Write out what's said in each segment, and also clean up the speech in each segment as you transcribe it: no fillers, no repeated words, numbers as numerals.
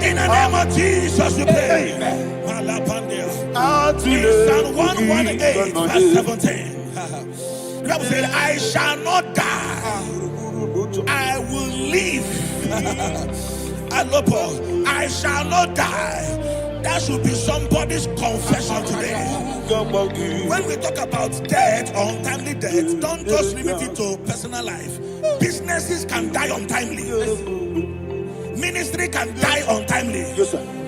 In the name of Jesus, we pray. In Psalm 118, verse 17, the Bible said, I shall not die, I will live. I shall not die. That should be somebody's confession today. When we talk about death or untimely death, don't just limit it to personal life. Businesses can die untimely. Ministry can die untimely.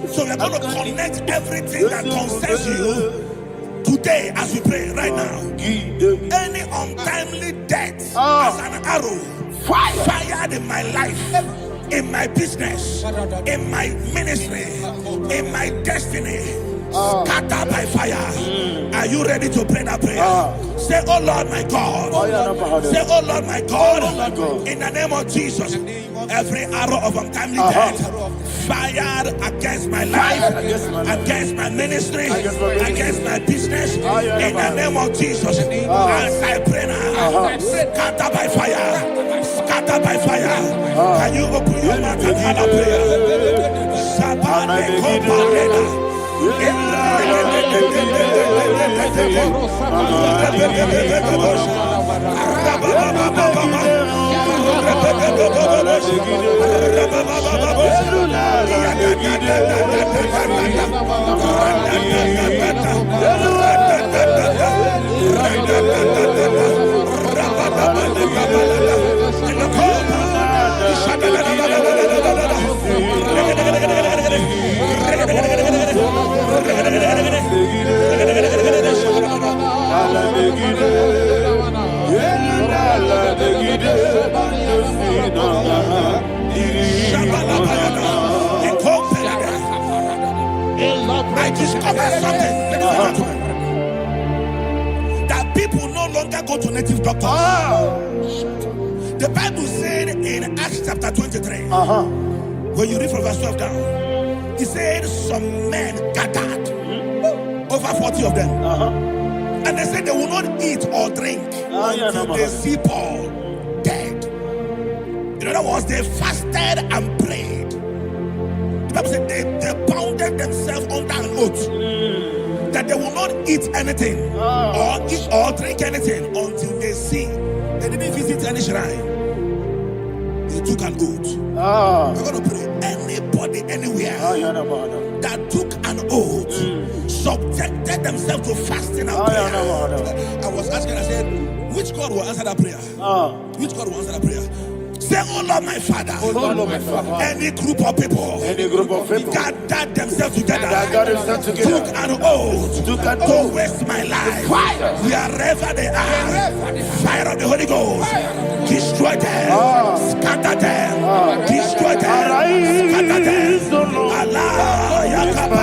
So we're going to connect everything that concerns you today as we pray right now. Any untimely death as an arrow fired in my life, in my business, in my ministry, in my destiny, scattered by fire. Are you ready to pray that prayer? Say, oh Lord my God. Say, oh Lord my God. In the name of Jesus, every arrow of untimely death fired against my life, against my ministry, against my business, in the name of Jesus, as I pray now, scattered by fire, scattered by fire. Can you open your mouth and have a prayer? I discovered something, that people no longer go to native doctors. The Bible said in Acts chapter 23, when you read from verse 12 down, it said some men gathered, over 40 of them, and they said they will not eat or drink until they see Paul dead. In other words, they fasted and prayed. The Bible said they bounded themselves under an oath that they will not eat anything or eat or drink anything until they see. They didn't visit any shrine. They took an oath. We're going to pray. Anybody, anywhere that took an oath, subjected themselves to fasting and prayer. I was asking, I said, which God will answer that prayer? Which God will answer that prayer? Say, oh Lord my Father, any group of people, gathered themselves together, took an oath to waste my life. Wherever they are, fire of the Holy Ghost, destroy them, scatter them, destroy them, scatter them. Allah Yakaba,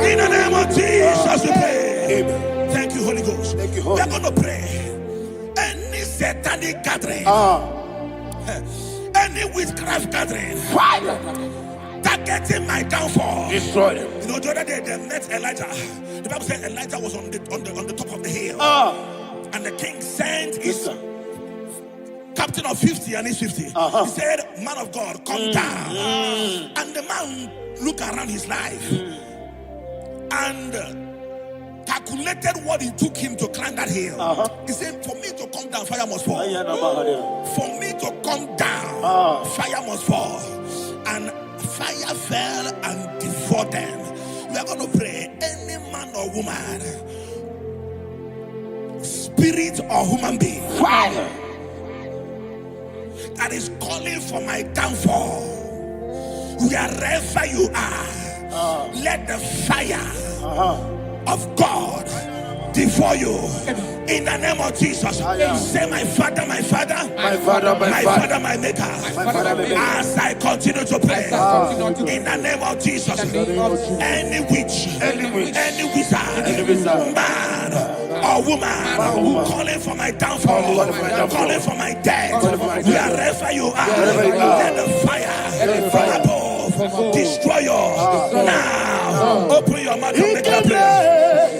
In the name of Jesus, we pray. Thank you, Holy Ghost. We are going to pray. Any satanic gathering, any witchcraft gathering, targeting my downfall, destroy them. You know, the other day they met Elijah. The Bible said Elijah was on the top of the hill, and the king sent his captain of 50 and his 50. He said, "Man of God, come down." And the man looked around his life and calculated what it took him to climb that hill. He said, "For me to come down, fire must fall. For me to come down, fire must fall." And fire fell and devoured them. We are going to pray. Any man or woman, spirit or human being, that is calling for my downfall, wherever you are, let the fire of God devour you in the name of Jesus. Say, my Father, my Father, my Father, my Father, my Maker. As I continue to pray in the name of Jesus, any witch, any wizard, man or woman calling for my downfall, calling for my death, wherever you are, let the fire from above destroy you now. Open your mouth and make a prayer.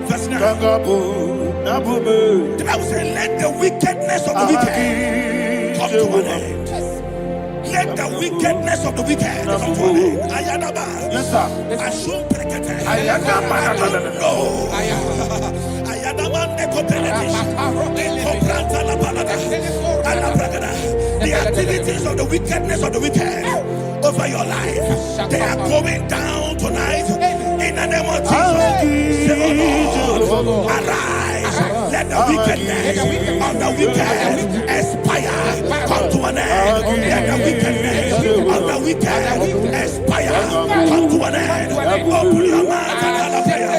Verse 9. The Bible says, let the wickedness of the wicked come to an end. Let the wickedness of the wicked come to an end. Ayadaba. Yes, sir. Assume prekete. Ayadaba. I don't know. Ayadaba nekopeletis. Ekopranta la balada. Alabragada. The activities of the wickedness of the wicked over your life, they are going down tonight in the name of Jesus. Say, oh Lord, arise. Let the wickedness of the wicked expire. Come to an end. Let the wickedness of the wicked expire. Come to an end. Open your mouth and have a prayer.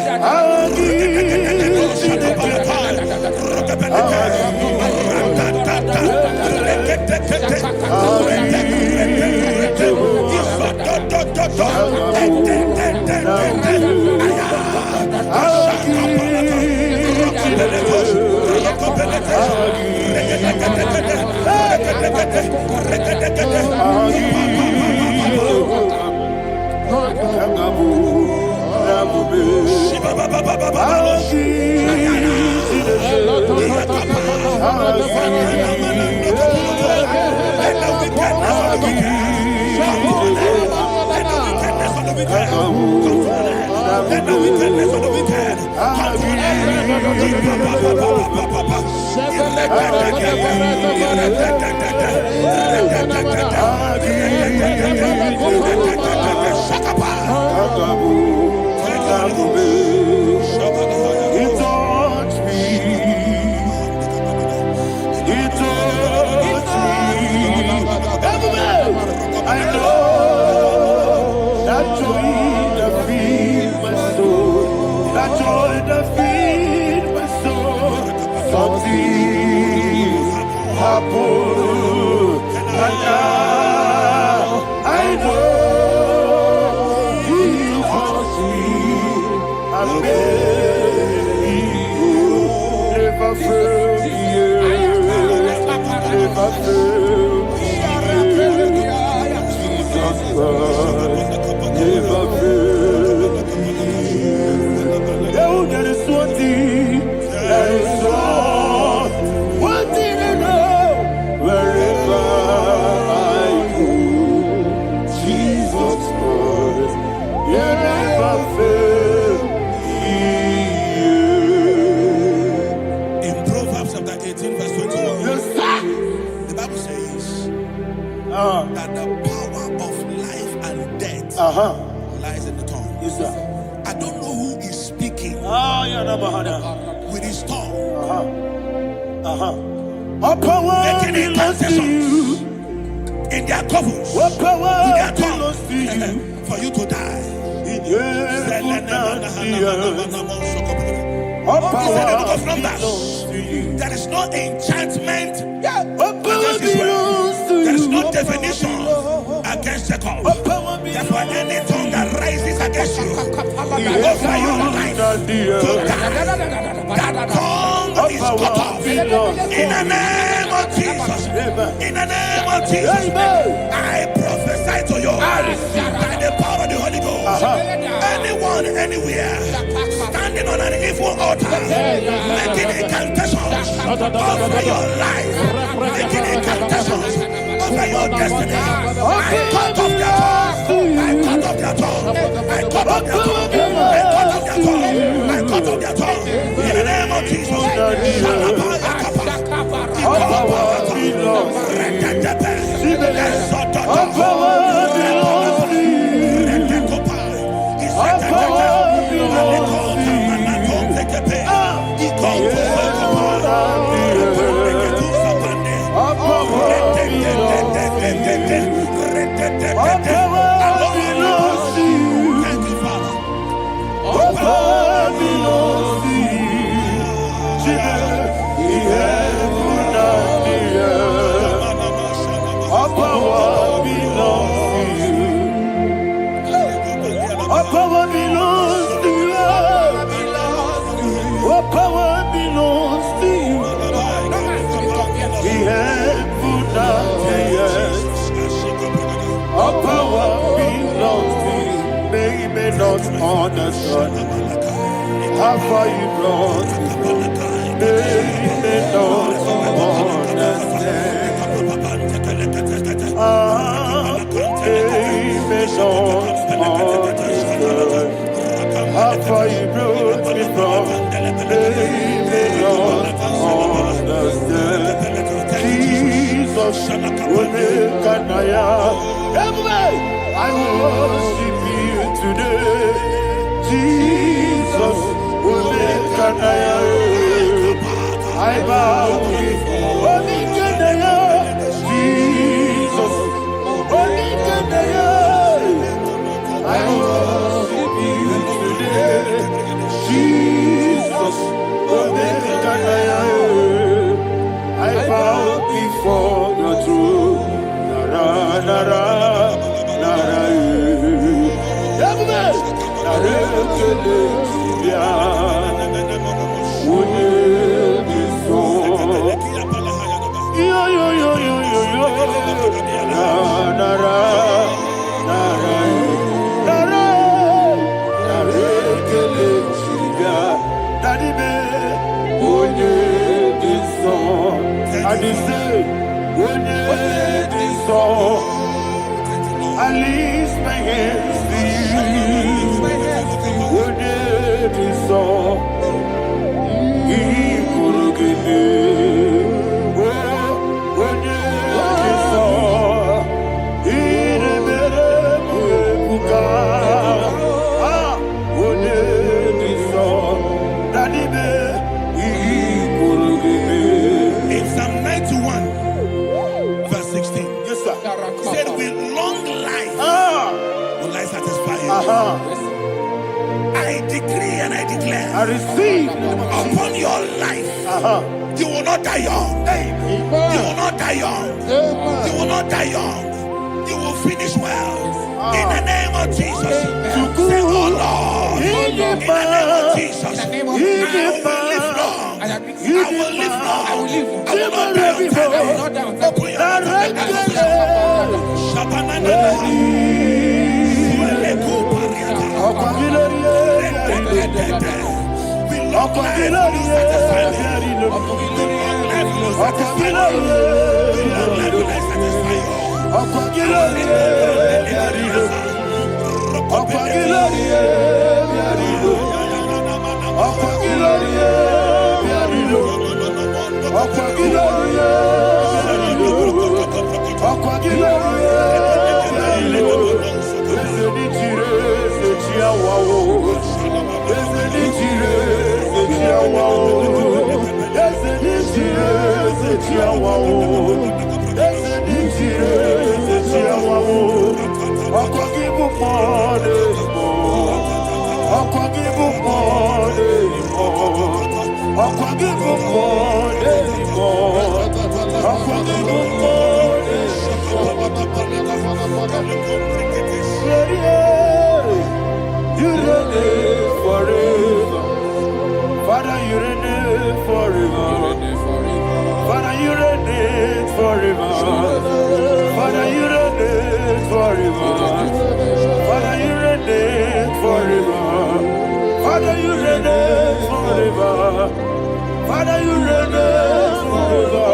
Never fail me. never fail. Jesus Christ never fail. Oh, there is one thing, there is one thing I know. Wherever I go, Jesus Christ, you never fail. In Proverbs chapter 18, verse 21, Yes, sir. the Bible says that the power of life and death lies in the tongue. Yes, sir. I don't know who is speaking with his tongue, All power making belongs to you. incantations in their couples What power with their belongs to you? tongue for you to die. In heaven and the earth. All He said in the book of power Numbers, belongs to you. there is no enchantment All power against Israel. belongs to There is you. no definition against Jacob. All power Therefore, belongs any tongue that rises against you in over your heaven life and the to earth. die, that tongue All is cut power off. belongs In the name of Jesus. In the name of Jesus. Amen. I prophesy to you by the power of the Holy Ghost. Anyone, anywhere, standing on an evil altar, making incantations over your life, making incantations over your destiny. I cut off their tongue. I cut off their tongue. I cut off their tongue. I cut off their tongue. I cut off their tongue. In the name of Jesus. All power belongs to you. All power belongs to you. All power belongs to you. All power belongs to you. Thank you, Father. All power belongs to you. The heaven and the earth. All power belongs to you. All power belongs to you. All power belongs to you. The heaven and the earth. All power belongs to you. They may not understand how far you brought me. They may not understand. They may not understand how far you brought me from. They may not understand. Jesus, will make an I worship you today. Jesus, will make an I bow before Jesus, I worship you today. Jesus, will make an I bow before your throne. Nara, nara, nara, I lift my hands to you. When it is all, he could give me. When it is all, he never would when it is all, that he could give me. In Psalm 91, verse 16, Yes, sir. he said, with long life will I satisfy you. I decree and I declare I receive upon your life, you will not die young. You will not die young. You will not die young. You will finish well. In the name of Jesus. Say, oh Lord, in the name of Jesus, I will live long. You I will live long. I will live. I will not die on time. Open your mouth and make that confession. Shabanana. Sueleko pariata. We long life will not satisfy me. We long life will not satisfy me. We long life will not satisfy you. You reign forever. Father, you reign forever. Father, you reign forever. Father, you reign forever. Father, you reign forever. Father, you reign forever. Father, you reign forever.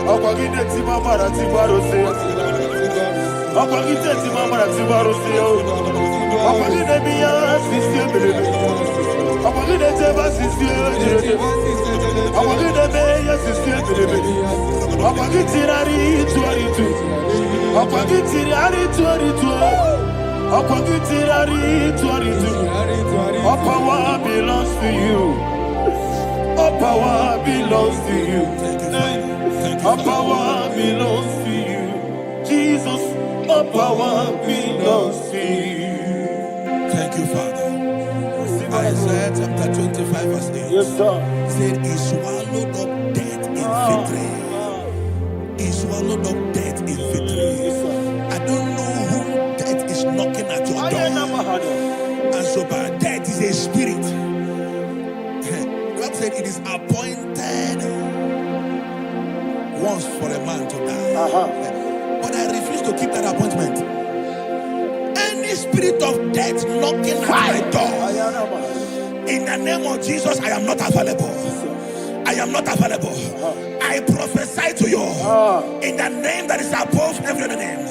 Akwagide timamara tibarose. Akwagide timamara tibarose. Akwagide biya sisi. Akwagide teba sisi. Akwagide beya sisi. Akwagide rari tuaritu. Akwagide rari tuaritu. Akwagide rari tuaritu. All power belongs to you. All power belongs to you. All power belongs to you. Jesus, all power belongs to you. Thank you, Father. Isaiah chapter 25 verse 8. Yes, sir. Said he swallowed up death in victory. He swallowed up death in victory. I don't know who death is knocking at your door. And so by death is a spirit. God said it is appointed once for a man to die. But I refuse to keep that appointment. Any spirit of death knocking at my door, in the name of Jesus, I am not available. I am not available. I prophesy to you in the name that is above every other name.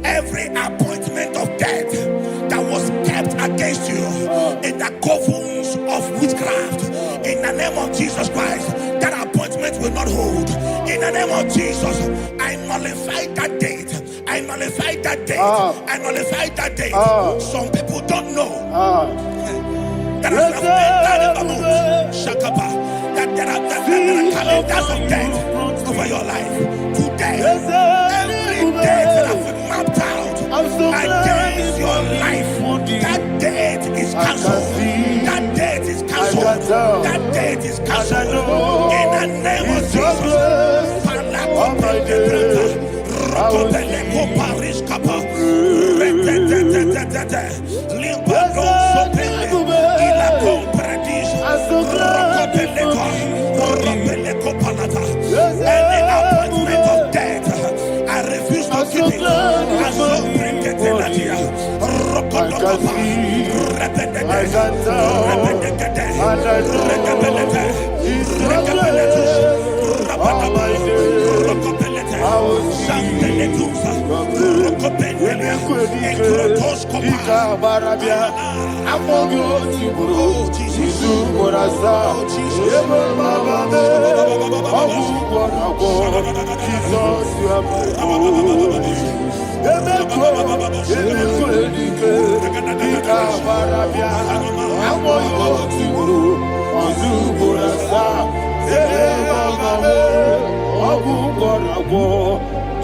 Every appointment of death that was kept against you in the covens of witchcraft, in the name of Jesus Christ, that appointment will not hold. In the name of Jesus, I nullify that date. I nullify that date. I nullify that date. Some people don't know that as you have entered the Shakapa, that there are calendars of death over your life. Today, every date that I've mapped out against your life, that date is cancelled. That date is cancelled. That date is cancelled. In the name of Jesus. Any appointment of death, I refuse to keep it. I so bring it in that year.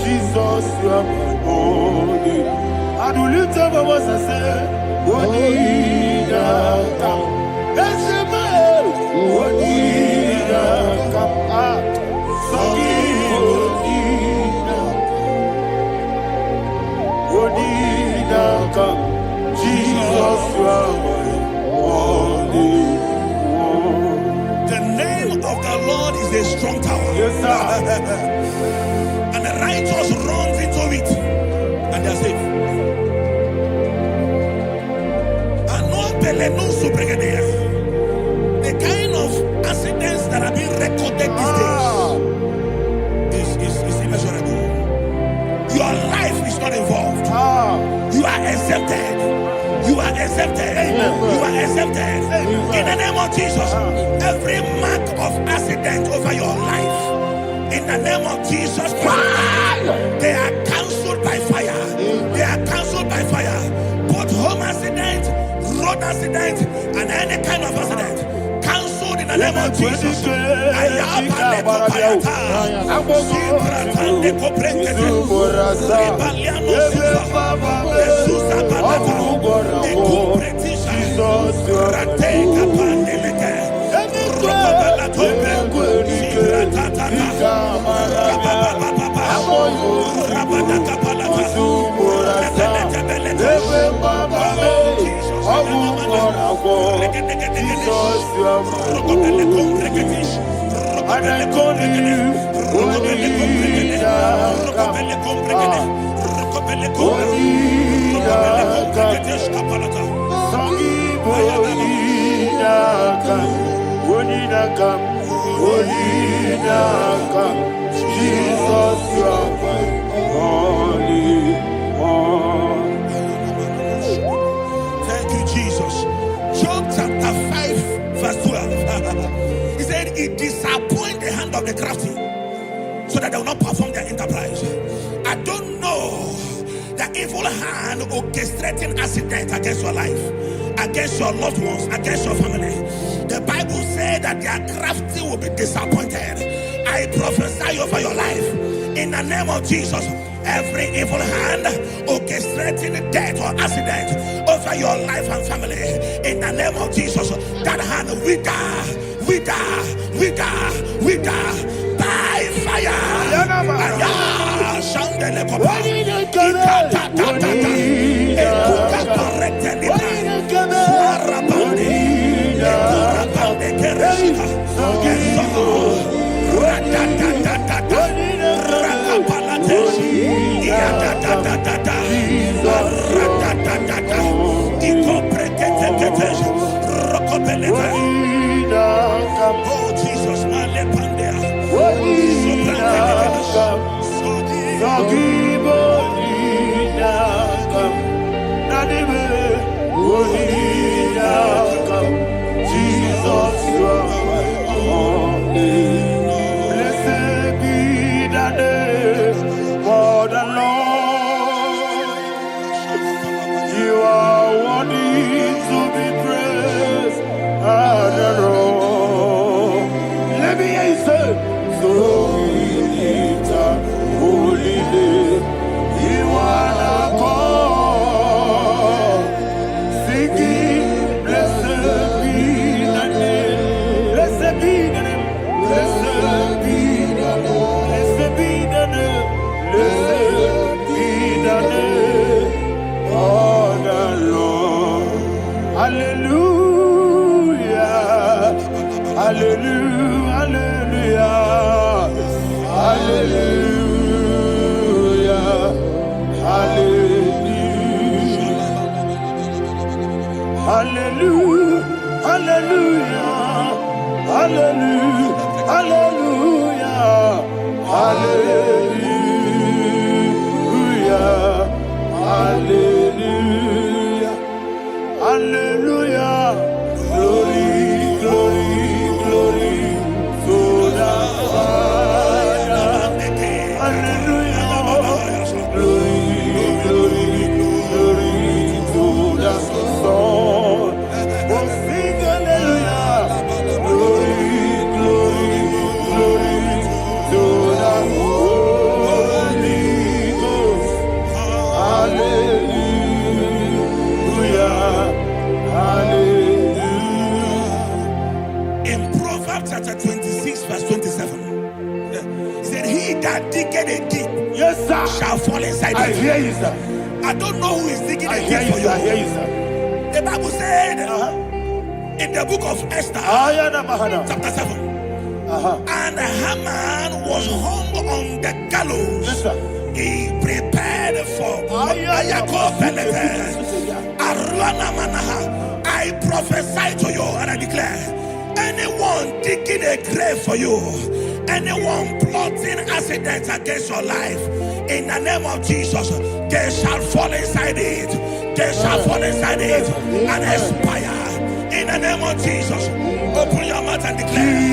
Jesus, you are my holy. And we lift up our voice and say, Wodida come. That's the man. Wodida come. Sogi Wodida come. Jesus, you are my holy. The name of the strong tower. Yes, sir. And the righteous runs into it and they're safe. The kind of accidents that are being recorded these days is immeasurable. Your life is not involved. You are exempted. You are exempted. You are exempted. In the name of Jesus, every mark of accident over your life, in the name of Jesus Christ, they are cancelled by fire. They are cancelled by fire. Both home accident, road accident, and any kind of accident, cancelled in the name of Jesus. Thank you, Jesus. Job chapter 5, verse 12. He said, it disappoints the hand of the crafty, so that they will not perform their enterprise. I don't know the evil hand orchestrating accident against your life, against your loved ones, against your family. The Bible said that their crafty will be disappointed. I prophesy over your life in the name of Jesus. Every evil hand orchestrating death or accident over your life and family, in the name of Jesus, that hand wither by fire. Oh Jesus, blessed be the name for the Lord. You are worthy to be praised and adored. Let me hear you say, so we lift up holy name. You are the God. Singing, blessed be the name. Blessed be the name. Blessed be the name. Blessed be the name. Blessed be the name of the Lord. Hallelujah. Hallelujah. Hallelujah. Hallelujah. Hallelujah. Hallelujah. Hallelujah. Hallelujah. Hallelujah. Hallelujah. Glory, glory, glory to the Father. Hallelujah. Glory, glory, glory to the Son. Oh, sing hallelujah. Glory, glory, glory to the Holy Ghost. Hallelujah. Hallelujah. In Proverbs chapter 26, verse 27, he said, he that diggeth a deep, yes, sir, shall fall inside it. I hear you, sir. I don't know who is digging a deep for you. I hear you, sir. The Bible said in the book of Esther, chapter 7, And Haman was hung on the gallows. Yes, sir. He prepared for I prophesy to you and I declare, anyone digging a grave for you, anyone plotting accidents against your life, in the name of Jesus, they shall fall inside it. They shall fall inside it and expire. In the name of Jesus, open your mouth and declare.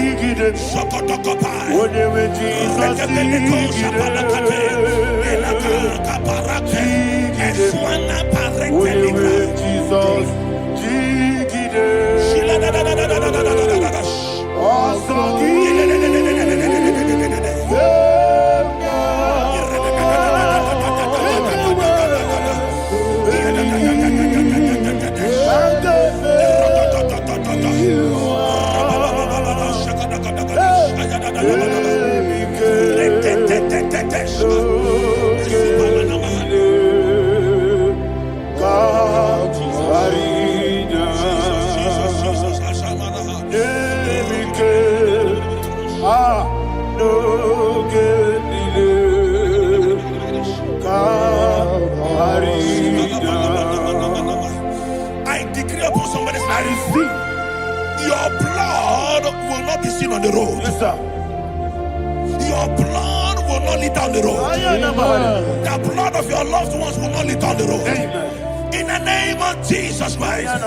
I decree upon somebody's life, your blood will not be seen on the road. Yes, sir. Your blood will not lead down the road. The blood of your loved ones will not lead down the road. In the name of Jesus Christ.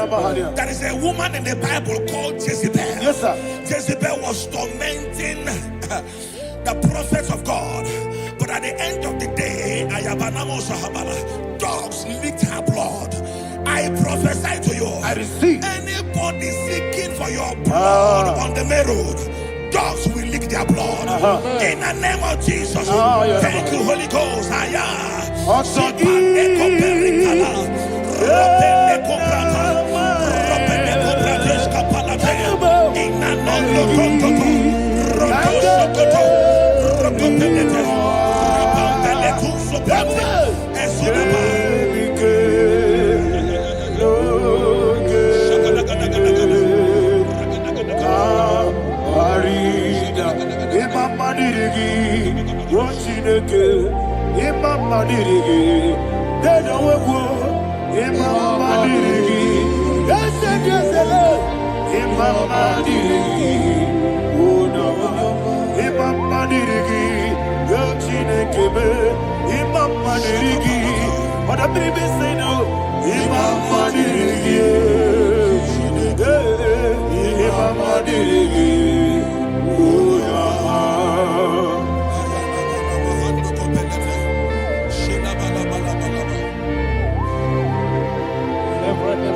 There is a woman in the Bible called Jezebel. Yes, sir. Jezebel was tormenting the prophets of God. But at the end of the day, dogs licked her blood. I prophesy to you, I receive. anybody seeking for your blood on the main road, dogs will lick their blood. In the name of Jesus. Thank you, Holy Ghost.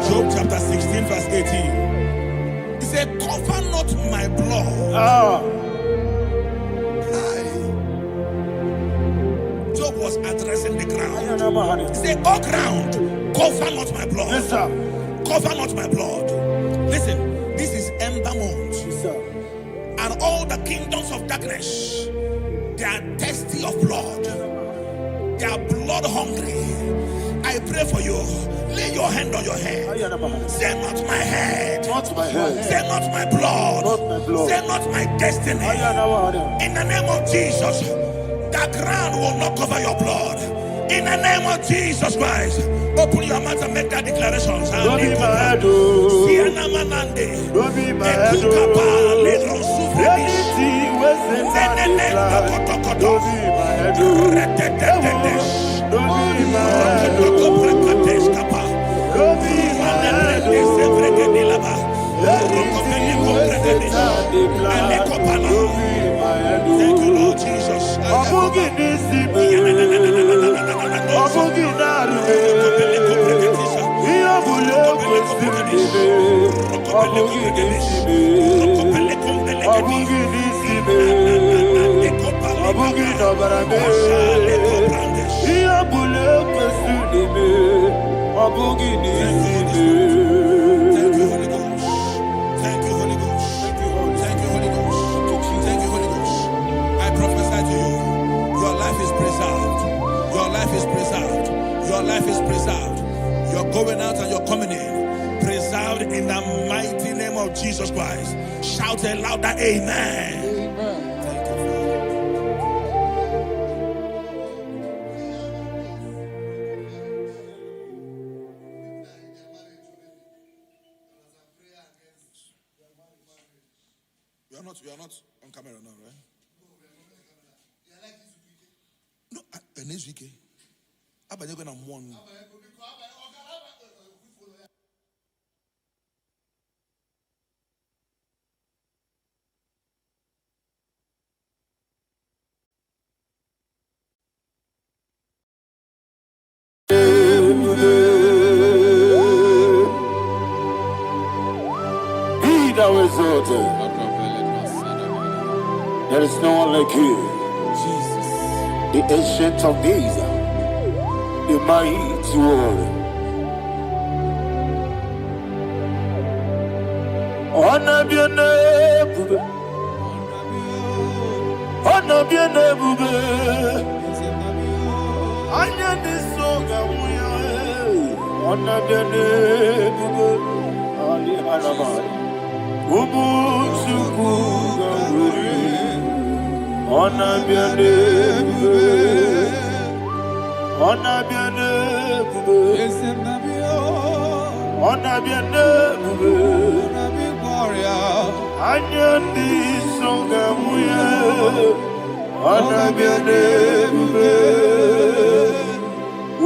Job chapter 16 verse 18. He said, cover not my blood. Job was addressing the ground. He said, oh ground, cover not my blood. Yes, sir. Cover not my blood. Listen, this is ember month. Yes, sir. And all the kingdoms of darkness, they are thirsty of blood. They are blood hungry. I pray for you. Lay your hand on your head. Say not my head. Not my head. Say not my blood. Not my blood. Say not my destiny. In the name of Jesus, the ground will not cover your blood. In the name of Jesus Christ, open your mouth and make that declaration. Don't be my head. Don't be my head. Anything was in my life. Don't be my head. Don't be my head. Don't be my head. Thank you, Lord Jesus. Going out and you're coming in, preserved in the mighty name of Jesus Christ. Shout a louder amen. You are not on camera now, right? No, next week. Abba, you're gonna mourn. There is no one like you, Jesus, the ancient of days, the mighty warrior. Honor be your name, honor be your name, honor be your name, Ali Alabari. Ona biane, ona biane, ona biane, anya di songa muya, ona biane,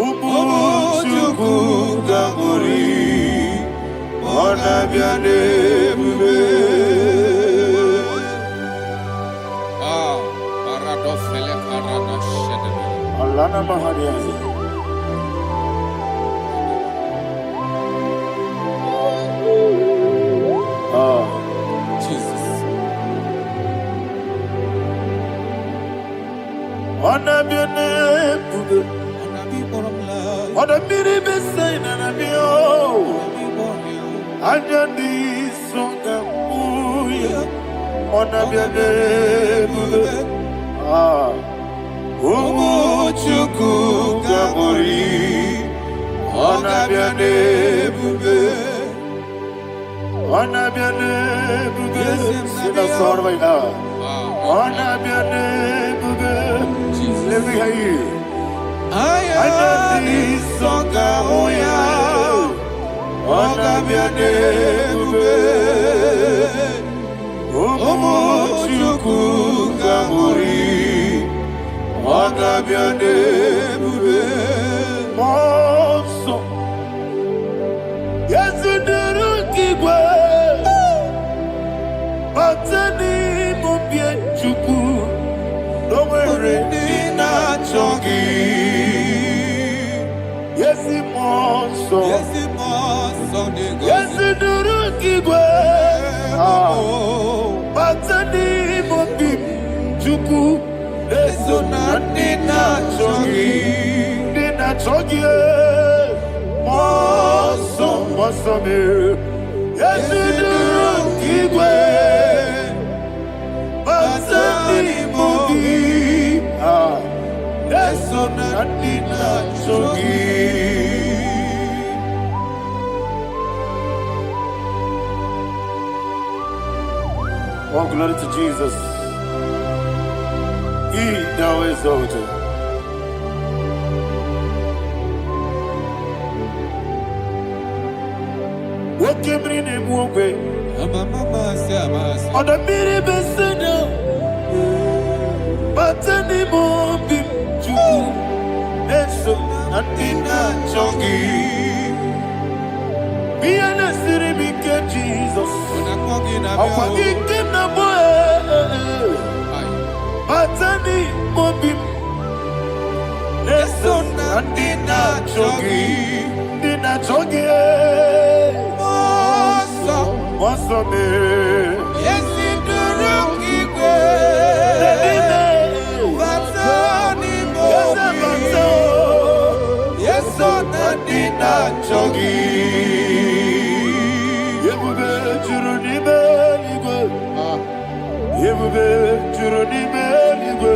umuchuku gamuri, ona biane. Alana Mahariazi. Jesus. Ona biane bubu. Ona biri besai na bio. Anya di songa muya. Ona biane bubu. Umuchuku gamori, ona biane bube, ona biane bube, sina sorva ina, ona biane bube, let me hear you. Ayani songa oya, ona biane bube, umuchuku gamori. Ona biane bube monso Yezuduru kigwe Batani mubie chuku Nomere nina chongi Yezi monso Yezuduru kigwe Batani mubie chuku Eso na nina chogi, moso me, Yesu duru kigwe, basani mobi, eso na nina chogi. Oh, glory to Jesus. He thou exalted. What came in him one way? On the mini besino, but any more bim to Neso and in a chongi. Be an city because Jesus. I'm forgetting the boy. Batani mobim Neso nandina chogi Moso me Yesi duruki kwe Batani mobim Yeso nandina chogi Yebube churuni beligwe Yebube churuni beligwe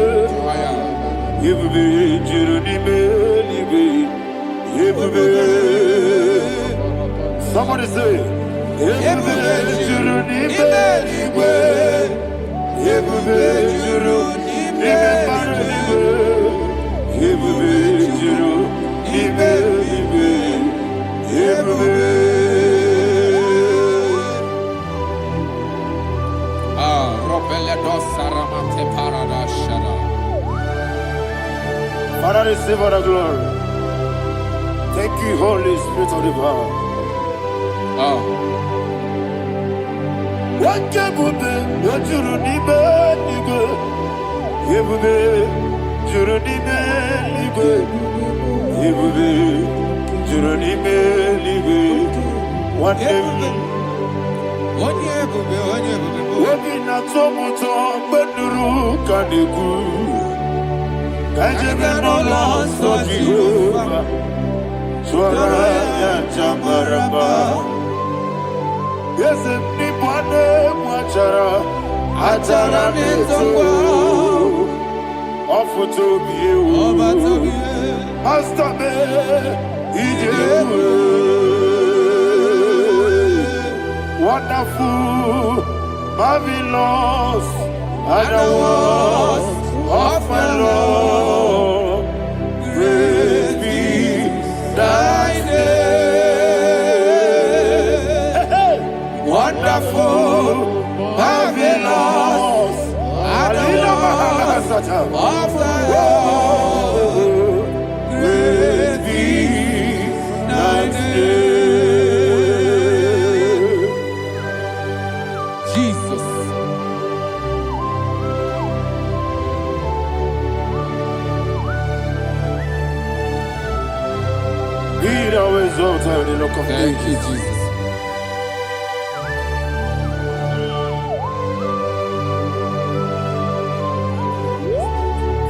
Yebube churuni beligwe Yebube Somebody say Yebube churuni beligwe Yebube churuni beligwe Yebube churuni beligwe Yebube Father, receive all the glory. Thank you, Holy Spirit of the power. What can you do? What you need, wonderful, marvelous, and the words of my Lord. Praise be thy name. Wonderful, marvelous, and the words of thy Lord. Praise be thy name. Thank you, Jesus.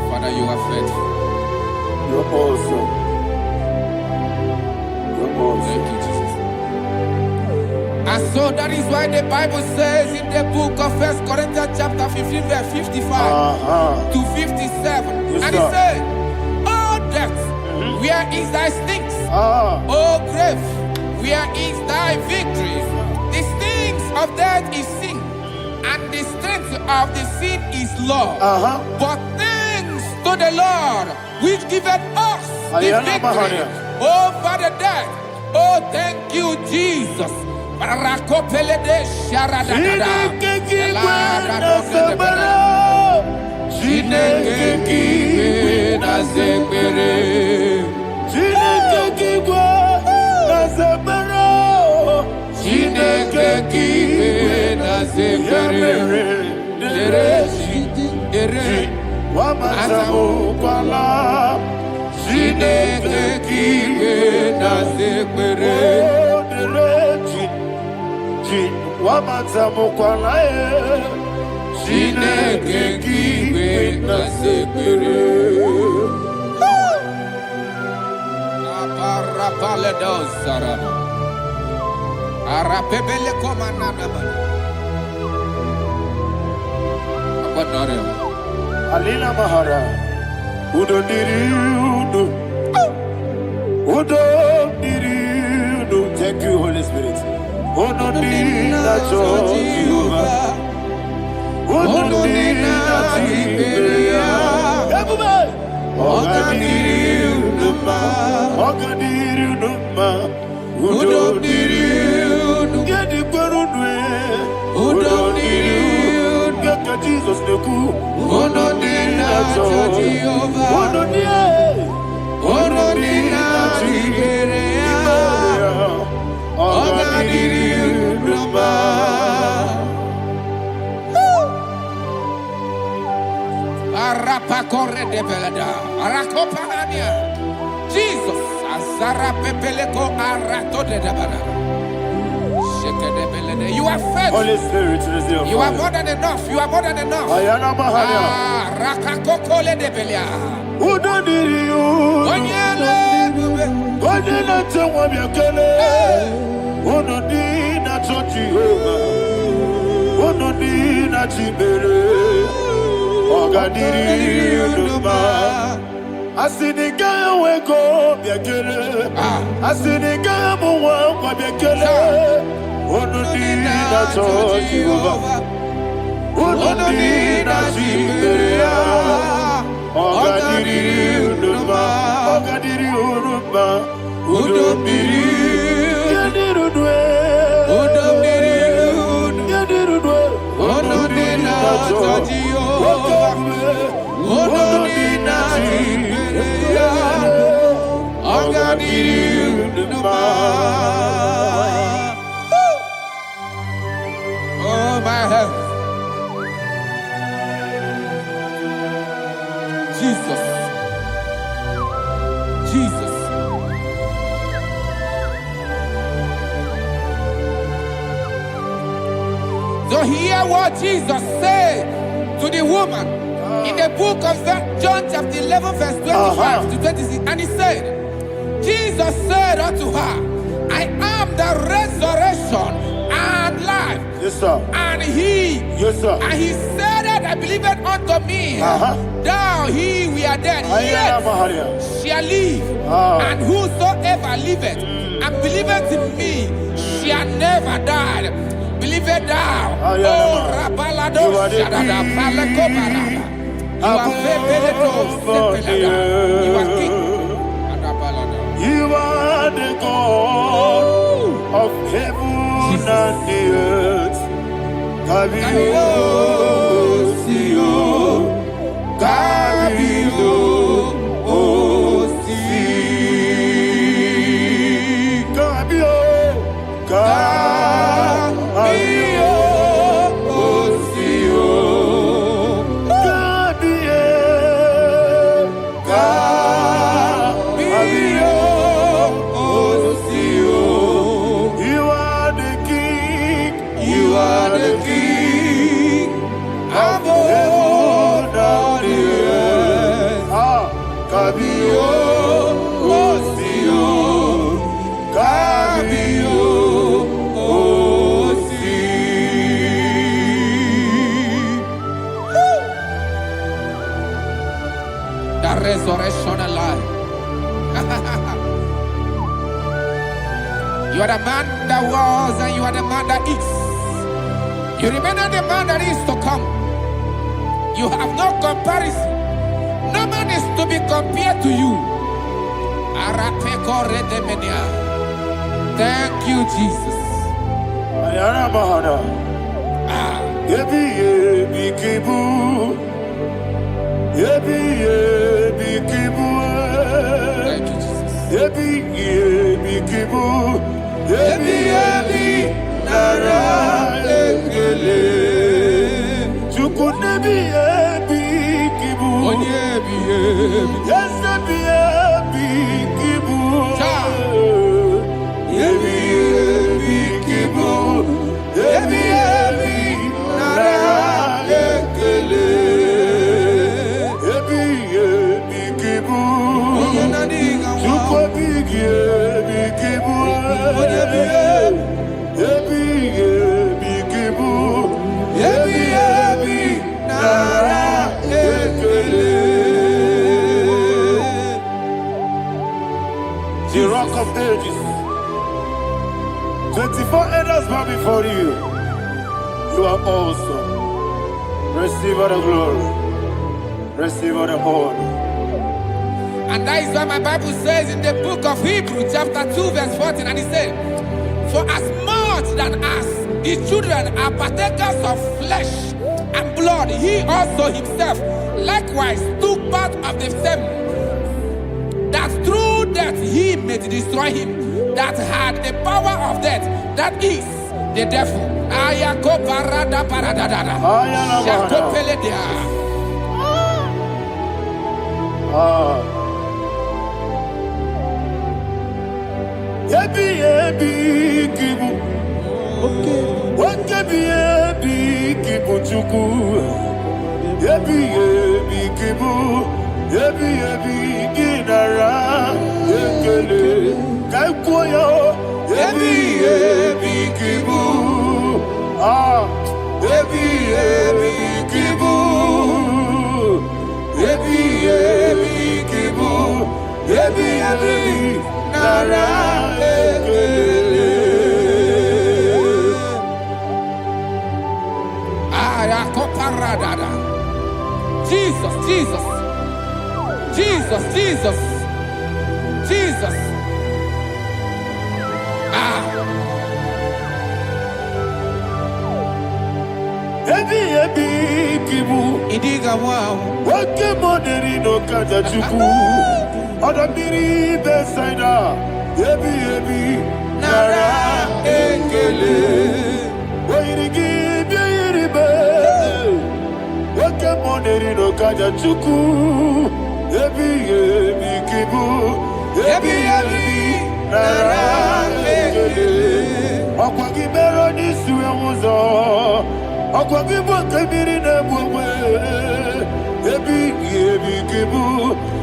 Father, you are faithful. You're awesome. You're awesome. Thank you, Jesus. And so that is why the Bible says in the book of 1 Corinthians chapter 15, verse 55 to 57. Yes, and it says, "Oh death, where is thy sting? Oh grave, where is thy victory? The stings of death is sin, and the strength of the sin is law. But thanks to the Lord, which giveth us the victory over the death." Oh, thank you, Jesus. Alina Mahara, Udo Diriudo, Udo Diriudo. Thank you, Holy Spirit. Udo Diriudo, Udo Jesus the cool. Jesus, Azara Pepeleko Arato de Dabara. You are faithful. Holy Spirit, you are more than enough. You are more than enough. Rakakokole de Belia. Who don't need you? What did I tell you? Who don't need a Jehovah? Who don't need a Jibere? Oh, God, did you? I see the guy wake up, I see the guy who walk up, who don't need a Jehovah? Who don't need a Jibere? Oh, God, did you? Oh, God, did you? Who don't need you? Oh, my health. Jesus. Jesus. So hear what Jesus said to the woman in the book of John chapter 11 verse 25 to 26. And he said, Jesus said unto her, I am the resurrection and life. Yes, sir. And he, yes, sir. And he said that I believed unto me, thou he we are dead, yet shall live. And whosoever liveth and believeth in me shall never die. Believe it thou. Oh, Rabalado, Shadada, Palako Barada. You are Febeledo, you are king. You are the God of heaven and the earth. Kabio, Sio, Kabio, Osi, Kabio, Kabio, Osio, Kabio, Kabio, Osio. You are the king. You are the king of heaven and the earth. Kabio, Osio, Kabio, Osi. The resurrection alive. You are the man that was and you are the man that is. You remember the man that is to come. You have no comparison. No man is to be compared to you. Thank you, Jesus. Thank you, The rock of ages. 24 elders bow before you. You are awesome. Receive all the glory. Receive all the honor. And that is why my Bible says in the book of Hebrews chapter 2 verse 14, and it said, for as much than as the children are partakers of flesh and blood, he also himself likewise took part of the same, that through death he may destroy him that had the power of death, that is the devil. Jesus, Jesus, Jesus, Jesus, Jesus. ebi kibu. Idiga wow. Wake money no kaja chuku. Odamiri besaida. Ebi Nara ekele. Wairigi biiribe. Wake money no kaja chuku. Ebi kibu. Ebi nara ekele. Akwagi bero ni suwe muzo. Akwagi boke biri ne bwe. Ebi kibu.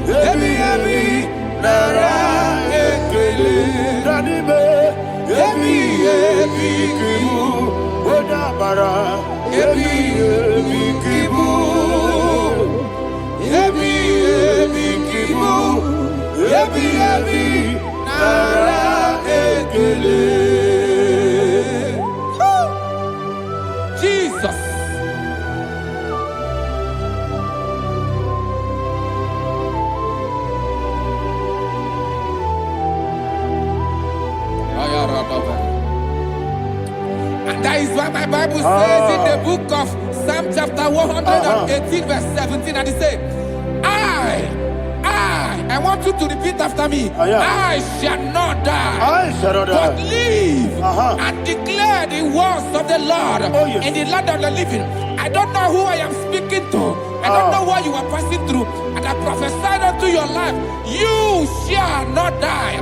Ebi nara ekele. Nanibe. Ebi kibu. Odabara. Ebi kibu. Ebi kibu. Ebi nara ekele. Jesus. And that is why my Bible says in the book of Psalm chapter 118 verse 17, and it says, I want you to repeat after me. I shall not die, but live and declare the words of the Lord in the land of the living. I don't know who I am speaking to. I don't know what you are passing through. And I prophesied unto your life, you shall not die.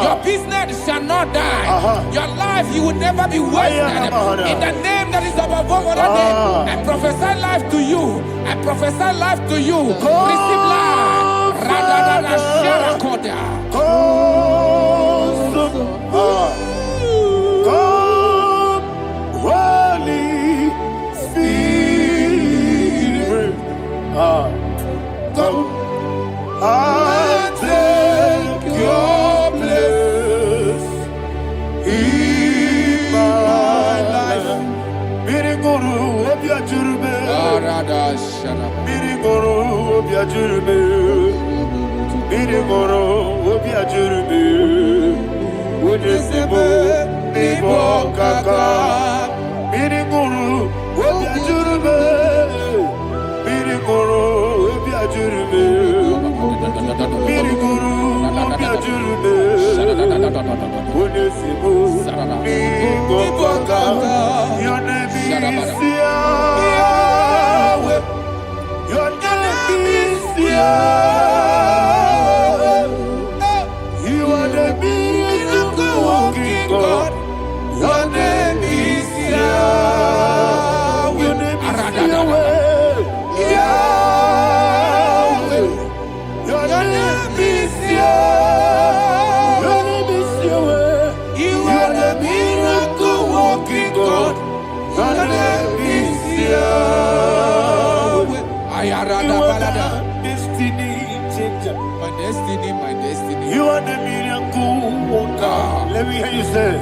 Your business shall not die. Your life, you will never be wasted. In the name that is above all other name, I prophesy life to you. I prophesy life to you. Receive life. Radadada Sharakoda. Come, Holy Spirit. Come and take your place in my life. Miriguru obiajurube. Miriguru obiajurube. Miriguru obiajurube. Ujesebo nibo kaka. Miriguru obiajurube. Miriguru obiajurube. Miriguru obiajurube. Ujesebo nibo kaka. Your name is Yahweh. Your name is Yahweh. You are the miracle working God. Your name is Yahweh. Your name is Yahweh. Yahweh. Your name is Yahweh. Your name is Yahweh. You are the miracle working God. Your name is Yahweh. You are the destiny changer. My destiny. You are the miracle worker. Let me hear you say,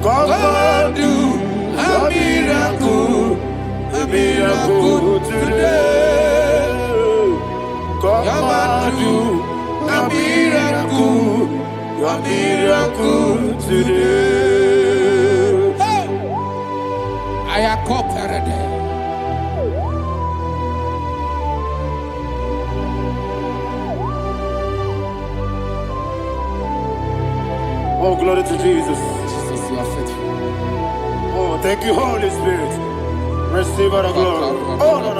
come and do a miracle today. Come and do a miracle today. I am cooperative. Oh, glory to Jesus. Jesus, you are faithful. Oh, thank you, Holy Spirit. Receive our glory. Oh, no.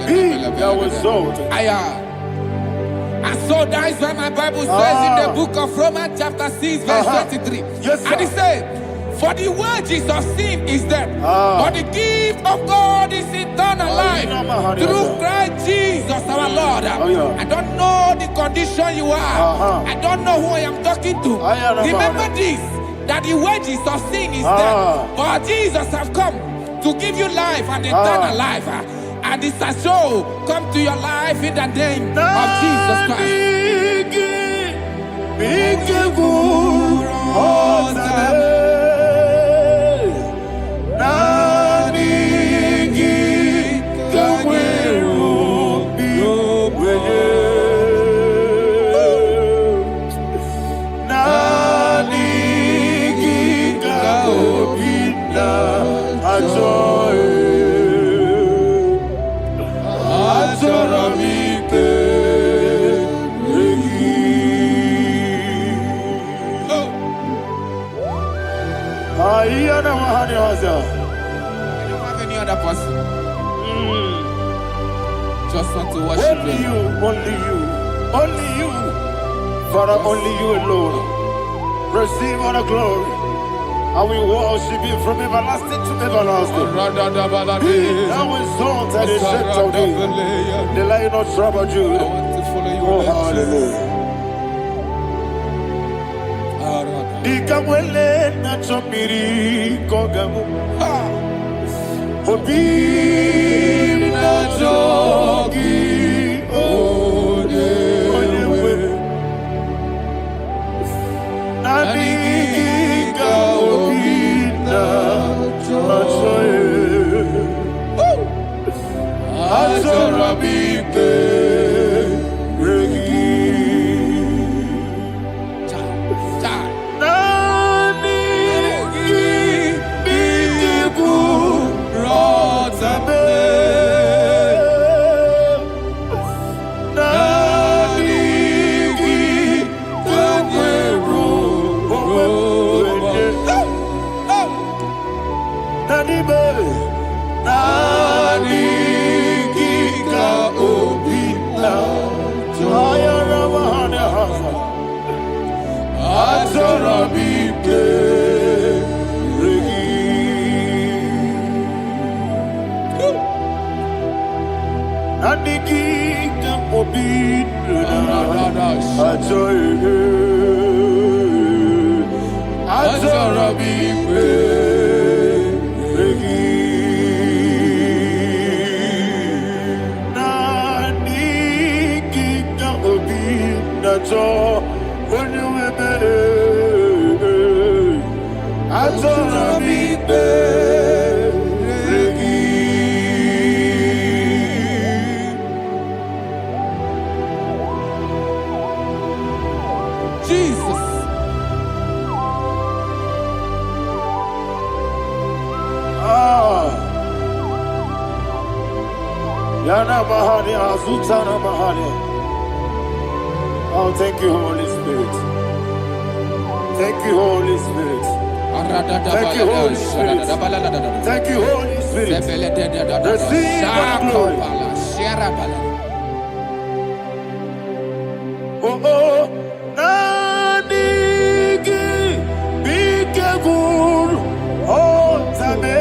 Be thou exalted. And so that is why my Bible says in the book of Romans chapter 6 verse 23. Yes, sir. And it says, for the wages of sin is death, but the gift of God is eternal life through Christ Jesus our Lord. I don't know the condition you are. I don't know who I am talking to. Remember this, that the wages of sin is death, but Jesus has come to give you life and eternal life. And this has so come to your life in the name of Jesus Christ. Joy. I don't have any other person. Just want to worship only you, only you, only you. Father, only you alone. Receive all the glory. I will worship you from everlasting to everlasting. Now exalt and accept of thee. The Lion of trouble you. I want to follow you. Oh, hallelujah. Ikamwele na chomiri kogamu. Obi na jogi onewe. Naniga obi na jogi. Azorabike regi. Jesus. Yana Mahani Azutana Mahani. Oh, thank you, Holy Spirit. Thank you, Holy Spirit. Thank you, Holy Spirit. Thank you, Holy Spirit. Receive the glory. Oh, oh, Nanigi, Bigagul, oh, Tame.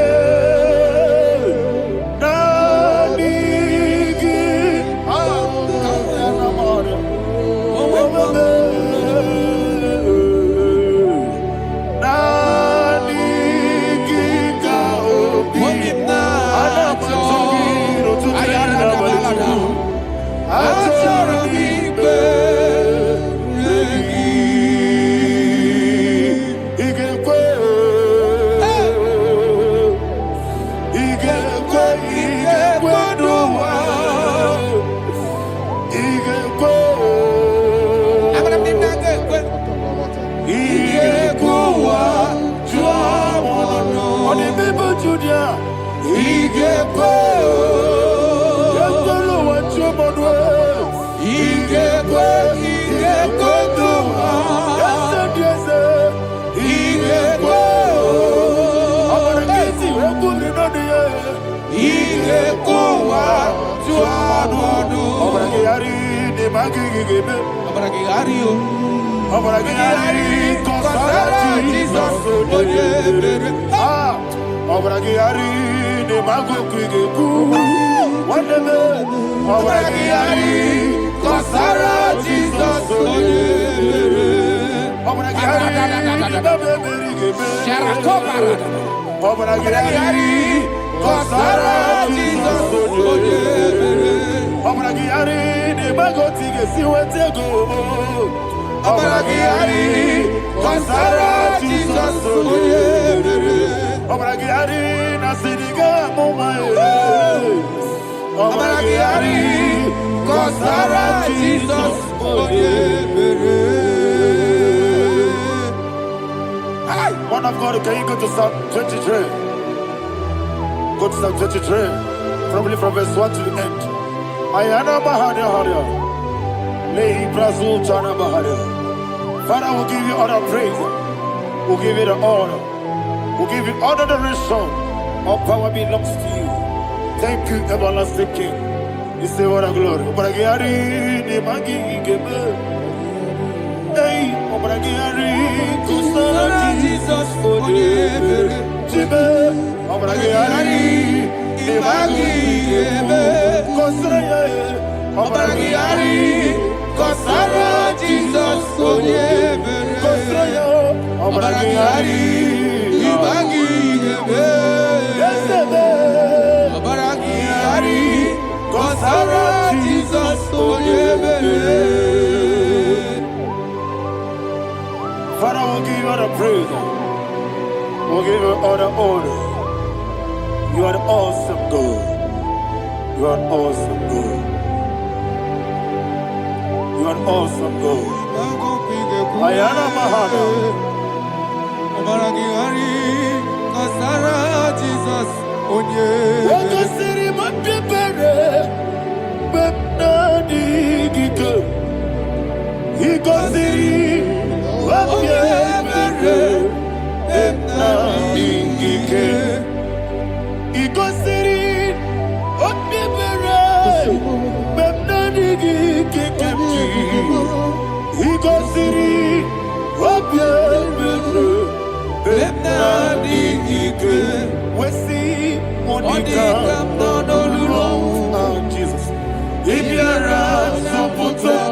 Man of God, can you go to Psalm 23? Go to Psalm 23, probably from verse 1 to the end. Ayana Bahada Hada. Lay Brazil Chana Bahada. Father, we'll give you all the praise. We'll give you the honor. We'll give you all the adoration. All power belongs to you. Thank you, everlasting King. You say what a glory. Obragiari, Nemagi, Gebe. Hey, Obragiari, Kusana, Jesus, for the Jibe. Obragiari, Nemagi, Gebe. Kusana, Obragiari, Kusana, Jesus, for the Kusana, Obragiari, Nemagi, Gebe. Jesus, Father, we'll give you all the praise. We'll give you all the honor. You are the awesome God. You are awesome God. You are awesome God. Ayana Mahana. Jesus. Jesus. If you are so put up,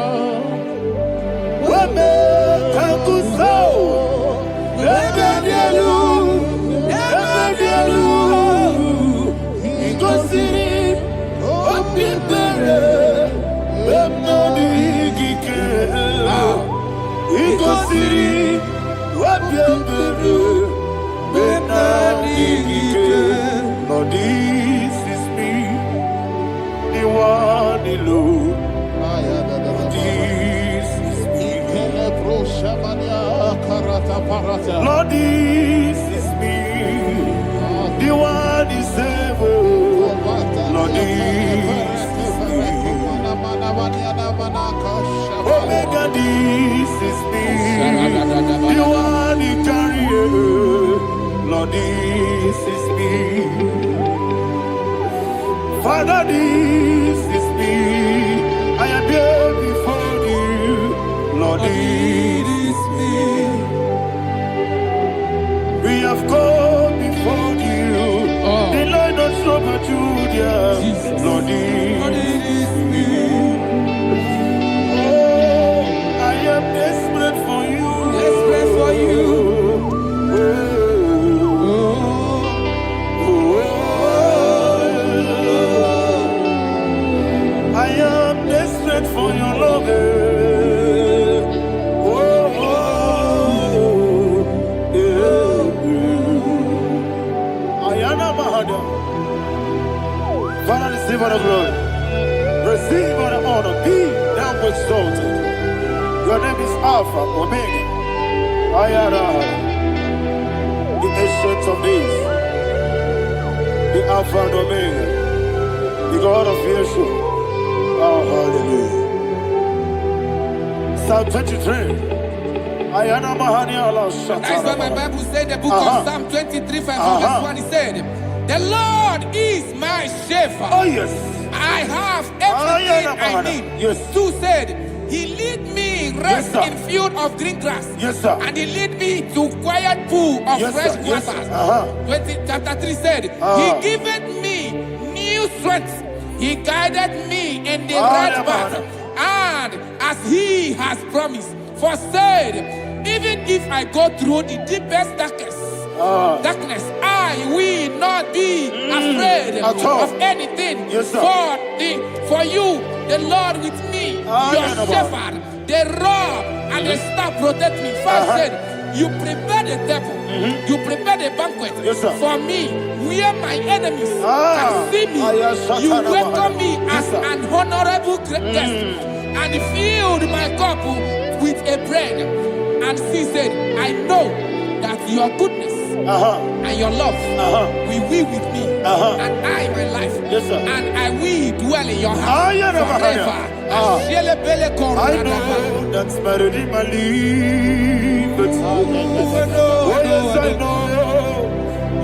Wame Kankuso, Ebedielu, Igosiri, Opipere, Bemnadigike, Igosiri, Opipere, Bemnadigike. Lord, this is me, the one alone. This is me. Lord, this is me, the one is ever. Lord, this is me. Omega, this is me, the one you carry. Lord, this is me. Father, this is me. I am here before you. Lord, this is me. We have come before you. The Lord of Super Judah. Lord, this is me. Oh, I am desperate for you. Desperate for you. For your love, Ayana Mahada. Father, receive all the glory, receive all the honor. Be thou exalted. Your name is Alpha, Omega. Ayana, the ancient of days, the Alpha and Omega, the God of Yeshua. Oh, hallelujah. Psalm 23. Ayana Mahania Allah Shata. That's why my Bible said the book of Psalm 23, verse 1, he said, the Lord is my shepherd. Oh, yes. I have everything I need. Yes. 2 said, he lead me rest in field of green grass. Yes, sir. And he lead me to quiet pool of fresh waters. 20, chapter 3 said, he giveth me new strength. He guided me in the right path, and as he has promised, for said, even if I go through the deepest darkness, I will not be afraid of anything. Yes, for you, the Lord with me, your shepherd, the rod and the staff protect me. First said, you prepare the table, you prepare the banquet for me, where my enemies can see me. You welcome me as an honorable guest, and filled my cup with a bread. And she said, I know that your goodness and your love will we with me, and I my life, and I will dwell in your house forever. I know that's better than my life. Oh yes, I know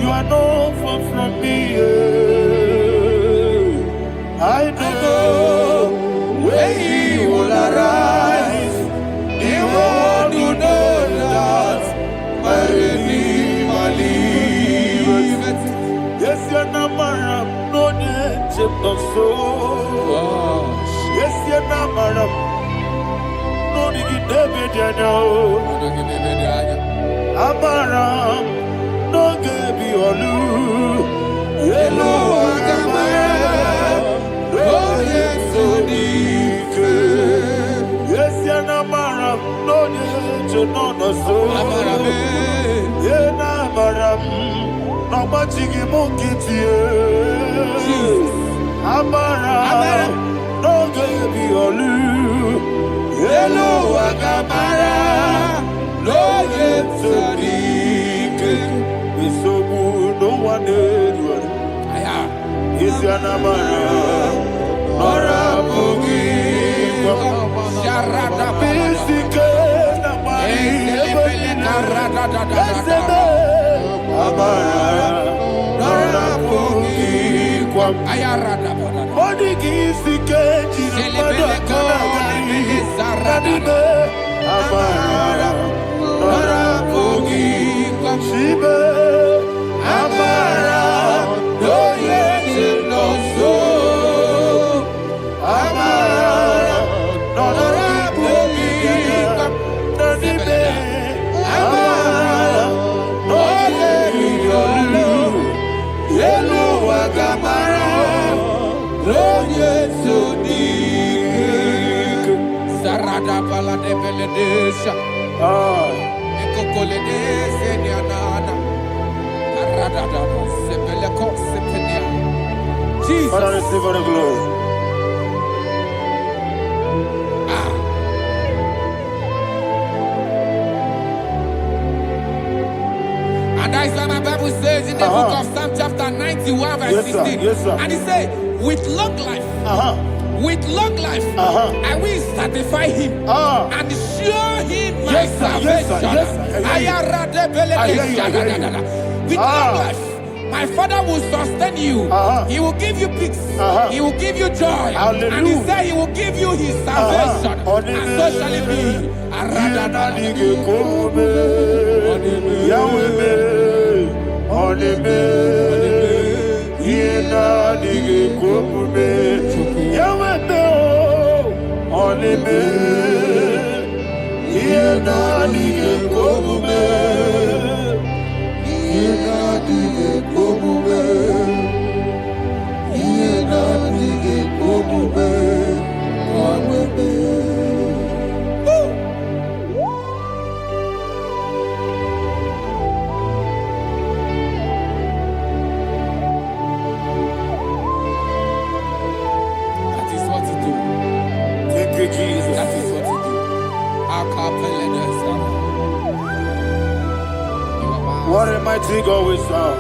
you are not far from me. I know when He will arise, He will do that my Redeemer lives. Yes, you're not married, no need to so. Yes, you're not married, no need to be Amaram, no gebi olu. Hello, Agamara, no yesodike. Yes, you're Amaram, no need to know no so. Amaram, yeah, Amaram, no matching monkey. Amaram, no gebi olu. Hello, Agamara, no yesodike. We so good, no one did. Is your Amara, Nora Bogi, Sharada Bisika, Amara, Nora Bogi, Ayarada Odigi Sikeji, Amara, Nora Bogi, Shibe, Amara, no yes, no so, Amara, Nora Bogi, Nadibe, Amara, no Yelu Agamara, no yes, so deep. Sarada Bala de Beledesha, Ecocoledese, Nianana, Arada, Sepeleco, Sepenia. Jesus. Father, receive all the glory. And that's why my Bible says in the book of Psalm chapter 91 verse 16. Yes, sir. And it says, with long life, I will satisfy him and show him my salvation. With long life, my Father will sustain you. He will give you peace. He will give you joy. Hallelujah. And He said He will give you His salvation. And so shall it be. Jesus. That is what you do. What a mighty God we serve.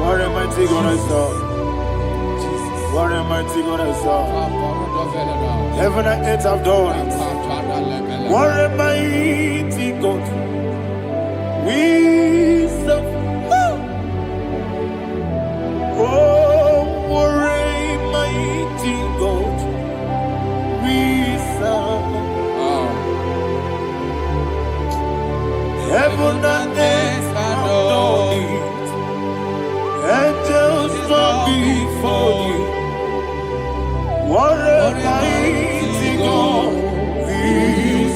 What a mighty God I serve. What a mighty God I serve. Heaven and earth have done it. What a mighty God we serve. Oh, what a mighty God we serve. Heaven and earth have done it. Angels bow before you. What a mighty God we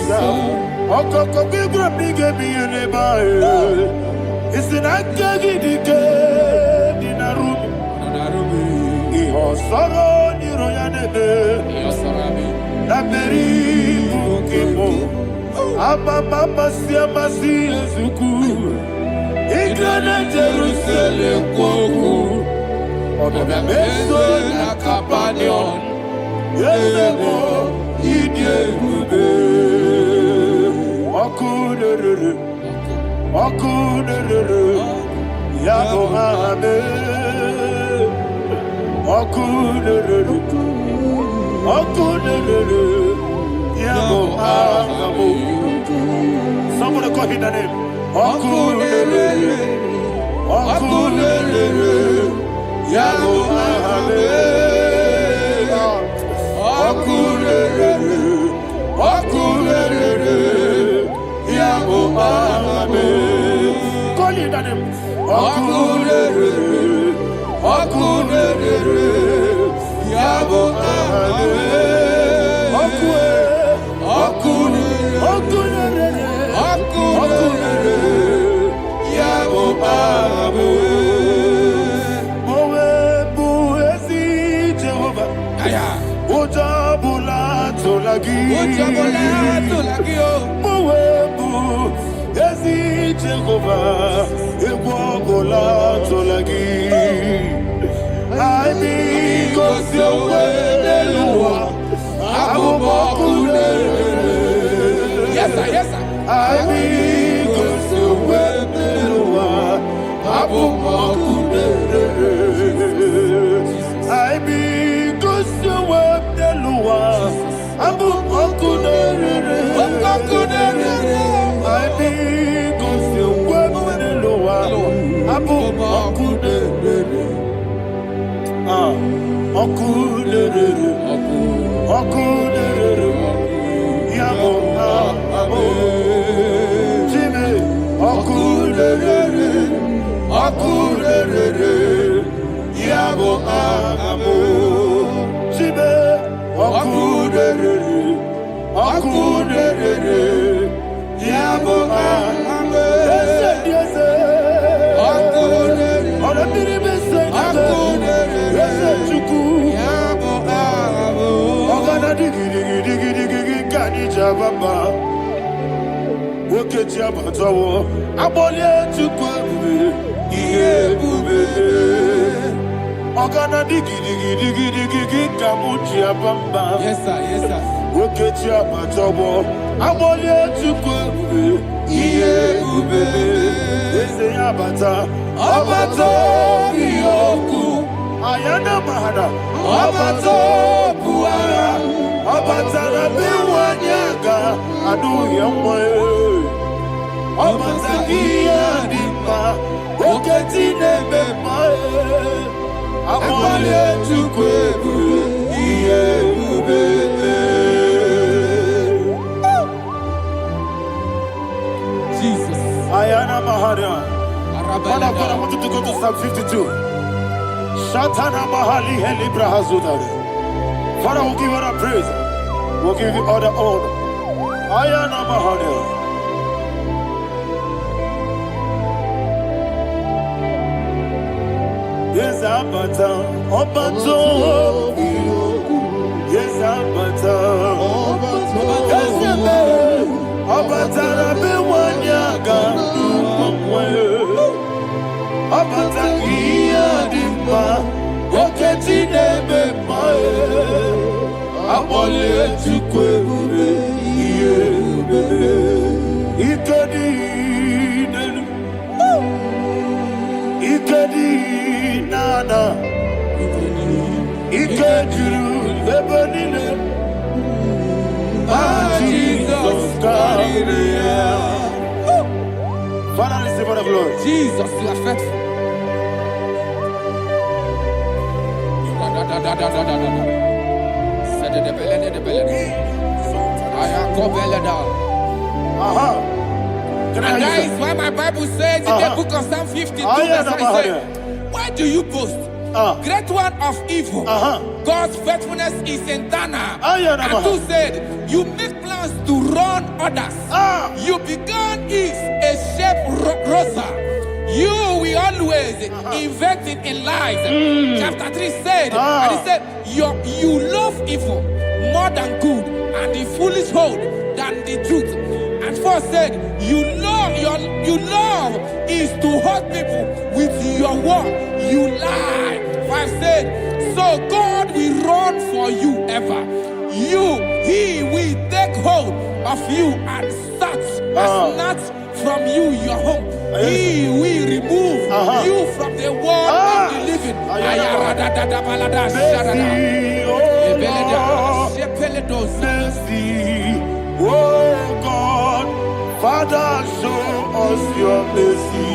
serve. Okoko bibra bige bi eneba. It's an akagi dike dinarubi. Iho soro ni royanebe. Na beri bukipo. Aba mama siama si ezuku. Igrana Jerusalem kwoku. Obe meso na kapanion. Yesebo idie ube. Oku derere. Okunere, Yabo Ame, Okunere, Okunere, Yabo Ame. Somebody call him the name. Okunere, Okunere, Yabo Ame, Okunere, Okunere, Yabo Ame. Call him the name. Okunere, Okunere, Yabo Ame. Okunere, Okunere, Yabo Ame. Mowe bu ezi Jehovah. Ojabula tolagi. Mowe bu ezi Jehovah. Egwogola tolagi. I be Gosyowe Eluwa. Yes, sir, yes, sir. I be Gosyowe Eluwa. I be Gosyowe Eluwa. I be Gosyowe Eluwa. Okunere, Yabo Ame, Jimmy, Okunere, Yabo Ame, Jimmy, Okunere, Yabo Ame, yes, Baba, Wokechi abatawo, abole chukwu ihe ebube. Ogana digi kamuchi abamba. Yes, sir, yes, sir. Wokechi abatawo, abole chukwu ihe ebube. Eze abata, abato biyoku, ayana mahada, abato buara. Obatara biwanyaga adu yamwe. Obatagia dimba oketi nebema. Amale chukwebu iye ubebe. Jesus. Ayana Maharia. Father, I want you to go to Psalm 52. Shatana Mahali Helibra Hazudare. Father, we'll give you all the praise. We'll give you all the honor. Ayana Mahalia. Yes, Abata. Obato. Yes, Abata. Yes, Abata. Biwanyaga. Abata. Iyadimba. Oketi nebe mae. Abole chukwebu iye ubebe. Ikedi nenu. Ikedi nana. Ikediru ebenine. Jesus God. Father, receive the glory. Jesus, you are faithful. And that is why my Bible says in the book of Psalm 52, verse 9, why do you boast? Great one of evil. God's faithfulness is eternal. And who said, you make plans to run others. You began is a shape rosa. You will always invent in lies. Chapter 3 said, and he said, you love evil more than good, and the foolish hold than the truth. And 4 said, you love is to hurt people with your word. You lie. 5 said, so God will run for you ever. He will take hold of you and snatch from you, your home. He will remove you from the world of the living. Mercy, oh God, Father, show us your mercy.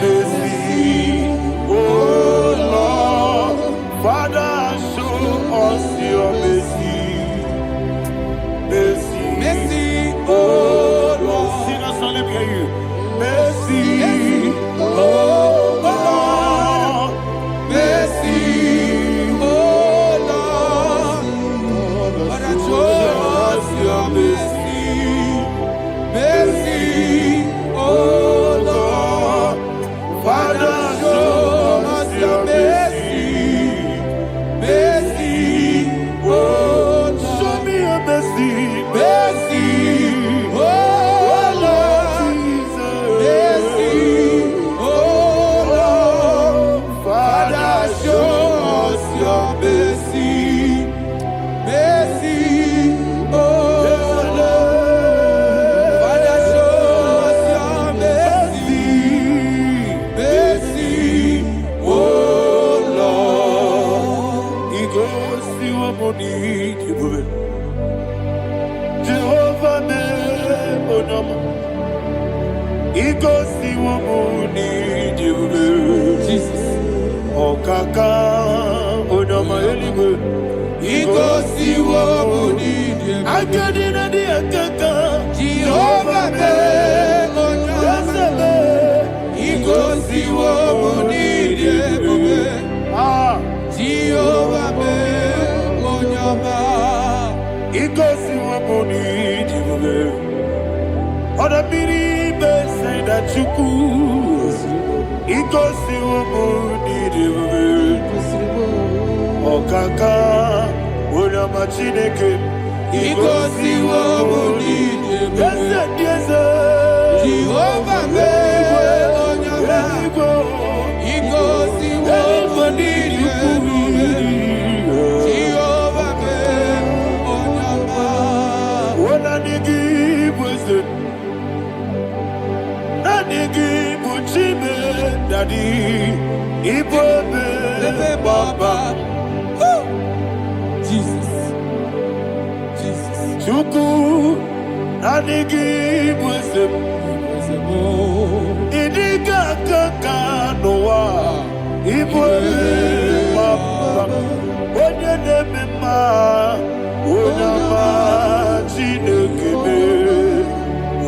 Mercy, oh Lord, Father, show us your mercy. Mercy, Mercy, oh Lord, sing us all, let me hear you. Mercy, oh Lord, mercy, oh Lord, Father, show us your mercy. Mercy, oh Lord, Father, show us your mercy. Mercy, oh Lord, show me your mercy. mercy, oh Lord, mercy, oh Lord, Father, show us your mercy. Mercy, oh Lord, Father, show us your mercy. Mercy, oh Lord. He goes to a money, Jehovah me bonama. He goes to a money, Jesus. oh kaka, bonama eligo. He goes to what we need. I got in the akaka, Jehovah me, He goes to what we need. Jehovah me, He goes to a money, other people say that you could. He goes to a money, oh kaka, bonama chineke. He goes to what we need. Yes, Jehovah me, He goes to what we need. Jehovah me, When I give wisdom, I give Uchime, Daddy, Igbo, Baba, Jesus, Jesus, Chuku, I give wisdom, Idiga Kaka Noa, Igbo, Baba, Onye Nemema, Onyama, Chinekebe,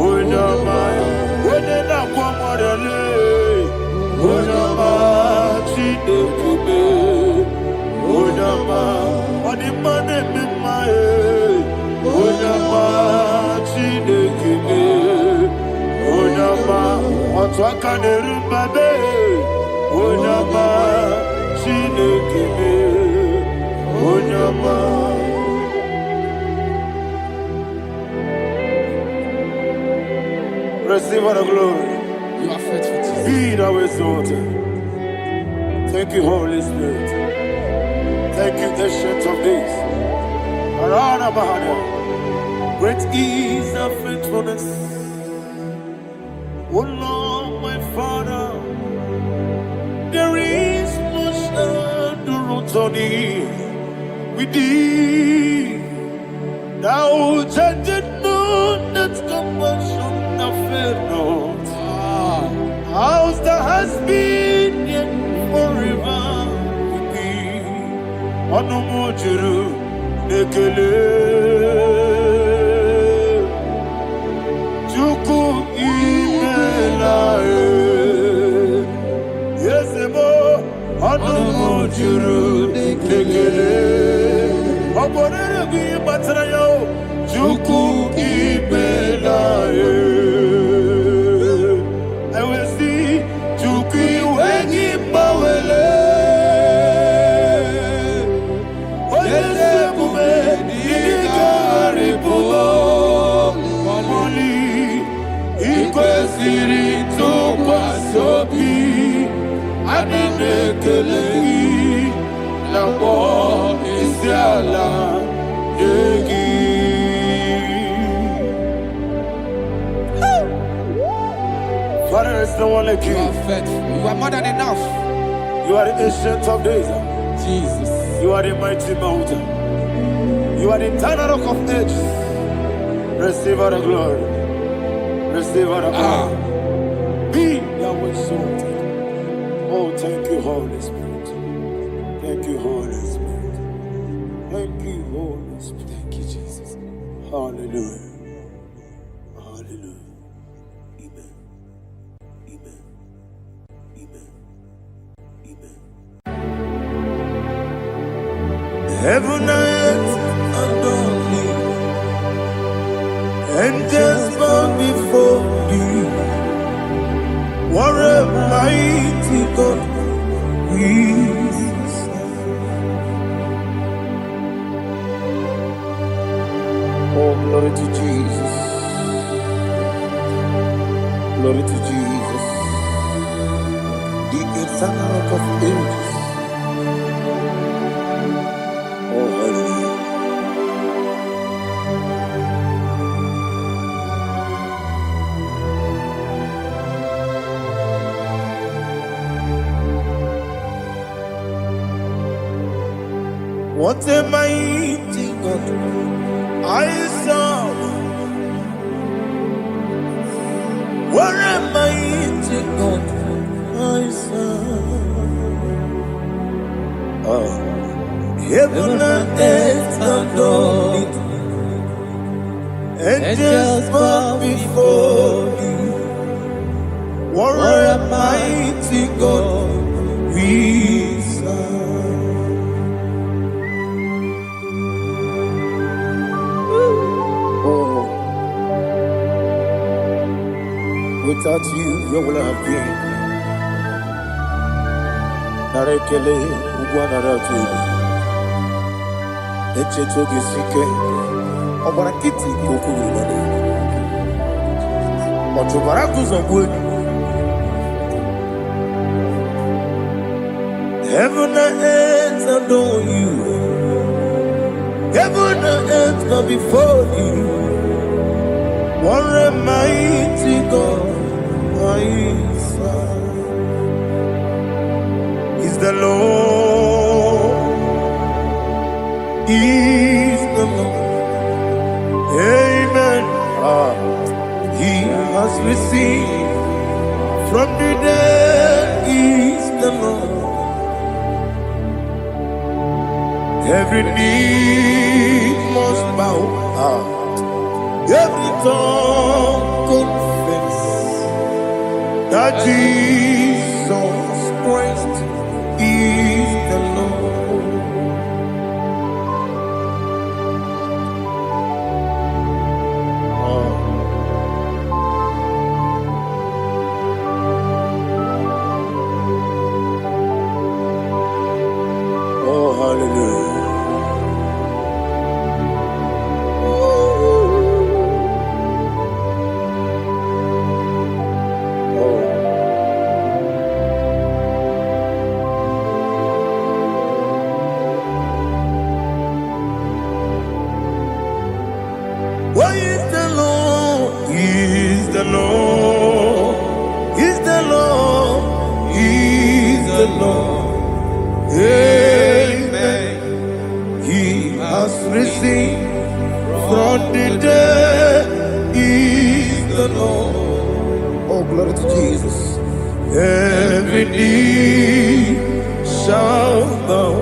Onyama, Onye Nakwamorele, Onyama, Chinekebe, Onyama, Onimane Mimae, Onyama, Chinekebe, Onyama, Otwakane Rumbabe, Onyama, Chinekebe, Onyama. Receive all the glory. you are faithful, Jesus. Be thou exalted. Thank you, Holy Spirit. Thank you, Ancient of Days. Arana Bahana. Great is thy faithfulness. O Lord, my Father, there is no shadow on thee. With thee, thou judgest not that compassion of fair not. How's the has been yet forever with thee? Onomojuru nekele Chuku imelae Yesemo Onomojuru nekele Oborere gwi batrayo Chuku imelae I will see Chuku wengi bawele Oyesebume Ikaribubo Moli Ikwesiri tukwa sobi Adinekeleyi Nabo isiala Yegi There's no one like you. You are faithful. You are more than enough. You are the ancient of days. Jesus. You are the mighty mountain. You are the eternal rock of ages. Receive all the glory. Receive all the power. Be thou exalted. Oh, thank you, Holy Spirit. Thank you, Holy Spirit. Thank you, Holy Spirit. Thank you, Jesus. Hallelujah. Hallelujah. Amen. Amen. Amen. Amen. Heaven and earth adore me, angels bow before thee. What a mighty God we serve. Oh, glory to Jesus. Glory to Jesus. The eternal rock of ages. Oh, hallelujah. What a mighty God I serve. What a mighty God I serve. Oh. Heaven and earth adore it. Angels bow before thee. What a mighty God we serve. Oh, without you, where would I have been? Narekele, Ugwanaratu. Echetoge sike, Obarakiti Kokuru. Otobarakus of wood. Heaven and earth adore you. Heaven and earth go before you. What a mighty God I serve. Is the Lord. Is the Lord. Amen. He has received from the dead. Is the Lord. Every knee must bow. Every tongue confess that Jesus Christ is the Lord. Oh, hallelujah. Why is the Lord? Is the Lord? Is the Lord? Is the Lord? Amen. He has risen from the dead. Is the Lord? Oh, glory to Jesus. Every knee shall bow.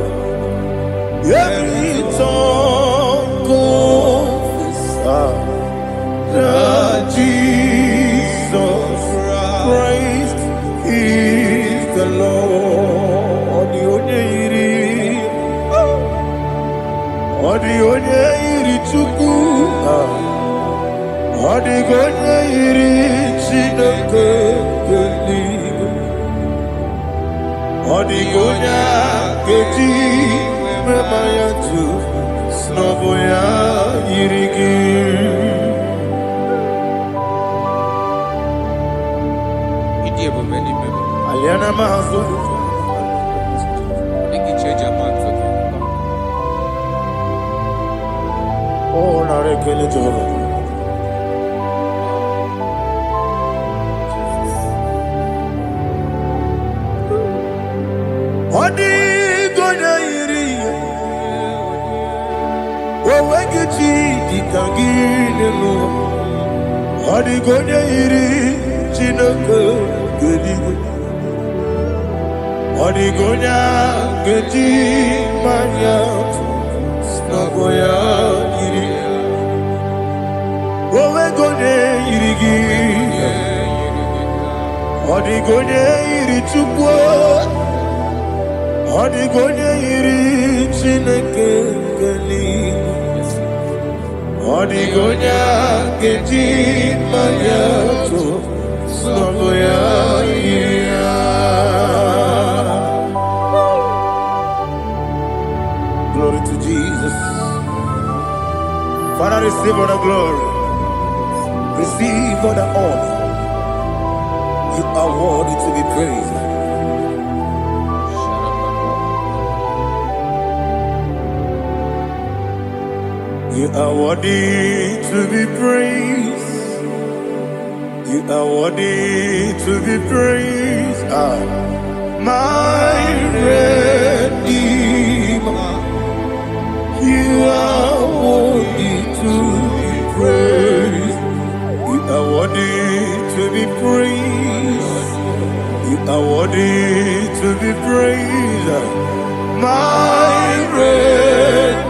Every tongue confess that Jesus Christ is the Lord. The onye iri Chukwu, ọ dịghị onye iri Chineke eluigwe, ọ dịghị onye a ga-eji mema ya tu n'ọbụ ya yiri gị. Aliana Mahazo. Oh, Narekele Jehovah. Owegechi dikagilemo. Adigonya iri chineke gedigwe. Adigonya geji manya snagoya iri. Owegonya iri gi. Adigonya iri chukwu. Adigonya iri chineke gedigwe. Adigonya geji manya snagoya iri. Glory to Jesus. Father, receive all the glory. Receive all the honor. You are worthy to be praised. You are worthy to be praised. You are worthy to be praised. My Redeemer. You are worthy to be praised. You are worthy to be praised. You are worthy to be praised. My Redeemer.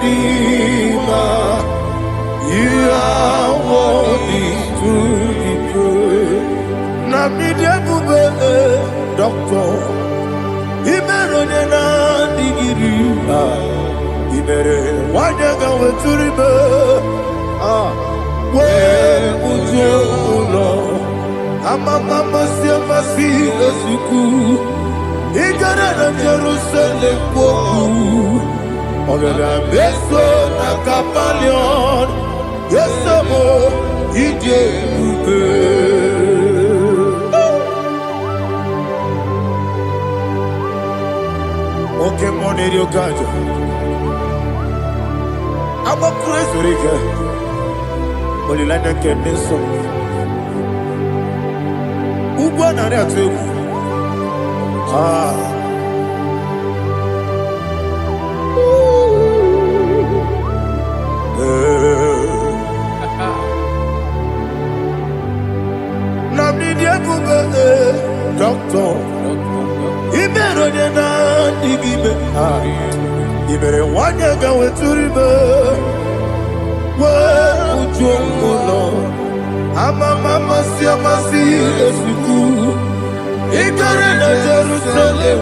You are worthy to be praised. Nabidebube doctor. Imeronena digiri. Ibere wanyaga weturibe we ujo ulo amama masi esuku igara na Jerusalem poku ogara beso na kapalion yesamo ije ube oke moneri okajo I'm a crazy rigger. Only like a kidney song. Who won on that too? Namnidia Google, doctor. He better than I dig. You better want to go to river. Where would you go, Lord? I'm a mama, see a massy, as we do. Ignorant of Jerusalem,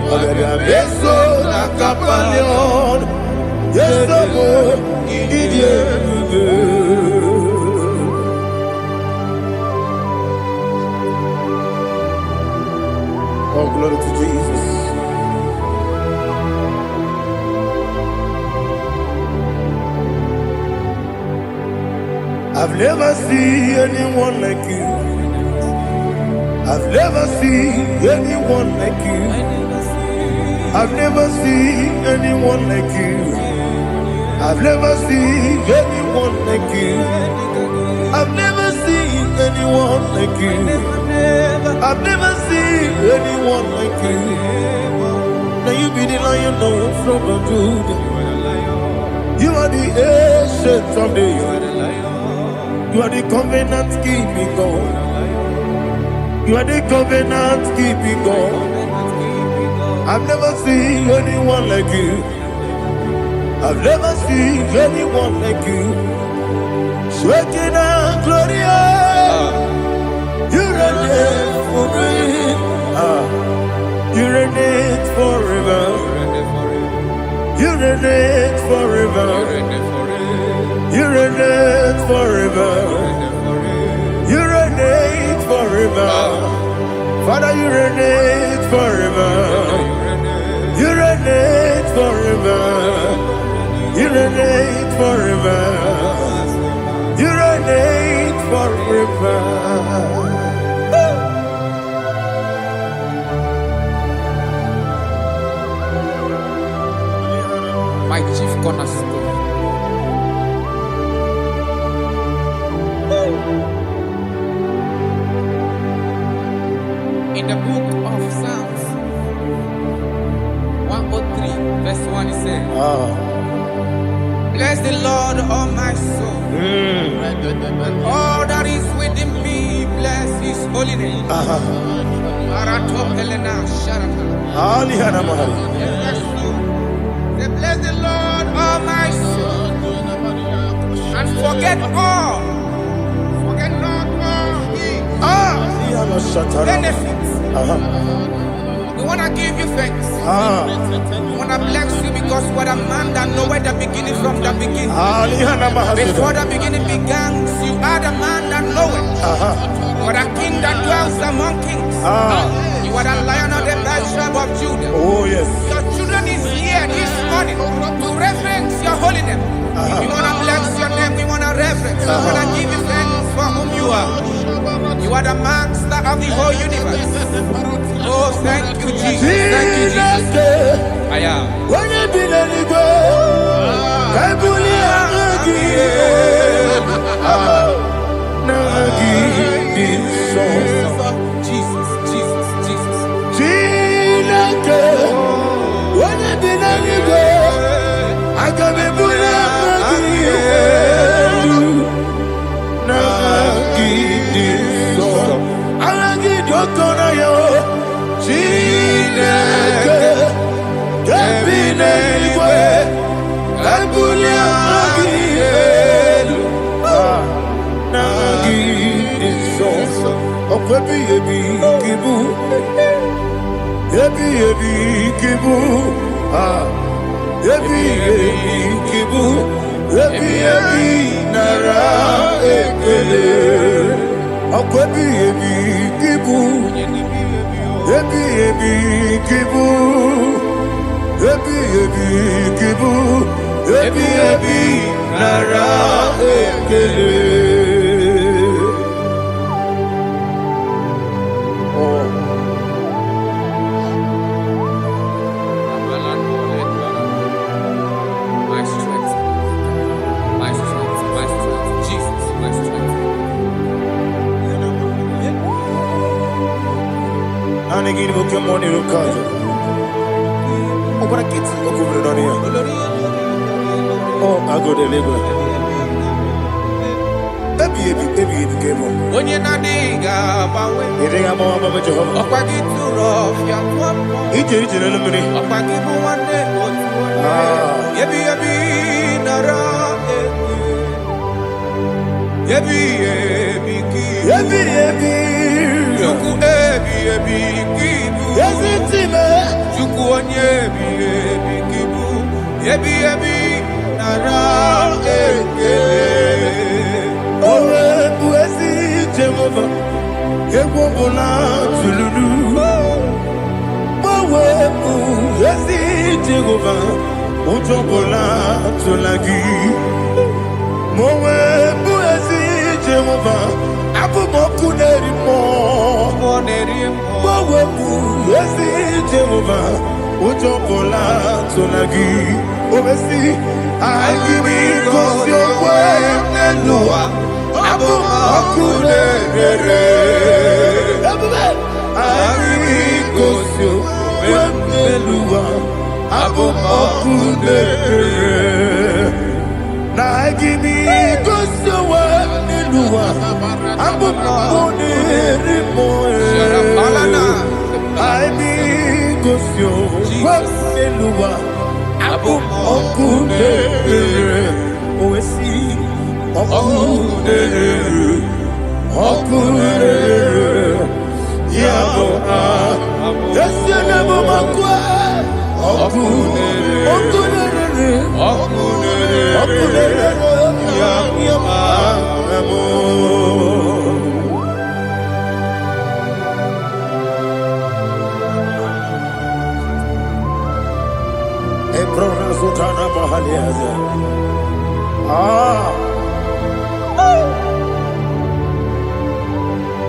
but I bet so like a palion. Yes, I will, idiot. Oh, glory to Jesus. I've never seen anyone like you. I've never seen anyone like you. I've never seen anyone like you. I've never seen anyone like you. I've never seen anyone like you. I've never seen anyone like you. Now you be the lion from the Judah. You are the ancient of days. You are the covenant keeping God. You are the covenant keeping God. I've never seen anyone like you. I've never seen anyone like you. Shaking and glorious. You reign forever. You reign forever. You reign forever. You reign forever. You reign forever. Father, you reign forever. You reign forever. You reign forever. You reign forever. My chief cornerstone. In the book of Psalms 103, verse 1, it says, Bless the Lord, all my soul. And all that is within me, bless his holy name. Bless the Lord, all my soul. And forget not all his benefits. We want to give you thanks. We want to bless you because what a man that knoweth the beginning from the beginning. Before the beginning began, you are the man that knoweth. You are the king that dwells among kings. You are the lion of the tribe of Judah. Oh yes. Your children is here this morning to reverence your holy name. We want to bless your name. We want to reverence. We want to give you thanks for whom you are. You are the master of the whole universe. Oh, thank you, Jesus. Thank you, Jesus. I am. Jesus, Jesus, Jesus.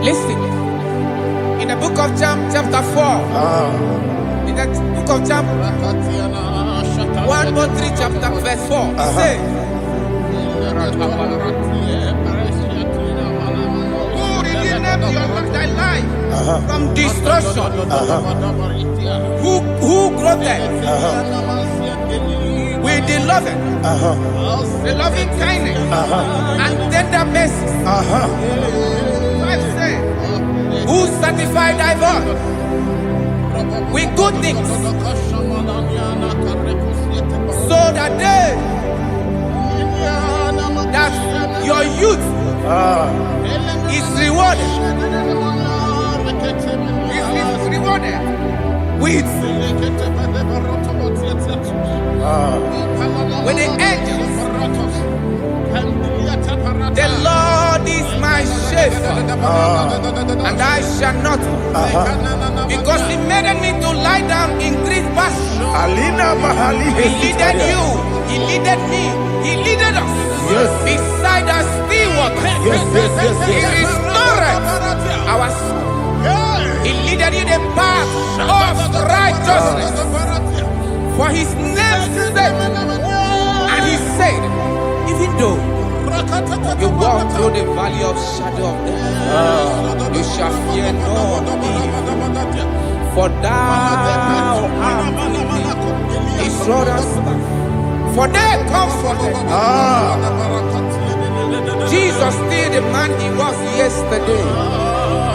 Listen, in the book of John, chapter 4, in the book of John 1:3, chapter verse 4, it says, who redeemed thy life from destruction? Who grew them? with the loving kindness, and tender mercy. 5 says, who satisfy thy God with good things, so that your youth is rewarded. Is rewarded with the angels. The Lord is my shepherd, and I shall not want, because He made me to lie down in green pastures. He leaded you, He leaded me, He leaded us beside the still waters. He restored our soul. He leaded you the path of righteousness for His name's sake. And He said, even though you walk through the valley of shadow of death, you shall fear no evil, for thou art with me. His rod and staff, for they comforted. Jesus still the man He was yesterday.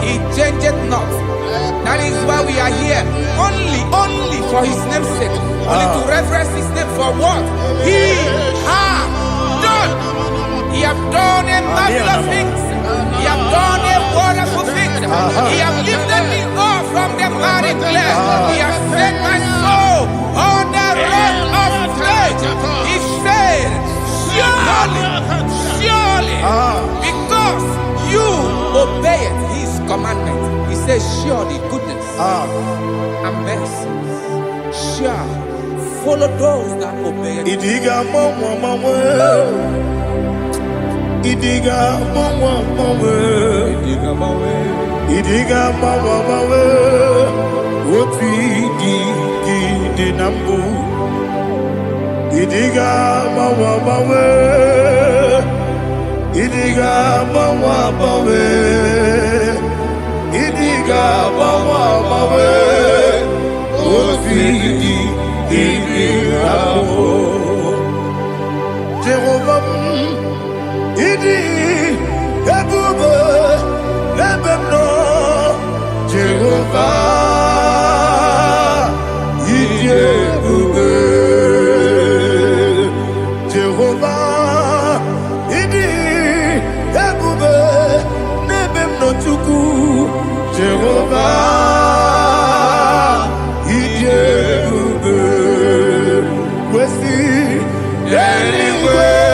He changed not. That is why we are here. Only for His name's sake. Only to reverence His name for what He has done. He has done a marvelous things. He has done a wonderful thing. He has lifted me up from the miry clay. He has set my soul on the rock of faith. He said, surely, because you obeyed His commandment. He says, surely goodness and mercy shall follow those that obey it. Idiga mama, Idiga mama, what we did nambu. Idiga mama, Idiga mama, Idiga mama, what we did Jehovah, Idi, Ebube, Ebemno, Jehovah, Idi, Ebube, Jehovah, Idi, Ebube, Nebemno Chuku, Jehovah, Idi, Ebube, Wesi, anyway.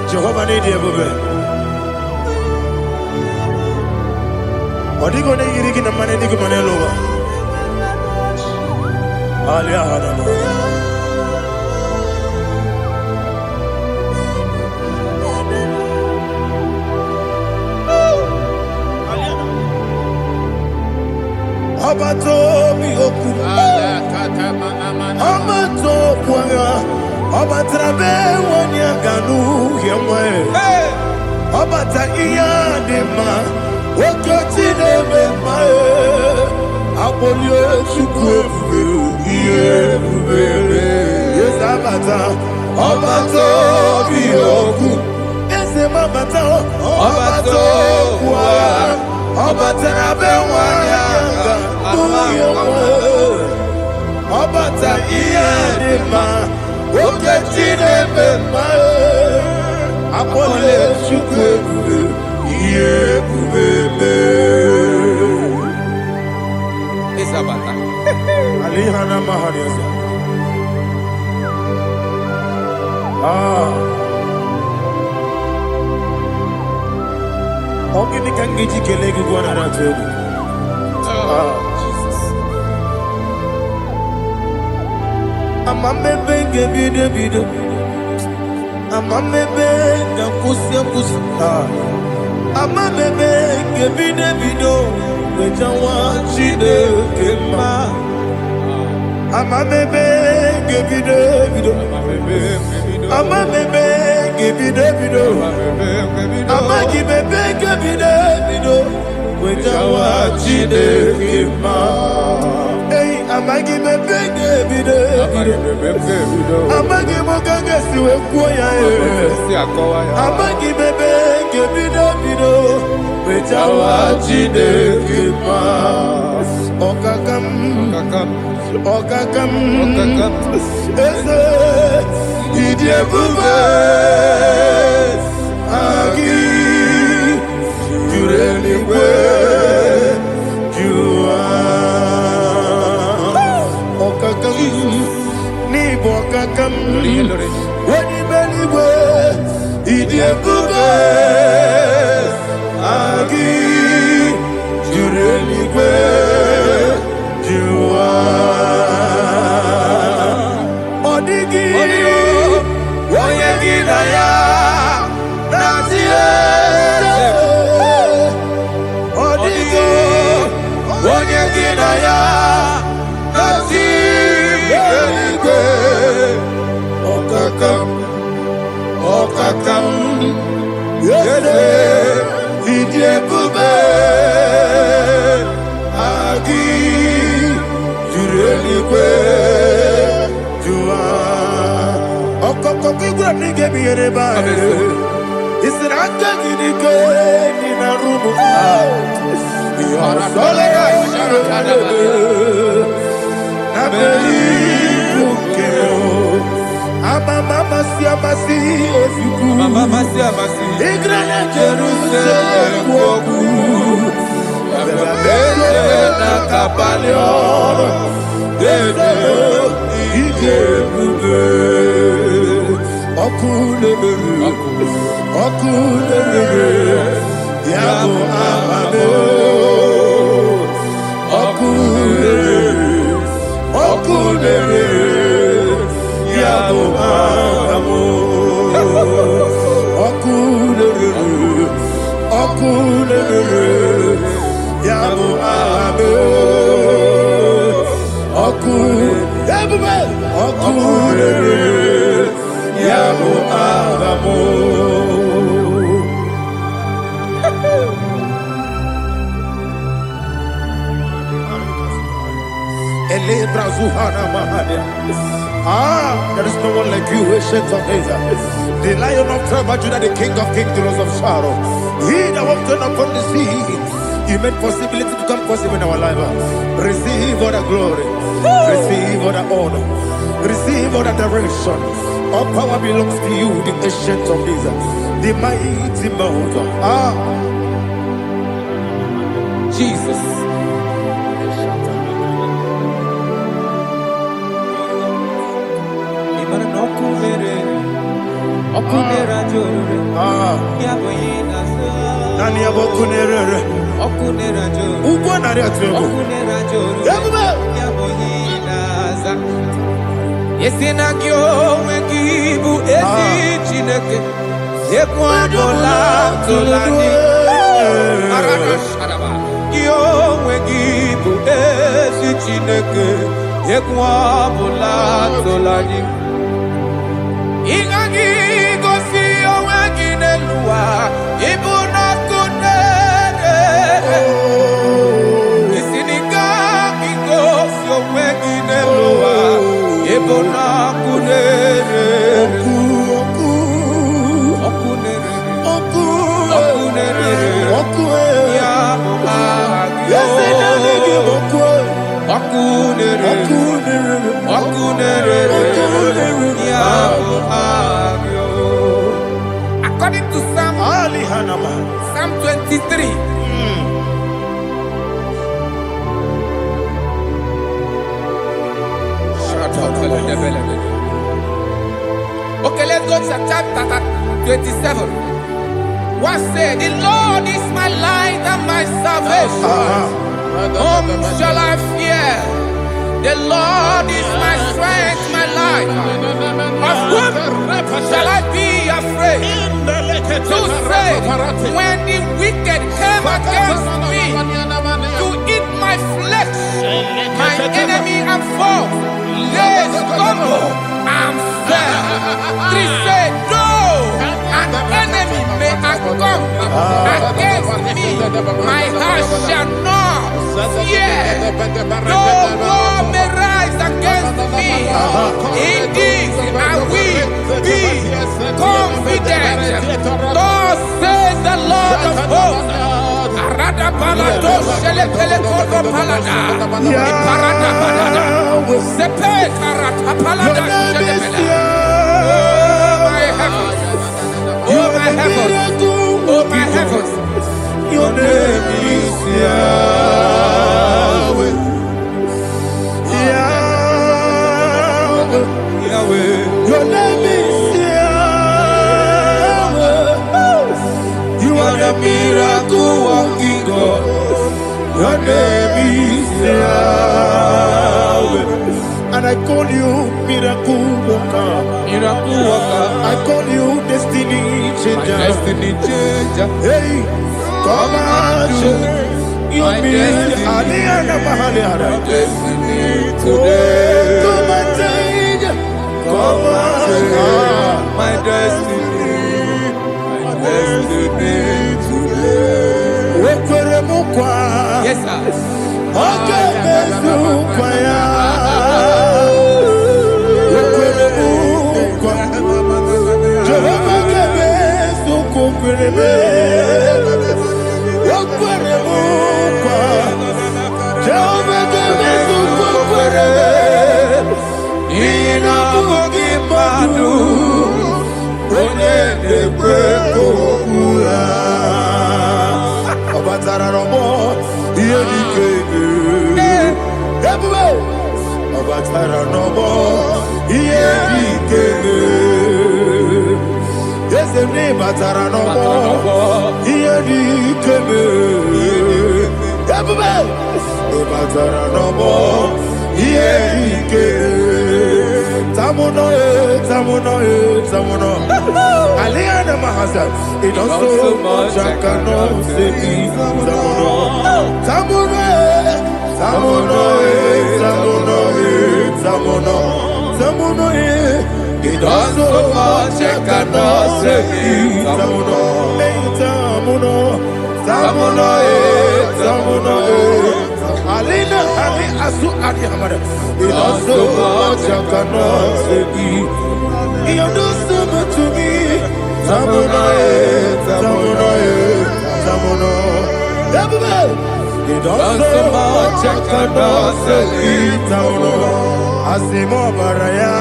Jehovah need Ebube. Odigo ne yirigi na mane digo mane lowa. Alia hadama. Abato mi oku. Abato kwanga. Abatrabe wanya ganu yemwe. Abata iya dema. Okoti neme mae. Abolio chukwe iye bubere. Yes abata. Abato mi oku. Ese mabata. Abato kwa. Abatrabe wanya ganu yemwe. Abata iya dema. Okoti neme mae. Abolio chukwe iye bubere. Isabata. Alihana mahariasa. Ogini kangiji kelegu gwana ratu. Jesus. Amamebe gebido. Amamebe gakusi. Amamebe gebido. Wejawa chide kema. Amamebe gebido. Amamebe gebido. Amagibebe gebido. Wejawa chide kema. Hey, amagibebe gebido. Amagimoga siwe kuya. Amagibebe gebido. Wejawa chide kema. Okakam. Eze idiebube agi jureligwe jua okakam ni bokakam wani beligwe idiebube agi jureligwe jua Okakam yede idiebube agi jureligwe jua okokokigwa nige biyereba isiraka gidike nina rumu yarasolega nabeli ukeo Mama siamasi ofiku Mama siamasi Igrana Jerusalem woku Bebe na kapalion Dede ije bube Okulebere Yabo amabo Okulebere Yabo amabo Okulebere Yabo amabo Okulebere Yabo amabo there is no one like you, ancient of days. The Lion of tribe of Judah, the King of kings, the Rose of Sharon. He that walked upon the sea, He made possibility to come possible in our life. Receive all the glory, receive all the honor, receive all the direction. All power belongs to you, the ancient of days, the mighty mountain. Jesus. Nani abokunere okunera jo ugwo nari atwego okunera jo yabuba yaboyinaza yesina kyo wekibu esi chineke ekwadola tolani arana sharaba kyo wekibu esi chineke ekwadola tolani ingagi gosi owekinelua ibuna kunere isinika gosi owekinelua ibuna kunere okunere ya agyo okunere ya agyo. According to Psalm 23. Okay, let's go to chapter 27. What said? The Lord is my light and my salvation. Whom shall I fear? The Lord is my strength, my life. Of whom shall I be afraid? To say, when the wicked came against me to eat my flesh, my enemy and foe, they stumble and fell. Three said, though an enemy may have come against me, my heart shall not fear. No war may rise against me. In this I will be confident. Thus says the Lord of hosts. Arada palado shele pele kodo palada. Iparada palada. Sepe karata palada shele pele. Oh my heavens. Oh my heavens. Oh my heavens. Your name is Yahweh. Yahweh. Yahweh. Your name is Yahweh. You are the miracle working God. Your name is Yahweh. And I call you miracle worker. Miracle worker. I call you destiny changer. My destiny changer. Hey, come on, your destiny. My destiny today. Come on, change. Come on, my destiny. My destiny today. Yes, sir. Okay, it also much I cannot say. It also much I cannot say. Alina Ali Asu Adi Hamada. It also much I cannot say. You do so much to me. Tamuno. It also much I cannot say. Tamuno. Asimo Baraya.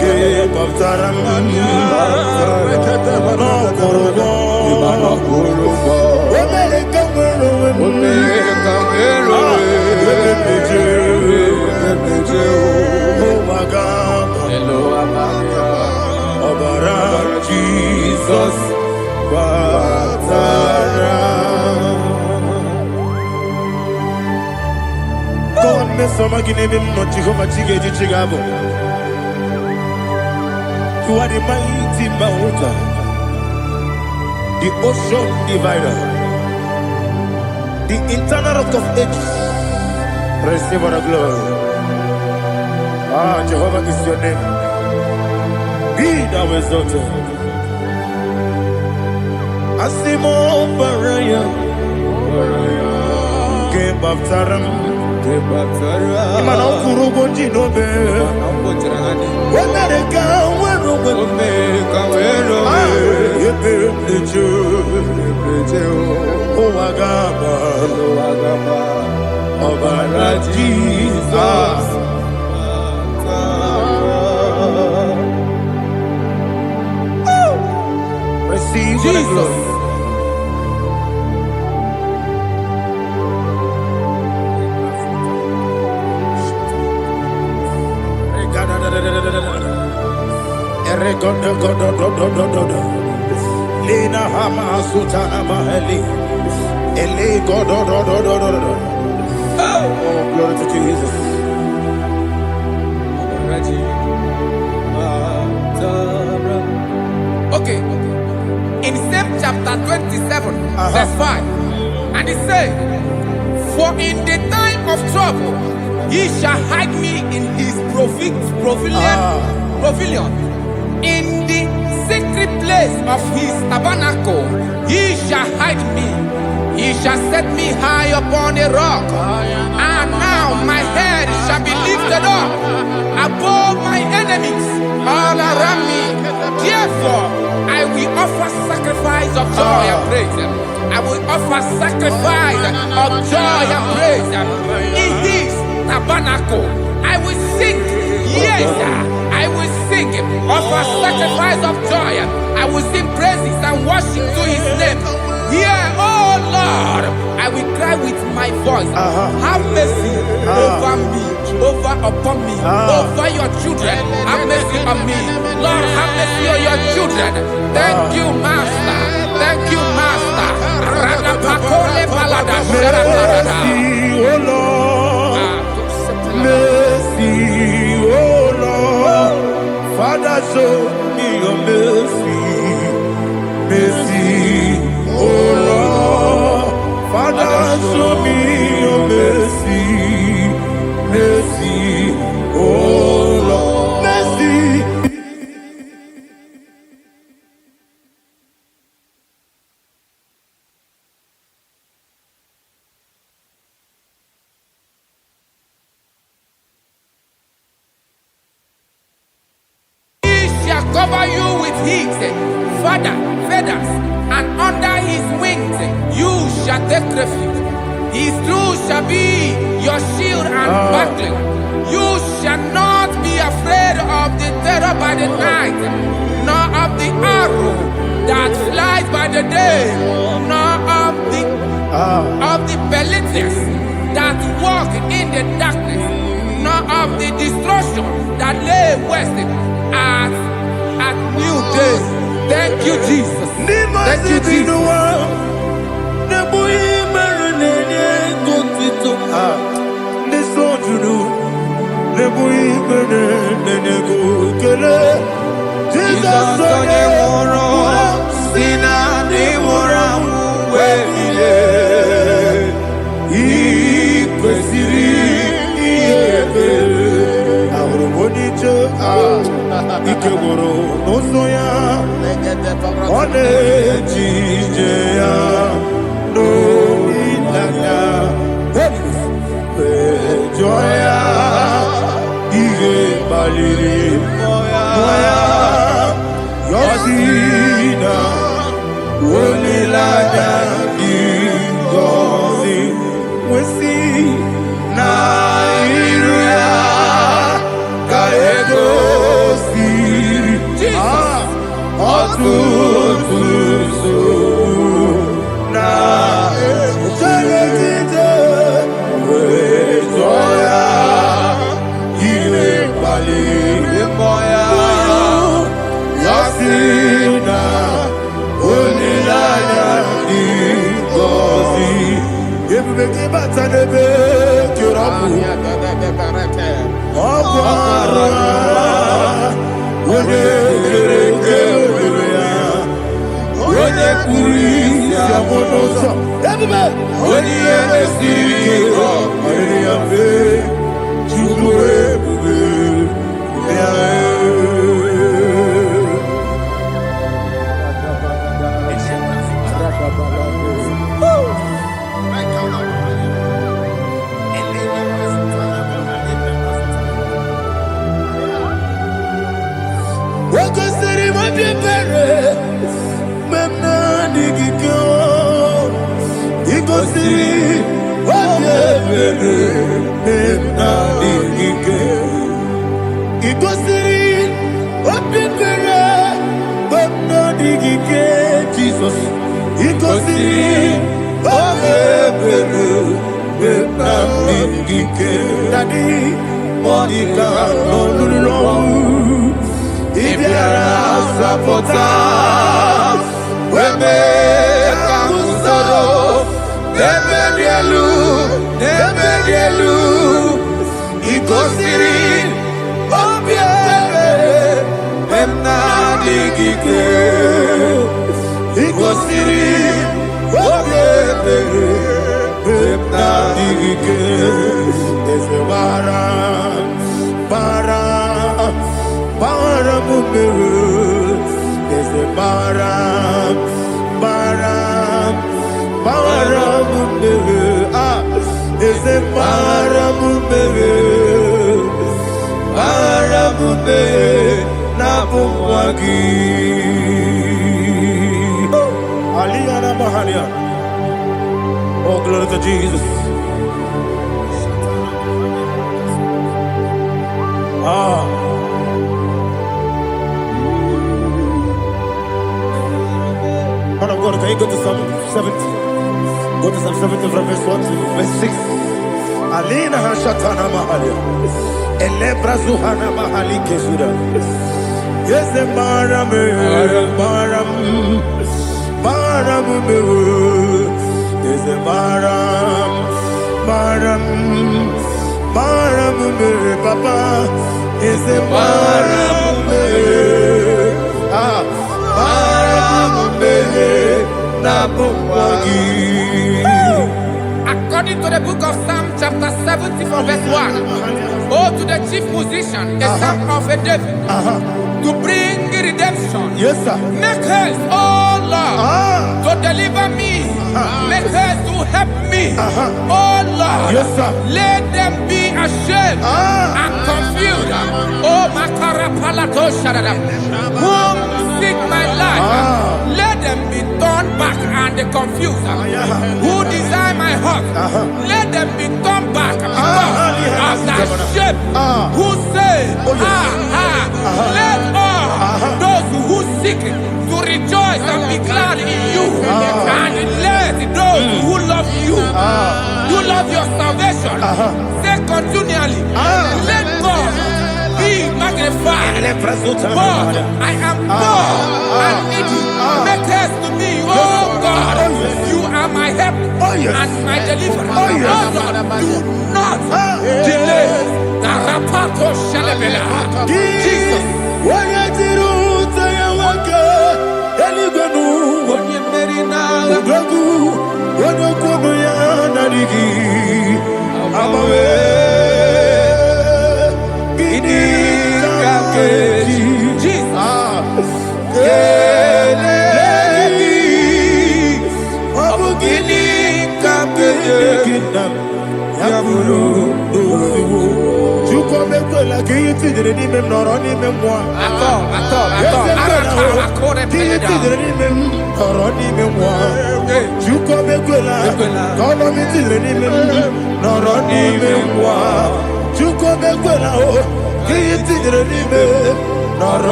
Give up Taramani. No Kurugo. Jesus, God, me some give him much Jehovah Chigedi Chigabo. You are the mighty mountain, the ocean divider, the internal rock of ages. Receive all the glory. Ah, Jehovah is your name. Be thou exalted. Asimo Baraya, Game of Taram, Imano Kurugo Jinobe, when I go, oh, Agaba, Obara Jesus. Receive Jesus. Lina Hama Sutana Maheli Oh, glory to Jesus. Okay. In same chapter 27, verse 5. And it says, for in the time of trouble, he shall hide me in his pavilion. In the secret place of his tabernacle, he shall hide me. He shall set me high upon a rock. And now my head shall be lifted up above my enemies all around me. Therefore, I will offer sacrifice of joy and praise. I will offer sacrifice of joy and praise. In his tabernacle, I will sing. Yes, I will sing. Offer sacrifice of joy. I will sing praises and worship to his name. Yeah, oh Lord, I will cry with my voice. Have mercy over me, upon me, over your children. Have mercy on me. Lord, have mercy on your children. Thank you, Master. Thank you, Master. Mercy, oh Lord. Mercy, oh Lord. Father, show me your mercy. Mercy, oh Lord. Father, show me your mercy. Mercy, oh Lord. Mercy. Cover you with his feathers, and under his wings you shall take refuge. His truth shall be your shield and buckler. You shall not be afraid of the terror by the night, nor of the arrow that flies by the day, nor of the pestilence that walk in the darkness, nor of the destruction that lay waste at new day. Thank you, Jesus. Thank you, Jesus. Ikegoro n'ụzọ ọ na-ejije ya n'omenala jụọ ya ihe kpaliri mmụọ ya yọsi na olileanya dị ngọzi nwesị na iru ya ka ego Nebedielu, Nebedielu, Igosiri, Obiebe, Emnadigike, Igosiri, Obiebe, Emnadigike, Ezebara, Bara, Bara Mumeru, Ezebara, Bara, Bara Mumeru, Ezebara Mumeru, Bara Mumeru, Nabumwagi. Aliyana Mahalia. Oh, glory to Jesus. Man of God, can you go to Psalm 70? Go to Psalm 70 from verse 1 to verse 6. Alina Hashatana Mahalia. Elebra Zuhana Mahali Kesura. Yes, the Maram, Maram, Maram, yes, the Maram, Maram, Maram, Papa, yes, the Maram, According to the book of Psalm chapter 70 from verse 1, oh, to the chief musician, a son of a David, to bring redemption. yes, sir. Make haste, oh Lord, to deliver me. Make haste to help me. Oh Lord, Yes, sir. let them be ashamed and confused. Oh Makara Palato Shadada, whom seek my life, let them be turned back and confused. Who desire my heart, let them be turned back because of that shape. Who say, let all those who seek to rejoice and be glad in you, and let those who love you, you love your salvation, say continually, let God be magnified. God, I am poor and needy. Make haste to me, oh God. You are my help and my deliverer. Oh Lord, do not delay. Narapato Shalabela. Jesus.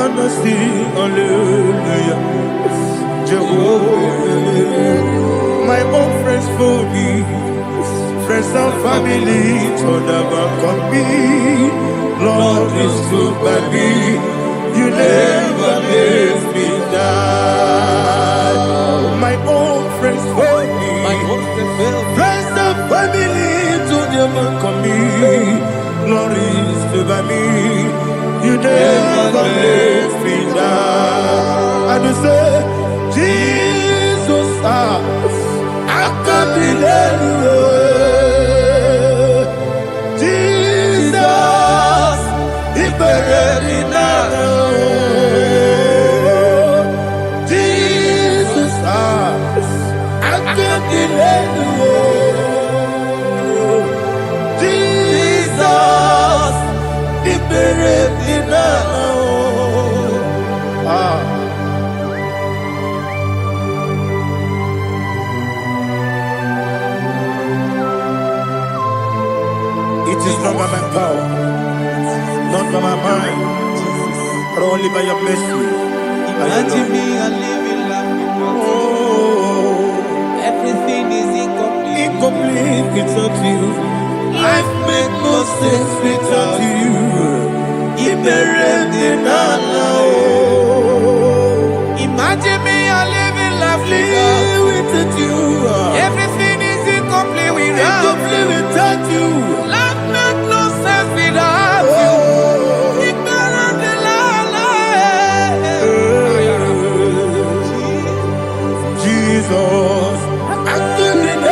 and I sing hallelujah. Jehovah, my own friends for me, friends and family, told never come me. Lord is good by me, you never leave me die. My own friends for me, friends and family, told never come me. Lord is good by me, you never leave me die. And you say, Jesus, I can't believe you. Jesus, He buried me now. Jesus, I can't believe you. Jesus, He buried me now. It is not by my power, not by my mind, but only by your mercy. Imagine me a living life without you. Everything is incomplete. Incomplete without you. Life makes no sense without you. Imagine me a living life without you. Everything is incomplete without you. Life makes no sense without you. Jesus, I couldn't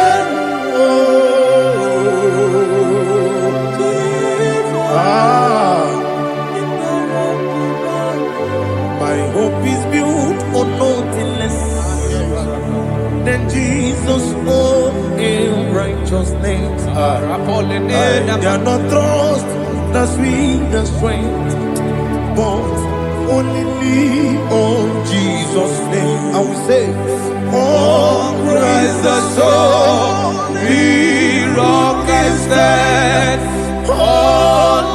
my hope is built on nothing less than Jesus' own in righteousness. I cannot trust the sweetest strength, but only lean on Jesus' name. I will say, oh, Christ the solid rock I stand. Oh,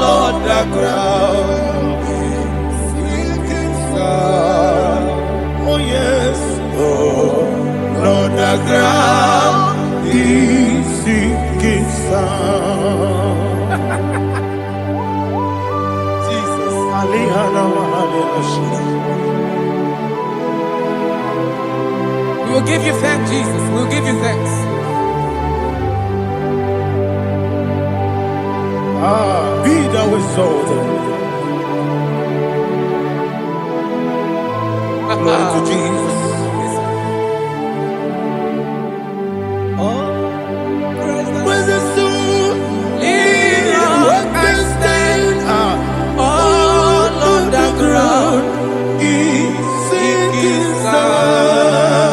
Lord, the ground is sinking sand. Oh, yes, oh, Lord, the ground is sinking sand. Jesus, We will give you thanks, Jesus. We will give you thanks. Be thou exalted. Glory to Jesus. Where's the soul? What can stand? All on the ground is sinking sand.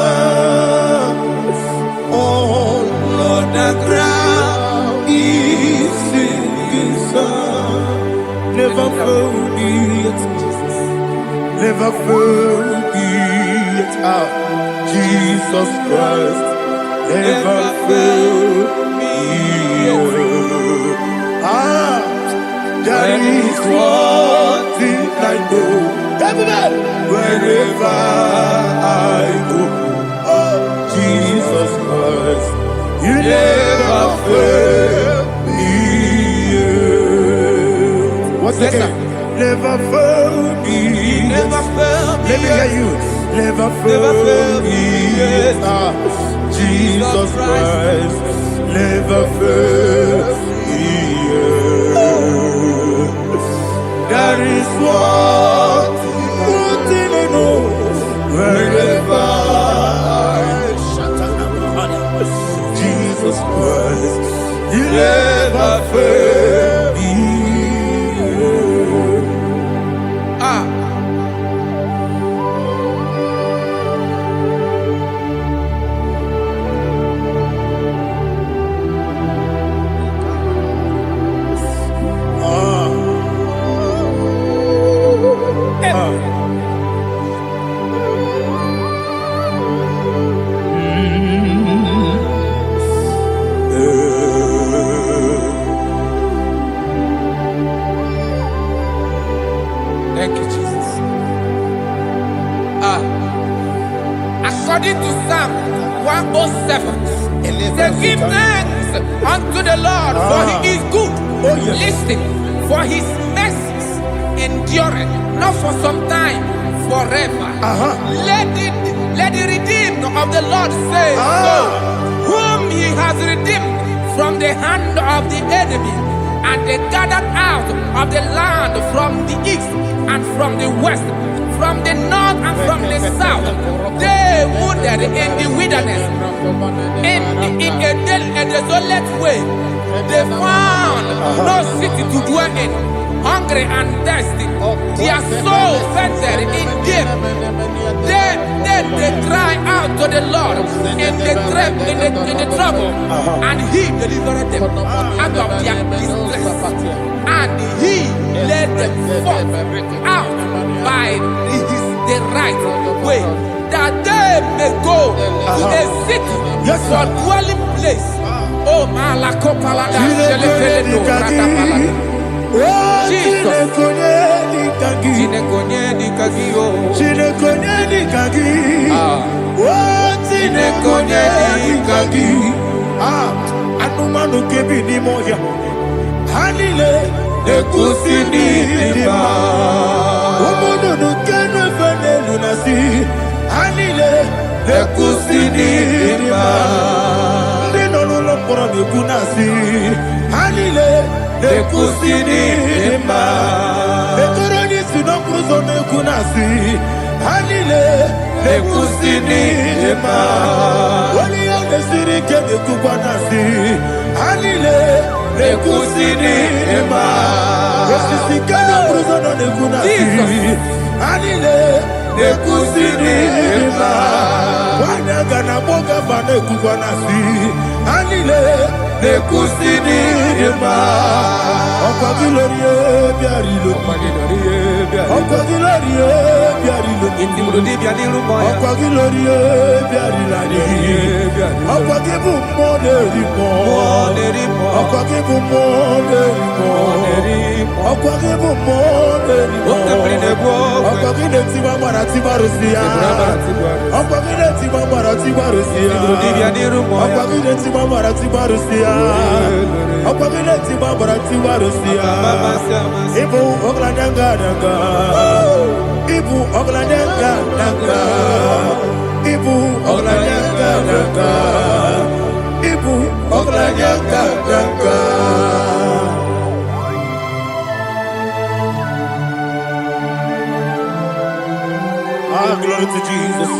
All on the ground is sinking sand. Never forget, never forget, Jesus Christ. Never fail me. That is one thing I know. Wherever I go, oh, Jesus Christ, you never fail me. What's again? Never fail me. Never fail me. Let me hear you. Never fail me. Jesus Christ never fails me. That is one thing I know. Wherever Jesus Christ, He never fails me. According to Psalm 107, say, give thanks unto the Lord, for he is good. Listen, for his mercies endureth, not for some time, forever. Let the redeemed of the Lord say so, whom he has redeemed from the hand of the enemy, and they gathered out of the land from the east and from the west, from the north and from the south. They wandered in the wilderness, in a desolate way. They found no city to dwell in, hungry and thirsty. Their soul fainted in deep. They cry out to the Lord in the trouble, and he delivered them out of their distress, and he led them forth out by the right way, that they may go to a city for dwelling place. Oh, Malakopalada, Jesus. Anumanu kebi ni moya Hanile Ekusini dima Umudu nukenu fene lunasi Hanile Ekusini dima Ndino luloporo nikunasi Hanile Ekusini dima Ekoroni sinokruzo nikunasi Hanile Ekusini dima Wali yone sirike nikubanasi Hanile Ekusini dima Esisikana bruzono nikunasi Hanile Ekusini dima Wanaga na boga vane kubanasi Hanile Ekusini dima Okwa gilorie biarilo Okwa gilorie biarilo Okwa gilorie biarilani Okwa gibu moderimo Okwa gibu moderimo Okwa gibu moderimo Okwa gine tiba marati barusia Okwa gine tiba marati barusia Okwa gine tiba marati barusia Okwa gine tiba marati barusia Ibu ogladanga danga Ibu ogladanga danga Ibu ogladanga danga Ibu ogladanga danga Glory to Jesus.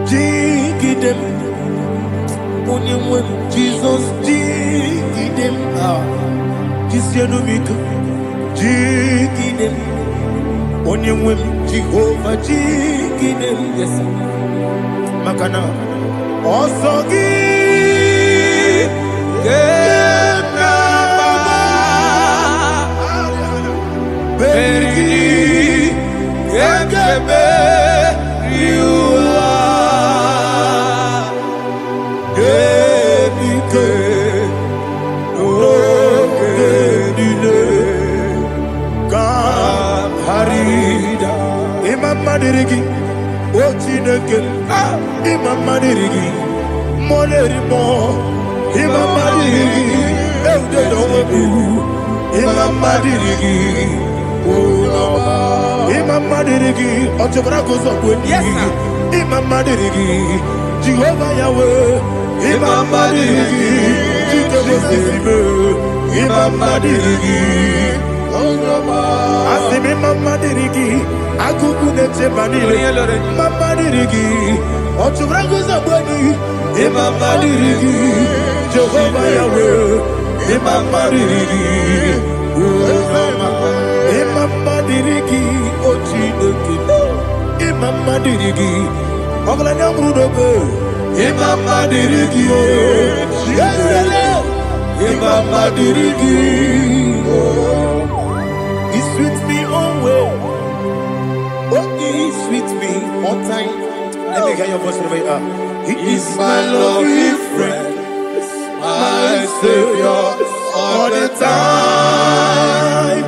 Jigidem, Jesus, jigidem, Kisianumika, jigidem, Onyemwem, Jehovah, jigidem, yes, Makana, Osogi, Berigi, Gekebe, Riua, Gebike, Rokedile, Harida, Imam Madirigi, Ochineke, Imam Madirigi, Molerimo, Imam Madirigi, Eudedobu, Imam Madirigi. Imam Madirigi, Ochobrakoso, Imam Madirigi, Jehovah Yahweh, Imam Madirigi, Imam Madirigi, Asim Imam Madirigi, Akukune Chemanile, Imam Madirigi, Ochobrakoso, Imam Madirigi, Jehovah Yahweh, Imam Madirigi, Imam Madirigi, Ochineke, Imam Madirigi, Oglanya Brudobe, Imam Madirigi, Imam Madirigi, he sweet me away. Oh, he sweet me one time. Let me hear your voice wherever you are. He is my lovely friend, my Savior all the time.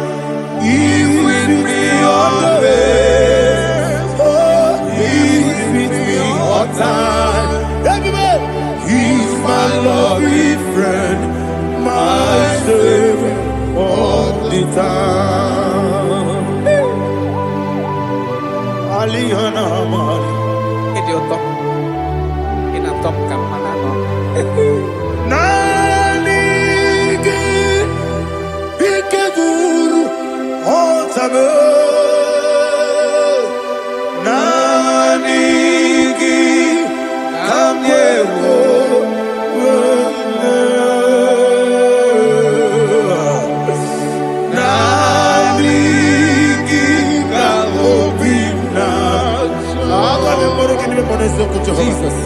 Alihana Mari. Idiot. In a top camera. Nanigi Ikeguru Otabe. Nanigi Kamyewo. Jesus.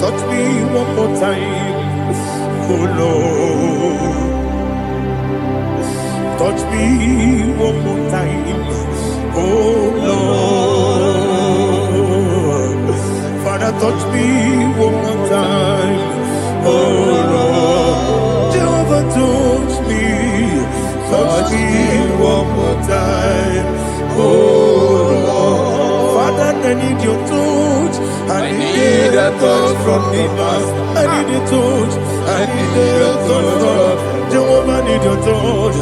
Touch me one more time, oh Lord. Touch me one more time, oh Lord. Father, touch me one more time, oh Lord. Jehovah, touch me. Touch me one more time, oh Lord. Father, I need your touch. I need a touch from the Master. I need a touch. I need a touch from Jehovah. I need your touch.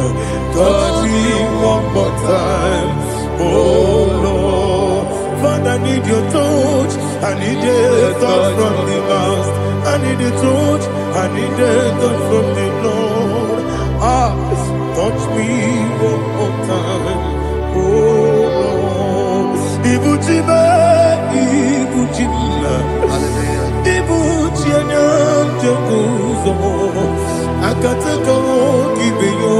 Touch me one more time, oh Lord. Father, I need your touch. I need a touch from the Master. I need a touch. I need a touch from the Lord. Touch me one more time, oh Lord. Ibuchima, Ibuchima, Ibuchina, Jaguzo, Akataka, Gibeyo,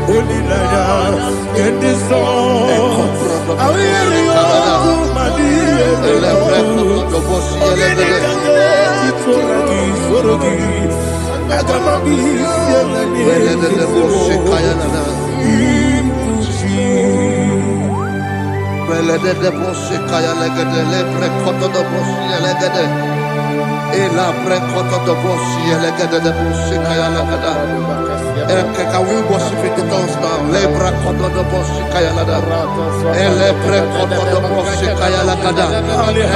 Olilaya, and the song. I will hear my dear. Can we worship in the tongues now? Lebra koto do boshi kaya lada. Elebre koto do boshi kaya lada.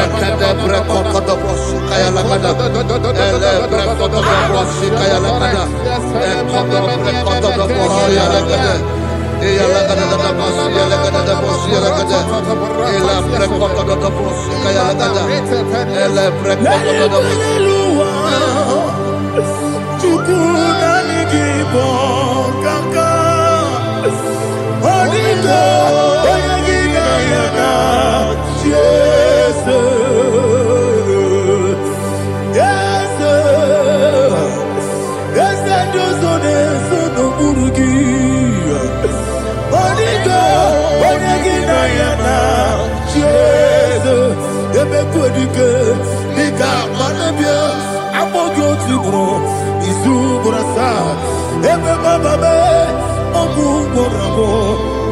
Elebre koto do boshi kaya lada. Elebre koto do boshi kaya lada. Elebre koto do boshi lada. Eya lada da boshi lada da boshi lada. Elebre koto do boshi kaya lada. Elebre koto do boshi.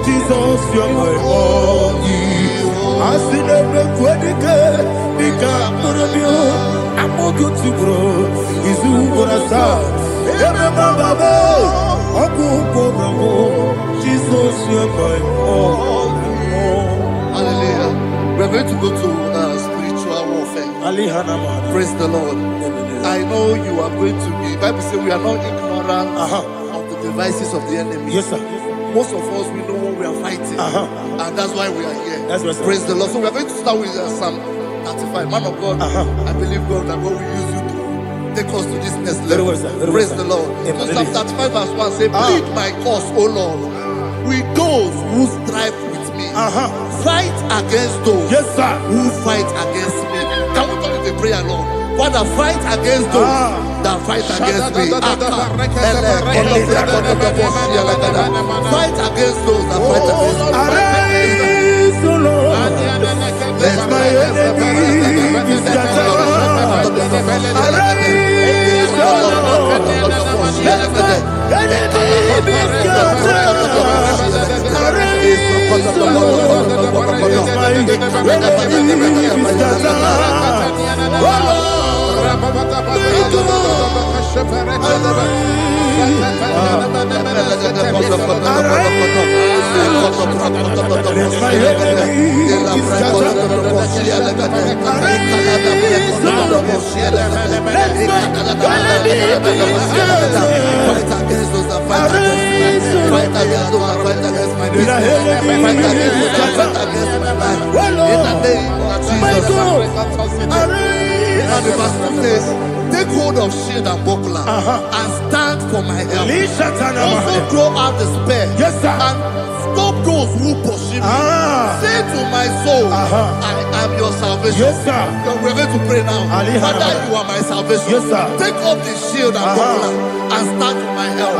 Jesus, you're my only. I see never quite I'm all good to grow. Is who gonna start? Jesus, you're my only. Hallelujah. We're going to go to spiritual warfare. Praise the Lord. I know you are going to be. Bible says we are not ignorant of the devices of the enemy. Yes, sir. Most of us, we know what we are fighting. And that's why we are here. That's right, sir. Praise the Lord. So we are going to start with Psalm 35. Man of God, I believe God that God will use you to take us to this next level. Well, sir. Praise the Lord. So Psalm 35 verse 1 says, plead my cause, O Lord, with those who strive with me. Fight against those who fight against me. Can we call it a prayer, Lord? Father, fight against those that fight against me. Fight against those that fight against me. Arise, O Lord. Let my enemy be scattered. Arise, O Lord. Let my enemy be scattered. Arise, O Lord. Let my enemy be scattered. Oh Lord. shield them. Fight against those that fight against me. Fight against those that fight against my business. Fight against those that fight against my life. In the name of Jesus. Now the verse 2 says, take hold of shield and buckler and stand for my help. Also throw out the spear and stop those who pursue me. Say to my soul, I am your salvation. We're going to pray now. Father, you are my salvation. Take up the shield and buckler and stand for my help.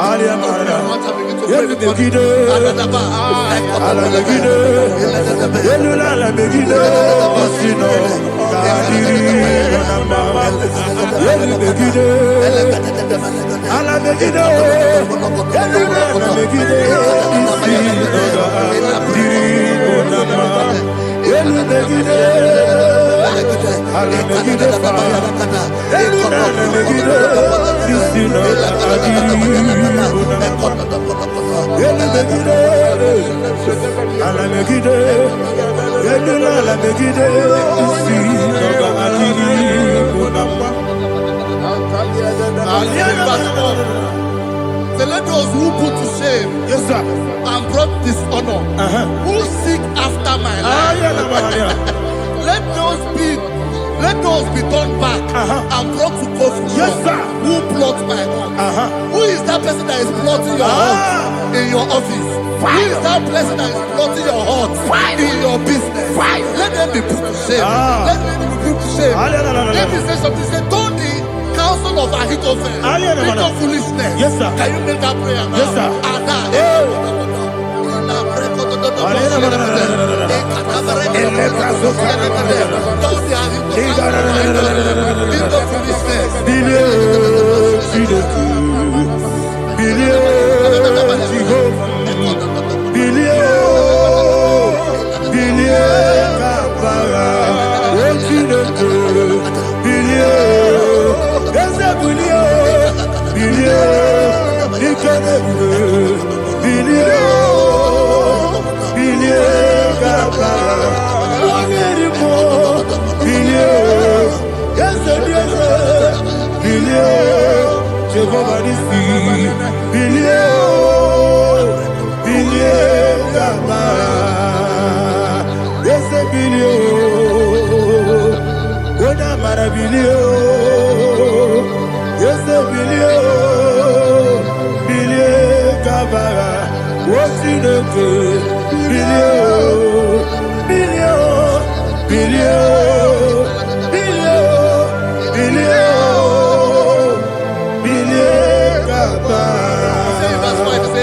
Let those who put to shame and brought dishonor, who seek after my life, let those be turned back and brought to confusion. Who plot my hurt? Who is that person that is plotting your hurt in your office? Who is that person that is plotting your hurt in your business? Let them be put to shame. Let them be put to shame. Let me say something. Say, don't the counsel of Ahithophel become foolishness. Can you make that prayer now?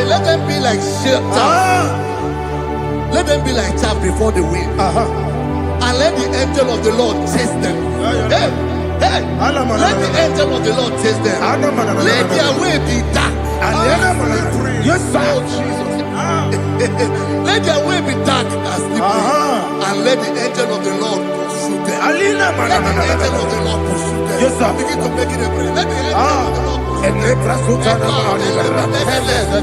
Let them be like let them be like chaff before the wind, and let the angel of the Lord chase them. Let the angel of the Lord chase them. Let their way be dark. Let their way be dark and slippery, and let the angel of the Lord pursue them. Let the angel of the Lord pursue them. Begin to make it a prayer. Let the angel of the Lord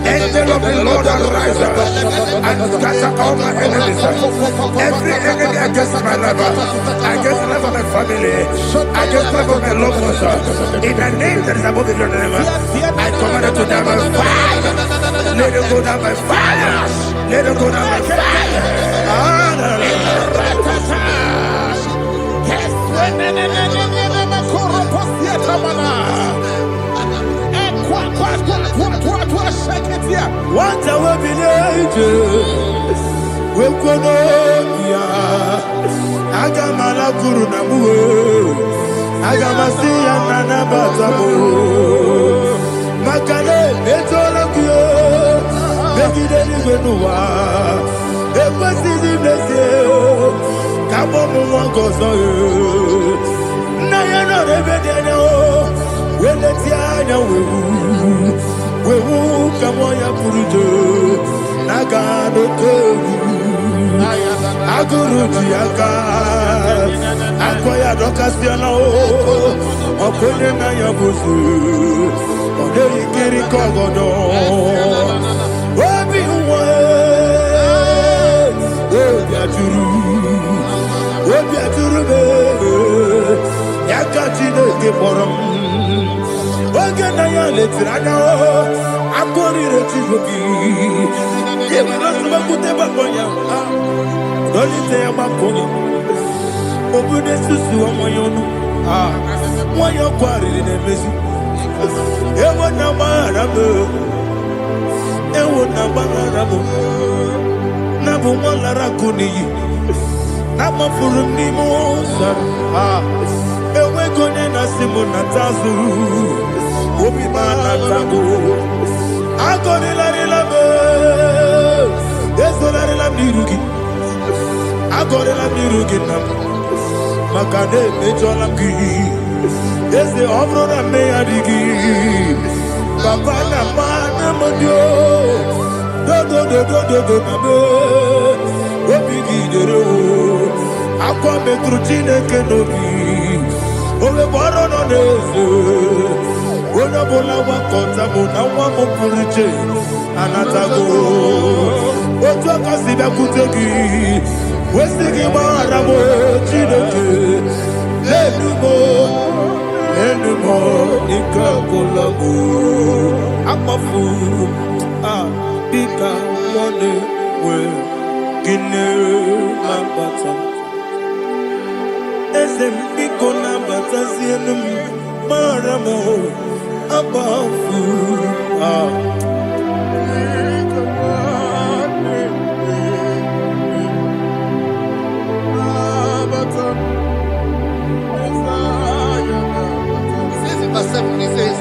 Angel of the Lord arise and scatter all my enemies. Every enemy against my life, against the life of my family, against the life of my loved ones, in the name that is above the name, I command it to die by fire. Let it go down by fire. Let it go down by fire. What I will be angels, we could Agamala Guru Namu, Agamasi and Nanabatamo, Makale, Betolakio, Begideni Benua, Equasi Blessio, Kabomo Gozo, Nayana Rebedeno, Weletiana, Wewu kamoya purujo nagano kogu aguru jiaka akoya dokasiana o okone na yabusu ode ikiri kogodo obi uwe obi aturu be yakati no forum. Again, I let it run out. I'm going to Chiroki. Even as I'm going to Baboya. Don't say about Pony. Open the Susu on my own. Why you're quarry in a messy? Ever number. Ewo na bangarabo na bumala rakuni na mafuru ni mosa ewe gone na simu na tazu obi mana tago agone la be ezo la mirugi agone la mirugi na makade mejola ki eze obro na me adigi Papa na mana modio do na me obigi dero akwa me krutine kenobi ole boro no nezo ona bola wa kota mo na wa mo puriche anatago ojo akasiba kutegi wesigi mara mo chineke Enumo ikakolabu akpafu bika one we gine mabata ese biko na bata sienum maramo abafu Verse 7, he says,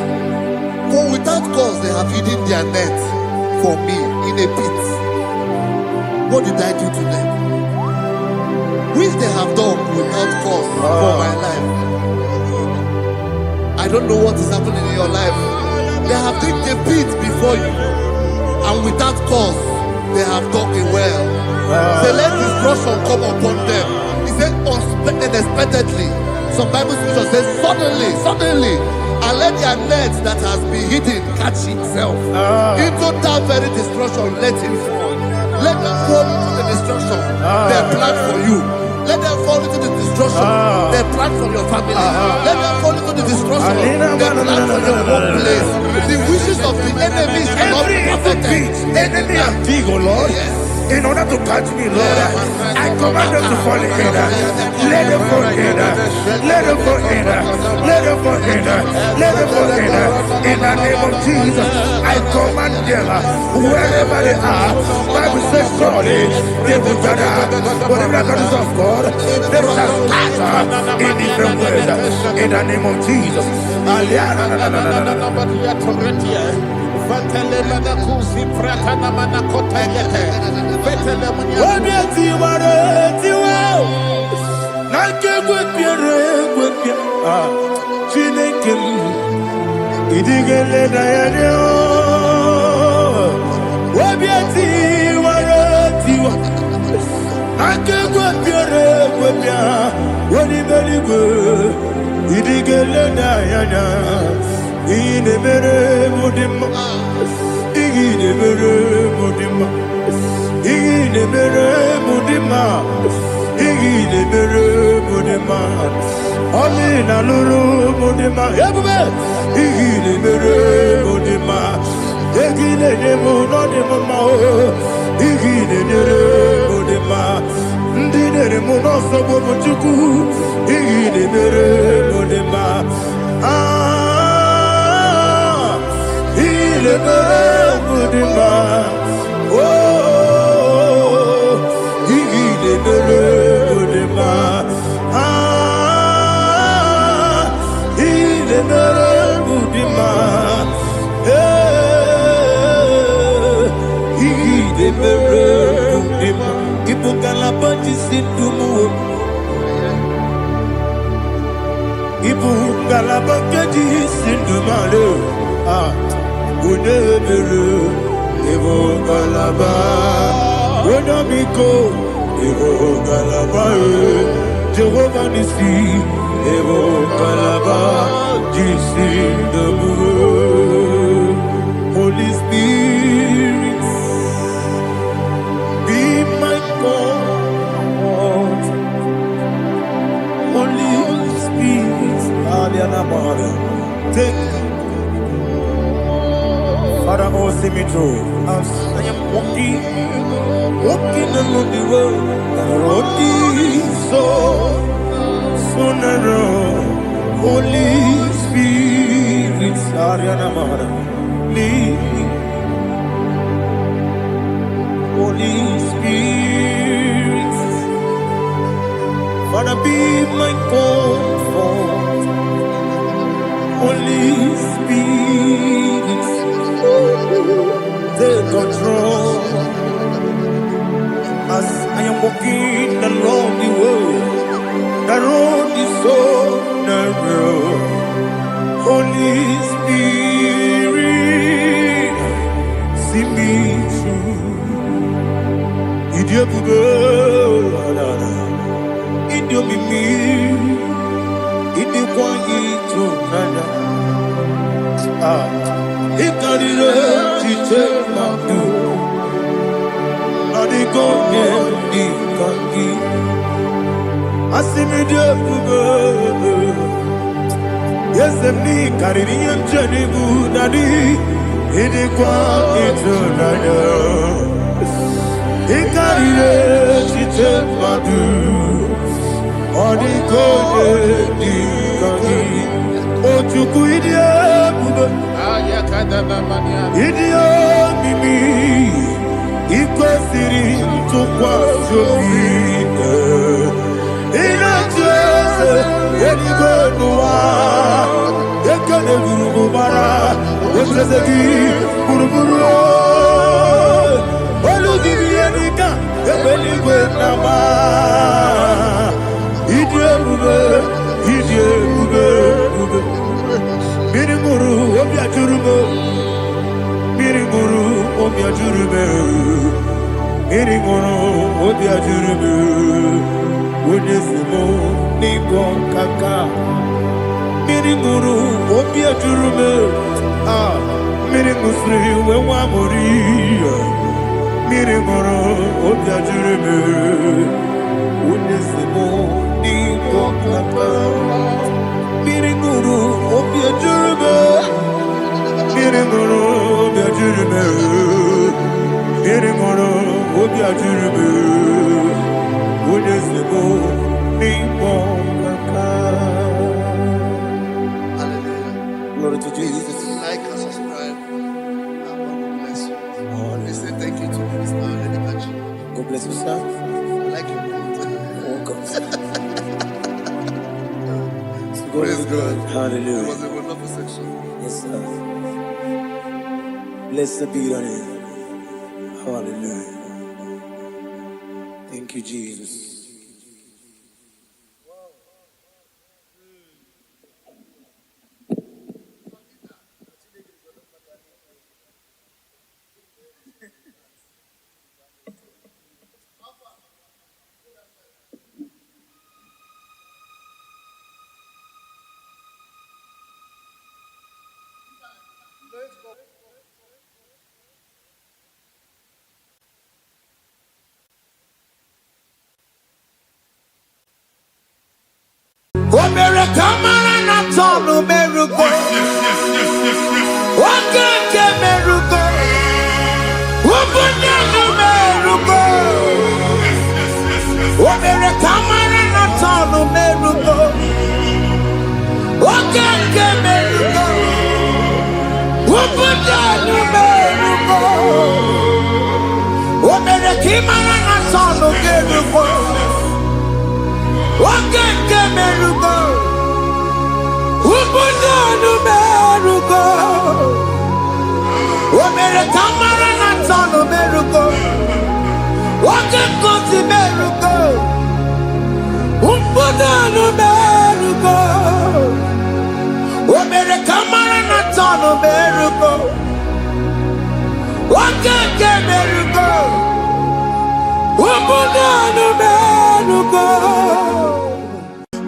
for without cause they have hidden their net for me in a pit. What did I do to them? Which they have done without cause for my life. I don't know what is happening in your life. They have digged a pit before you, and without cause they have dug it well. Say, let destruction come upon them. He said, unexpectedly. Some Bible scripture says, suddenly, and let their net that has been hidden catch itself. Into that very destruction, let it fall. Let them fall into the destruction they plan for you. Let them fall into the destruction they plan for your family. Let them fall into the destruction they plan for your workplace. The wishes of the enemies cannot be perfected. Enemy and big, oh Lord. Yes. In order to catch me, Lord, I command them to fall in. Let them fall in. Let them fall in. Let them fall in. Let them fall in. In the name of Jesus, I command them wherever they are. Bible says surely they will gather. Whatever that is of God, they shall scatter in different ways. In the name of Jesus. Inemere mudima, inemere mudima, inemere mudima, inemere mudima. Oli na lulu mudima, ebube. Inemere mudima, inemere mudima, inemere mudima. Ndinere munoso bobuchuku, inemere mudima. Mudima, oh, Mudima, Mudima, Mudima, Ibukalabati Sindumu, Ibukalabati Sindumalo, Udebere, Evo Galaba, Udabiko, Evo Galaba, Jehovah Nissi, Evo Galaba, Jesus the Holy Spirit, be my God, Holy Spirit, Take Father, oh, see me through. As I am walking along the road, the road is so narrow. Holy Spirit, Ariana Mara, lead me. Holy Spirit, Father, be my comfort. Holy Spirit, take control. As I am walking along the road is so narrow. Holy Spirit, see me through. Idiopube, Idiomimi, Idikwanyi Tunanya. Ikarire Chiche Mabdu. Adigonye Ikangi. Asimidiyopube. Yes, me Caribbean Jenny Budadi. Idikwanyi Tunanya. Ikarire Chiche Mabdu. Adigonye Ikangi. Ochuku Idiopube. Idio mimi iko siri tukwa jobi ina jese eligo nuwa ekene guru bara ojese ki buruburu olu dibiyenika ebeligwe nama idio bube Miriguru obia jurume Miriguru obia jurume Miriguru obia jurume Unesimo nigo kaka Miriguru obia jurume Mirigusri wewa mori Miriguru obia jurume Unesimo nigo kaka Miriguru obia jurume Miriguru obia jurume Miriguru obia jurume Unesimo nigo kaka. Hallelujah. Glory to Jesus. Like and subscribe. God bless you. They say thank you to Minister Lady Bachi. God bless you, sir. I like your quote. Welcome. Praise God. Hallelujah. It was a wonderful section. Yes, sir. Blessed be your name. Hallelujah. Thank you, Jesus.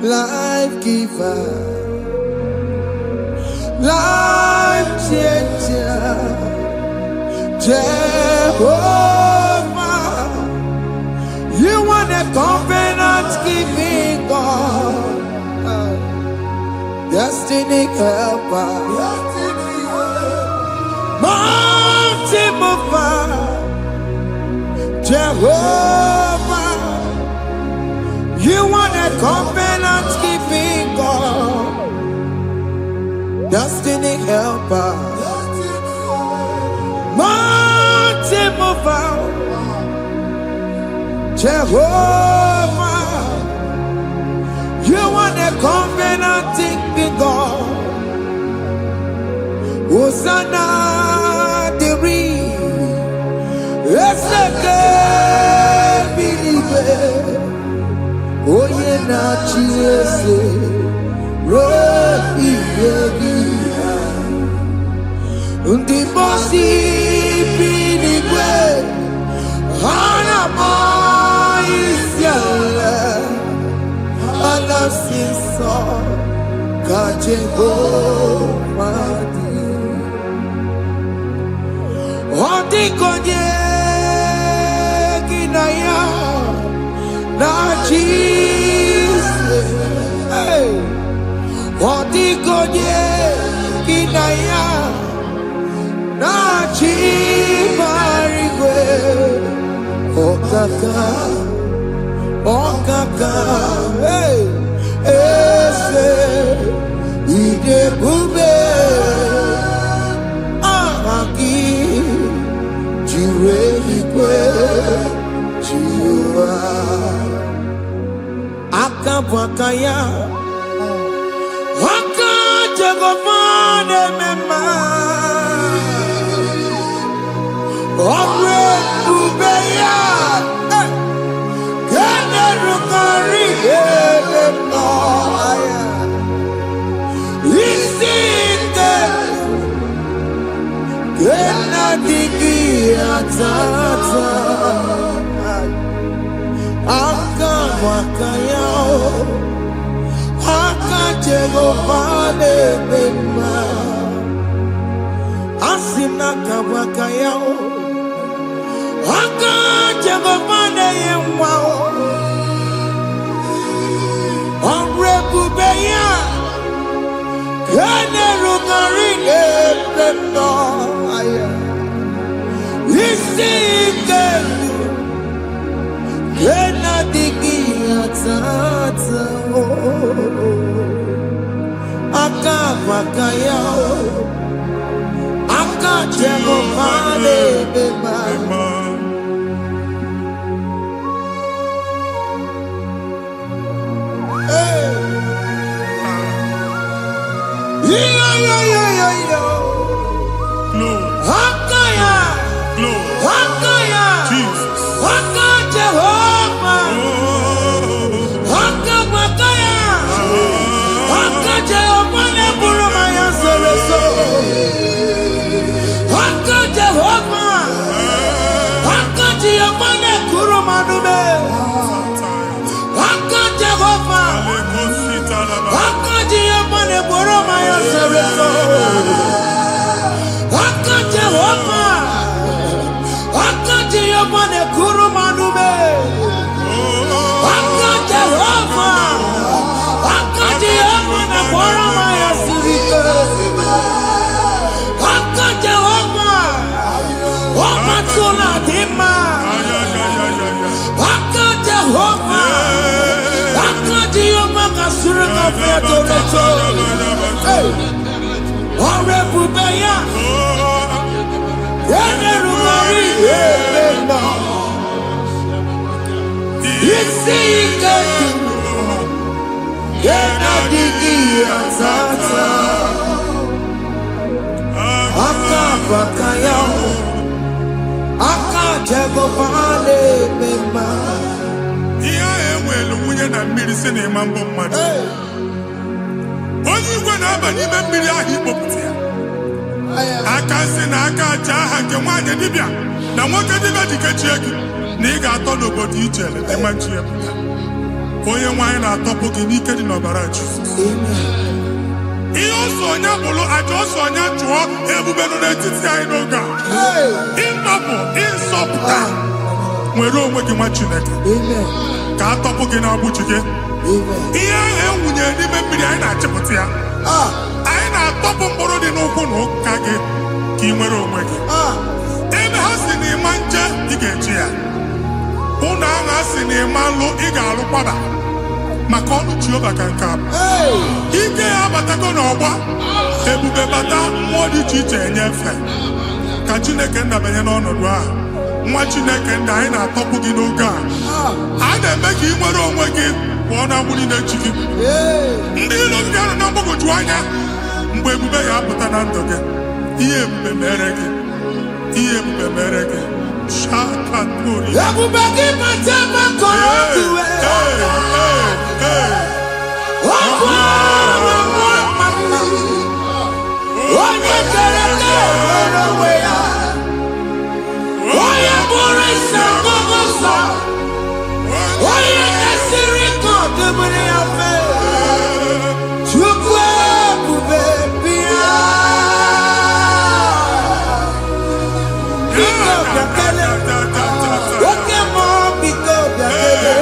Life giver, life changer, Jehovah, you are the covenant keeping God. destiny helper, mountain mover, Jehovah. You want a covenant keeping God, destiny helper, mountain mover, Jehovah. You want a covenant keeping God, Hosanna the Oye na chiese rohi yegia undi bosi binigwe hana maisiala ala sinso kaje madi ondi konye kinaya na Jesus, hey, Odigonye kinaya na chibarigwe, okaka, hey, ese idebube, amaki, jireligwe, jiwa. Akabwakaya Waka Jagomane Mema Omre Ubeya Gene Rukari Noaya Isite Gena Digi Atata Akabwakaya Akajegomane Mema Asina kabwakaya Akajegomane Yemwao Onrebubeya Kene Rugarine Pendo Isike Kena digi atata Akabwakaya Akajegomane Mema Hey Yo Hakaya Hakaya Jesus Jehovah, Hakabwakaya, Hakajehomane Burumaya Sereso, Hakajehoma, Hakajehomane Kurumanume, Hakajehoma, Hakajehomane Burumaya Sereso, Hakajehoma, Hakajehomane Kurumanume. Akabwakaya Akajegomane Mema Iya enwelu nwunye na mmiri si na ịma mbọ mmadụ onye igwe na-aba n'ime mmiri ahụ ikpopụta ya aka si na aka aja aha nke nwaanyị dibịa na nwoke dibịa ji kechie gị na ị ga-atọ n'obodo ijele ịma nchi ya pụta onye nwaanyị na-atọpụ gị n'ike dị n'ọbara Jizọs ihe ọsọ onye bụrụ aja ọsọ onye chụọ ebube nọ n'etiti anyị n'oge a ịnọpụ ịsọpụta nwere onwe gị nwa Chineke ka atọpụ gị na-agbụchi gị ihe ahụ enwunye n'ime mmiri anyị na-achịpụta ya bụ mkpụrụ dị n'ụkwụ na ụka gị ka ị nwere onwe gị. Ebe ha si na ịma nje ị ga-eji ya, ụlọ ahụ ha si na ịma nlụ ị ga-alụkwaba, maka ọnụ Jehova ka nke abụ. Ike ya abatago n'ọgba, ebube bata, mmụọ dị iche iche enyefe ka Chineke ndabanye n'ọnọdụ ahụ. Nwa Chineke ndị anyị na-atọpụ gị n'oge a. A na-eme ka ị nwere onwe gị pụọ na mgburi na-echi gị. Ndị ilo gị ga-anọ na mgbagwoju anya mgbe ebube ya apụta na ndụ gị. Ihe ebube mere gị, ihe ebube mere gị. Shakatori. Ebube gị bata maka ọdụwe. Onye kere ka nwere onwe ya, onye bụrụ isi ọgụgụ nsọ, onye kesịrị ka ọdụmiri ya fe. Chukwu ebube bịa. Biko bịakele, oke mmụọ biko bịakele.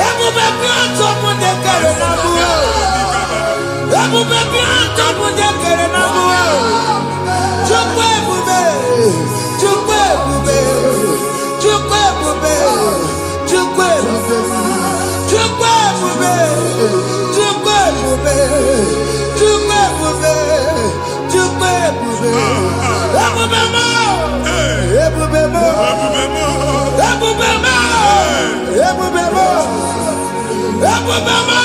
Ebube bịa tọpụ dekere na mbuo. Ebube bịa tọpụ dekere na mbuo. Chukwu ebube, Chukwu ebube, Chukwu ebube, Chukwu ebube, Chukwu ebube, Chukwu ebube, Chukwu ebube, Chukwu ebube. Ebube mo, ebube mo, ebube mo, ebube mo, ebube mo,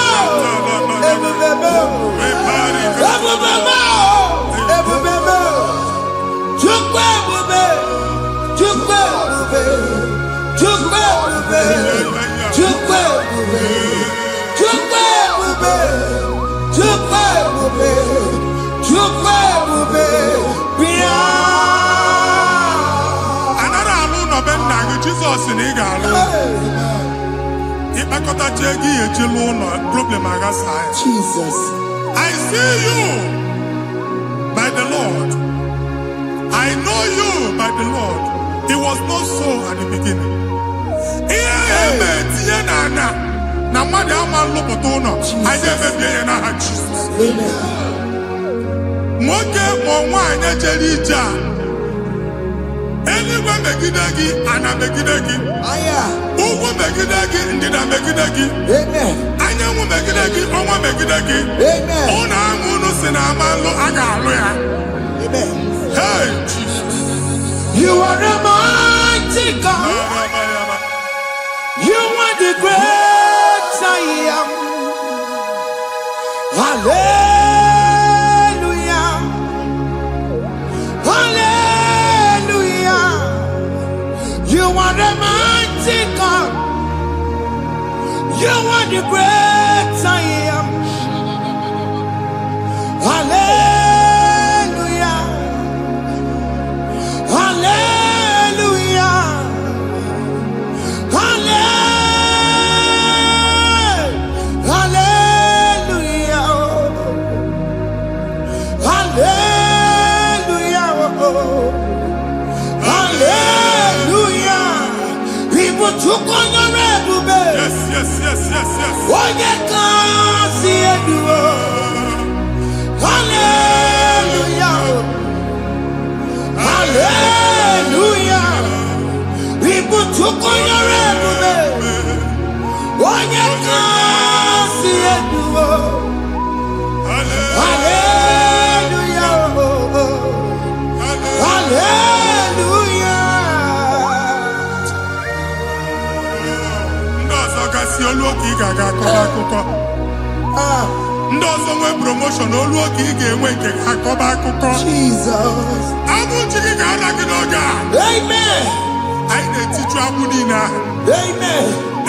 ebube mo, ebube mo, ebube mo. Chukwu ebube, Chukwu ebube, Chukwu ebube, Chukwu ebube, Chukwu ebube, Chukwu ebube, Chukwu ebube, bịa. Anara alụ nọ be nna gị, Jizọs na ị ga-alụ. Ịkpakọtacha ego ihe eji lụọ ụlọ, problem aghasa ya. Jesus. I see you by the Lord. I know you by the Lord. It was not so at the beginning. Ihe eme tinye n'ana na mmadụ ama nlụpụta ụlọ, anyị emebie ya n'aha Jizọs. Nwoke ma nwaanyị jere ije a, eluigwe megide gị, ana megide gị, ugwu megide gị, ndịda megide gị, anyanwụ megide gị, ọnwa megide gị. Ụlọ ahụ unu si na ama nlụ, a ga-alụ ya. Hey, Jesus. You are a mighty God. You are the great I am. Hallelujah. Hallelujah. You are a mighty God. You are the great I am. Hallelujah. Hallelujah. Hallelujah. Hallelujah. Hallelujah. People took on your red. Yes, yes, yes, yes, yes. Oh, you can't see it. Hallelujah. Hallelujah. People took on your red. Oh, you can't see it. Hallelujah. Hallelujah. Ndị ọzọ gasị olu oge ị ga-aga akọba akụkọ. Ndị ọzọ nwee promoshọn, olu oge ị ga-enwe nke akọba akụkọ. Jesus. Abụ chi gị ga-ala gị n'oge a. Amen. Anyị na-etiju abụ niile ahụ. Amen.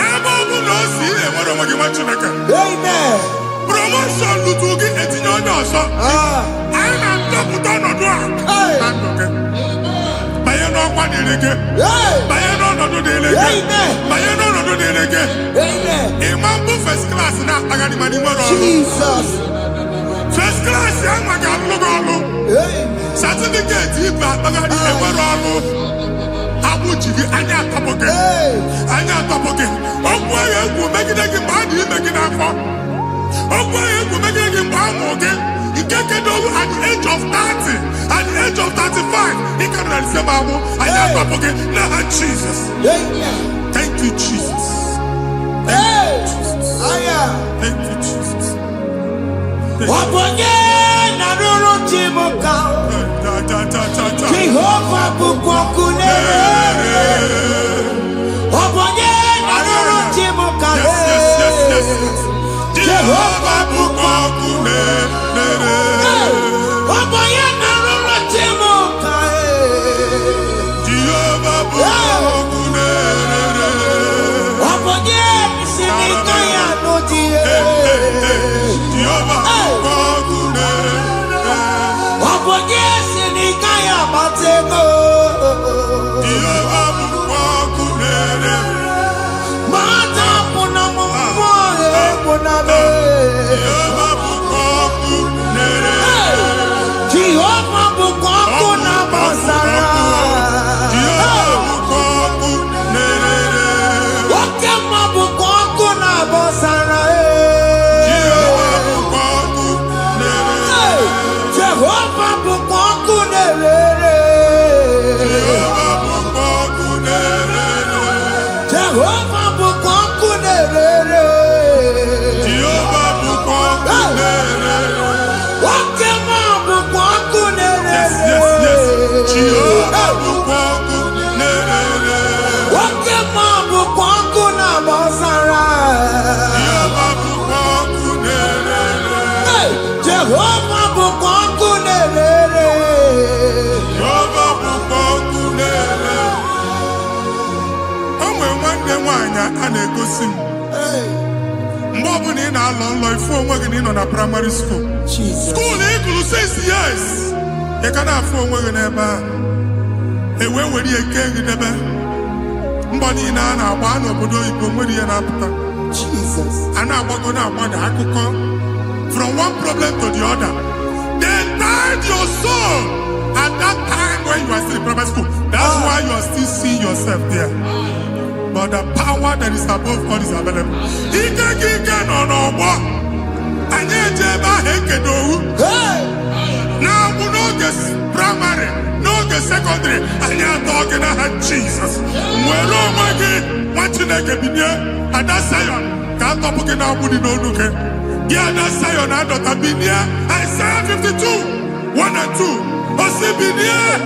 Ebe ọ bụ na o si enwere onwe gị nwa Chineke. Amen. Promoshọn lutu gị etinye onye ọzọ. Anyị na-ndọpụta ọnọdụ a na ndụ gị. Banye n'ọkwa dịrị gị. Banye n'ọnọdụ dịrị gị. Banye n'ọnọdụ dịrị gị. Ịma mbụ first class na-akpagharị ma n'ime ọrụ. Jesus. First class ya nwa ga-alụ gị ọlụ. Certificate ibe akpagharị enwere ọlụ. Abụ ji gị anya atọpụ gị. Anya atọpụ gị. Okwu agha egwu megide gị mgbe a dị ime gị n'afọ. Okwu agha egwu megide gị mgbe a mụrụ gị. Nke at the age of 30, at the age of 35, he can say, Babu, I am forget. Jesus. Thank you, Jesus. Thank you, Jesus. Thank you, Jesus. Jehovah bukwakunere. Yes. Jehovah bukwakunere. Na primary school. School equal 6 years. You can have phone with never. A way where you can't get the Mbani na one of the Ibomudi and after. Jesus. And I was going to want to from one problem to the other. They tied your soul at that time when you are still in primary school. That's why you are still seeing yourself there. But the power that is above all is available. He can on what? And yet, now we know this primary, know the secondary, and you're talking about Jesus. Well, oh my God, what you like a billion, and that's Zion. Can't talk about now, we don't look at. Yeah, that's Zion, I don't have been here. Isaiah 52, 1 and 2. But see, been here,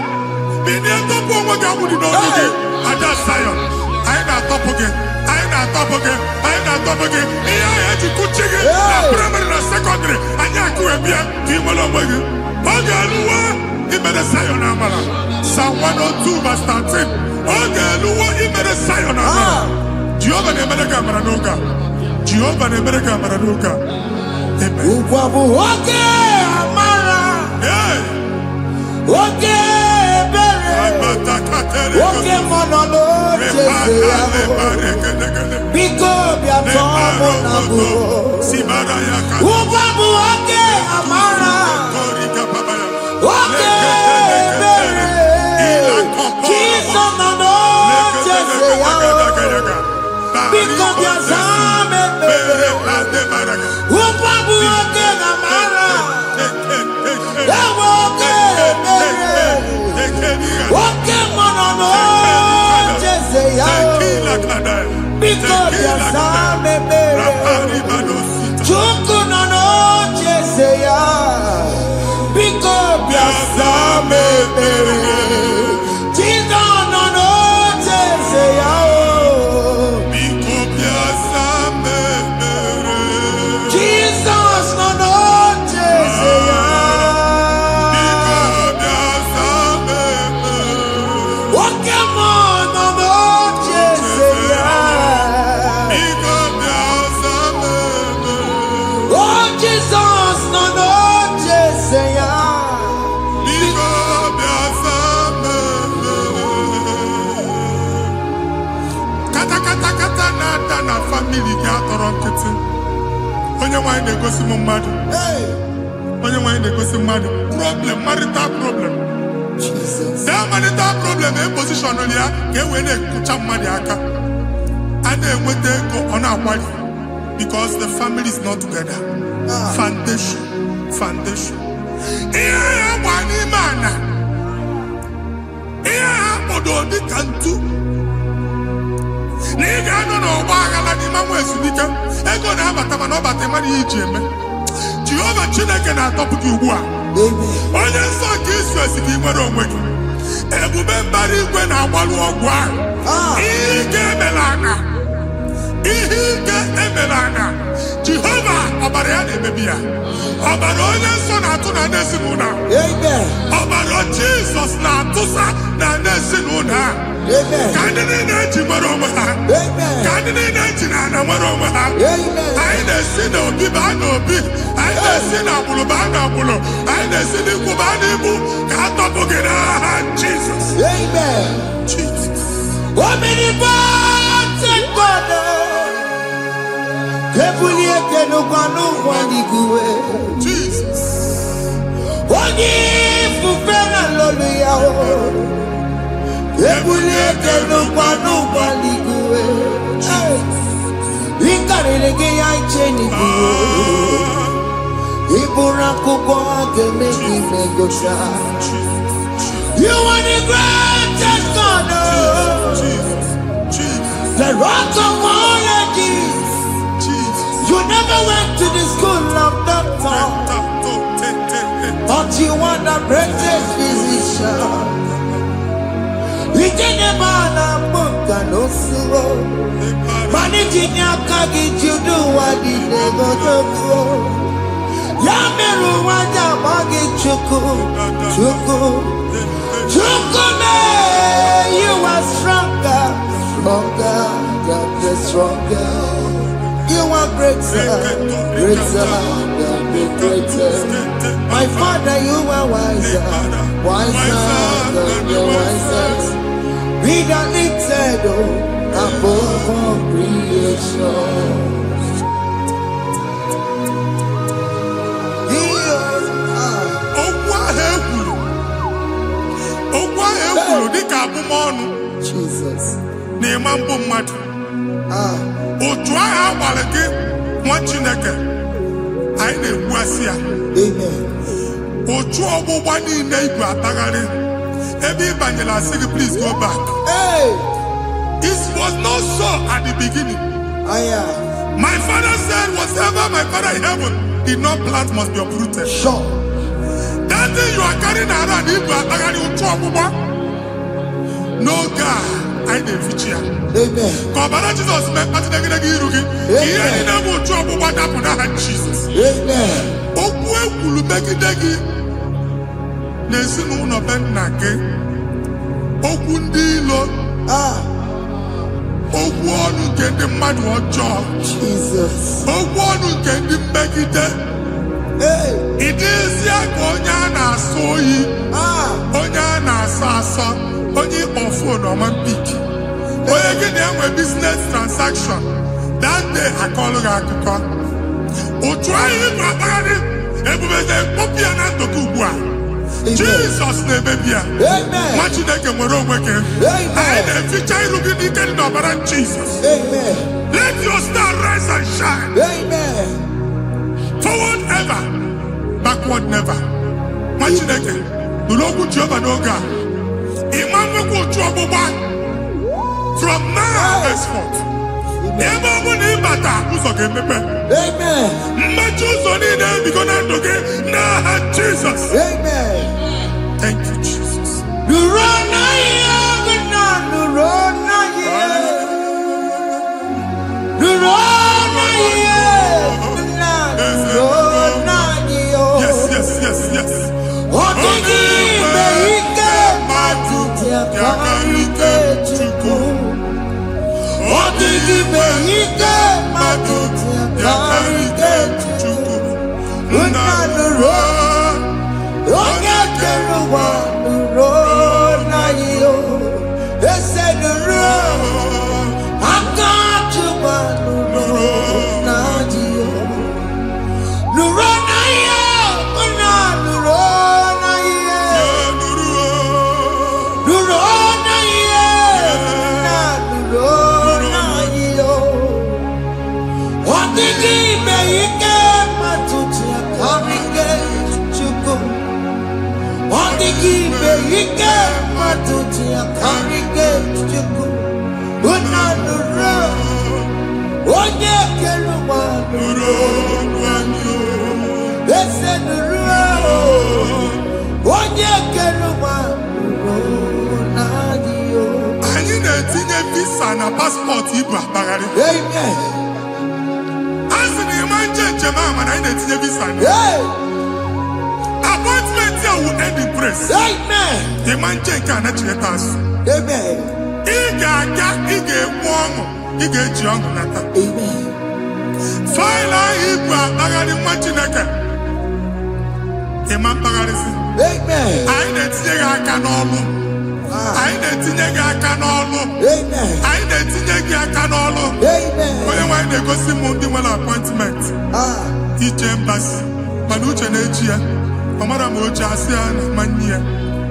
top of what we don't look at. And that's Zion. I ain't not top again. I ain't top again. Yeah, you could check it. Primary and secondary. And you could be a people of you. Okay, he made a Zion Amara. Psalm 102 verse 13. Okay, he made a Zion Amara. Jehovah ne made a camera noga. Jehovah ne made a camera noga. Amen. Okay, Amara. Yeah. Okay. Oke monono jese biko bia tomo na bu ubabu oke amara oke bere kiso mono jese biko bia zame bere ubabu oke amara oke bere oke monono jese because you're some Chuku no jese ya because you're some Jesus no jese ya because you're some Jesus no jese ya onye nwanyị na-egosi m mmadụ onye nwanyị na-egosi mmadụ problem marital problem that marital problem e position ya ka e wee na-ekụcha mmadụ aka a na-enweta ego ọ na-akwali because the family is not together. Foundation. mama esumike ego na abata mana ọbata mara iji eme Jehova Chineke na-atọpụ gị ugbu a onye nsọ nke isu esi gị nwere onwe gị ebube mbara igwe na-agbalụ ọgwụ ahụ ihe ike emela aka Jehova ọbara ya na-emebi ya ọbara onye nsọ na-atụ na ndị ezinụlọ ọbara Jizọs na-atụsa na ndị ezinụlọ ka ndị niile eji nwere onwe ha ka ndị niile eji na ana nwere onwe ha anyị na-esi n'obi baa n'obi anyị na-esi n'agbụrụ baa n'agbụrụ anyị na-esi n'ikwu baa n'ikwu ka a tọpụ gị n'aha Jizọs Jesus. Onye ifufe na lolu ya ebulite n'ụkwanụ gbaliguwe ịkarịrị gị ya iche n'iguwe ịbụrụ akwụkwọ ga-eme gị megota. You are the greatest God, the rock of all ages. You never went to the school of doctor, but you are the greatest physician. We didn't man a book and no sorrow. Managing your kagi, you do what you never do. Yamiru waja bagi chuku, you are stronger than the stronger. You are greater than the greatest. My Father, you are wiser than the wisest. Be the lifted above all creation. Jesus. Otu ahụ agbara gị nwa Chineke anyị na-egbu asị ya otu ọgbụgba niile igwe atagharị ebe ị banyere asị gị please go back. It was not so at the beginning. My father said whatever my father in heaven did not plant must be uprooted. Sure. That thing you are carrying around igwe atagharị otu ọgbụgba no God. I na-efichi ya ka ọbara Jizọs mee mkpatụ negidegi iru gị ihe niile bụ otu ọgbụgba dapụ n'aha Jizọs. Okwu ekwuru megide gị n'ezinụlọ be nna gị okwu ndị ilo okwu ọnụ nke ndị mmadụ ọjọọ okwu ọnụ nke ndị mmegide ịdịzie ka onye a na-asọ oyi onye a na-asọ asọ onye ịkpọ fon ọma mpiki onye gị na-enwe business transaction that day akọlụ gị akụkọ otu anyị ịgụ akpagharị ebubeze mkpọpụ ya na ndụkọ ugbu a Jizọs na-emebi ya nwa Chineke nwere onwe gị anyị na-eficha iru gị n'ike dị n'ọbara Jizọs. Let your star rise and shine. Forward ever, backward never. Nwa Chineke nụrụ okwu Jehova n'oge a ịma nwekwa otu ọgbụgba from now henceforth ebe ọ bụ na ịbata ụzọ ga-emepe mmechi ụzọ niile ebigo na ndụ gị n'aha Jizọs. Thank you, Jesus. Yes. Onye keluma nuro ese nuro. Onye keluma nuro nadio. Anyị na-etinye visa na passport Igbo akpagharị. Amen. Asị na ịma njem ama na anyị na-etinye visa na. Appointment here will end in praise. Amen. Ịma nke a na-echeta azụ. Amen. Ị ga-aga, ị ga-ekwu ọṅụ, ị ga-eji ọṅụ nata. Amen. Faịlụ ahụ Igbo akpagharị nwa Chineke. Ịma mkpagharịsị. Amen. Anyị na-etinye gị aka n'ọlụ. Anyị na-etinye gị aka n'ọlụ. Amen. Anyị na-etinye gị aka n'ọlụ. Amen. Onye nwaanyị na-egosi m ndị nwere appointment ije mbasi mana uche na-eji ya ọ mara ma oche asị ya na manye ya.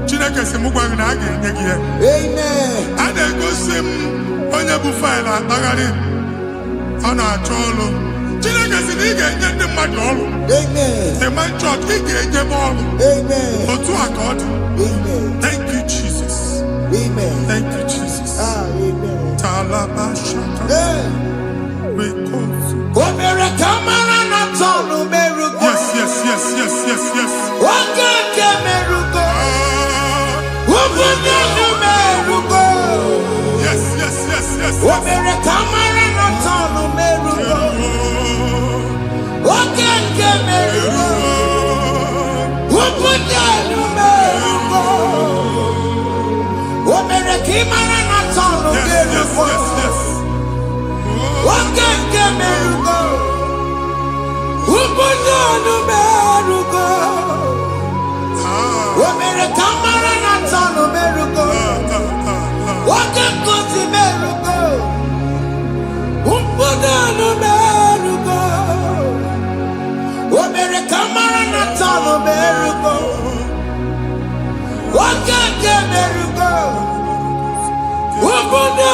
Chineke sị m gwa gị na a ga-enye gị ya. Amen. A na-egosi m onye bụ faịlụ akpagharị ọ na-achọ ọrụ. Chineke sị na ị ga-enye ndị mmadụ ọrụ. Amen. Ịma chọọchị ị ga-enye m ọrụ. Amen. Otu a ka ọ dị. Amen. Thank you Jesus. Amen. Thank you Jesus. Amen. Talabashaka. Rekosu. Omere kamara na tonu merugo. Yes, yes, yes, yes, yes, yes. Oge nke merugo. Ubunye merugo. Yes, yes, yes, yes. Omere kamara na tonu merugo. Oge nke merugo. Ubunye merugo. Omere kamara na tonu merugo. Yes, yes. Oge nke merugo. Ubunye merugo. Omere kamara na tonu merugo. Oge nkuzi merugo. Ubunye merugo. Omere kamara na tonu merugo. Oge nke merugo. Ubunye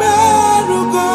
merugo.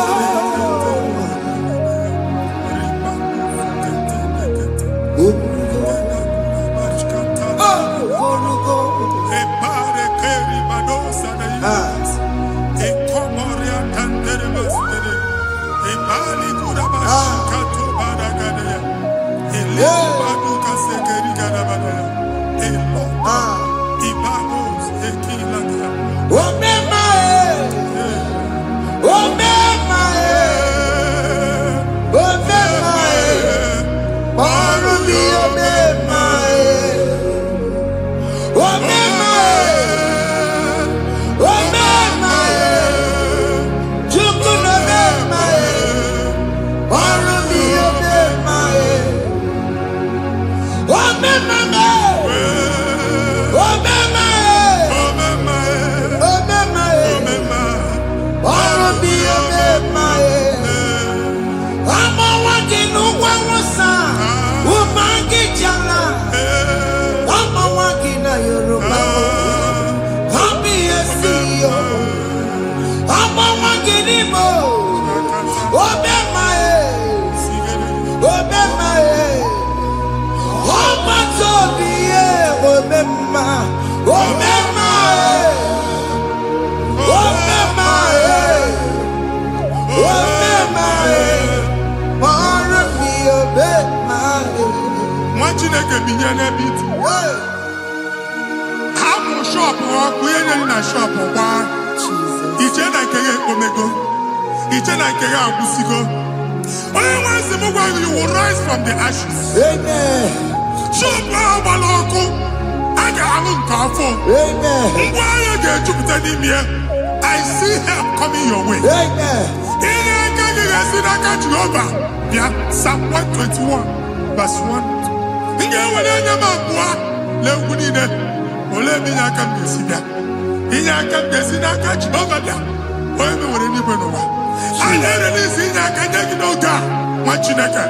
Chineke binye n'ebe iti. Hapụ shọpụ ọkụ ihe nyere na shọpụ gbaa. Iche na nke ya ekpomego. Iche na nke ya agwụsigo. Onye nwe nsị m gwa you will rise from the ashes. Amen. Shọpụ ahụ gbara ọkụ. A ga-alụ nke afọ. Amen. Ngwa ahịa ga-ejupụta n'ime ya. I see help coming your way. Amen. Ihe aka gị ga-esi n'aka Jehova bịa. Psalm 121 verse 1. Ị ga-ewere anya m abụọ n'egwu niile. Olee ebe inye aka m ga-esi bịa? Inye aka m ga-esi n'aka Jehova bịa. Onye mewere n'igwe n'ụwa. A na-erelisi inye aka nye gị n'oge a nwa Chineke.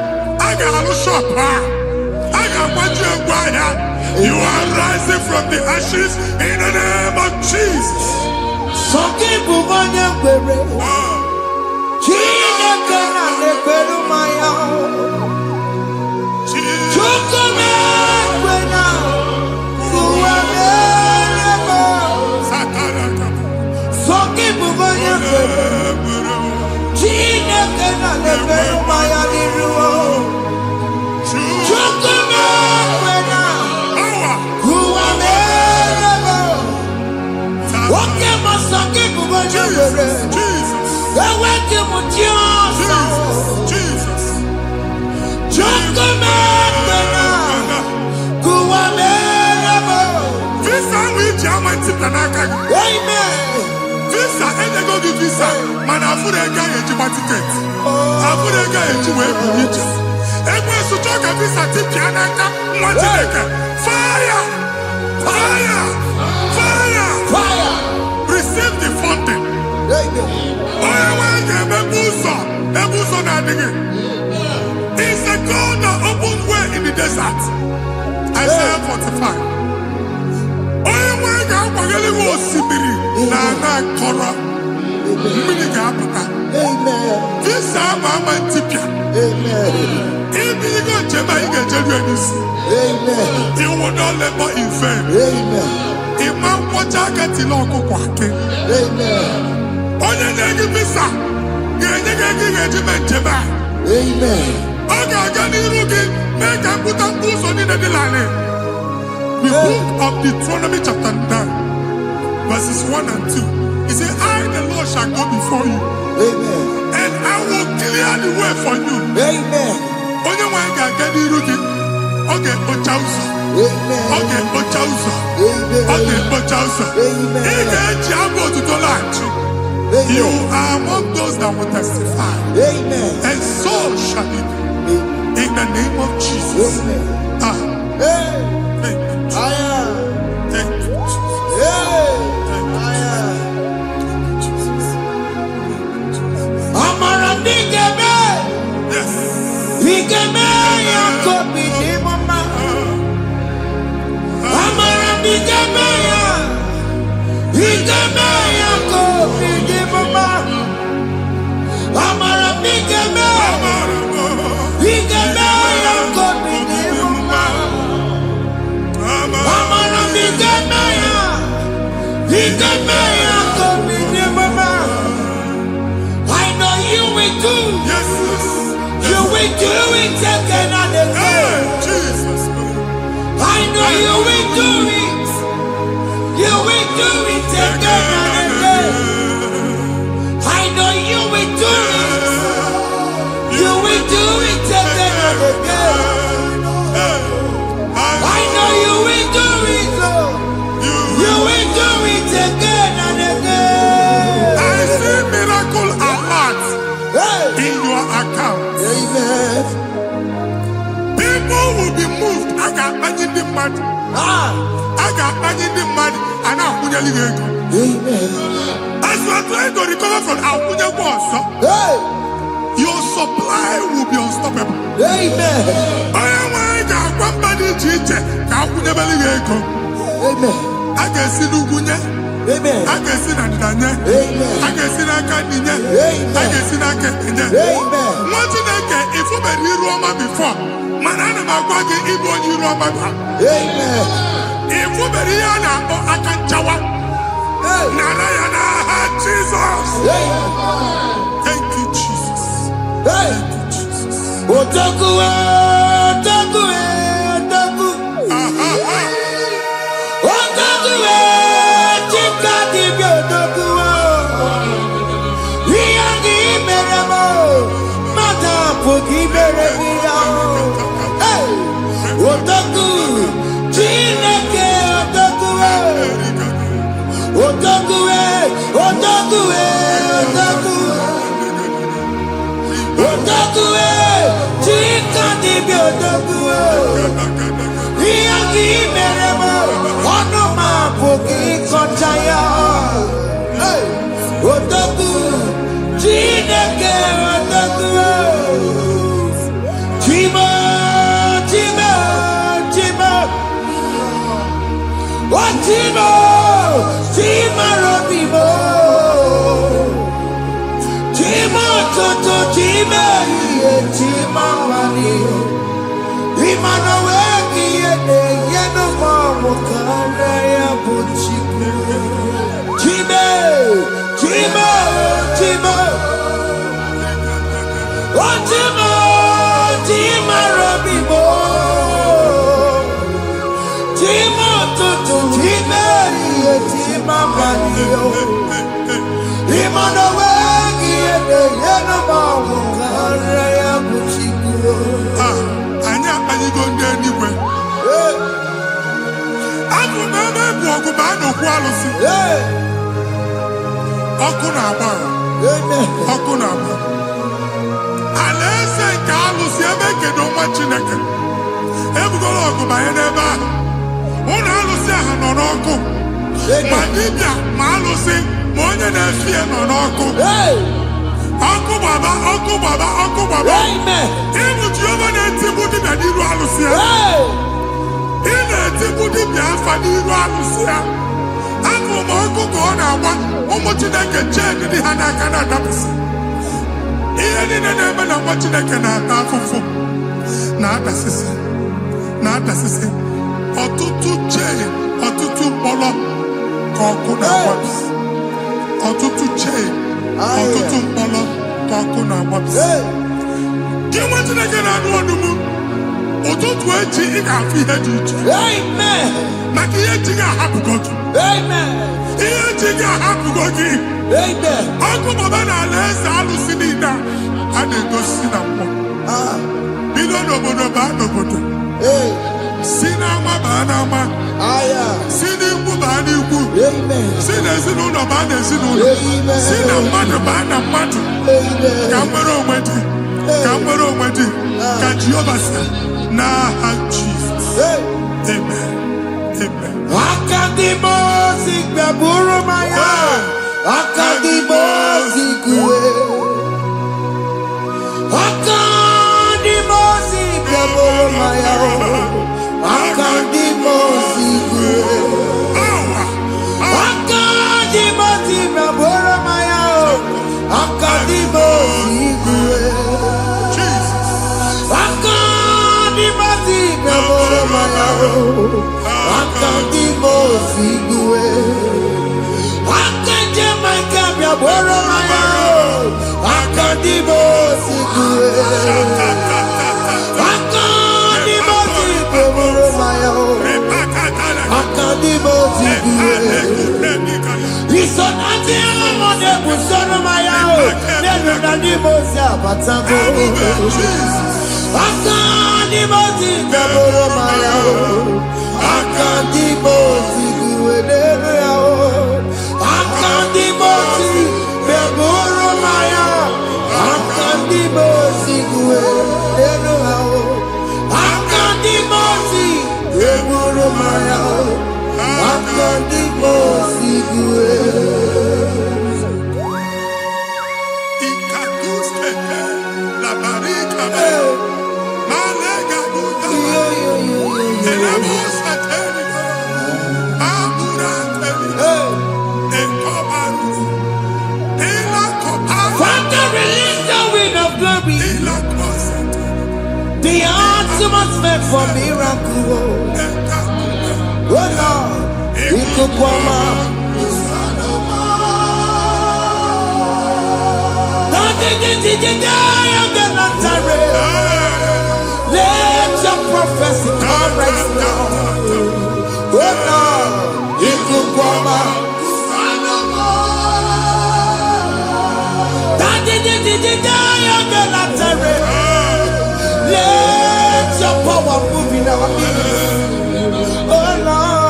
A ga-alụ shọpụ a. A ga-agbaji egwu ahịa. You are rising from the ashes in the name of Jesus. Sọgị bụ onye kwere. Chineke na na-ekwere mmanya. Chukwu na-ekwe na ụwa na-eme. Sọgị bụ onye kwere. Chineke na na-ekwere Visa, go to visa. Man, I put a guy at your ticket. I put a guy at your way. Everyone to talk a visa ticket. Fire! Fire! Fire! Fire! Receive the funding. It's a God that opens way in the desert. Isaiah 45. This time I'm Antipia. If you go to you will not labor in vain. If man watch I get the local quacking. Only negative visa. Amen. Make a put on boots on in the land. The book of Deuteronomy chapter 9, verses 1 and 2. He said, I, the Lord, shall go before you. Amen. And I will clear the way for you. Amen. Only one can get the rookie. Okay, Ochausa. Amen. Okay, Ochausa. Amen. Okay, Ochausa. Amen. You are among those that will testify. Amen. And so shall it be. In the name of Jesus. Amen. Thank you. Thank you, Jesus. Amara bigeme. Yes. Bigeme yako bidimama. Amara bigeme ya. Bigeme yako bidimama. Amara bigeme. Bigeme yako bidimama. Amara bigeme ya. Bigeme yako bidimama. I know you will do. Yes. You will do it again and again. Jesus. I know you will do it. You will do it again and again. I know you will do it. You will do it again and again. I know you will do it, Lord. You will do it again and again. I see miracle alert in your account. Amen. People will be moved. I got money in the mud. I got money in the mud. And I'm going to go. Amen. As you are trying to recover from Abuja Boss, your supply will be unstoppable. Amen. I got one body teacher. Abuja Beliego. Amen. I can see Lugunya. Amen. I can see Nadanya. Amen. I can see Nakaninya. I can see Nakaninya. Amen. What you think if you were in Roma before? Manana Magwagi, Igbo, you Roma. Amen. If you were here now, I can jawa. Narayana, Jesus. Thank you, Jesus. Thank you, Jesus. Otaku, Otaku, Otaku. Otaku, Chika Dibi Otaku. Iyagi Meremo, Mata Pogi Meremia. Otaku, Chineke Otaku. Otaku, Otaku, Otaku. Otaku, Chika Dibi Otaku. Iyagi Meremo, Onoma Pogi Kochaya. Otaku, Chineke Otaku. Chima, Chima, Chima. Oh, Chima, Chima Robimo. Chima Toto, Chima, Chima Mani. Imano weki yeno mamo karaya buchiku. Chima, Chima, Chima. Oh, Chima, Chima Robimo. Chima Toto, Chima, Chima Mani. Imano weki yeno mamo karaya buchiku. Anya, are you going there anywhere? I'm For miracle, oh Lord, you could come out. Let your prophecy come right now. Oh Lord, you could come out. Let your power move in our midst. Oh Lord.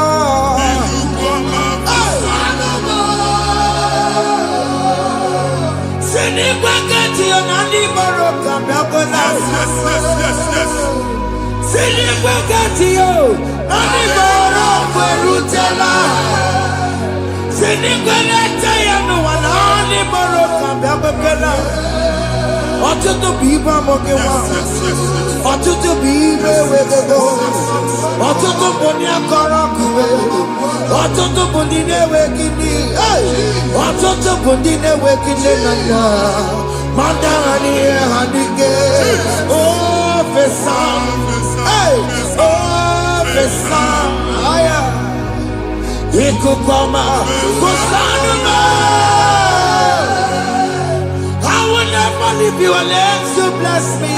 Ọtụtụ bụ ibe amụghị nwa, ọtụtụ bụ ibe ewegego, ọtụtụ bụ ndị akọrọ ọkụwe, ọtụtụ bụ ndị na-enweghị nne, ọtụtụ bụ ndị na-enweghị nne na nna, ma ndị agha n'ihe ha dike. Ofesa, ofesa, aya, ikuku ọma, kwụsanụ m. If you unless you bless me,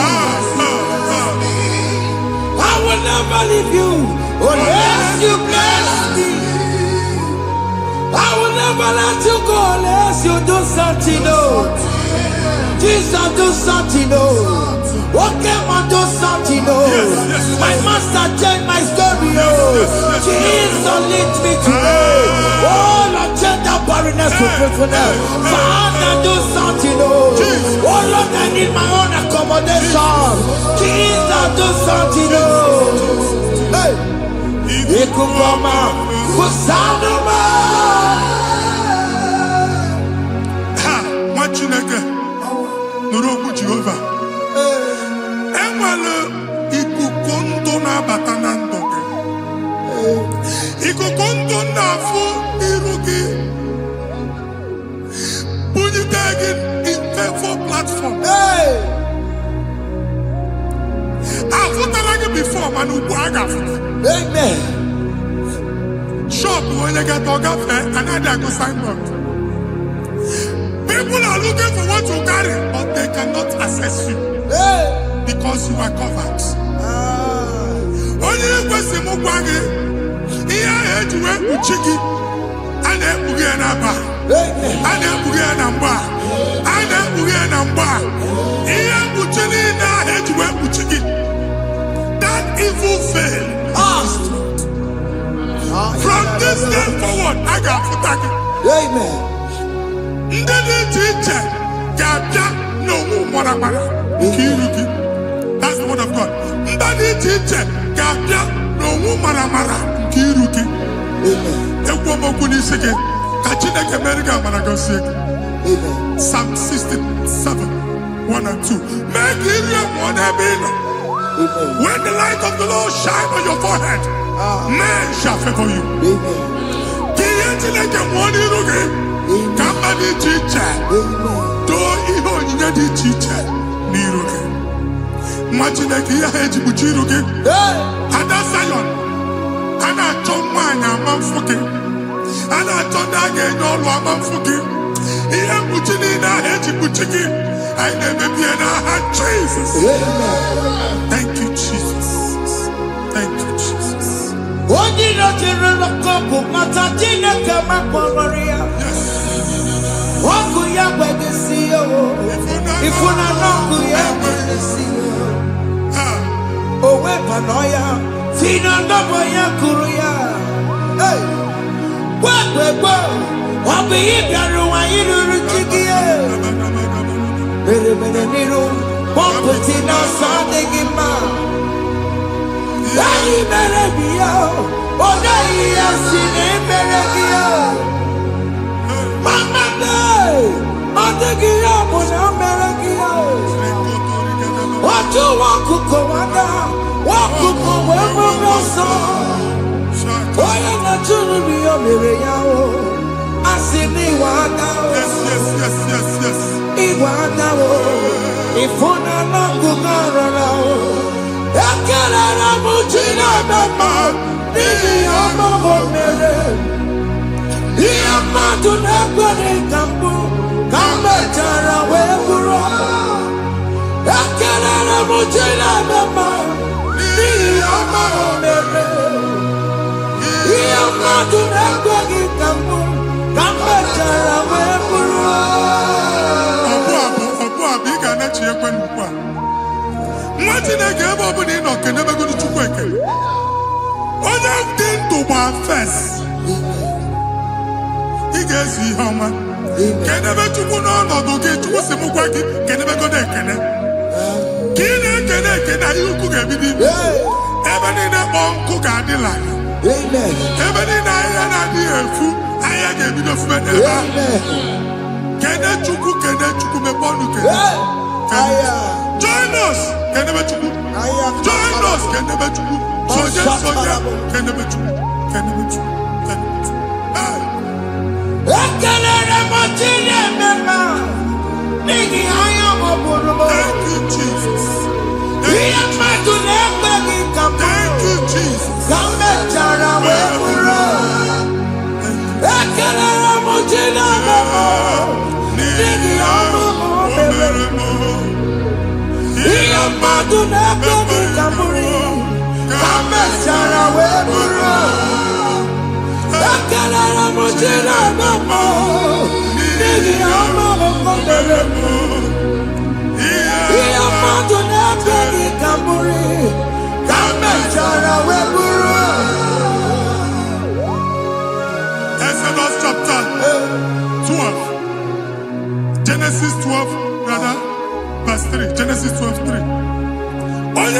I will never leave you unless you bless me. I will never let you go unless you do something. No, Jesus, do something. No, okay, man, do something. No, my master changed my story. Oh, Jesus. Jesus, lead me today. Oh, Lord, change that barrenness to fruitfulness. Father, do something. Oh, Lord, I need my own accommodation. Jesus, do something. Hey, Ikukoma, Kusanuma. Ha, Machineke, Nurobu Jehovah. Enwale ikukondo na batanando. Ikukondo na fu irugi. Bunitagin in favor platform. Hey, I've like before, man. amen. Shop when you get dog another go signboard. People are looking for what to carry, but they cannot access you Hey, because you are covered. Only you go see Mugwangi. Here, head you went to Chiki, and then Bugianaba, amen. and then Bugianamba, and then Bugianamba. Here, Buchini, head you went to Chiki. That evil fail. From this day forward, I got Futaki. Amen. Ndede teacher, Gabia, no Moramara, Kiruki. That's the word of God. Ndede teacher, Gabia, no Moramara, Kiruki. Amen. Ekwomo Kuniseke, Kachina America Managosek. Amen. Psalm 67, 1 and 2. Make it one Amen. when the light of the Lord shine on your forehead, men shall favor you. Amen. Somebody teacher, do even you need teacher. Niruke. Machineke ya heji buchiruke. Ada Zion. Ana choma na mamfuke. Ana chonda ge nyolo mamfuke. Iya buchini na heji buchiki. I never be in Jesus. Thank you, Jesus. Thank you, Jesus. Yes. Wakuya Bagasio, if una Nokuya Bagasio, oh, Wepanoya, Fina Noboya Kuruya, hey, what, I'll be Yaru, Chigia, Berebenero, Pomputina, Sandegima, Lani Berebio, oh, Naya, Sine Berebio. Mama day, Adagia was America. What you want to go under? What to go over the sun? Why not to be a Miriam? I see me one now. Yes. Iwana, if one are not good around, I can't Mujina, Mama, Yamadu Nagwari Kambu, Kambetara Webura, Akana Mujina Mama, Yamamere, Yamadu Nagwari Kambu, Kambetara Webura. Obu abiga na chie kwenu kwa. Mwati na gebo obu ni no kene be gudu chukwu eke. Onye dị ndụ gba first. Ị ga-esi ihe ọma. Kenebe Chukwu n'ọnọdụ gị, Chukwu si mụ gwa gị, kenebe godo ekene. Ka ị na-ekene ekene, ihe ukwu ga-ebido ibi. Ebe niile kpọ nkụ ga-adị larịị. Ebe niile ahịhịa na-adịghị efu, ahịhịa ga-ebido fube n'ebe ahụ. Kene Chukwu mepe ọnụ kene. Join us, kenebe Chukwu. Join us, kenebe Chukwu. Soje, kenebe Chukwu. Kenebe Chukwu. Thank you, Jesus. you, Thank you, Jesus.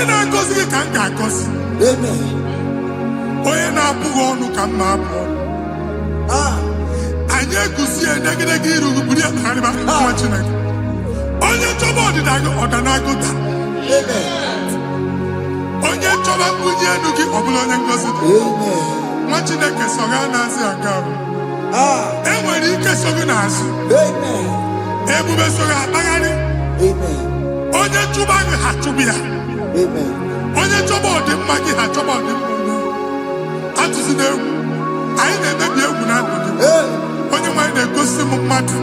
onye na-agọzi gị ka m ga-agọzi. Onye na-abụghị ọnụ ka m na-abụ ọnụ. Anyị egusi edegedege iru buru ya narịba nwa Chineke. Onye chọba ọdịda gị ọdanagụda. Onye chọba mbunye elu gị ọ bụla onye ngozi. Nwa Chineke so gị na-azị aga. Enwere ike so gị n'azụ. Ebube so gị akpagharị. Onye chụba gị ha chụba ya. Onye chọba ọdịmma gị ha chọba ọdịmma. Atụzi n'egwu. Anyị na-emebi egwu na ndụ gị. Onye nwanyị na-egosi m mmadụ.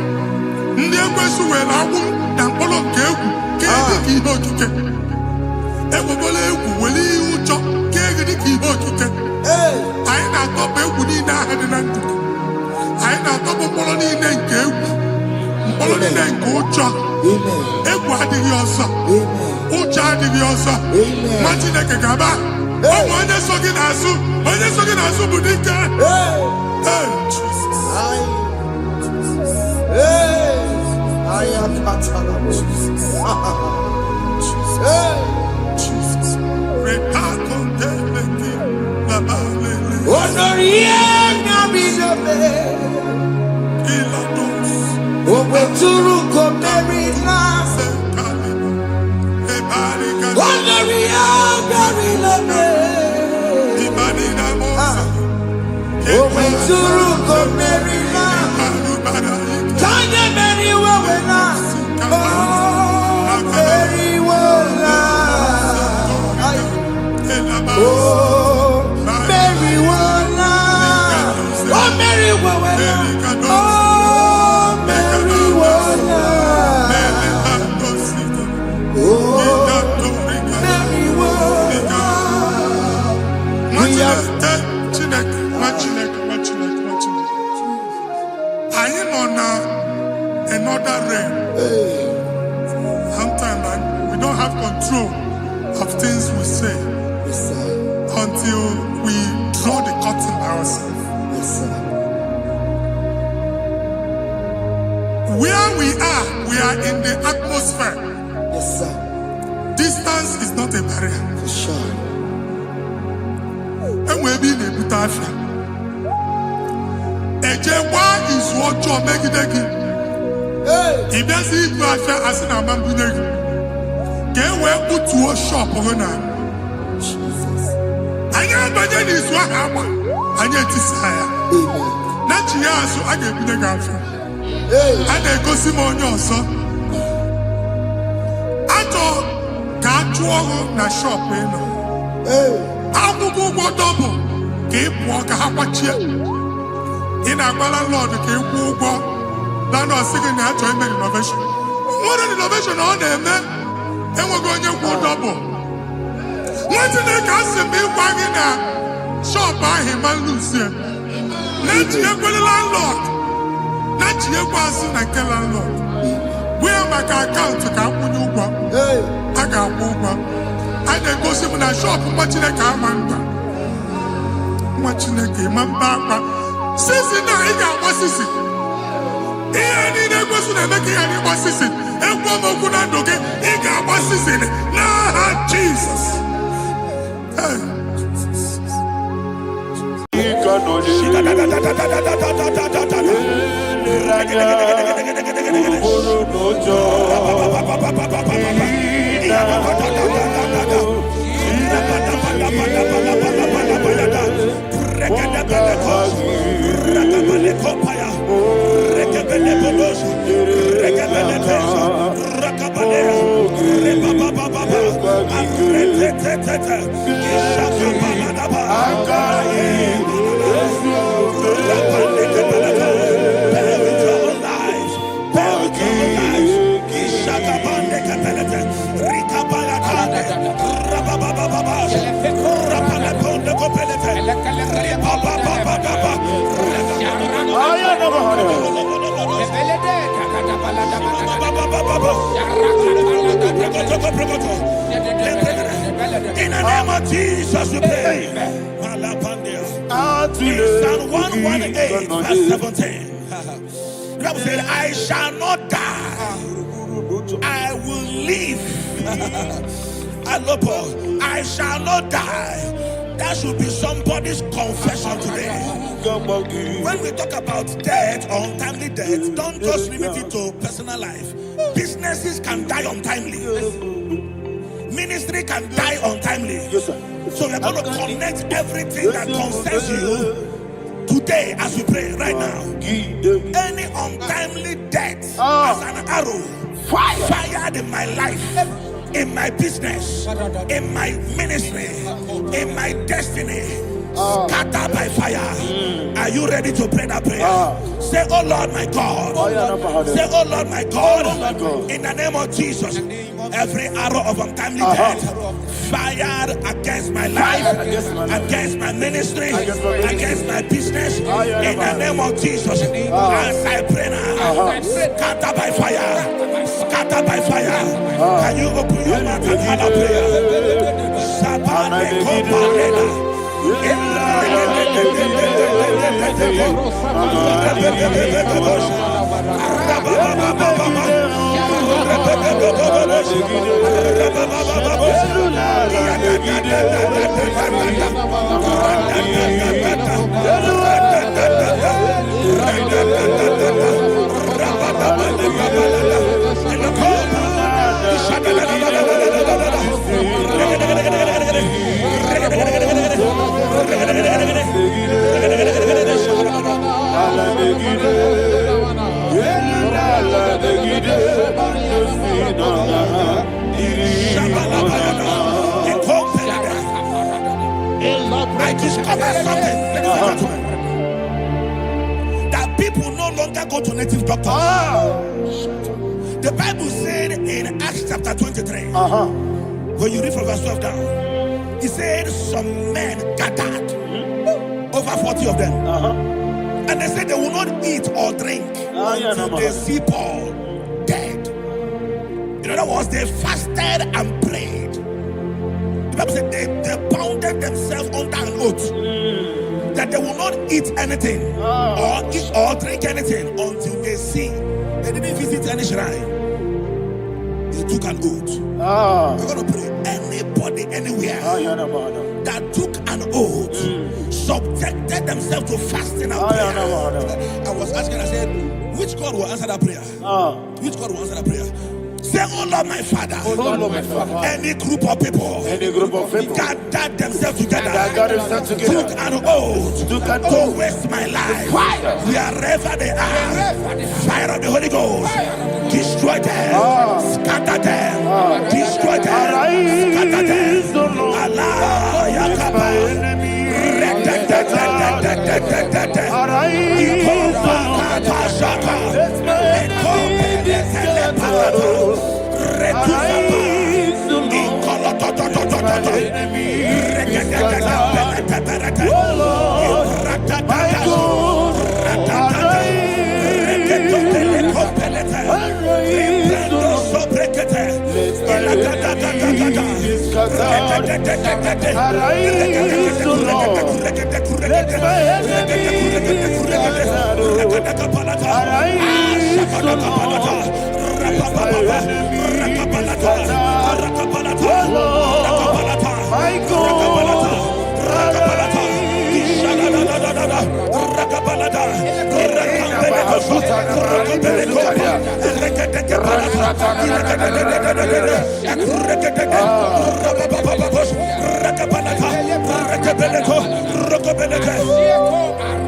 Ndị ekwensu were agwụ na mkpụrụ nke egwu kee dị ka ihe okike. Egwugola egwu were ihe ụjọ kee dị ka ihe okike. Anyị na-atọpụ egwu niile ahụ dị na ndụ. Anyị na-atọpụ mkpụrụ niile nke egwu. Mkpụrụ niile nke ụjọ. Egwu adịghị ọzọ. Ụjọ adịghị ọzọ. Nwa Chineke ga-aba. Ọnwụ onye so gị n'azụ. Onye so gị n'azụ bụ dike. Another realm. Sometimes we don't have control of things we say until we draw the curtain ourselves. Where we are in the atmosphere. Distance is not a barrier. And we'll be in a butafia. Ejewa is what you're making. If there's a butafia as an amambuneg, get where put to a shop or not. I am Bajan is what I want. I get desire. Not you, so I get the girlfriend. And they go Simon also. Ato Kachuo na shop. Abu go double. Keep walk a hapachia. In a Lord, keep walk. Land or second natural innovation. What an innovation on them, man. And we're going to go double. What's in the castle be wagging a shop by him and Lucia? Let you go the landlord. Let you pass in a landlord. We are my account to come when you go. I got one. And then go see in a shop, watching a car man. Watching a game and back. Sissy, now he got what's this? He ain't a person that make any what's this? And one more good and okay, he got what's this in it. Nah, Jesus. In the name of Jesus, we pray. Psalm 118, verse 17. The Bible said, I shall not die. I will live. Alopo, I shall not die. That should be somebody's confession today. When we talk about death or untimely death, don't just limit it to personal life. Businesses can die untimely. Ministry can die untimely. So we're going to connect everything that concerns you today as we pray right now. Any untimely death as an arrow fired in my life, in my business, in my ministry, in my destiny, scattered by fire. Are you ready to pray that prayer? Say, oh Lord my God. Say, oh Lord my God. In the name of Jesus, every arrow of untimely death fired against my life, against my ministry, against my business, in the name of Jesus, as I pray now, scattered by fire, scattered by fire. Can you open your mouth and have a prayer? I discovered something, ladies and gentlemen, that people no longer go to native doctors. The Bible said in Acts chapter 23, when you read from verse 12 down, it said some men gathered, over 40 of them, and they said they will not eat or drink until they see Paul dead. In other words, they fasted and prayed. The Bible said they bounded themselves under an oath that they will not eat anything or drink anything until they see. They didn't visit any shrine. They took an oath. We're going to pray. Anybody, anywhere that took an oath, subjected themselves to fasting and prayer. I was asking, I said, which God will answer that prayer? Which God will answer that prayer? Say, oh Lord my Father, any group of people gathered themselves together, took an oath to waste my life, wherever they are, fire of the Holy Ghost, destroy them, scatter them, destroy them, scatter them. Allah Yakaba,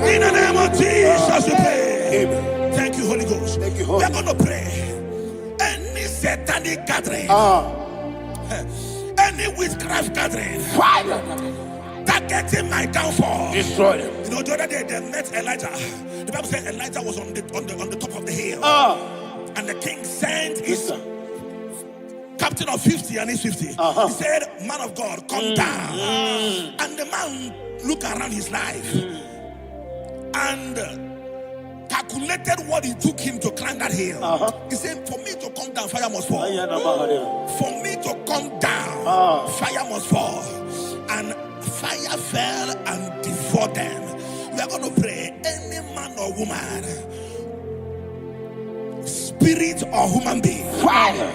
In the name of Jesus we pray. Thank you, Holy Ghost. We're going to pray. Any satanic gathering, any witchcraft gathering, targeting my downfall, destroy them. You know, the other day they met Elijah. The Bible said Elijah was on the top of the hill, and the king sent his captain of 50 and his 50. He said, man of God, come down. And the man looked around his life and calculated what it took him to climb that hill. He said, for me to come down, fire must fall. For me to come down, fire must fall. And fire fell and devoured them. We are going to pray. Any man or woman, spirit or human being, fire,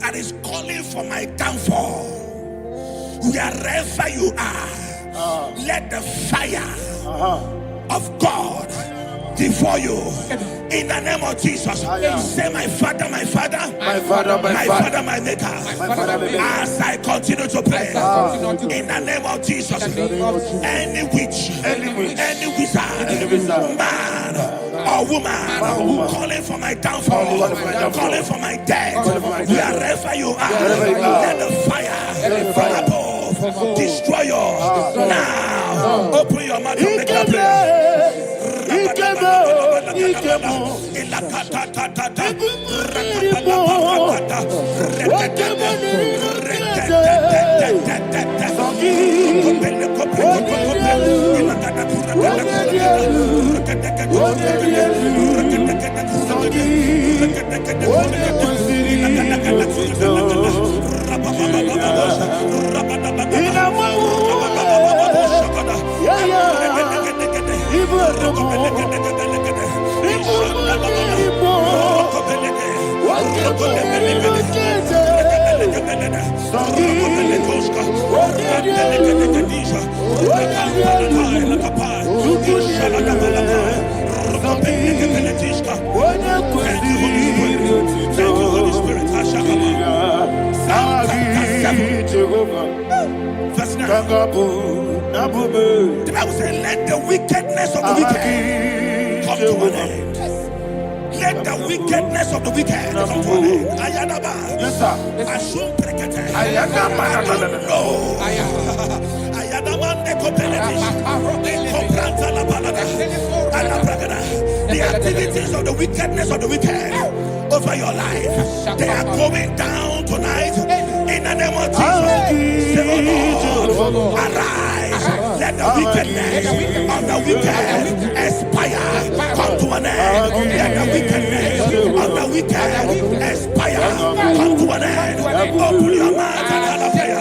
that is calling for my downfall, wherever you are, let the fire of God before you, in the name of Jesus. Say, my Father, my Father, My Father, my Father, my Maker. As I continue to pray, in the name of Jesus, any witch, any wizard, man or woman calling for my downfall, calling for my death, wherever you are, let the fire from above destroy you now. Open your mouth and make a prayer. Verse 9. The Bible says, let the wickedness of the wicked come to an end. Let the wickedness of the wicked come to an end. Ayadaba. Yes, sir. Assume prekete. Ayadaba. No. Ayadamande kopeletis. Kompranta la balada. Ala bragada. The activities of the wickedness of the wicked over your life, they are going down tonight in the name of Jesus. Say, oh Lord, arise. Let the wickedness of the wicked expire, come to an end. Let the wickedness of the wicked expire, come to an end. Open your mouth and have a prayer.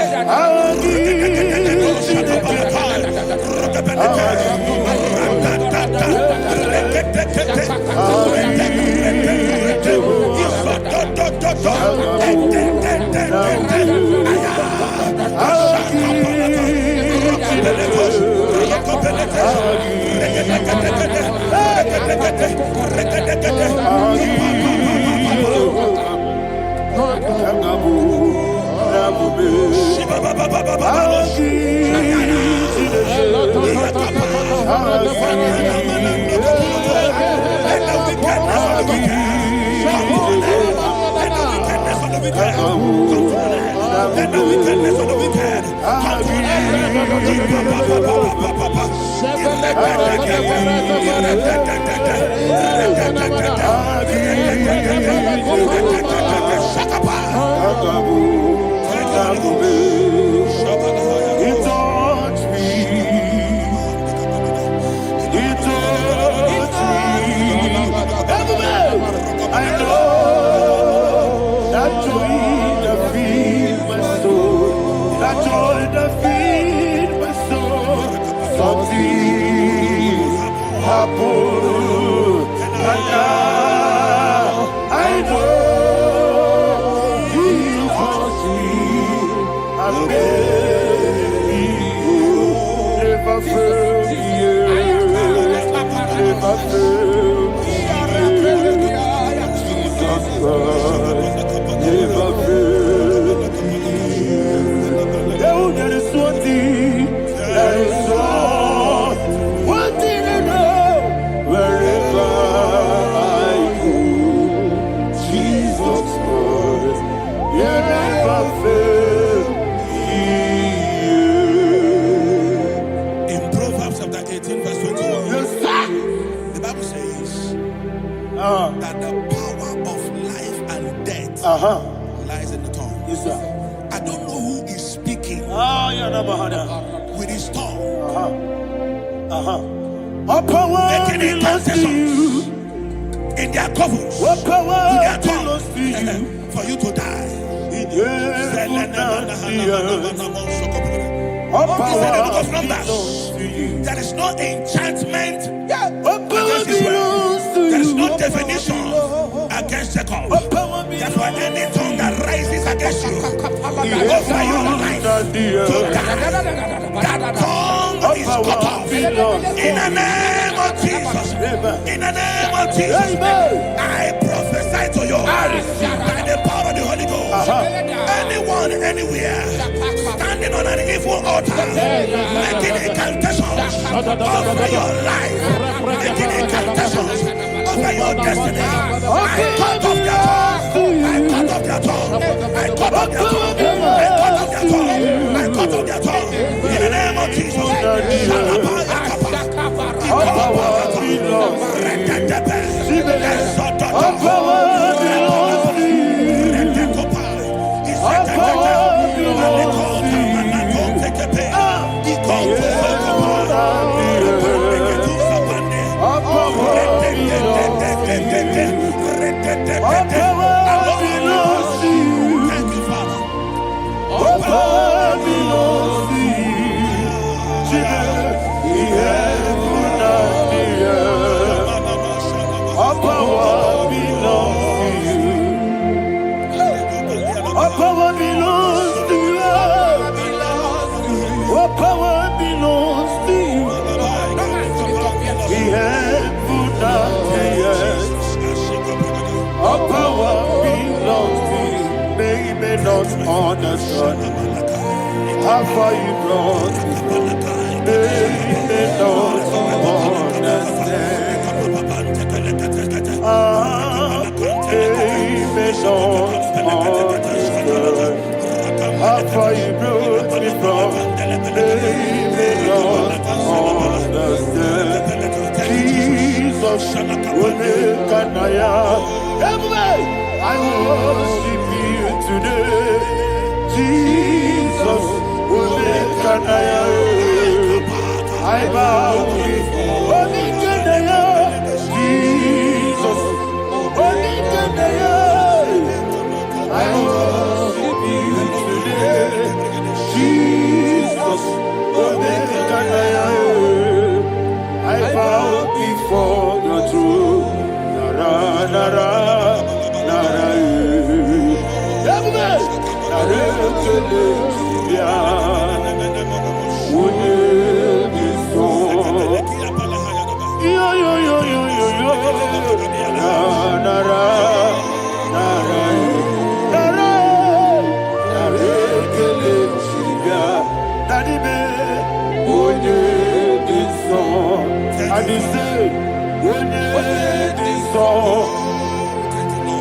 Let the wickedness of the wicked come to an end. I know that joy that feeds my soul, that joy that feeds my soul. Something happened, and now I know He wants me. I may never fail me, never fail. Never fail. There is one thing, there is one thing I know. Wherever I go, Jesus Christ, you never fail. In Proverbs chapter 18, verse 21, Yes, sir. the Bible says that the power of life and death lies in the tongue. Yes, sir. I don't know who is speaking with his tongue, All power making belongs to you. intercessions in their covers All with power their belongs to you. tongue for you to die. In heaven and the earth. All He said in the book power of belongs Numbers, to you. there is no enchantment All power against Israel. belongs to There is you. no divination against Jacob. All power That's why belongs any tongue that rises against against you over your life to die. That tongue is cut off in the name of Jesus. In the name of Jesus, I prophesy to you by the power of the Holy Ghost. Anyone, anywhere, standing on an evil altar, making incantations over your life, making incantations over your destiny, I cut off their tongue. I cut off their tongue. I cut off their tongue. I cut off their tongue. I cut off their tongue. In the name of Jesus. Understand how far you brought me. They don't understand. They don't understand how far you brought me from. They don't understand. Jesus, will make an I worship you today. Jesus, will make an I bow before Jesus, I worship you today. Jesus, will make an I bow before the throne. Nara, nara.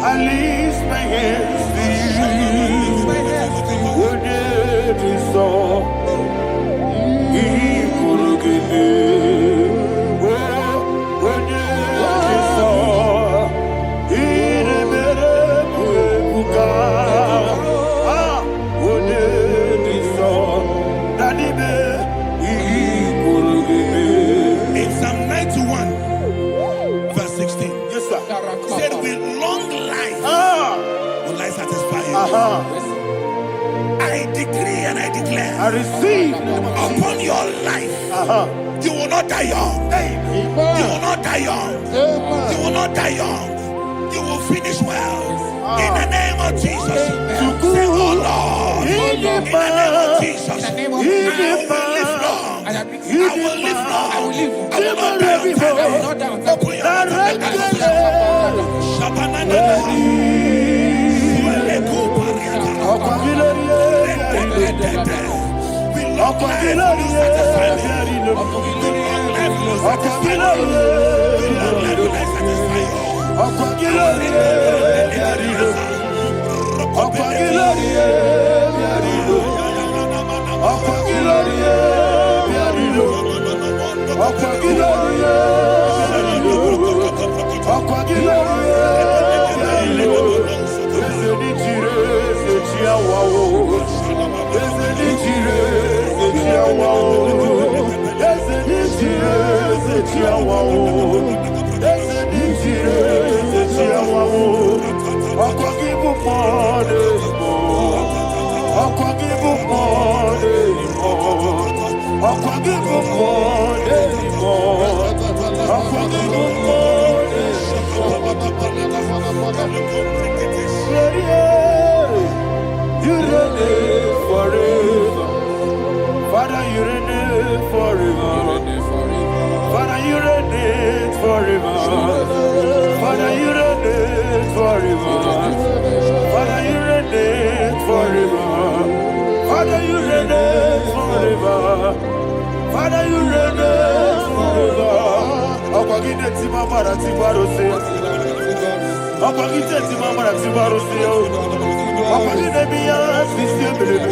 I lift my hands to you. Would it be so? He could give me. Would it be so? He never would it be so? Daddy, he could give me. In Psalm 91, verse 16. Yes, sir. Said with long life will I satisfy you. I decree and I declare, I receive upon your life, you will not die young. You will not die young. You will not die young. You will finish well. In the name of Jesus. Say, oh Lord, in the name of Jesus, I will live long. I will live long. I will not die young. Open your forever. Father, you reign forever. Father, you reign forever. Father, you reign forever. Father, you reign forever. Father, you reign forever. Akwagide ti mama na ti barose. Akwagide ti mama na ti barose. Akwagide biya sisi belebe.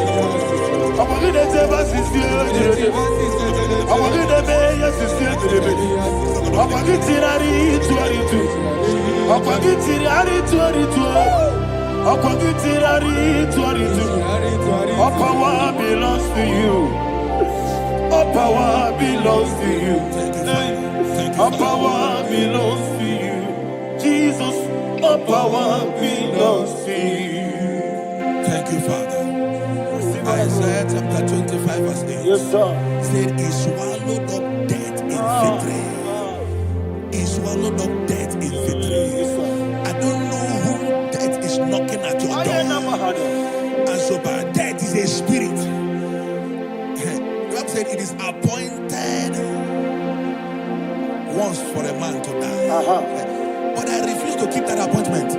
Akwagide te ba sisi belebe. Akwagide biya sisi belebe. Akwagide rari tuaritu. Akwagide rari tuaritu. Akwagide rari tuaritu. All power belongs to you. All power belongs to you. All power belongs to you. Jesus, all power belongs to you. Thank you, Father. Isaiah chapter 25 verse 8. Yes, sir. Said he swallowed up death in victory. He swallowed up death in victory. I don't know who death is knocking at your door. And so, but death is a spirit. God said it is appointed once for a man to die. But I refuse to keep that appointment.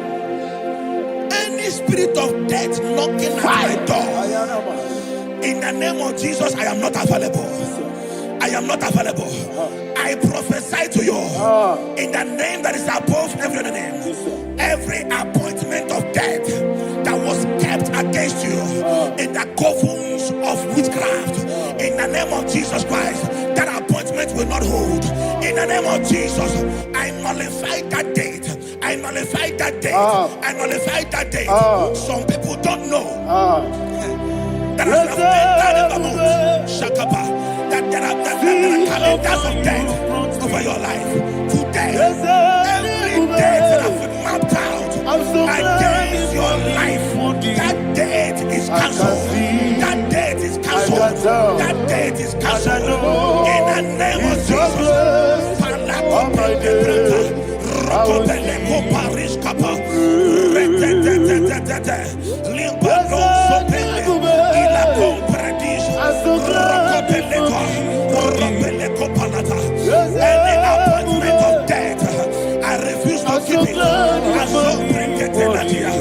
Any spirit of death knocking at my door, in the name of Jesus, I am not available. I am not available. I prophesy to you in the name that is above every other name. Every appointment of death that was kept against you in the covens of witchcraft, in the name of Jesus Christ, that appointment will not hold. In the name of Jesus, I nullify that date. I nullify that date. I nullify that date. Some people don't know that there are calendars of death over your life. Today, every date that I've mapped out against your life, that date is cancelled. That date is cancelled. That date is cancelled. In the name of any appointment of death, I refuse to keep it. I so bring it in here.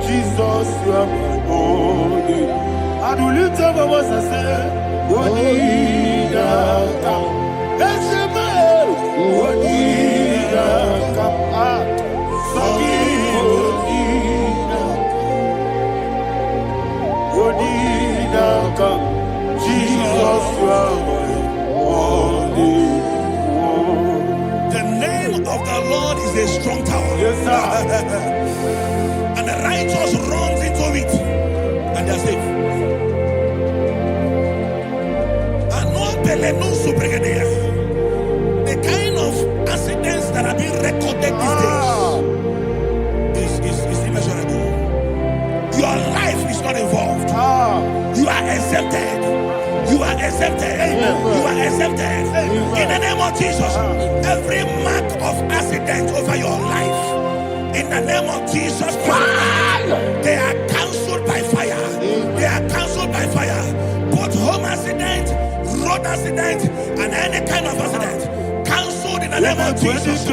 Jesus, you are my only. I do lift up my voice and say, Wonida come. That's the man. Wonida come. Wonida come. Jesus, you are my only. The name of the Lord is a strong tower. Yes, sir. And the righteous runs into it and they're safe. The kind of accidents that are being recorded these days is immeasurable. Your life is not involved. You are exempted. You are exempted. You are exempted. In the name of Jesus, every mark of accident over your life, in the name of Jesus Christ, they are cancelled by fire. They are cancelled by fire. Both home accident, road accident, and any kind of accident, cancelled in the name of Jesus.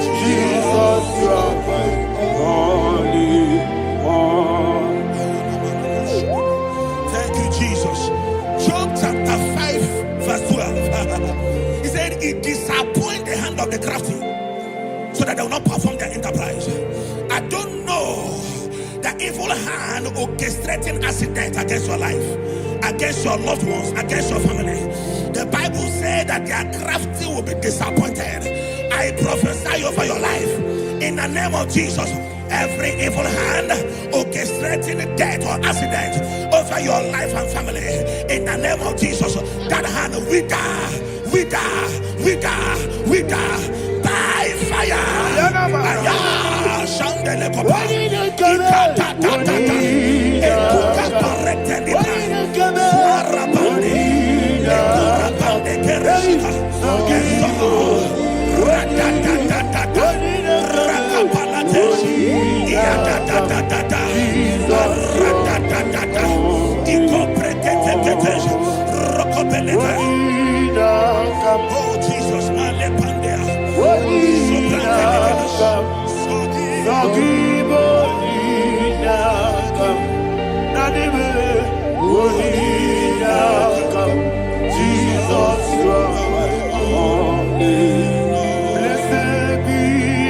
Jesus, you are my only one. Thank you, Jesus. Job chapter 5, verse 12. He said, "It disappoints the hand of the crafty, so that they will not perform their enterprise." I don't know the evil hand orchestrating accident against your life, against your loved ones, against your family. The Bible said that their crafty will be disappointed. I prophesy over your life in the name of Jesus. Every evil hand orchestrating death or accident over your life and family, in the name of Jesus, that hand wither by fire. Shandele kopa, ekuka parete libra, arabande, ekurabande keresika, keso, radadadadada, rakapalate, iadadadadada, radadadada, ikopreketekete, rokobelete. Oh Jesus, malepandea, Jesus, you are my only. Blessed be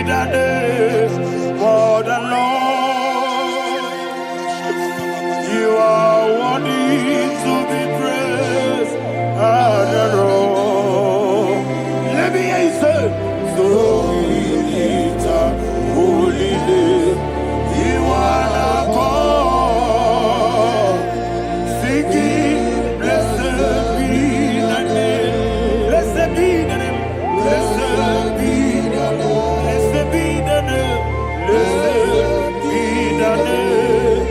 the name for the Lord. You are worthy to be praised and adored. Let me hear you say, so we lift up holy name. You are the God. Singing, blessed be the name. Blessed be the name. Blessed be the name. Blessed be the name. Blessed be the name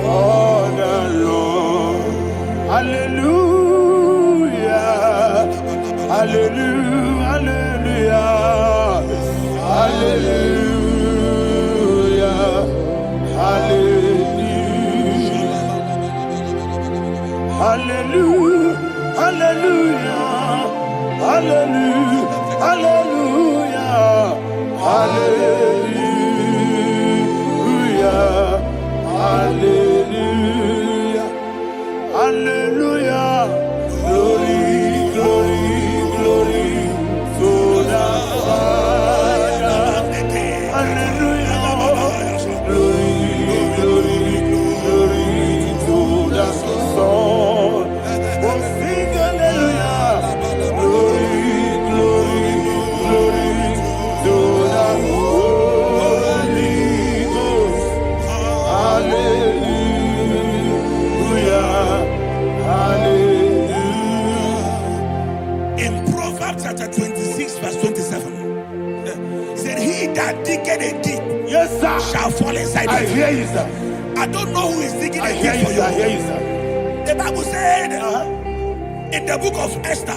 of the Lord. Hallelujah. Hallelujah. Hallelujah. Hallelujah. Hallelujah. Hallelujah. Hallelujah. Hallelujah. Hallelujah. Hallelujah. Hallelujah. Glory, glory, glory to the Father. Hallelujah. Glory, glory, glory to the Son. Oh, sing hallelujah. Glory, glory, glory to the Holy Ghost. Hallelujah. Hallelujah. In Proverbs chapter 26, verse 27, he said, "He that diggeth a deep, Yes, sir, shall fall inside I it." hear you, sir. I don't know who is digging I a hear deep you, for sir. I hear you. you, sir. The Bible said in the book of Esther,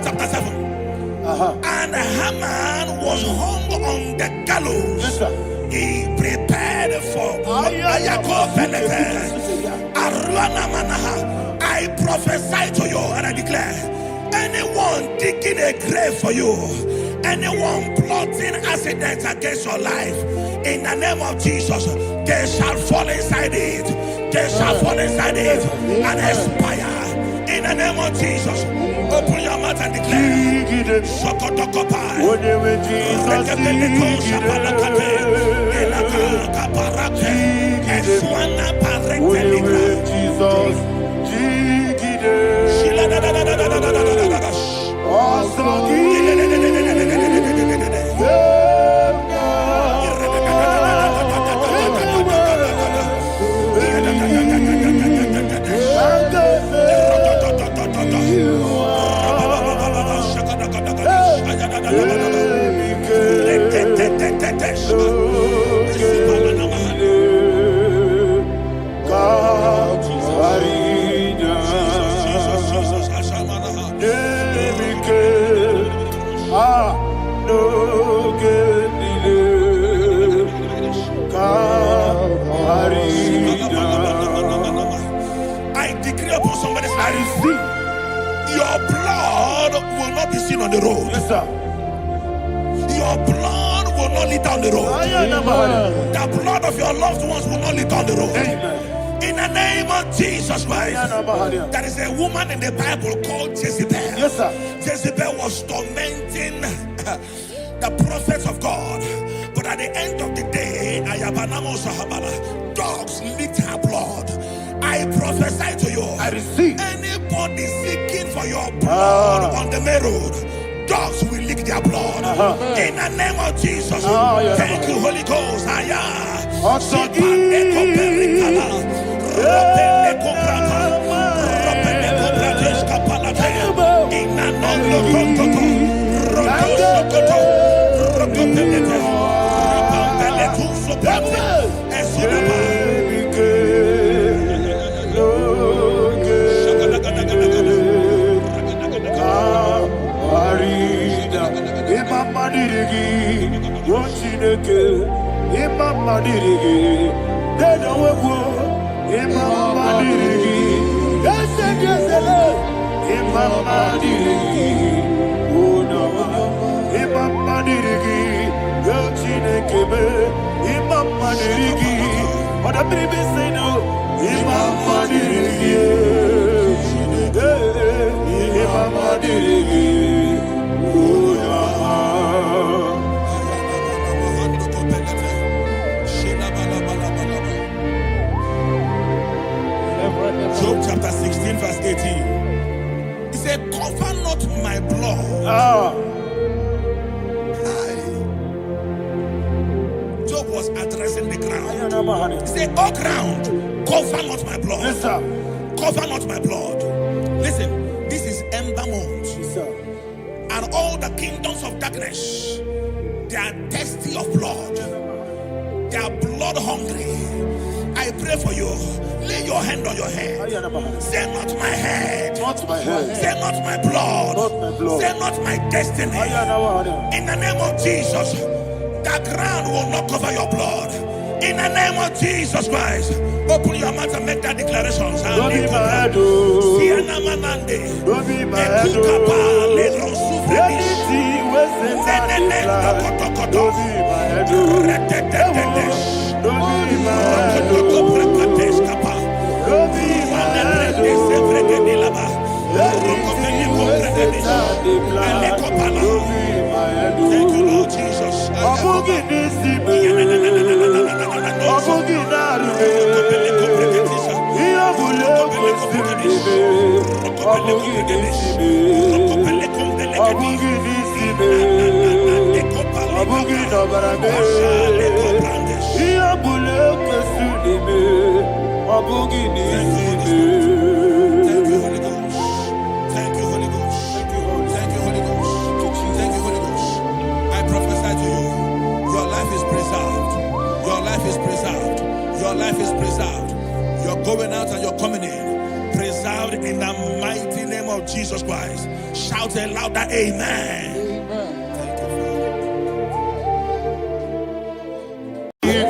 chapter 7, and Haman was hung on the gallows. Yes, sir. He prepared for I prophesy to you and I declare, anyone digging a grave for you, anyone plotting accidents against your life, in the name of Jesus, they shall fall inside it. They shall fall inside it and expire. In the name of Jesus, open your mouth and declare. Shokotokopai. I decree upon somebody's life, your blood will not be seen on the road. Yes, sir. Your blood will not lead down the road. The blood of your loved ones will not lead down the road. Amen. In the name of Jesus Christ. There is a woman in the Bible called Jezebel. Yes, sir. Jezebel was tormenting the prophets of God. But at the end of the day, dogs licked her blood. I prophesy to you. I receive. Anybody seeking for your blood on the main road, dogs will lick their blood. In the name of Jesus. Thank you, Holy Ghost. Job chapter 16 verse 18. He said, cover not my blood. Job was addressing the ground. He said, oh ground, cover not my blood. Yes, sir. Cover not my blood. Listen, this is ember moons. Yes, sir. And all the kingdoms of darkness, they are thirsty of blood. They are blood hungry. I pray for you. Lay your hand on your head. Say not my head. Not my head. Say not my blood. Not my blood. Say not my destiny. In the name of Jesus, the ground will not cover your blood. In the name of Jesus Christ, open your mouth and make that declaration. Don't be mad, oh. Don't be mad, oh. Anything was in that plan. Don't be mad, oh. Don't be mad, oh. Don't be mad, oh. Anything was in that plan. Don't be mad, oh. Thank you, Lord Jesus. Your life is preserved. You're going out and you're coming in. Preserved in the mighty name of Jesus Christ. Shout a louder amen. Thank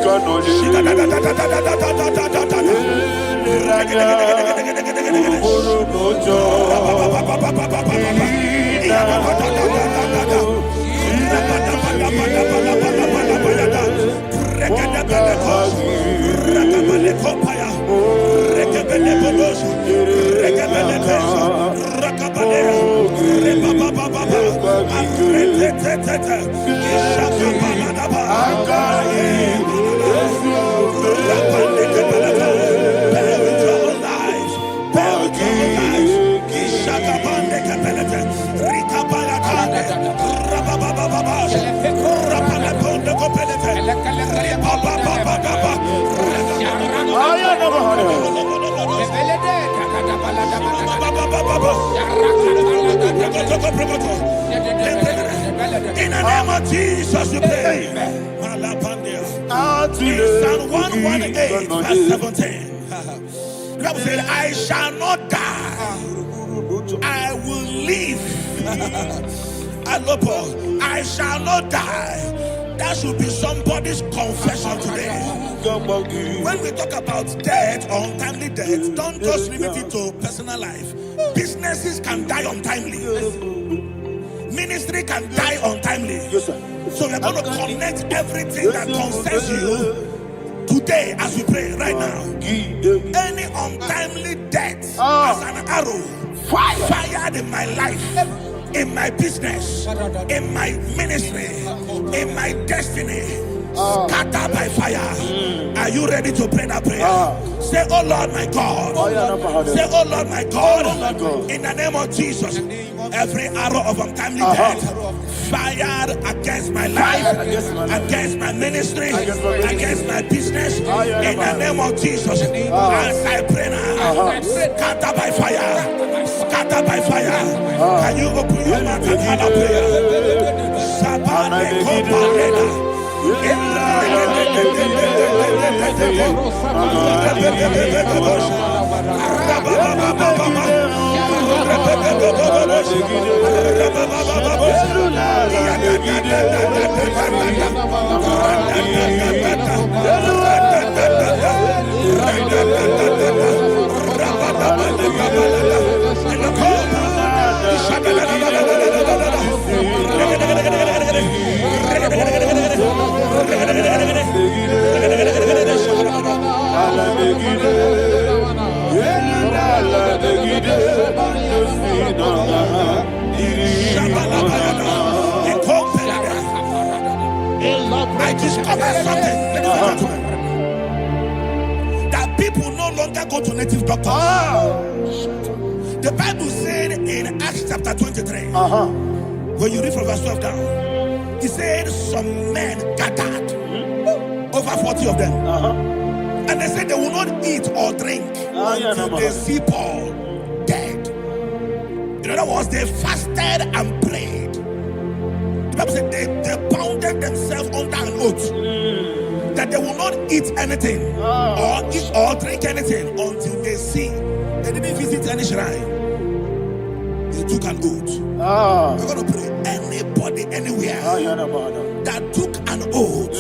In the name of Jesus, we pray. In Psalm 118, verse 17, the Bible said, I shall not die, I will live. I Alopo, I shall not die. That should be somebody's confession today. When we talk about death or untimely death, don't just limit it to personal life. Businesses can die untimely. Ministry can die untimely. So we're going to connect everything that concerns you today as we pray right now. Any untimely death as an arrow fired in my life, in my business, in my ministry, in my destiny, scattered by fire. Are you ready to pray that prayer? Say, oh Lord my God. Say, oh Lord my God. In the name of Jesus, every arrow of untimely death fired against my life, against my ministry, against my business, in the name of Jesus, as I pray now, scattered by fire, scattered by fire. Can you open your mouth and have a prayer? Sabane Koparena. I discovered something, that people no longer go to native doctors. The Bible said in Acts chapter 23, when you read from verse 12 down, it said some men gathered, over 40 of them, and they said they will not eat or drink until they see Paul dead. In other words, they fasted and prayed. The Bible said they bounded themselves under an oath that they will not eat anything or eat or drink anything until they see. They didn't visit any shrine. They took an oath. We're going to pray. Anybody, anywhere that took an oath,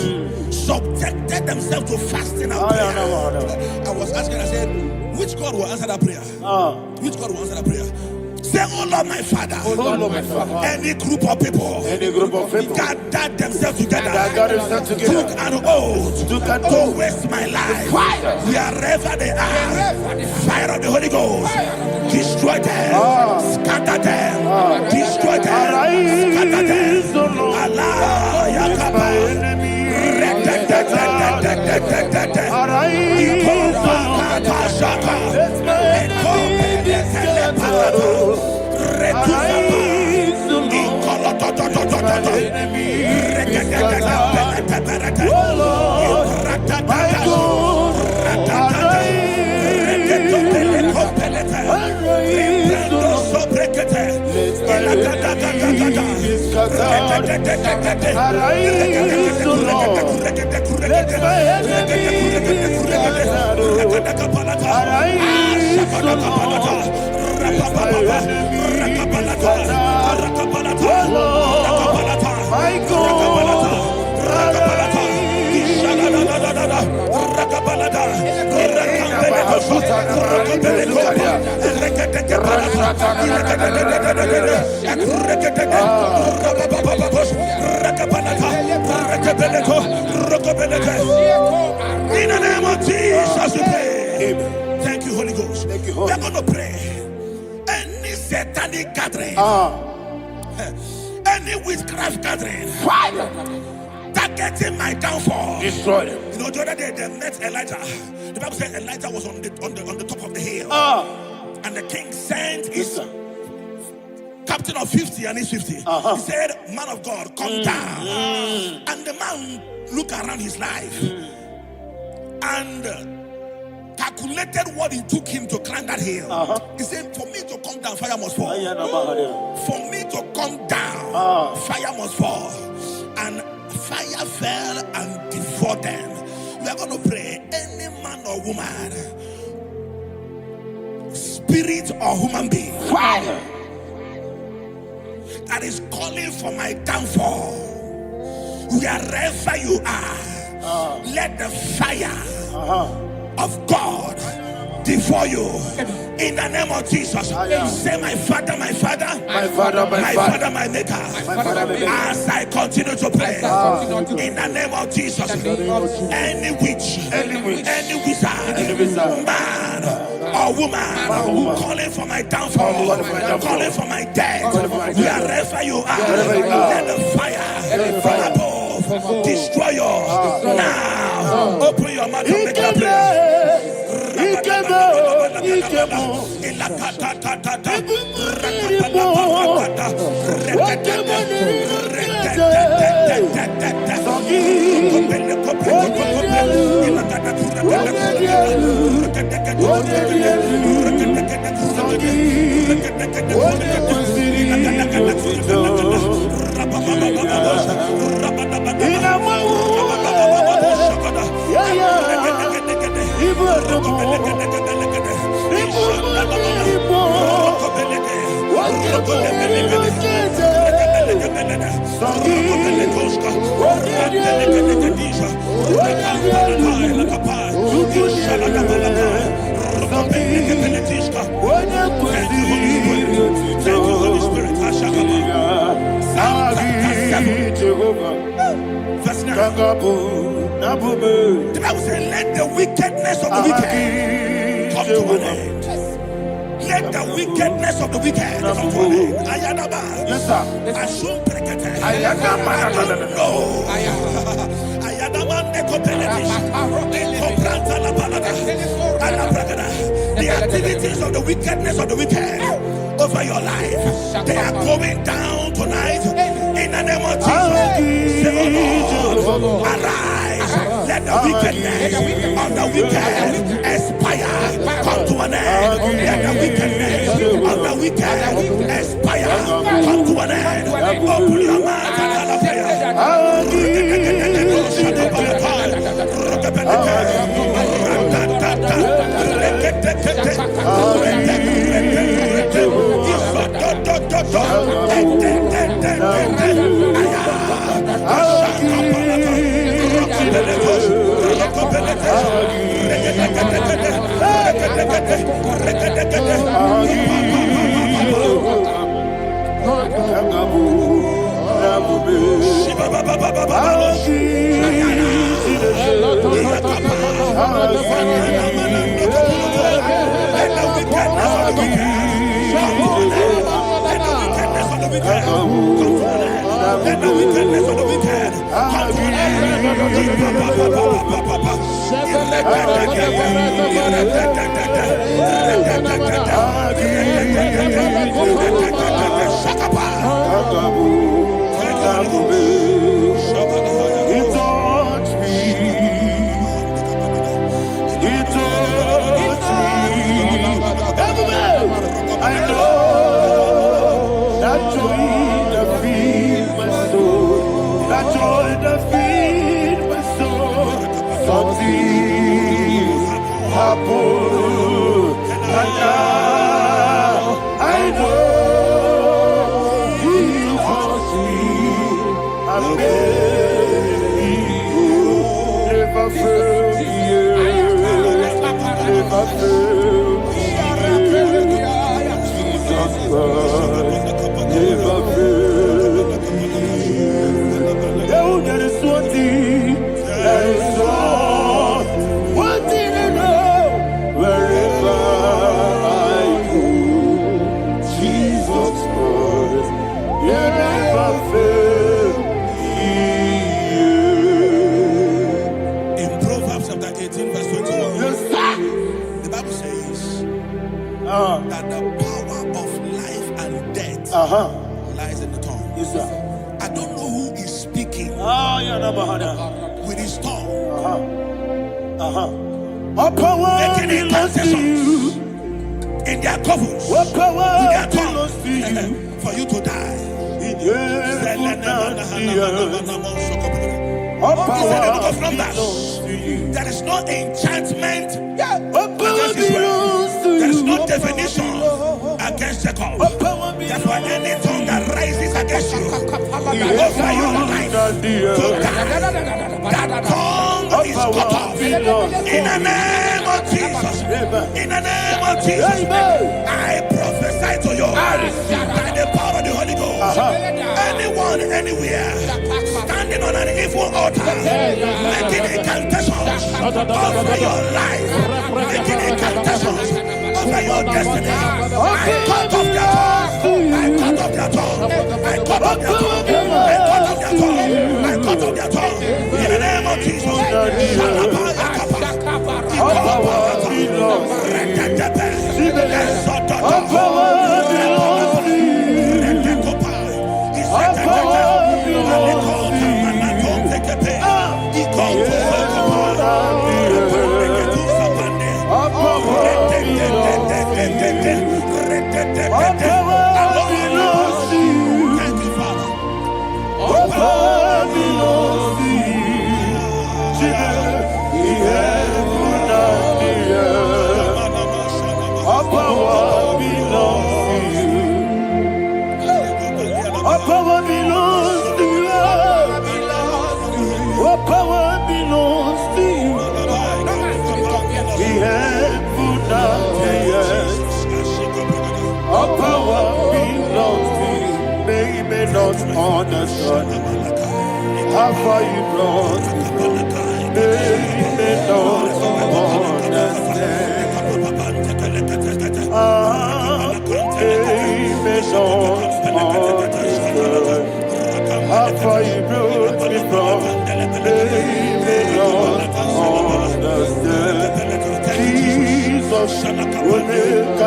subjected themselves to fasting and prayer. I was asking, I said, which God will answer that prayer? Which God will answer that prayer? Say, oh Lord my Father. Oh Lord my Father. Any group of people gathered themselves together, took an oath to waste my life. Wherever they are, fire of the Holy Ghost, destroy them, scatter them, destroy them, scatter them. Allah Yakaba. In the name of Jesus, we pray. Thank you, Holy Ghost. We are going to pray. Any satanic gathering, any witchcraft gathering, targeting my downfall, destroy them. You know, the other day they met Elijah. The Bible said Elijah was on the top of the hill, and the king sent his captain of 50 and his 50. He said, man of God, come down. And the man looked around his life and calculated what it took him to climb that hill. He said, for me to come down, fire must fall. For me to come down, fire must fall. And fire fell and devoured them. We are going to pray. Any man or woman, spirit or human being, fire, that is calling for my downfall, wherever you are, let the fire of God devour you in the name of Jesus. Say, my Father, my Father, My Father, my Father, my Maker. Father, my Maker. As I continue to pray, in the name of Jesus, any witch, any wizard, man or woman calling for my downfall, calling for my death, wherever you are, let the fire from above destroy you now. Open your mouth and make a prayer. The Bible says, let the wickedness of the wicked come to an end. Let the wickedness of the wicked come to an end. Ayadaba. Yes, sir. Asum prekete. Ayadaba. No. Ayadaba nekopeletis. Kopranta la balada. Alabrakada. The activities of the wickedness of the wicked over your life, they are going down tonight in the name of Jesus. Say, oh Lord, arise. Let the wickedness of the wicked expire, come to an end. Let the wickedness of the wicked expire, come to an end. Open your mouth and let the wickedness of the wicked come to an I know that joy that feeds my soul, that joy that feeds my soul. Something happened, and now I know He wants me. I'm never failed you, never failed. There is one thing, there is one thing I know. Wherever I go, Jesus Christ, you never fail me. In Proverbs chapter 18, verse 21, Yes, sir. the Bible says that the power of life and death lies in the tongue. Yes, sir. I don't know who is speaking with his tongue, All power making belongs to you. incantations in their covens What with power their belongs to you? tongue for you to die. All He said in the book power of Numbers, belongs to you. there is no enchantment What power against Israel. belongs to you? There is no What power definition belongs- against Jacob. What power Therefore, belongs any tongue that rises against you, over your life, to die. That tongue is cut off. In the name of Jesus. In the name of Jesus. I prophesy to you by the power of the Holy Ghost. Anyone, anywhere, standing on an evil altar, making incantations over your life, making incantations over your destiny, I cut off their tongue. I cut off their tongue. I cut off their tongue. I cut off their tongue. I cut off their tongue. In the name of Jesus. Thank you, Father. Understand how far you brought me. They may not understand. They may not understand how far you brought me from. They may not understand. Jesus, will make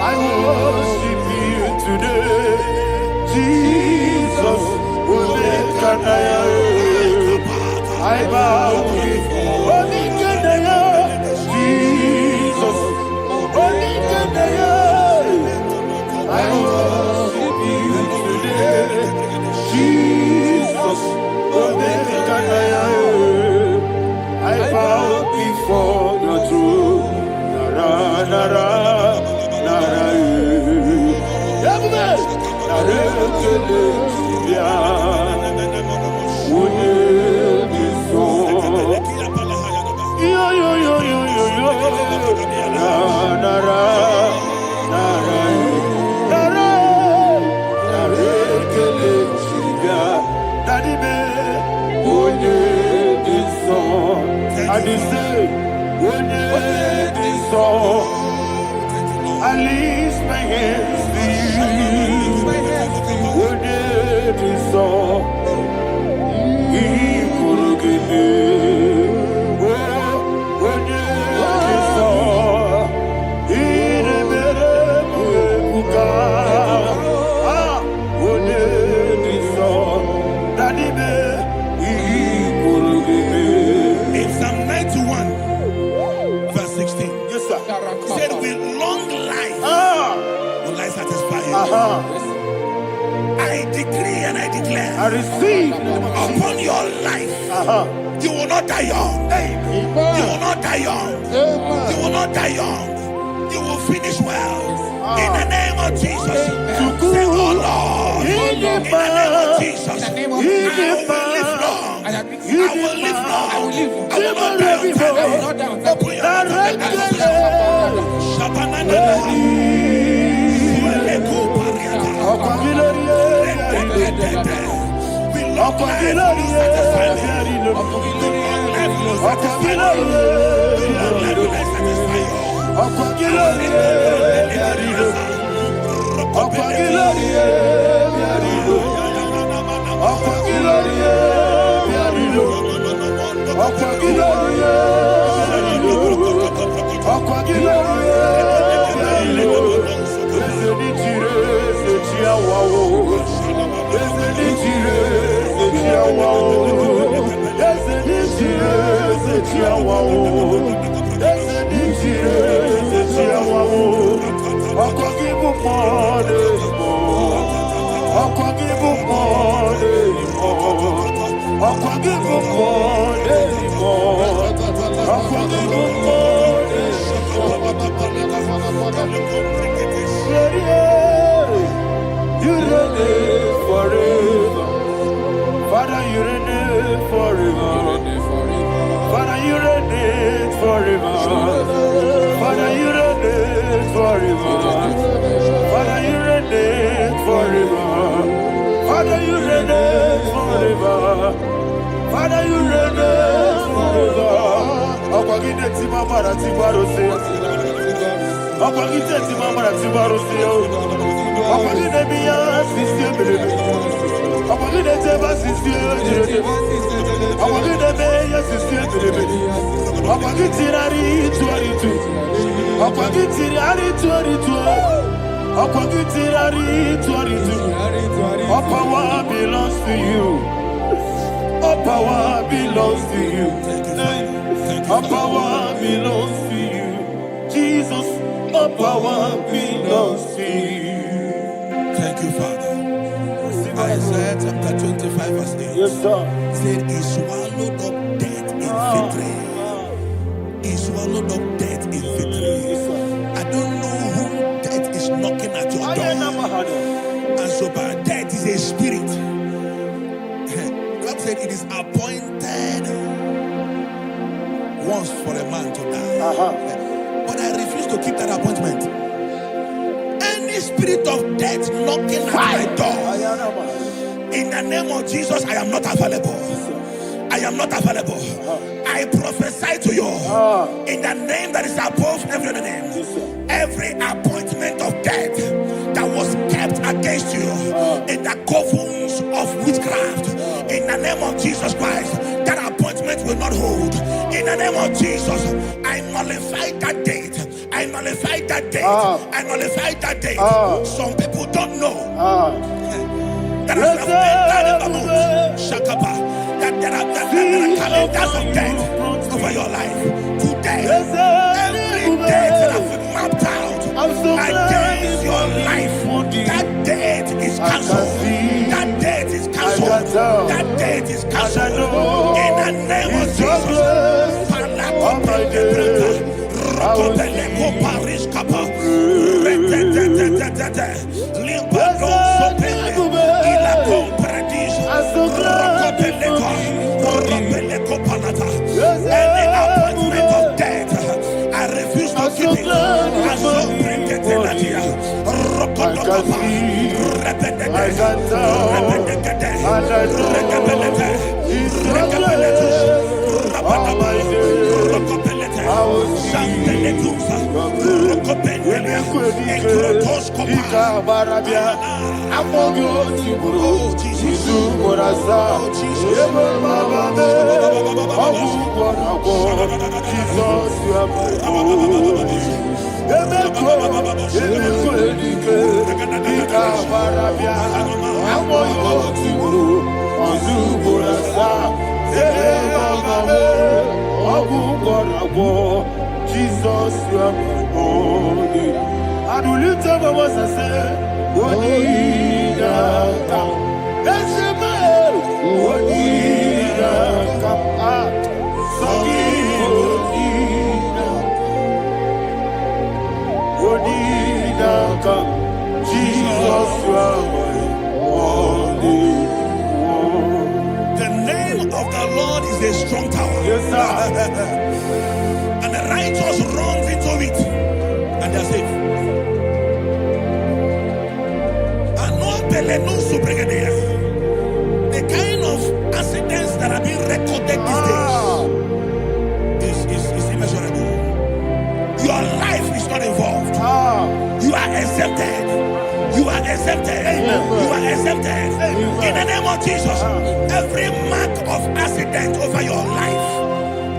I worship you today. Jesus, will make I bow before Jesus, I worship you today. Jesus, will make I bow before your throne. Nara, nara, nara, I lift my hands to you. In Psalm 91, verse 16, yes, sir. Said, with long life will I satisfy you. I decree and I declare, I receive upon your life, you will not die young. You will not die young. You will not die young. You will finish well. In the name of Jesus. Say, oh Lord, in the name of Jesus, I will live long. I will live long. I will not die on time. I will not die on time. Open your mouth and you reign forever. Father, you reign forever. Father, you reign forever. Father, you reign forever. Father, you reign forever. Father, you reign forever. Akwagide timamara tibarose. Akwagide timamara tibarose. Akwagide biya sistemele. Akwagide teba sistemele. Akwagide beya sistemele. Akwagide rari tuaritu. Akwagide rari tuaritu. Akwagide rari tuaritu. All power belongs to you. All power belongs to you. All power belongs to you. Jesus, all power belongs to you. Thank you, Father. Isaiah chapter 25 verse 8. Yes, sir. Said he swallowed up death in victory. He swallowed up death in victory. I don't know whom death is knocking at your door. And so by death is a spirit. God said it is appointed once for a man to die. But I refuse to keep that appointment. Any spirit of death knocking at my door, in the name of Jesus, I am not available. I am not available. I prophesy to you in the name that is above every other name. Every appointment of death that was kept against you in the covens of witchcraft, in the name of Jesus Christ, that appointment will not hold. In the name of Jesus, I nullify that date. I nullify that date. I nullify that date. Some people don't know that as of Shakapa, that there are calendars of death over your life. Today, every date that has been mapped out against your life, that date is cancelled. That date is cancelled. That date is cancelled. In the name of Jesus. Rokopeleko Paris Kappa. Limbado Sopele. Ilako Paradis. Rokopeleko Panata. Any appointment of death, I refuse to keep it. I so bring it in Nadia. Rokopeleko. Jesus, you are my holy. I do lift up my voice and say, Wodida kam. That's a man. Wodida kam. Sogi Wodida. Wodida kam. Jesus, you are my holy. The name of the Lord is a strong tower. Yes, sir. And the righteous runs into it and they are safe. The kind of accidents that are being recorded these days is immeasurable. Your life is not involved. You are exempted. You are exempted. You are exempted. In the name of Jesus, every mark of accident over your life,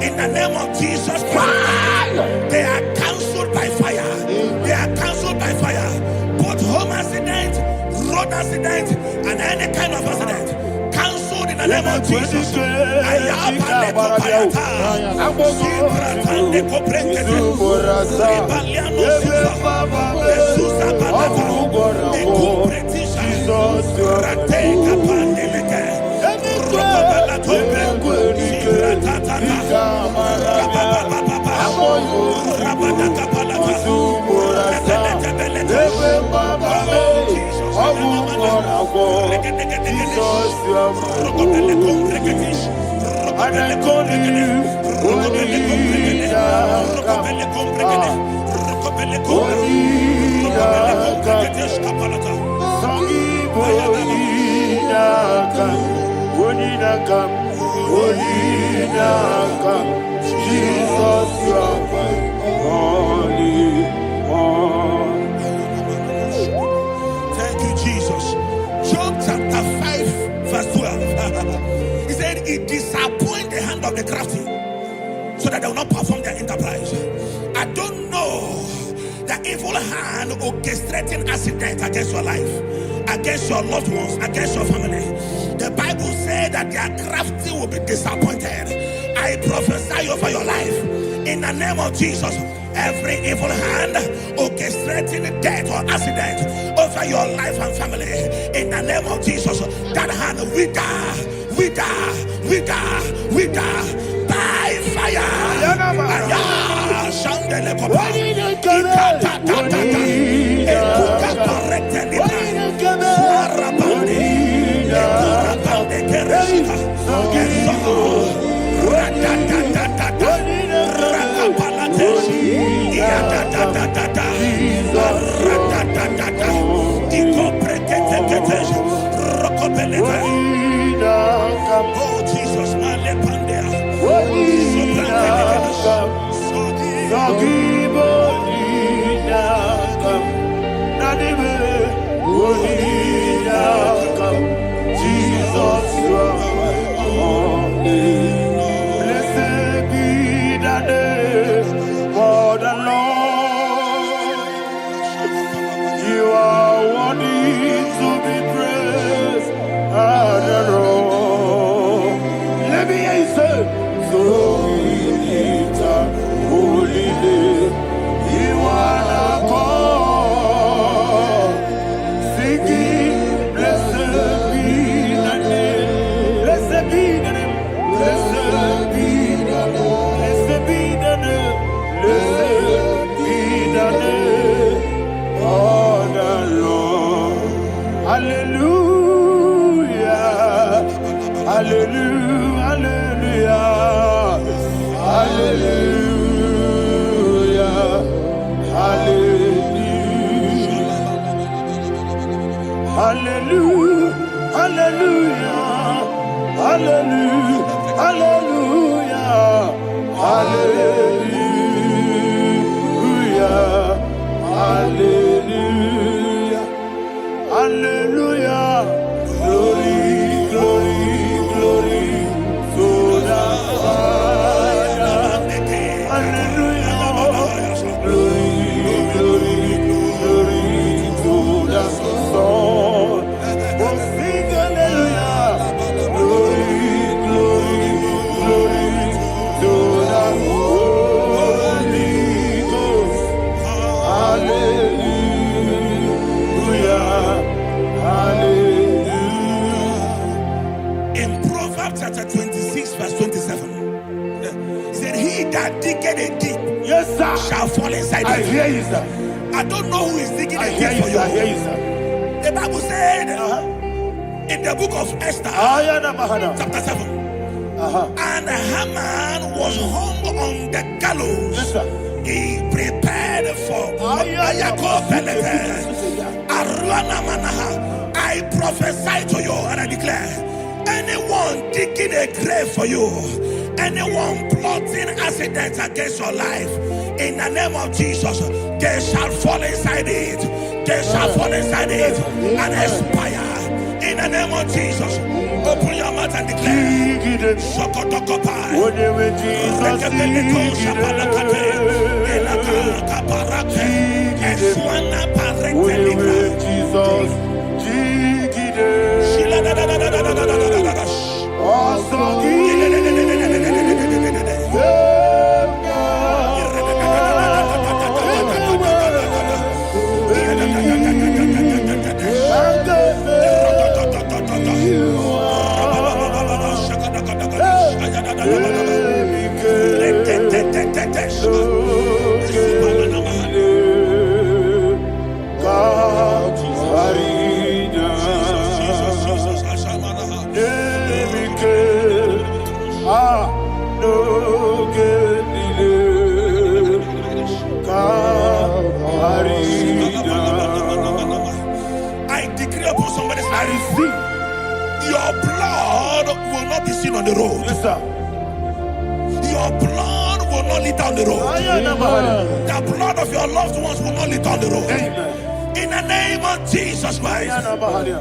in the name of Jesus Christ, they are cancelled by fire. They are cancelled by fire. Both home accident, road accident, and any kind of accident, cancelled in the name of Jesus. for Jesus, you are my own. And I call you Jesus, you are my only one. Thank you, Jesus. Job chapter 5, verse 12. He said, it disappoints the hand of the crafty so that they will not perform their enterprise. I don't know the evil hand orchestrating accident against your life, against your loved ones, against your family. The Bible said that their crafty will be disappointed. I prophesy over your life in the name of Jesus. Every evil hand orchestrating death or accident over your life and family, in the name of Jesus, that hand wither by fire. Oh Jesus, Jesus, you are my only. Blessed be the name for the Lord. You are worthy to be praised and adored. Let me hear you say, so we lift up holy name. You are the God. Singing, blessed be the name. Blessed be the name. Blessed be the name. Blessed be the name. Blessed be the name of the Lord. Hallelujah. Hallelujah. Hallelujah. Hallelujah. Hallelujah. Hallelujah. Hallelujah. Hallelujah. Hallelujah. Hallelujah. Hallelujah. Glory, glory, glory to the Father. Hallelujah. Glory, glory, glory to the Son. Oh, sing hallelujah. Glory, glory, glory to the Holy Ghost. Hallelujah. Hallelujah. in Proverbs chapter 26, verse 27, he said, he that diggeth a deep, Yes, sir, shall fall inside I it. hear you, sir. I don't know who is digging I a hear deep you, for sir. I hear you. you, sir. The Bible said in the book of Esther, chapter 7, and Haman was hung on the gallows. Yes, sir. He prepared for I prophesy to you and I declare, anyone digging a grave for you, anyone plotting accidents against your life, in the name of Jesus, they shall fall inside it. They shall fall inside it and expire. In the name of Jesus, open your mouth and declare. Sokotokopai. God. blood will not be seen on the road. Yes, sir. Your blood will not lead down the road. The blood of your loved ones will not lead down the road. Amen. In the name of Jesus Christ.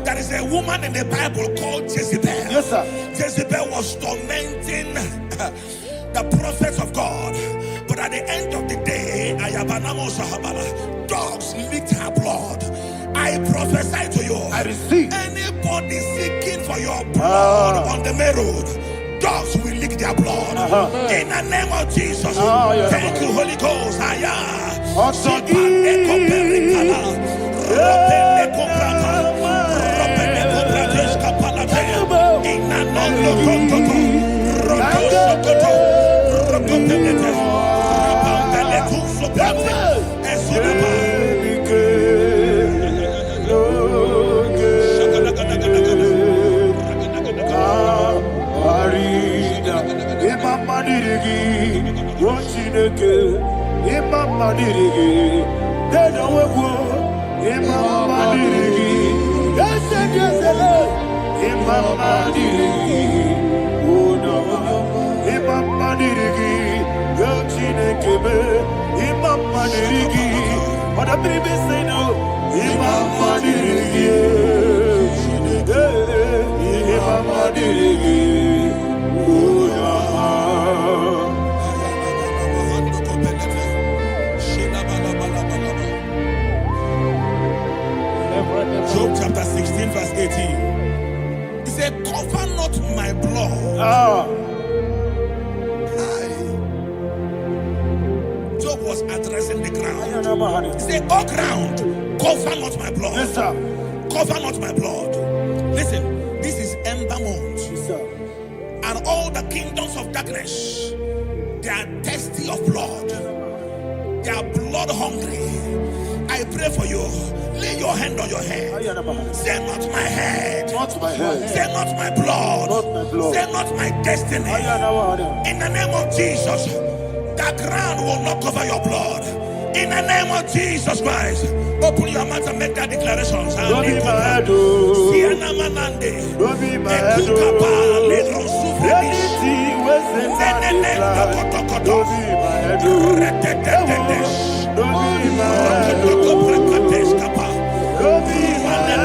There is a woman in the Bible called Jezebel. Yes, sir. Jezebel was tormenting the prophets of God. But at the end of the day, dogs licked her blood. I prophesy to you. I receive. Anybody seeking for your blood on the main road, dogs will lick their blood. In the name of Jesus. Thank you, Holy Ghost. Job chapter 16 verse 18. He said, cover not my blood. Job was addressing the ground. He said, oh ground, cover not my blood. Yes, sir. Cover not my blood. Listen, this is ember month. Yes, sir. And all the kingdoms of darkness, they are thirsty of blood. They are blood hungry. I pray for you. Lay your hand on your head. Say not my head. Not my head. Say not my blood. Not my blood. Say not my destiny. In the name of Jesus, the ground will not cover your blood. In the name of Jesus Christ, open your mouth and make that declaration. Don't be mad, oh. Don't be mad, oh. Anything was in that decline. Don't be mad, oh. Don't be mad, oh. Don't be mad, oh.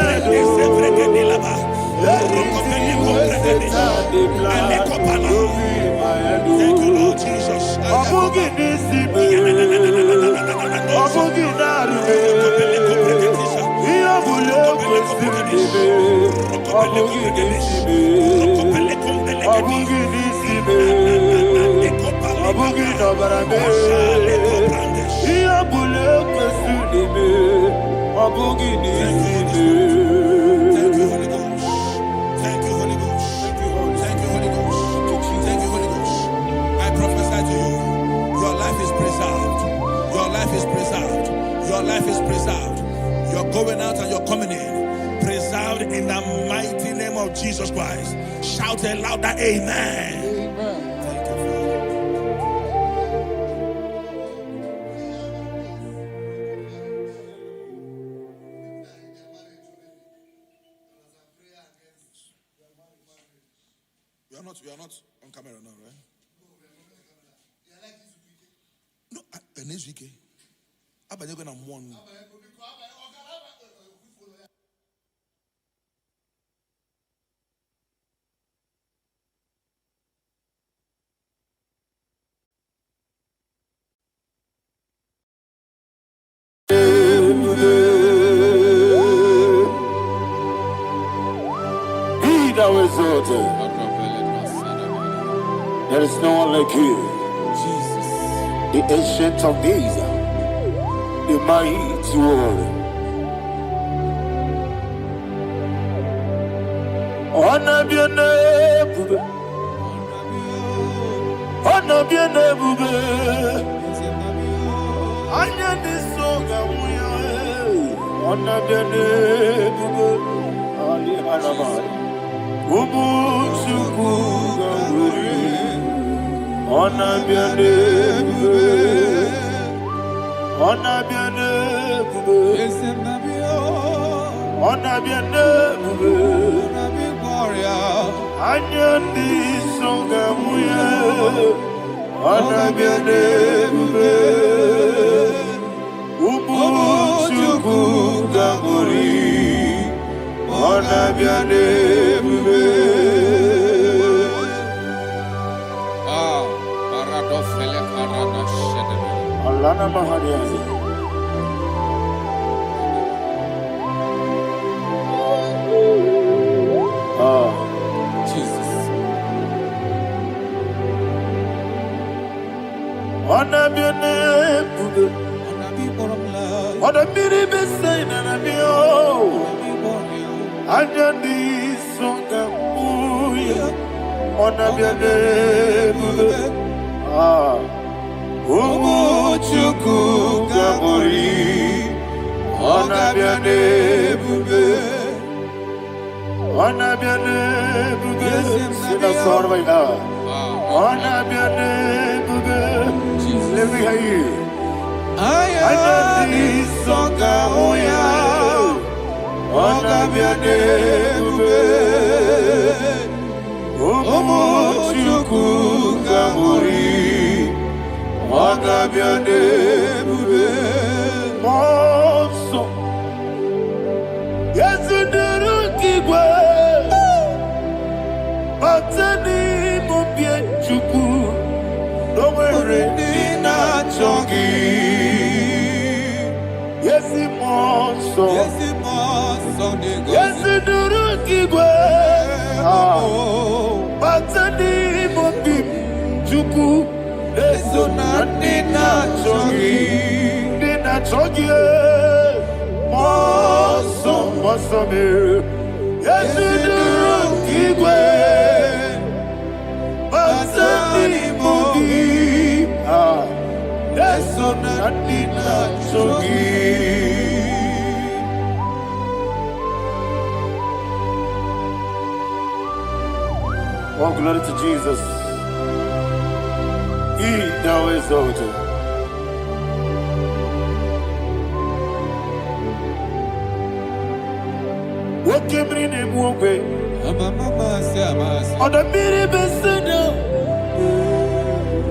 Anything was in that decline. Don't be mad, oh. Thank you, Lord Jesus. Your life is preserved. You're going out and you're coming in. Preserved in the mighty name of Jesus Christ. Shout a louder amen. Amen. Thank you, Father. We are not on camera now, right? No, next week. Abanye go na one. Be thou exalted. There is no one like you. Jesus. The ancient of days, the mighty warrior. Honor be your name, honor be your name, honor be so good. Honor be your name, Ali Hanamari, Umuchuku Gamburi. Honor be your name. Honor be your name. Honor be your name. Anyandi songa muya, anabiane bube, ubuchuku gamuri, anabiane bube. Paradofele karana shedebe. Alana mahadiazi. Jesus. Anabiane bube. Onabiri besai na nabio. Anyandi songa muya, onabiane bube. Umuchuku gamuri, onabiane bube. Onabiane bube. Sina sorvai na. Onabiane bube. Let me hear you. Anyandi songa muya, onabiane bube. Umuchuku gamuri, onabiane bube. Monso, yezinduru kigwe, batani mubye chuku, nomere nina chongi. Yesi monso, yezinduru kigwe, batani mubye chuku, eso na nina chongi. Nina chongi, monso, monso me. Yezinduru kigwe, batani mubye, eso na nina chongi. Oh, glory to Jesus. He thou exalted. What came in him one way? On the miri beseno,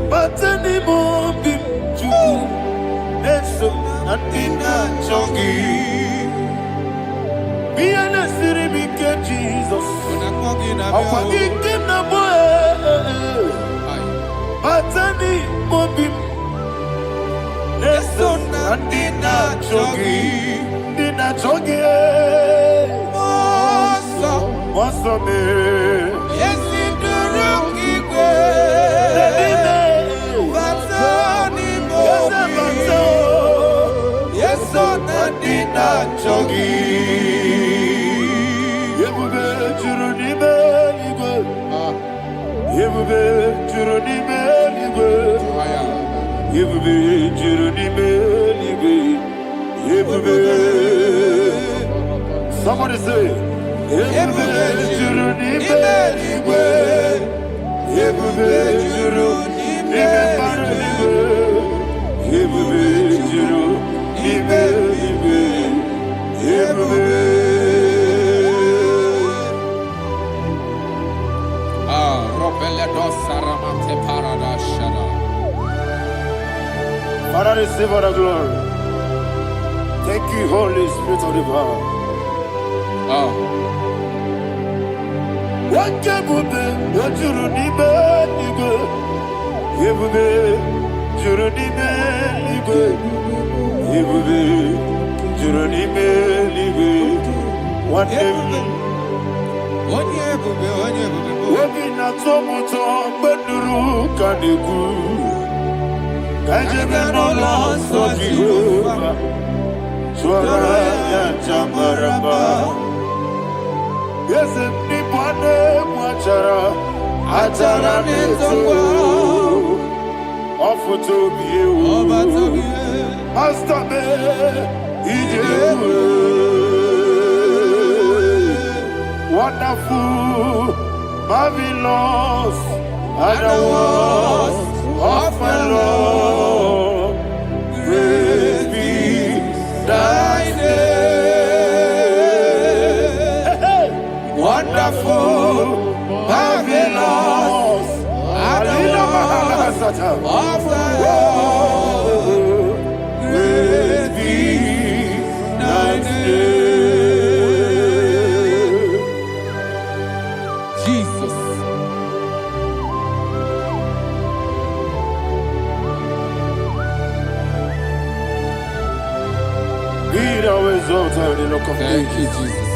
but any mobbing to Eso Natina Chongi. Be an assyric Jesus. I'll give him the boy. Batani mobim, eso Natina Chongi, Nina Chongi, Mosso me, Yes, in the rookie way. Batani mobim, yes, so Natina Chongi. Yebube Juruni Beligwe, Yebube Juruni Beligwe, Yebube Juruni Beligwe, Yebube. Somebody say, Yebube Juruni Beligwe, Yebube Juruni Beligwe, Yebube Juruni Beligwe, Yebube. Father, receive all the glory. Thank you, Holy Spirit of the power. What can you do? What you need, you go. You will be. You need me, you go. You will be. You need me, you go. What day? Working at some but the rook can do. Kajabano lost of Jehovah. Swara Jamaraba. Yes, if Nipane Wachara, Atara Neto, offer to be you, Master Me, wonderful, marvelous, and I was of my Lord, great be thy name, wonderful. of the earth. Great is thy name. Jesus. Be thou exalted in the Rock of Thank you, Ages. Jesus.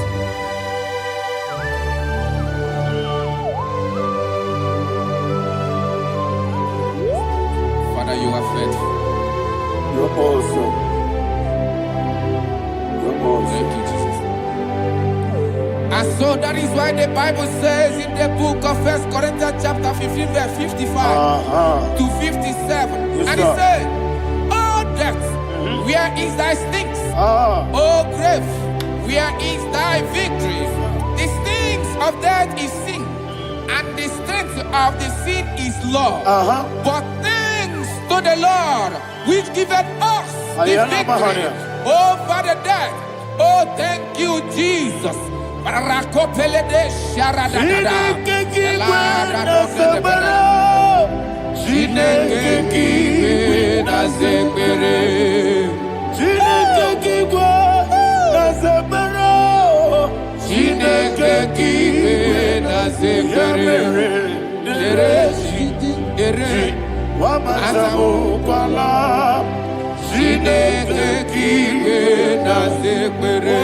Father, you are faithful. You're awesome. You're awesome. Thank you, Jesus. And so that is why the Bible says in the book of 1 Corinthians chapter 15, verse 55 to 57. Yes, and sir. it said, "Oh death, where is thy stings? Oh grave, where is thy victory? The stings of death is sin, and the strength of the sin is law. But thanks to the Lord, which giveth us the victory over the death. Oh, thank you, Jesus." Parakopele de sharadadada. Chineke kiwe na zekere. Chineke kiwe na zekere. Ere Wamazamu kwala. Chineke kiwe na zekere.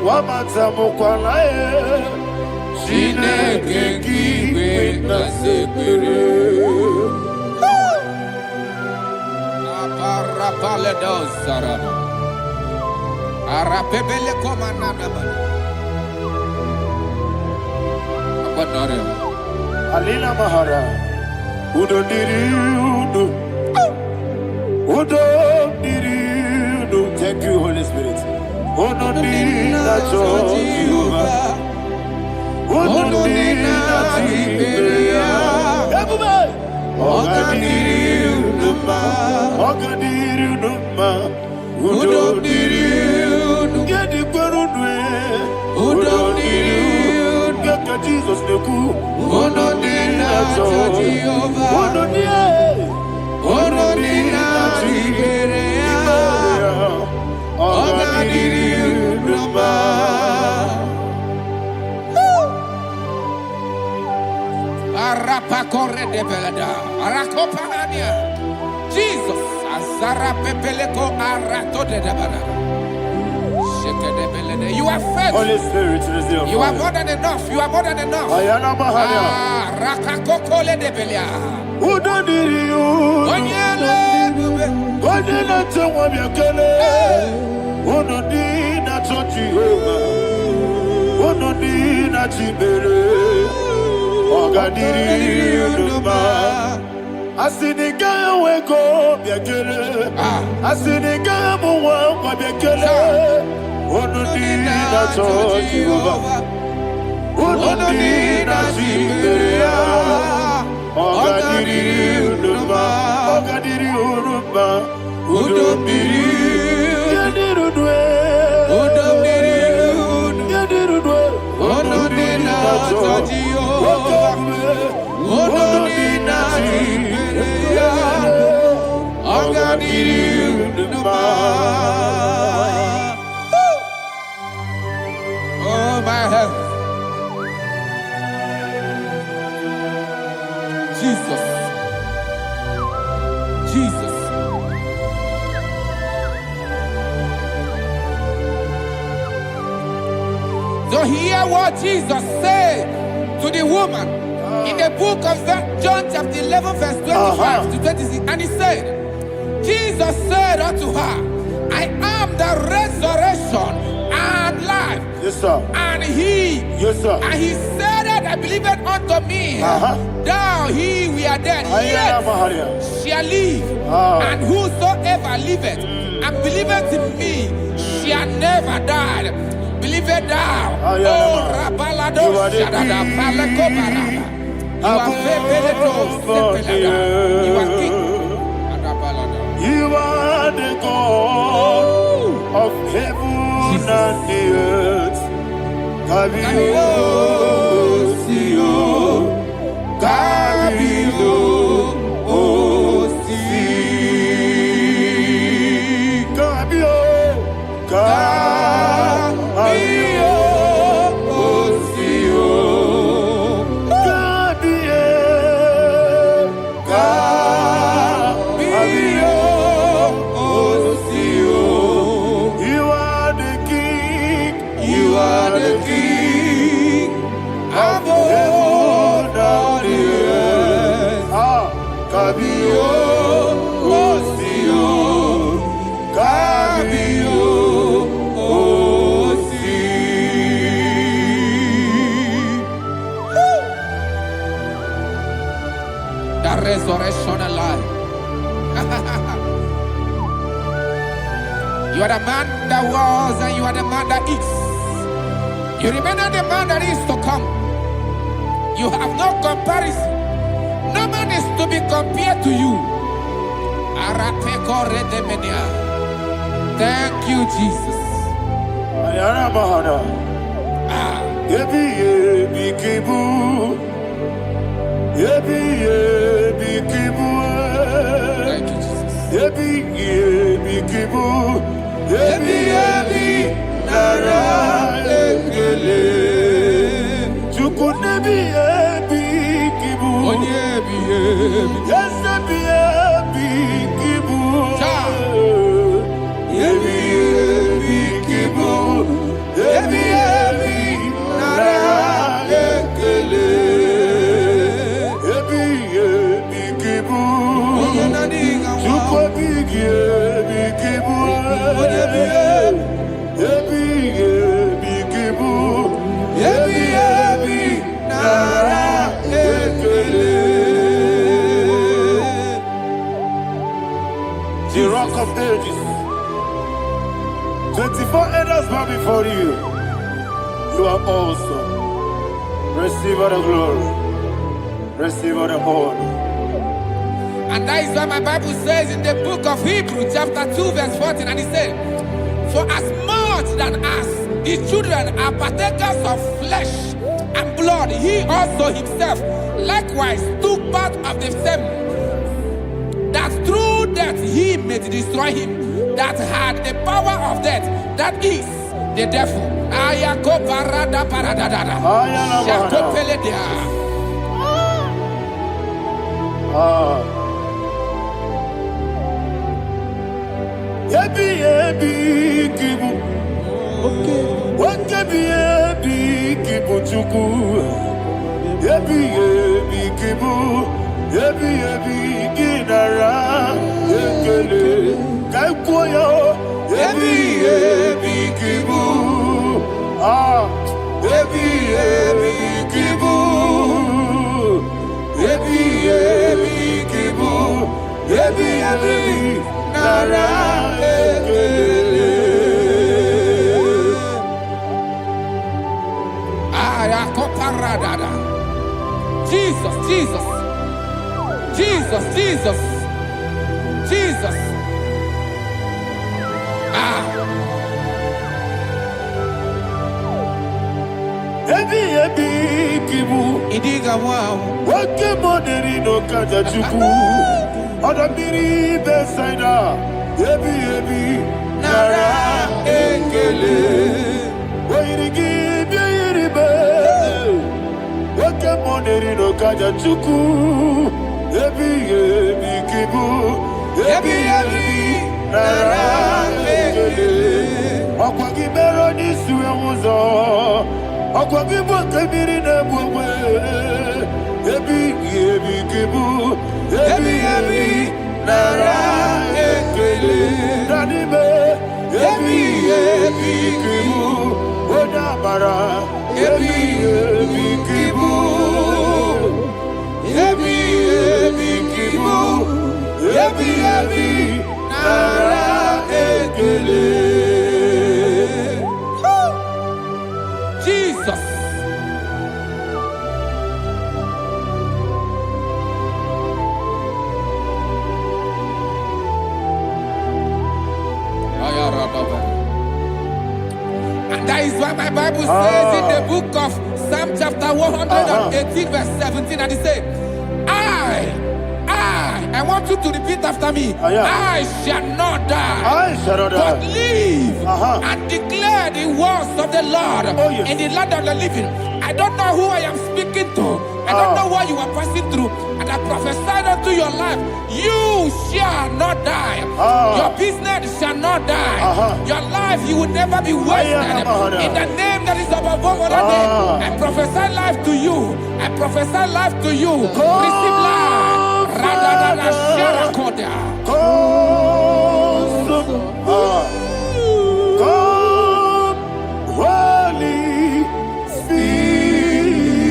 Wamazamu kwala. Chineke kiwe na zekere. Aparapale dos saraba. Arapebele komanana bana. Abanare. Alina Mahara. Udo diri udo. Udo diri udo. Thank you, Holy Spirit. Udo diri na Jehovah. Udo diri na Tiberia. Everybody. Oga diri udo ma. Oga diri udo ma. Udo diri udo. Gedi kweru dwe. Udo diri udo. Geka Jesus neku. Udo diri na Jehovah. Udo diri. Udo diri na Tiberia. Oga diri udo ma. Arapa corre de belada. Arakopa ania. Jesus. Azara pepeleko arato de debara. Sheke de belede. You are faithful. Holy Spirit is your You are more than enough. You are more than enough. Ayana Mahara. Rakakokole de belia. Udo diri udo. Onyele bube. Udo na Jehovah biakele. Udo diri na Jehovah. Udo diri na Tibere. Oga diri udo ma. Asiniga weko biakele. Asiniga muwa kwa biakele. Udo diri na Jehovah. Udo diri na Tibere. Oga diri udo ma. Oga diri udo ma. Udo diri. Yadiru dwe. Udo diri udo. Yadiru dwe. Udo diri na Jehovah. Udo diri na Tiberia. Oga diri udo ma. Oh my heaven. Jesus. Jesus. So hear what Jesus said to the woman in the book of John chapter 11 verse 25 to 26. And he said, Jesus said unto her, I am the resurrection and life. Yes, sir. And he said that I believed unto me, thou he we are dead, yet shall live, and whosoever liveth and believeth in me shall never die. Believe it thou. Oh, Rabalado, Shadada, Palakobarada. You are You are king. You are the God of heaven and the earth. Heaven and the earth. Kabio, Osio, Kabio, Osi. The resurrection alive. You are the man that was and you are the man that is. You remain the man that is to come. You have no comparison. No man is to be compared to you. Thank you, Jesus. Ayana Mahana. Yebi yebi kibu. Yebi yebi kibu. Thank you, Jesus. Yebi yebi kibu. Yebi yebi nara ekele. Chukunebi yebi kibu. Onyebi yebi. Yesebi yebi kibu. Yebi yebi kibu. Yebi yebi nara ekele. Yebi yebi kibu. Chukwabi yebi kibu. Yebi yebi kibu. Yebi yebi nara ekele. The rock of ages. 24 elders bow before you. You are awesome. Receive all the glory. Receive all the honor. And that is what my Bible says in the book of Hebrews chapter 2 verse 14. And it says, for as much than us, the children are partakers of flesh and blood, he also himself likewise took part of the same, that through death he may destroy him that had the power of death, that is the devil. Ayako parada paradadada. Shako peledea. Yebi yebi kibu. Wakebi yebi kibu chuku. Yebi yebi kibu. Yebi yebi ginara ekele. Kaikoyo. Yebi yebi kibu. Yebi yebi kibu. Yebi yebi kibu. Yebi yebi nara ekele. Ayakoparadada. Jesus, Jesus, Jesus, Jesus, Jesus. Yebi yebi kibu. Idiga wow. Wake moneri no kaja chuku. Odamiri besaida. Yebi yebi nara ekele. Wairigi biiribe. Wake moneri no kaja chuku. Yebi yebi kibu. Yebi yebi nara ekele. Okwagi mero nisuwe muzo. Okwagi bwakabiri na bwabwe. Yebi yebi kibu. Yebi yebi nara ekele. Danime. Yebi yebi kibu. Odabara. Yebi yebi kibu. Yebi yebi kibu. Yebi yebi nara ekele. Jesus. And that is why my Bible says in the book of Psalm chapter 118 verse 17, and it says, I want you to repeat after me. I shall not die, I shall not die, but live and declare the words of the Lord in the land of the living. I don't know who I am speaking to. I don't know what you are passing through. And I prophesy unto your life, you shall not die. Your business shall not die. Your life, you will never be wasted. In the name that is above all other name, I prophesy life to prophesy life to you. Receive life. Radadada sharakoda. Come, Holy Spirit.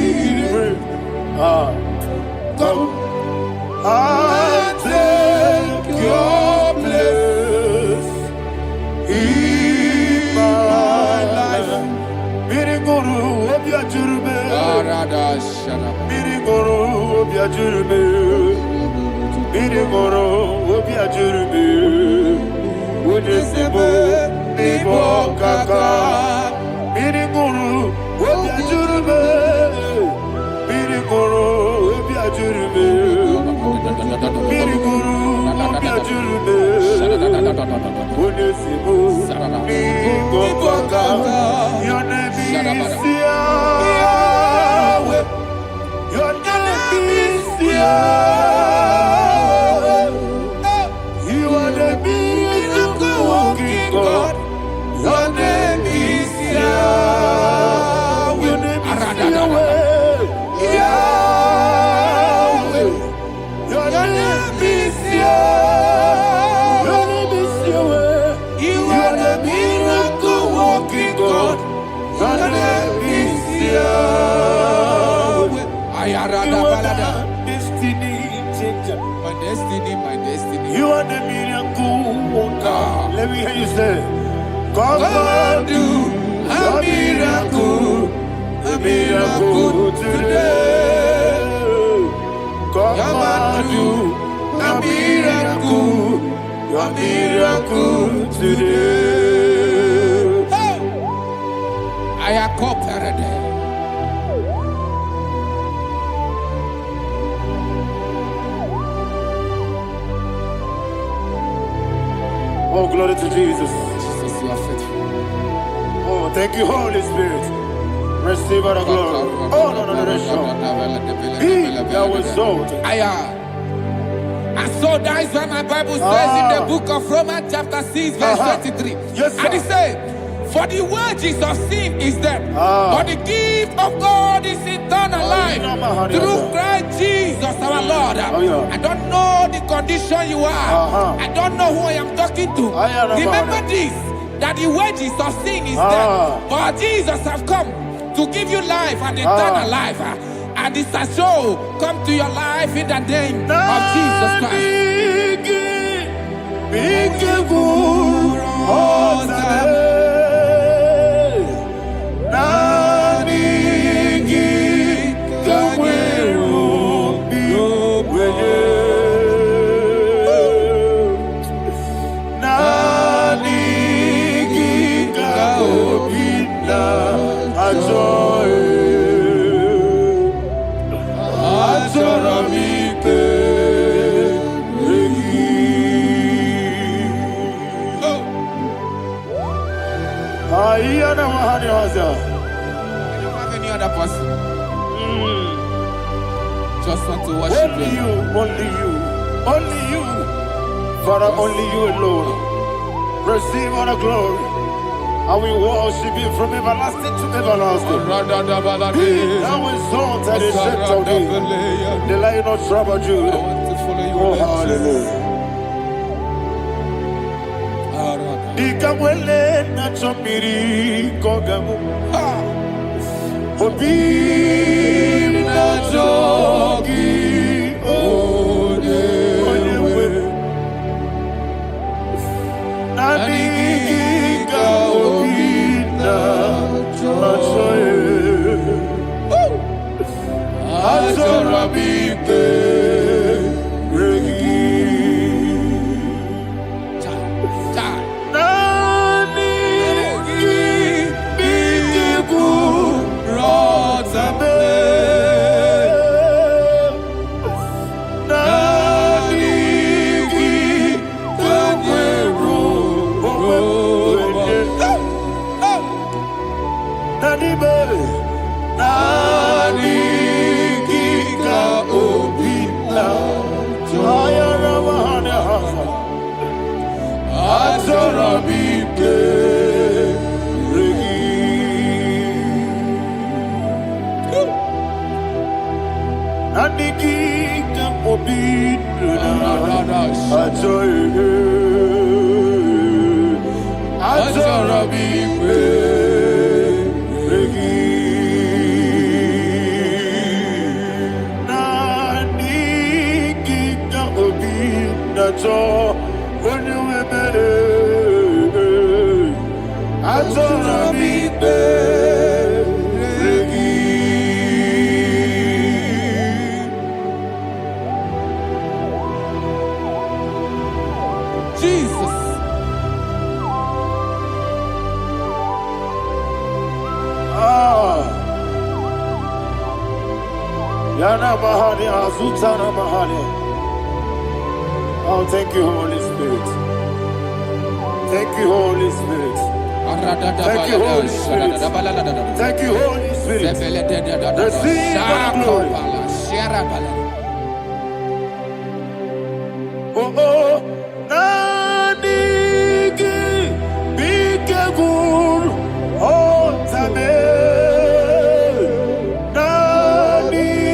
Come and take your place in my life. Miriguru obiajurube. Miriguru obiajurube. Miriguru obiajurube. Unesebo nibo kaka. Miriguru obiajurube. Miriguru obiajurube. Miriguru obiajurube. Unesebo nibo kaka. Your name is Yahweh. Your name is Yahweh. You are the miracle working God. Your name is Yahweh. Your name is Yahweh. Yahweh. Your name is Yahweh. Your name is Yahweh. You are the miracle working God. Your name is Yahweh. You are the destiny changer. My destiny, my destiny. You are the miracle worker. Let me hear you say, come and do a miracle today. Come and do a miracle today. I am cooperative. Oh, glory to Jesus. Jesus, you are faithful. Oh, thank you, Holy Spirit. Receive all the glory. Oh, no, Be thou exalted. And so that is why my Bible says in the book of Romans chapter 6 verse 23. Yes, sir. And it says, for the wages of sin is death, but the gift of God is eternal life through Christ Jesus our Lord. I don't know the condition you are. I don't know who I am talking to. Remember this, that the wages of sin is death, but Jesus have come to give you life and eternal life. And this shall show come to your life in the name of Jesus Christ. I don't have any other person. Just want to worship only you, only you, only you. Father, only you alone. Receive all the glory. And we worship you from everlasting to everlasting. Be thou exalted and set of thee. The Lion of tribe of Judah. I want to follow you. Oh, hallelujah. Ikamwele na chomiri kogamu. Obi na jogi odewe. Nabika obi na joye. Atorabike regi. Aniki Obi Jesus. Yana Mahani Azutana Mahani. Oh, thank you, Holy Spirit. Thank you, Holy Spirit. Thank you, Holy Spirit. Thank you, Holy Spirit. Receive the glory. Oh, oh, Nanigi, Bigagul, oh, Tame, Nanigi,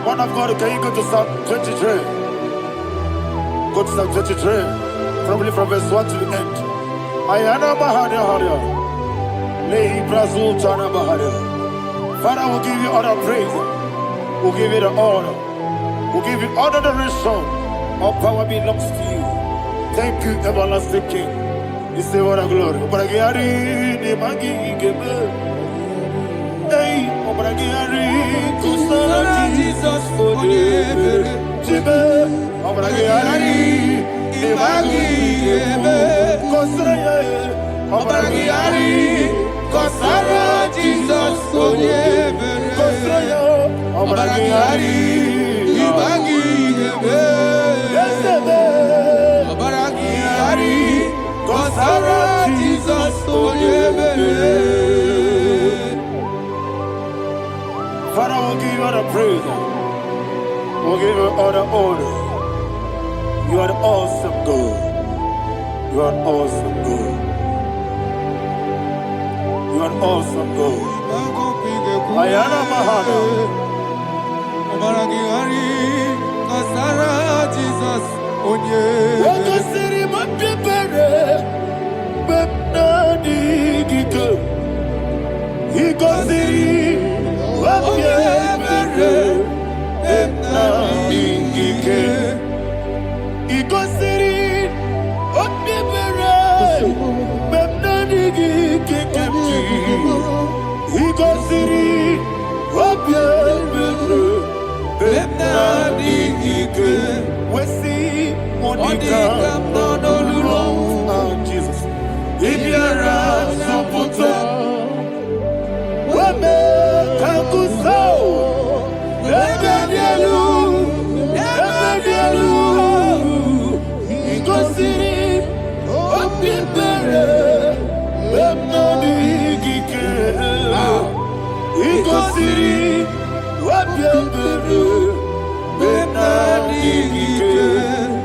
Man of God, can you go to Psalm 23? Go to Psalm 23, probably from verse 1 to the end. Ayana Mahadia Hadia. Lehi Brazil Chana Mahadia. Father, we'll give you all the praise. We'll give you the honor. We'll give you all the adoration. All power belongs to you. Thank you, everlasting King. You say what a glory. Obragiari, ni magi igebe. Hey, Obragiari, kusara Jesus for the Jibe. Obragiari, ni magi igebe. Kusara, Obragiari, kusara Jesus for the Kusara, Obragiari, ni magi igebe. Jesus, Father, we'll give you all the praise. We'll give you all the honor. You are the awesome God. You are an awesome God. You are an awesome God. Ayana Mahana. Jesus. We see Monica.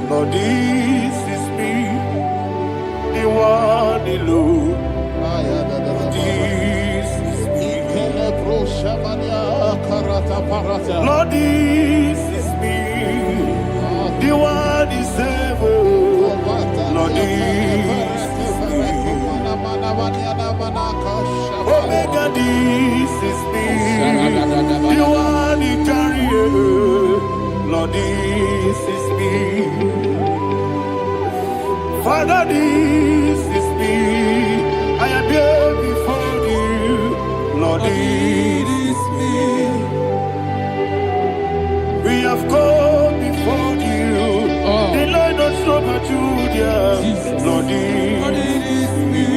Lord, this is me, the one alone. This is me. Lord, this is me, the one is able. Lord, this is me. Omega, this is me, the one you carry. Lord, this is me. Father, this is me. I am here before you. Lord, this is me. We have come before you. The Lord not so much Judah. Lord, this is me.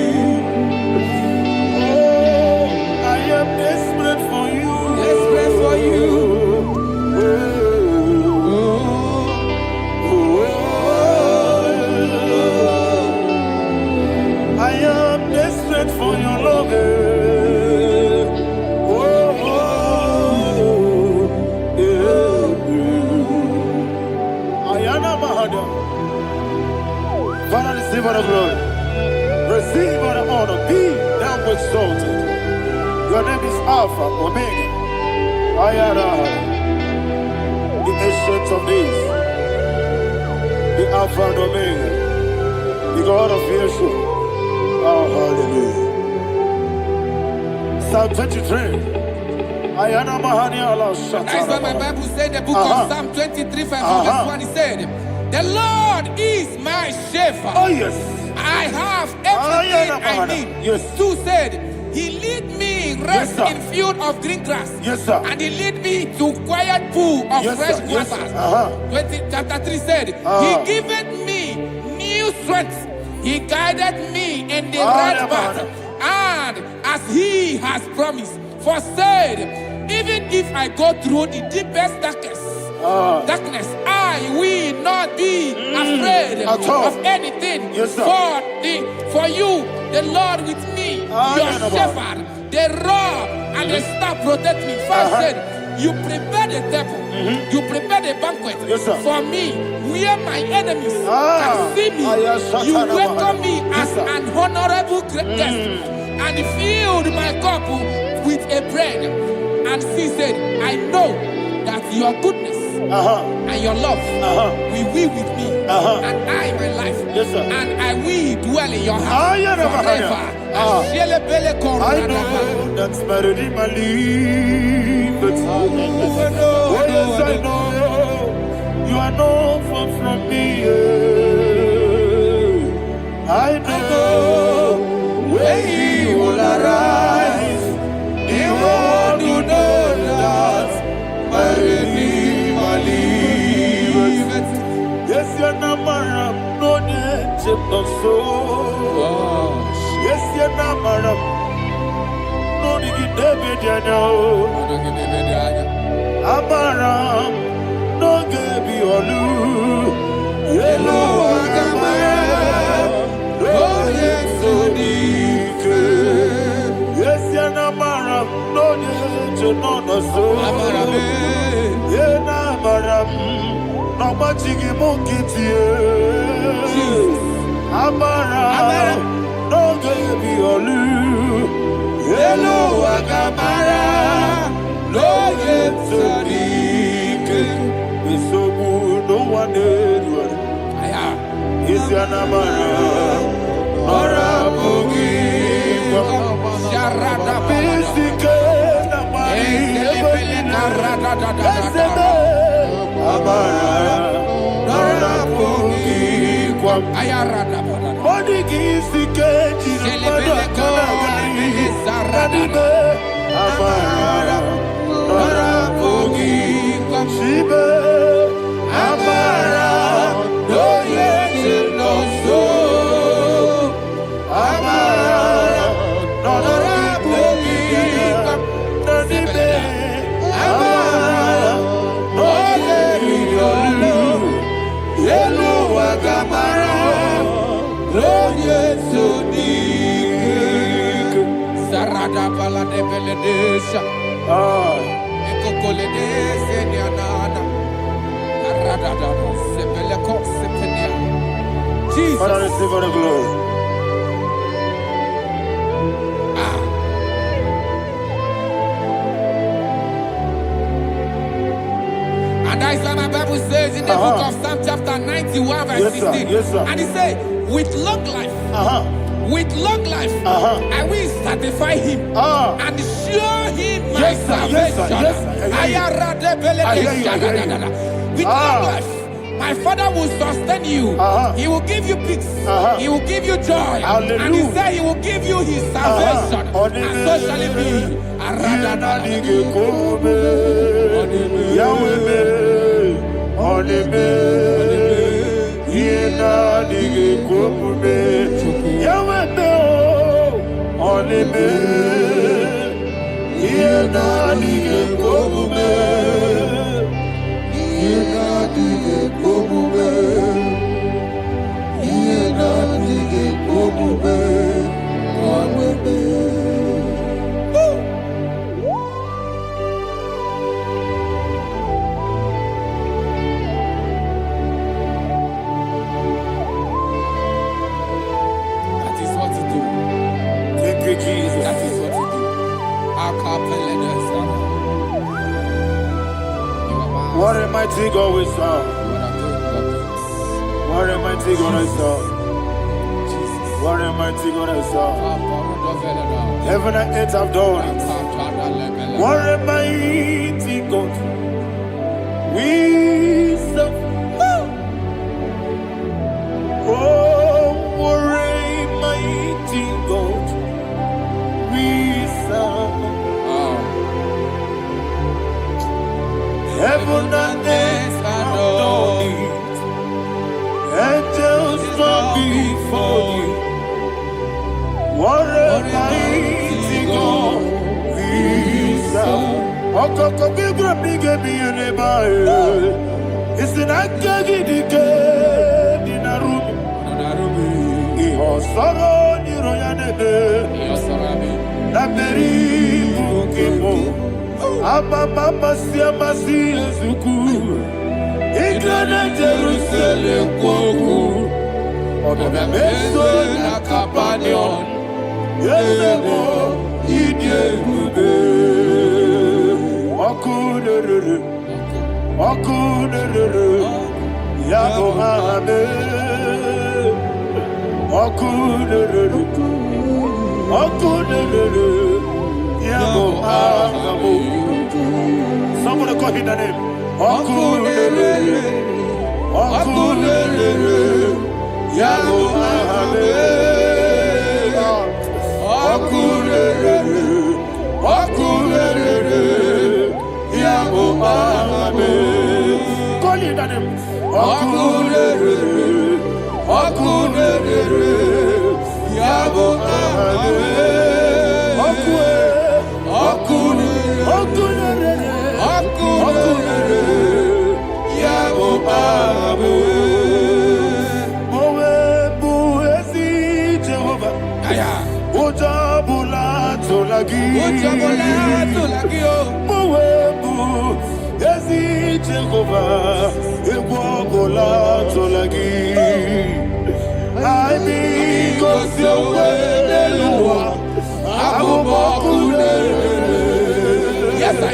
Oh, I am desperate for you. Desperate for you. I am desperate for your love. Father, receive all the glory. Receive all the honor. Be thou exalted. Your name is Alpha, Omega. The ancient of days. The Alpha and Omega. The God of creation. Oh, hallelujah. Psalm 23. That's what my Bible said, the book of Psalm 23, verse 1, it said, the Lord is my shepherd. Oh, yes. I have everything I need. Yes. 2 said, he lead me rest in field of green grass. Yes, sir. And he lead me to quiet pool of fresh waters. 20, chapter 3 said, he giveth me new strength. He guided me in the right path. And as he has promised, for said, even if I go through the deepest darkness, I will not be afraid of anything. Yes, sir. For you, the Lord with me, your shepherd, the rod and the staff protect me. First said, you prepare the table, you prepare the banquet for me, where my enemies can see me. You welcome me as an honorable guest, and filled my cup with a bread. And she said, I know that your goodness and your love will be with me, and I, my life, and I will dwell in your house forever. I know that's better than my life. I know you are no far from me. I know when he will arise, he will do that. Yes, you're not my no chip of soul. Yes, you're not my no David, you know. Amaram, no Gaby Olu. Yellow, Agamara, no Yexodic. Yes, you're not my no no soul. Amaram. No machigi mukiti, Amara, no Gaby Olu, Hello Agamara, no Yexodic, Bisobu, no one did. Is your Namara, Nora Bogi, Sharada Bisika, Namari, Amara, Nora Bogi, Ayarada Body gives the cage in the Amara, Nora Bogi, Shiba, Amara, no yes, no so, Amara, Nora Bogi, Nadibe, Amara, no Yellow Agamara, no Yexodic, Sarada Bala de Beledesha. Jesus. Father, receive all the glory. And that's why my Bible says in the book of Psalm chapter 91 verse 16. Yes, sir. And it says, with long life, with long life, I will satisfy him and show him my salvation. With long life, my Father will sustain you. He will give you peace. He will give you joy. Hallelujah. And he said he will give you his salvation. And so shall it be. That is what to do. Thank you, Jesus. That is what to do. What a mighty God we serve. What a mighty God I serve. What a mighty God I serve. Heaven and earth have done it. What a mighty God we serve. Oh, what a mighty God we serve. Heaven and earth have done it. Angels bow before you. What a mighty God we serve. Okoko bigro bige biye ne bae. Isina kagi dike dinarubi. Iho soro ni royane be. Na beri bukimo. Ama mama siya masi ezuku. Igrana Jerusalem kwoku. Odo me meso na kapanion. Yesemo idye gube. Okunere. Okunere. Yabo hame. Okunere. Okunere. Yabo hame. Somebody call his name. Okunere. Okunere. Yabo hame. Okunere. Okunere. Yabo hame. Call his name. Okunere. Okunere. Yabo hame. Yes, sir.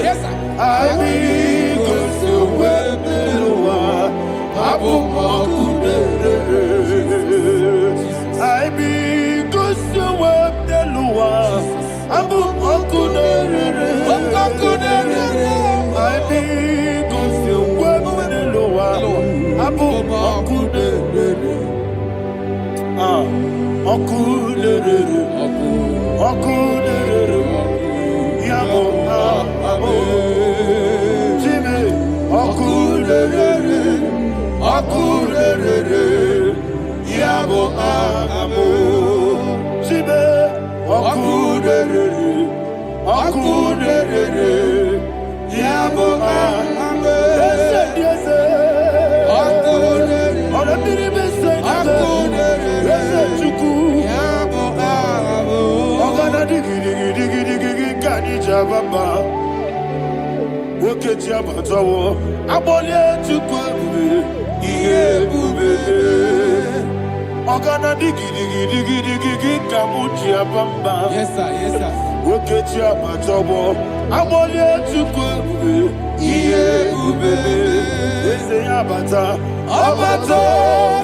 Yes, sir. Wokechi abatawo. Abolie chukwu ebube. Ihe ebube. Ogana digi kamuchi abamba. Yes, sir. Yes, sir. Wokechi abatawo. Abolie chukwu ebube. Ihe ebube. Eze abata. Abata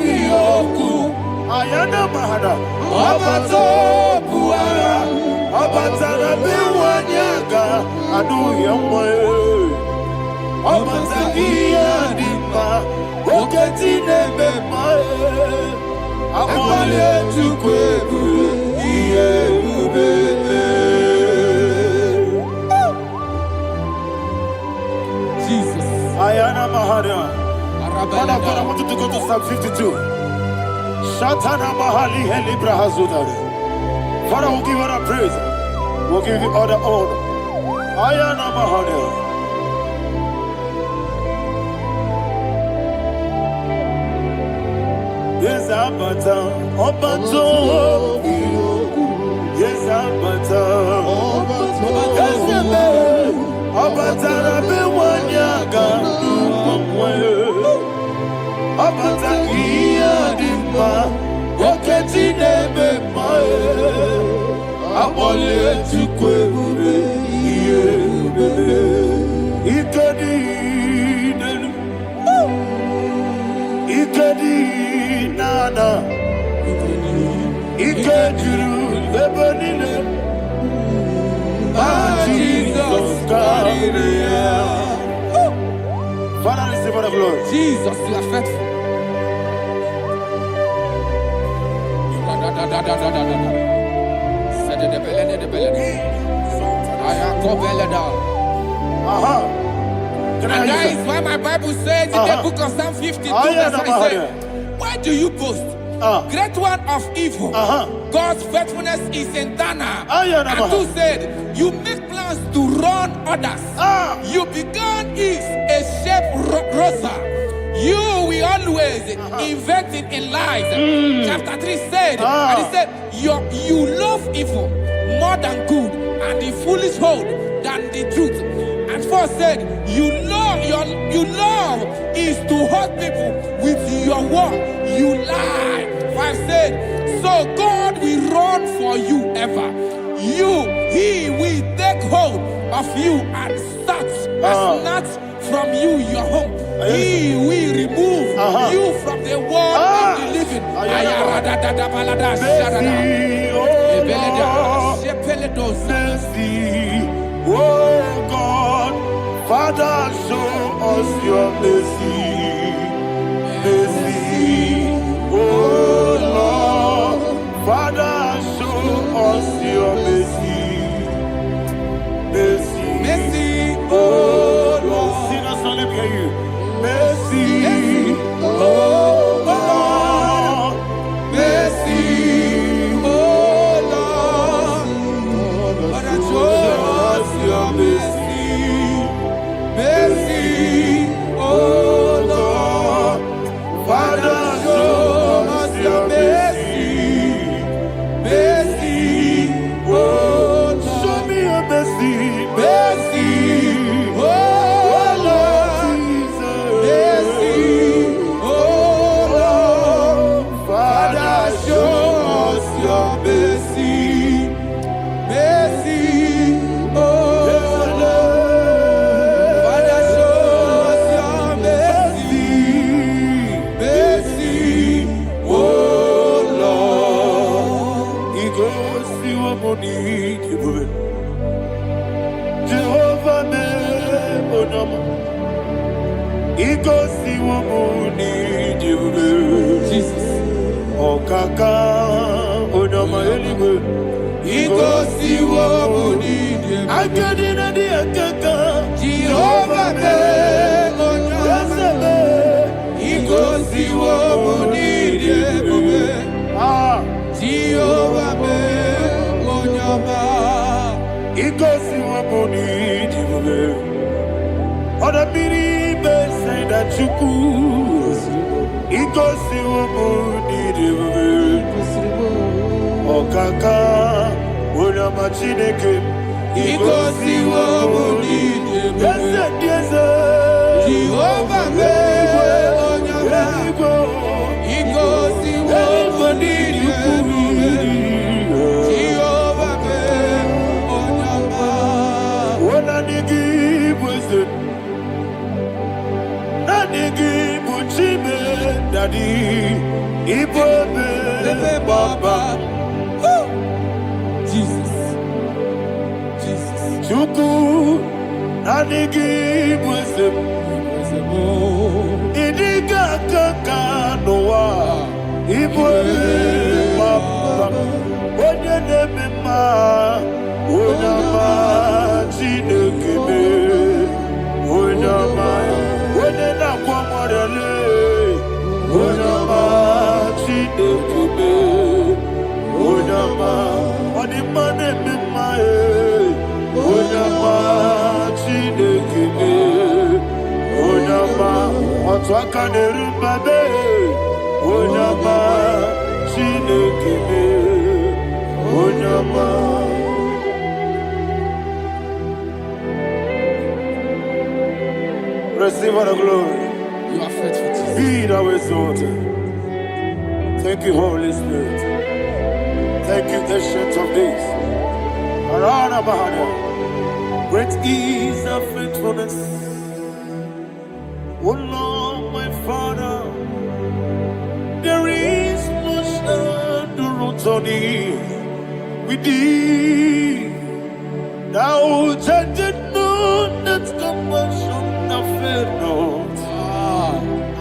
biyoku. Ayana mahada. Abata buara. Abata na biwanyaga. Adu yamwe. Abata iyadima. Oketi nebe mae. Abale tukwebu. Iye ubebe. Jesus. Ayana mahada. Father, I want you to go to Psalm 52. Shatana Mahali Helibra Hazudare. Father, we'll give you all the praise. We'll give you all the honor. Ayana Mahali. Yes, Abata. Obato. Yes, Abata. Abata Rabe Wanyaga. Abata iyadima, oketi nebe mae. Abole chukwu ebube, iye ebube. Ikedi nenu, ikedi nana, ikediru ebe nile. Jesus God. Father, receive all the glory. Jesus, you are faithful. And that is why my Bible says in the book of Psalm 52, verse 5, why do you boast? Great one of evil. God's faithfulness is eternal. And who said, you make plans to run others. You began is a shape rosa. You will always inventing in lies. Chapter 3 said, and he said, you love evil more than good, and the foolish hold than the truth. And 4 said, you love is to hurt people with your word. You lie. 5 said, so God will run for you ever. He will take hold of you and snatch from you your home. He will remove you from the world of the living. Oh God, Father, show us your mercy. Mercy, oh Lord, Father, show us your mercy. Mercy, Mercy, oh Lord, sinners only hear you. Mercy, oh Lord, mercy, oh Lord, Father, show us your mercy. Mercy, oh Lord, Father, show us your mercy. Mercy, oh Lord, show me your mercy. Mercy, oh Lord, mercy, oh Lord, Father, show us your mercy. Mercy, oh Lord, Father, show us your mercy. Mercy, oh Lord. He goes to a money. Jehovah me bonama. He goes to a money. Jesus. Oh kaka, bonama anyway. He goes to a money. I get in the kaka. Jehovah me bonama. He goes to a money. Jehovah me bonama. He goes to a money. Other people say that you could. He goes to a money. Oh kaka, una machineke. He goes to a money. Jehovah me onyama igosi wo monini Jehovah me onyama wona nigi bwese na nigi buchime dadi ibobe baba Jesus chuku na nigi bwese idiga kaka noa ibobe baba onye na-emema onye ama Chineke me onye ama onye na-akwa mmadụ onye ama Chineke me onye ama ọ dị mma na-eme mma onye ama Chineke me onye ama otu aka na-eru mbabe onye ama Chineke me onye ama. Receive all the glory. You are faithful, Jesus. Be thou exalted. Thank you, Holy Spirit. Thank you, Ancient of Days. Arana Bahana. Great is our faithfulness. O Lord, my Father, there is no shadow on thee. With thee, thou judgest not that compassion of faith not.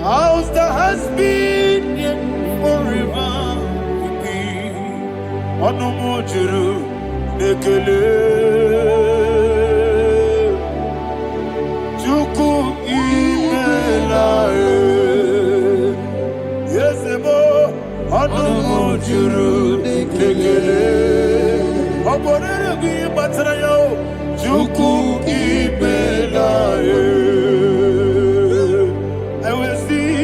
House that has been yet forever with thee. Onomojuru nekele. Chuku imela Yesemo onomojuru nekele. Oborere bi batrayo Chuku imela I will see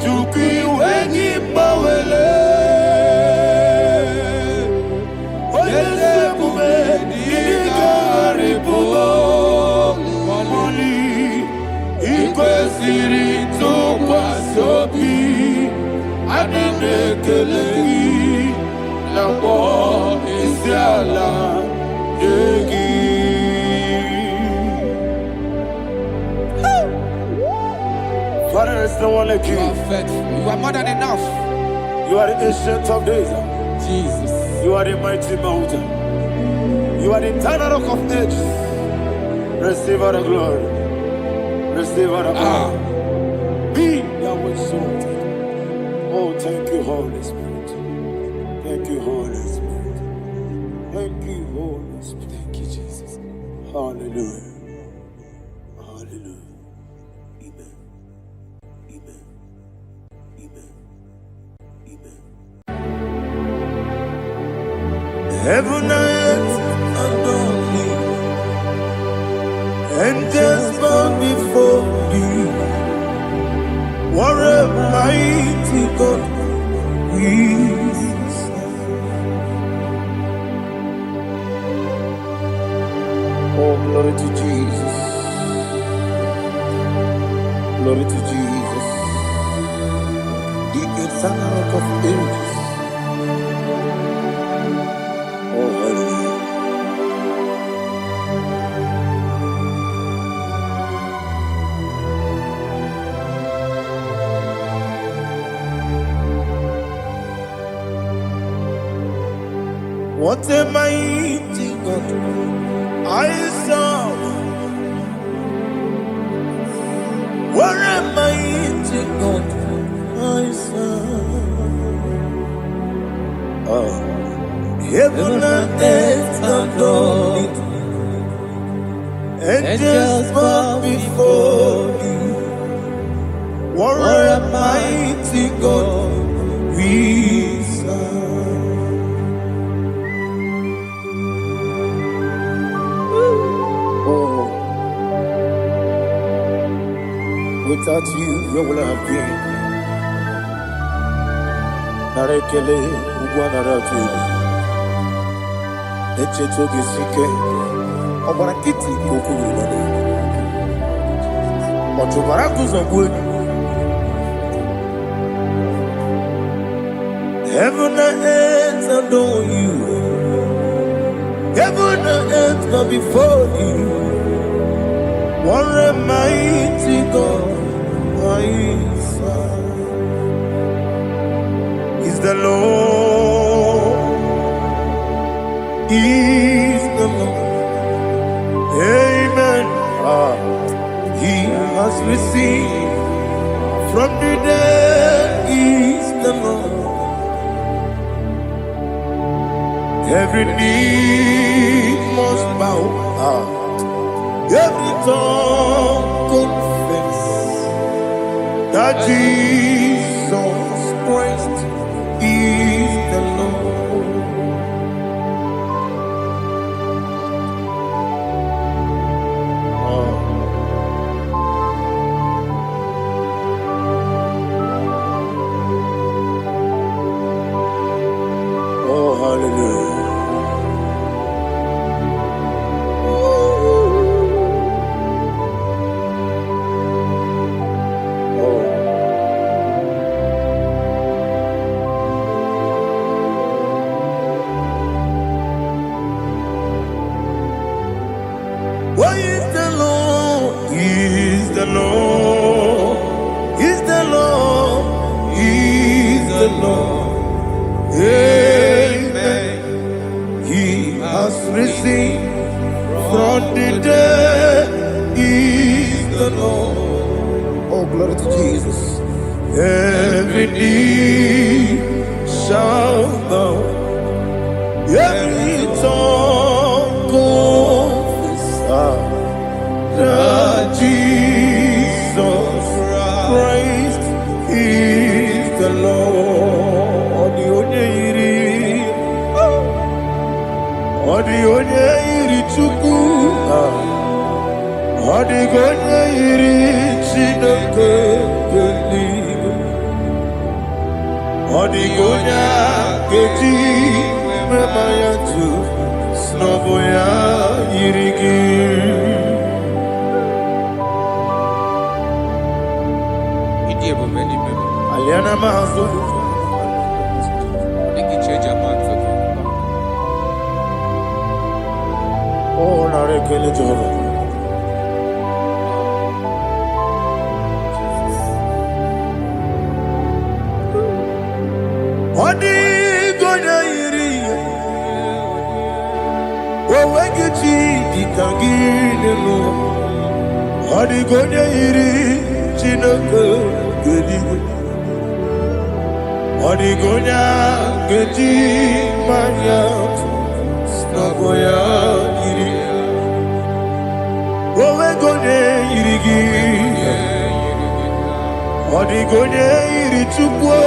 Chuku wengi mawele Oyesebume digaribo Moli Ikwesiri tukwa sobi Adinekelehi Nabo isiala Yegi Father, there is no one like you. You are faithful. You are more than enough. You are the ancient of days. Jesus. You are the mighty mountain. You are the eternal rock of ages. Receive all the glory. Receive all the honor. Be thou exalted. Oh, thank you, Holy Spirit. Thank you, Holy Spirit. Thank you, Holy Spirit. Thank you, Jesus. Hallelujah. Hallelujah. Amen. Amen. Amen. Amen. Heaven and earth adore thee, angels bow before thee. What a mighty God we serve. Oh, glory to Jesus. Glory to Jesus. The eternal rock of ages. Oh, hallelujah. What a mighty God I serve. What a mighty God I serve. Oh. Heaven and earth adore thee, angels bow before thee. What a mighty God we serve. Oh, without you, where would I have been? Narekele ugwanaratu. Echetogisike, Obarakiti kokuru. Heaven and earth adore you. Heaven and earth bow before you. What a mighty God I serve. Is the Lord. Is the Lord. Amen. He has received from the dead. Is the Lord. Every knee must bow, every tongue confess that Jesus Christ is the Lord. Oh, hallelujah. Why is the Lord? Is the Lord? Is the Lord? Is the Lord? Amen. He has risen from the dead. Is the Lord? Oh, glory to Jesus. Every knee shall bow, every tongue confess that Jesus Christ is the Lord. The only Chukwu, the only Chineke, the only Keji, Memaya tu, Snoboya Yirigi. Aliana Mahazo. Oh, Narekele Jehovah. Odi gonya iri, owegechi dikangine lo. Odi gonya iri, chineke gedi. Odi gonya gedi manya, snagoya iri. Owegonya iri gi, odi gonya iri chukwu.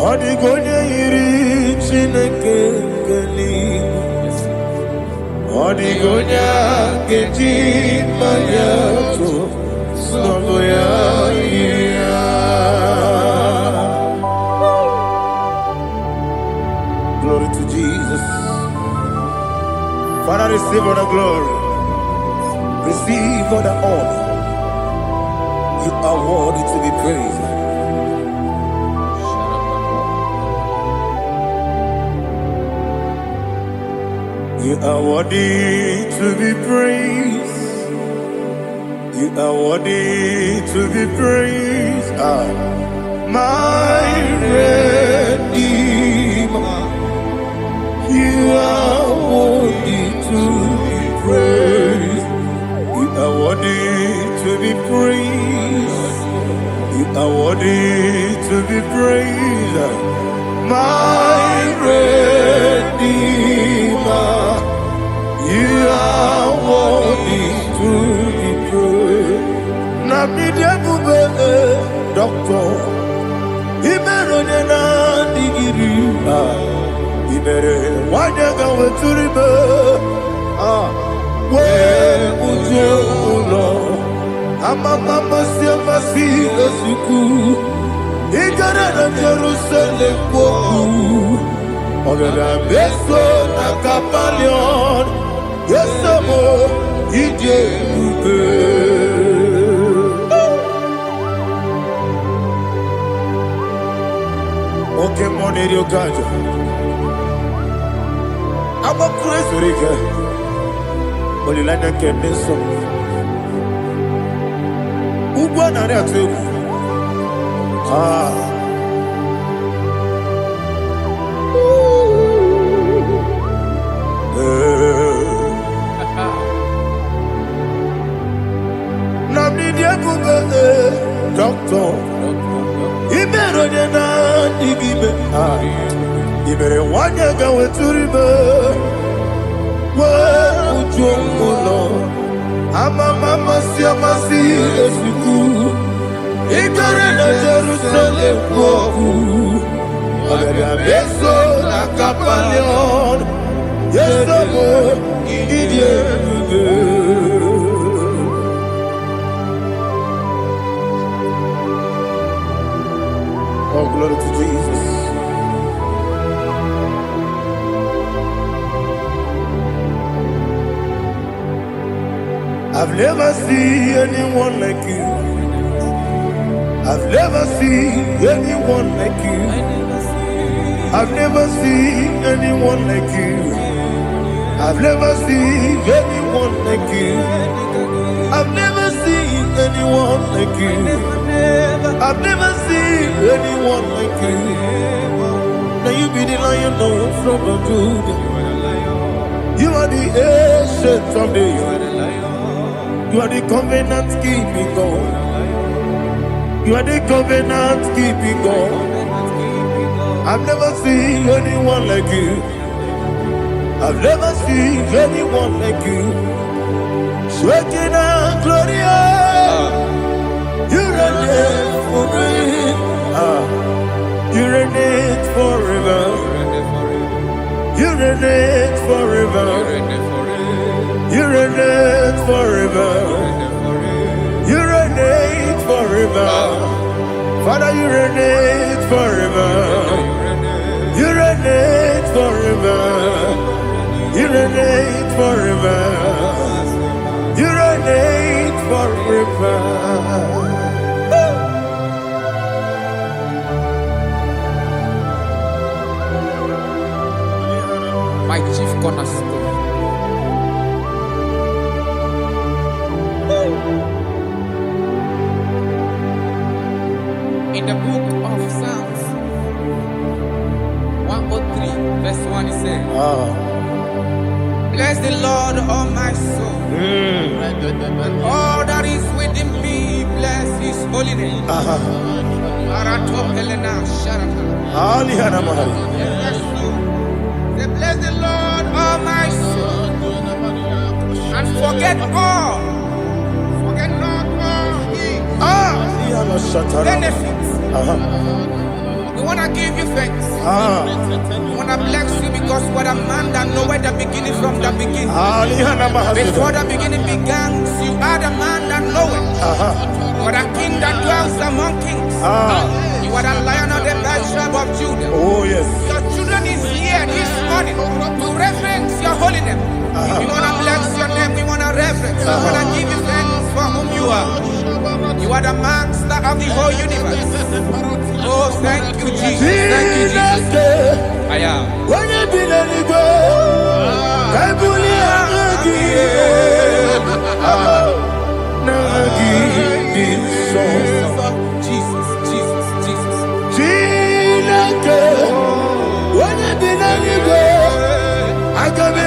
Odigonya iri Chineke geli, Odigonya geji mayato Snogoya iria. Glory to Jesus. Father, receive all the glory, receive all the honor. You are worthy to be praised. You are worthy to be praised. You are worthy to be praised. My Redeemer. You are worthy to be praised. You are worthy to be praised. You are worthy to be praised. My Redeemer. You are worthy to be praised. Nabidebube, doctor. Imerone na digiri. Imere wanyaga weturibe. We uje ulo. Amama siamasi esuku. Igara na Jerusalem kwoku. Ogara beso na kapalion. Yes, I'm a Okay, money you got. I'm a crazy guy. But you like that can be so. Who won that too? Doctor, you better than that. You better want to go to river. Where would you go, Lord? I'm a mama, see, I'm a see, as we go. You got in Jerusalem, walk. I'm a beso, like a palion. Yes, I'm idiot. Oh, glory to Jesus. I've never seen anyone like you. I've never seen anyone like you. I've never seen anyone like you. I've never seen anyone like you. I've never seen anyone like you. I've never seen anyone like you. Now you be the lion from the Judah. You are the ancient of days. You are the covenant keeping God. You are the covenant keeping God. I've never seen anyone like you. I've never seen anyone like you. Shaking and glorious. You reign for me. You reign forever. You reign forever. You reign forever. You reign forever. Father, you reign forever. You reign forever. You reign forever. You reign forever. My chief cornerstone. In the book of Psalms 103, verse 1, it says, bless the Lord, all my soul. All that is within me, bless his holy name. Say, bless the Lord, all my soul, and forget all. Forget not all his benefits. We want to give you thanks. We want to bless you because what a man that knoweth the beginning from the beginning. Before the beginning began, you are the man that knoweth. What a king that dwells among kings. You are the lion of the tribe of Judah. Oh, yes. Your children is here this morning to reverence your holiness. We want to bless your name. We want to reverence. We want to give you thanks for whom you are. You are the master of the whole universe. Oh, thank you, Jesus. Thank you, Jesus. I am. When you be the Igbo, I Jesus, Jesus, Jesus. When you be the Igbo, I can be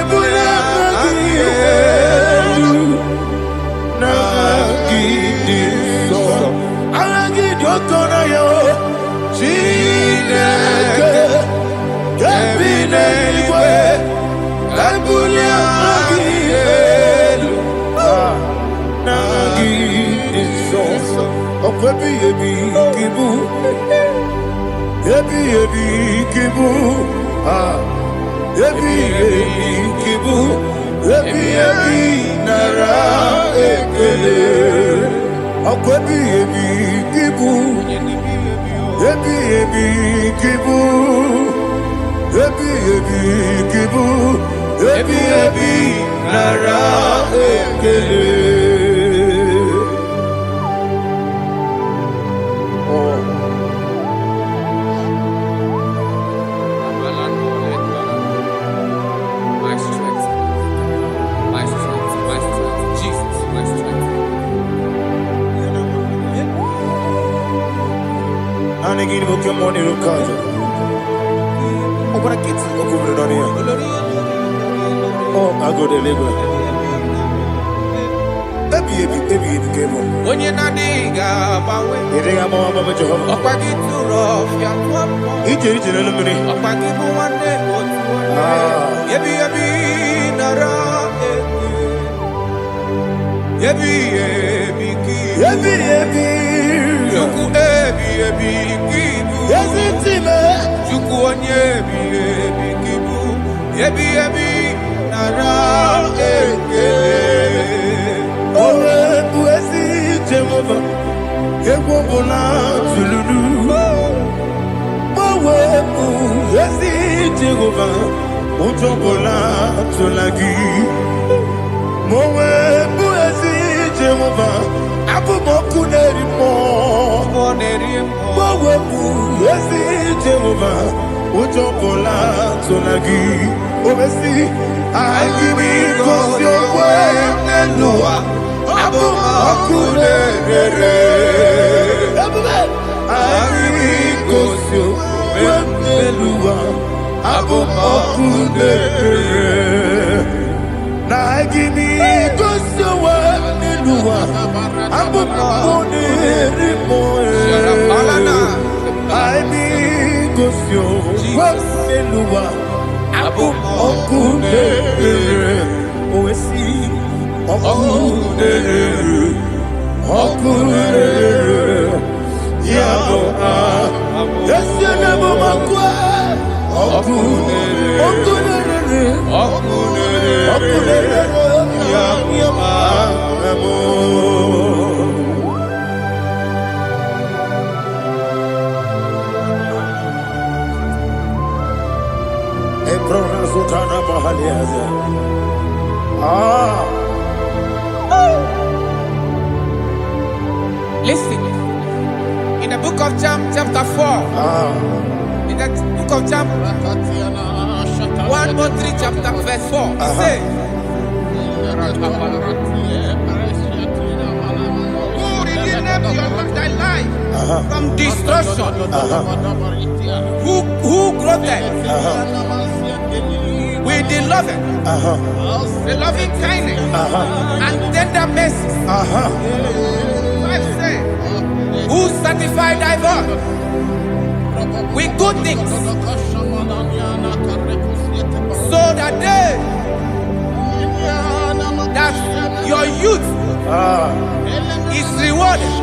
Okay, money no card. I'm gonna get to go on here. Oh, I go to labor. Baby, game on. When you're not diga, You think I'm on my job? up I get too rough, you're He did it in a minute. up I give you one day, Yebi, Nara, Yebi, Juku, Kibu, Yes, it's him. Juku, Yebi, Kibu, Yebi, Nara, Jehovah, Yehovah, Zululu. Mawebu, Yesi, Jehovah, Utobola, Tolagi. Mawebu, Yesi, Jehovah, Abu Mokuneri Mo. Mawebu, Yesi, Jehovah, Utobola, Tolagi. Obesi, I give you cause your way, and Noah. Abu Makunere, Arigosio, Wemelua, Abu Makunere, Nagini Gosio, Wemelua, Abu Makunere, Arigosio, Wemelua, Abu Makunere, Oesi. Yabo yes you never makwa Listen, in the book of John, chapter 4, in the book of John, 1:3, chapter verse 4, it says, who redeemed thy life from destruction, who groweth with the loving kindness and tender mercy. Who satisfy thy voice with good things, so that your youth is rewarded.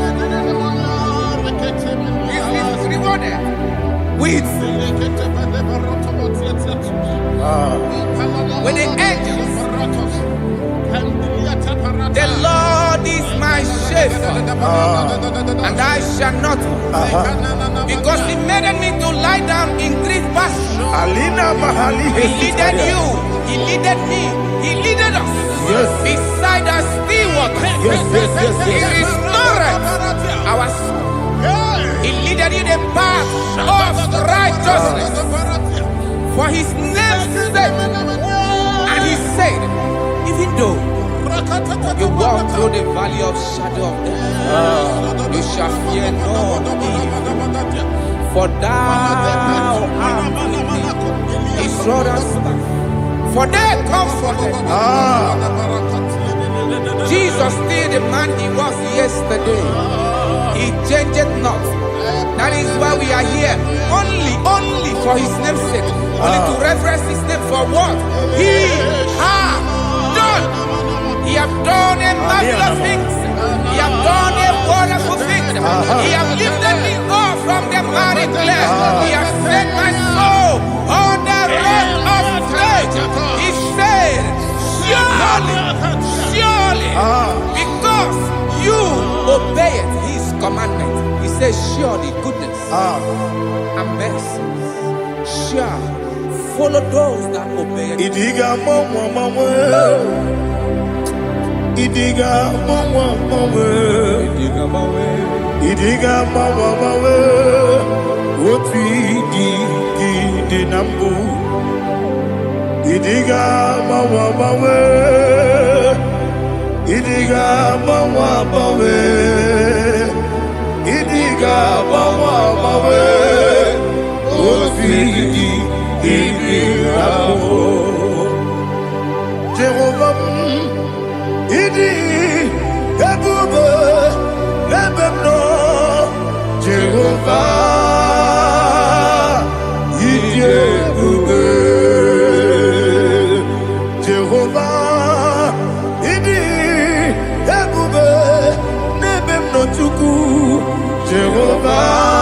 Is rewarded with the angels. The Lord is my shepherd, and I shall not want, because He made me to lie down in green pastures. He leaded you, He leaded me, He leaded us beside the still waters. He restored our soul. He leaded you the path of righteousness for His name's sake. And He said, even though you walk through the valley of shadow of death, you shall fear no evil, for thou art with me. His rod and staff, for they comforted. Jesus still the man He was yesterday. He changed not. That is why we are here. Only for His name's sake. Only to reverence His name for what He has done. He have done a marvelous things. He have done a wonderful thing. He have lifted me up from the miry clay. He has set my soul on the rock of faith. He said, surely, because you obeyed His commandment. He says, surely goodness and mercy shall follow those that obey. Idiga mama Oti di nambu. Idiga mama Idiga mama Idiga mama Ofidi Ibiramo Jehovah Idi Ebube Ebemno Jehovah Idi Ebube Jehovah Idi Ebube Nebemno Tuku Jehovah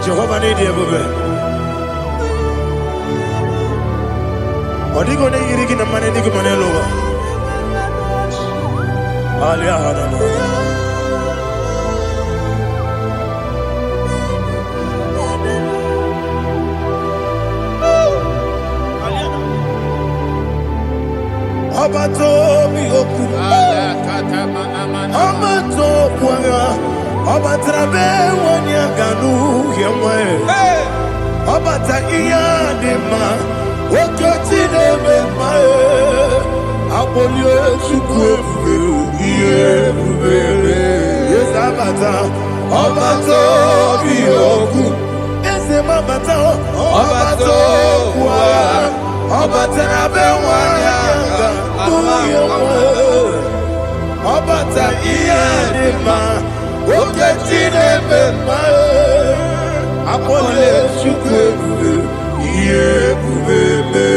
Jehovah need you, baby. Odi go ne yiri ki na mane ni ko mane lowa. Aliya hada. Abato mi oku. Abato kwanga. Obatrabe wonya ganu yemwe. Obata iya dema. Okoti deme mae. Abolio chukwe iye bubele. Yes abata. Obato biyoku. Ese mabata. Obato kwa. Obatrabe wonya ganu yemwe. Obata iya dema. Oketi deme mae. Apole chukwe iye bubele.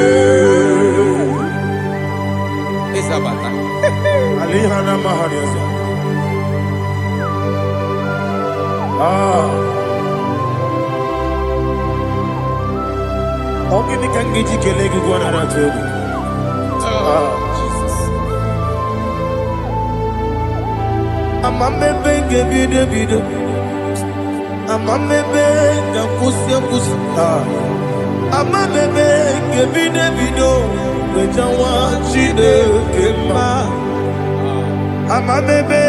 Isabata. Alihana mahariasa. Ogini kangiji kelegi gwana ratogu. Jesus. Amamebe gebide bide. Amamebe gakusi. Amamebe gebide bido. Bejawa chide kema. Amamebe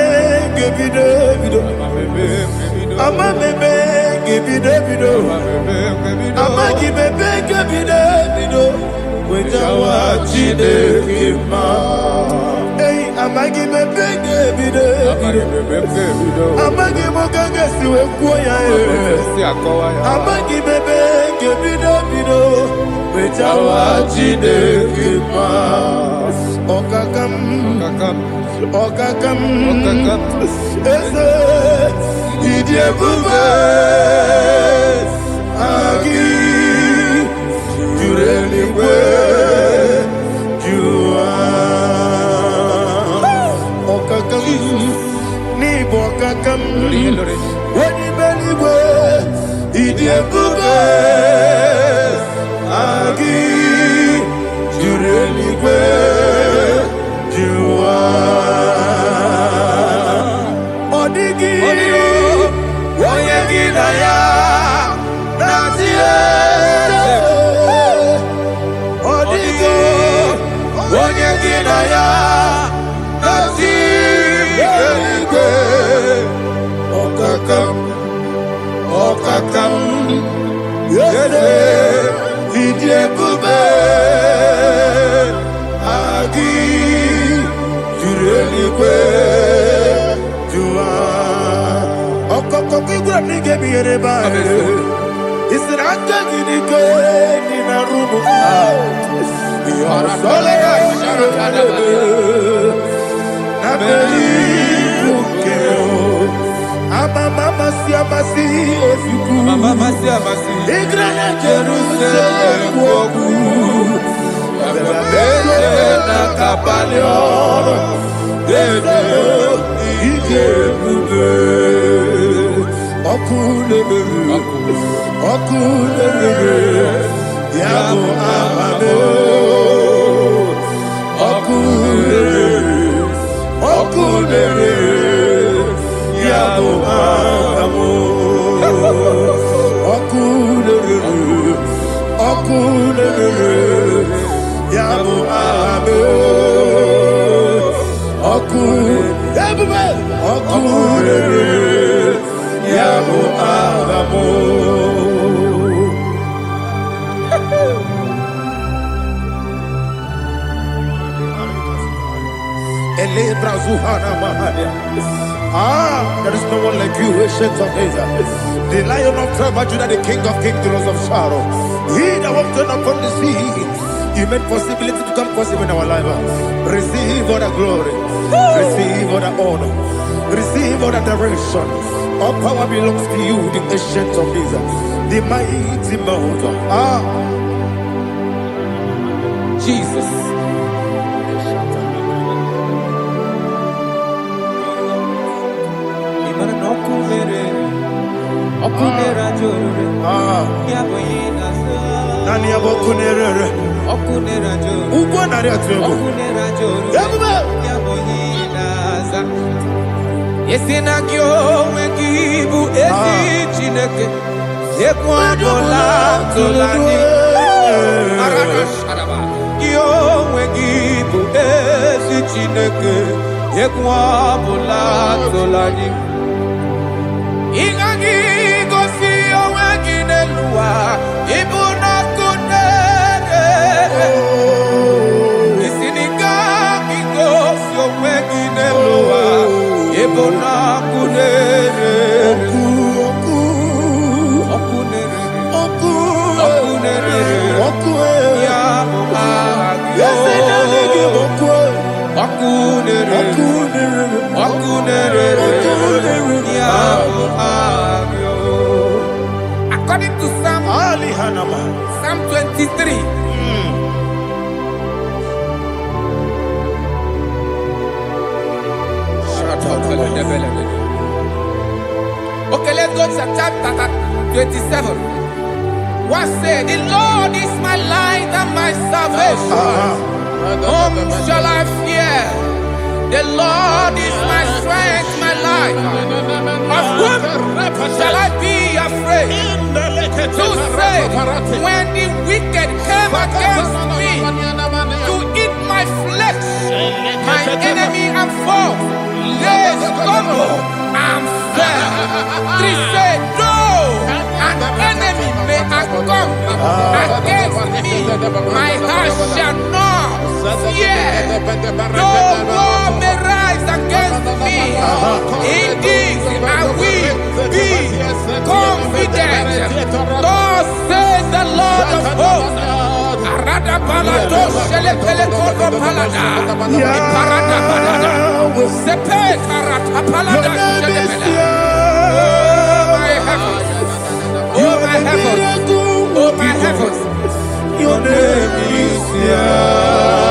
gebide bido. Amamebe gebide bido. Amagibebe gebide bido. Bejawa chide kema. Hey, amagibebe gebide bido. Amagimogaga siwe kuya amagibebe gebide bido. Bejawa chide kema. Okakam. Eze idie bube agi jureli kwe jua okakam ni bokakam wani beli kwe idie bube agi jureli kwe jua odigi oyegi na ya nazie odigi oyegi na ya nazie okakam yede idie bube agi jureli kwe jua okokokigura nige biyereba isiraka gidike nina rumu yosole na beli bukeo amama siamasi efiku igrana Jerusalem wogu bele na kapalion dede ije bube okule Yabu Amame, Okudere, Yabu Amamo, Okudere, Yabu Amame, Okudere, Yabu Amamo. There is no one like you, ancient of days. The Lion of tribe of Judah, the King of kings, the Rose of Sharon. He that walked upon the sea, He made possibility to come possible in our life. Receive all the glory, receive all the honor, receive all the direction. All power belongs to you, the ancient of days, the mighty mountain. Jesus. Nani abokunere ugwo nari atego Yesina kyo wengibu ezi chineke Yekwadola tolani Arana sharaba Kyo wengibu ezi chineke Yekwadola tolani Ingagi gosi owegine luwa Ibuna kunere Isiniga gosi owegine luwa Ibuna kunere Okunere Ya Agyo Okunere Ya Agyo. According to Psalm 23. Okay, let's go to chapter 27. What said? The Lord is my light and my salvation. Whom shall I fear? The Lord is my strength, my life. Of whom shall I be afraid? To say, when the wicked came against me to eat my flesh, my enemy and foe, they stumble and fell. 3 said, no, an enemy may come against me, my heart shall not fear. No war may rise against me. Indeed, I will be confident. Thus says the Lord of hosts. Arada balado shele pele kodo palada. Iparada balada. Sepe karata palada shele pele. Oh my heavens. Oh my heavens. Your name is Yahweh.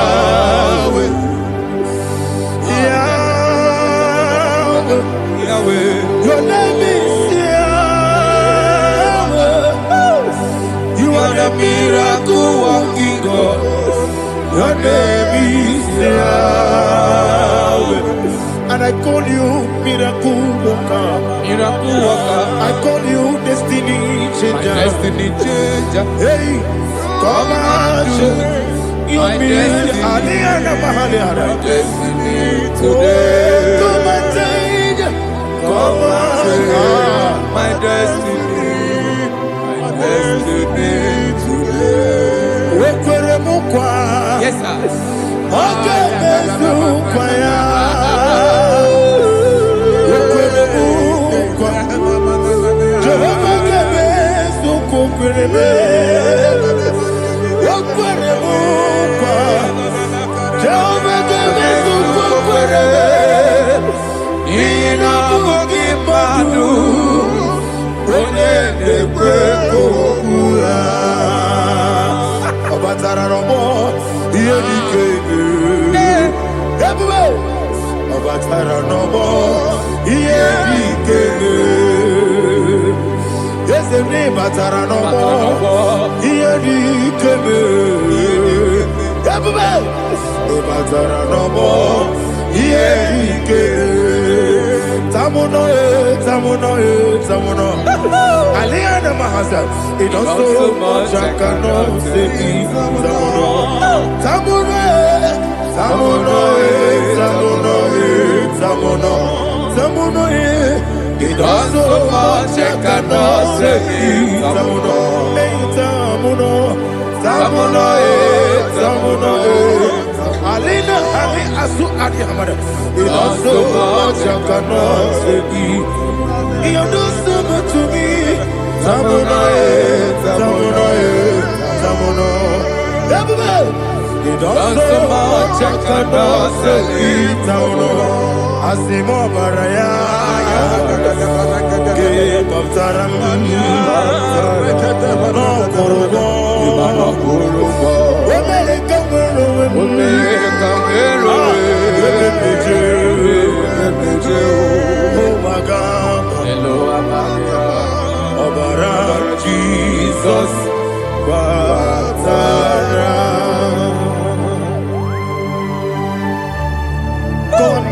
Yahweh. Your name is Yahweh. You are the miracle working God. Your name is Yahweh. And I call you miracle worker. Miracle worker. I call you destiny changer. My destiny changer. Hey, come on, your destiny. My destiny today. Come on, change. Come on, my destiny. My destiny today. Yes, sir. Asemi batara no more. Iyedi keme. Ebube. Batara no more. Iyedi keme. Tamuno. Aliana Mahasa. It does so much I cannot say. Tamuno. It does so much I cannot say. Tamuno. Alina Ali Asu Adi Hamada. It does so much I cannot say. You do so much to me. Tamuno. It does so much I cannot say. Tamuno. Asimo Baraya. Give up Taram. No Kurugo. Jesus, God,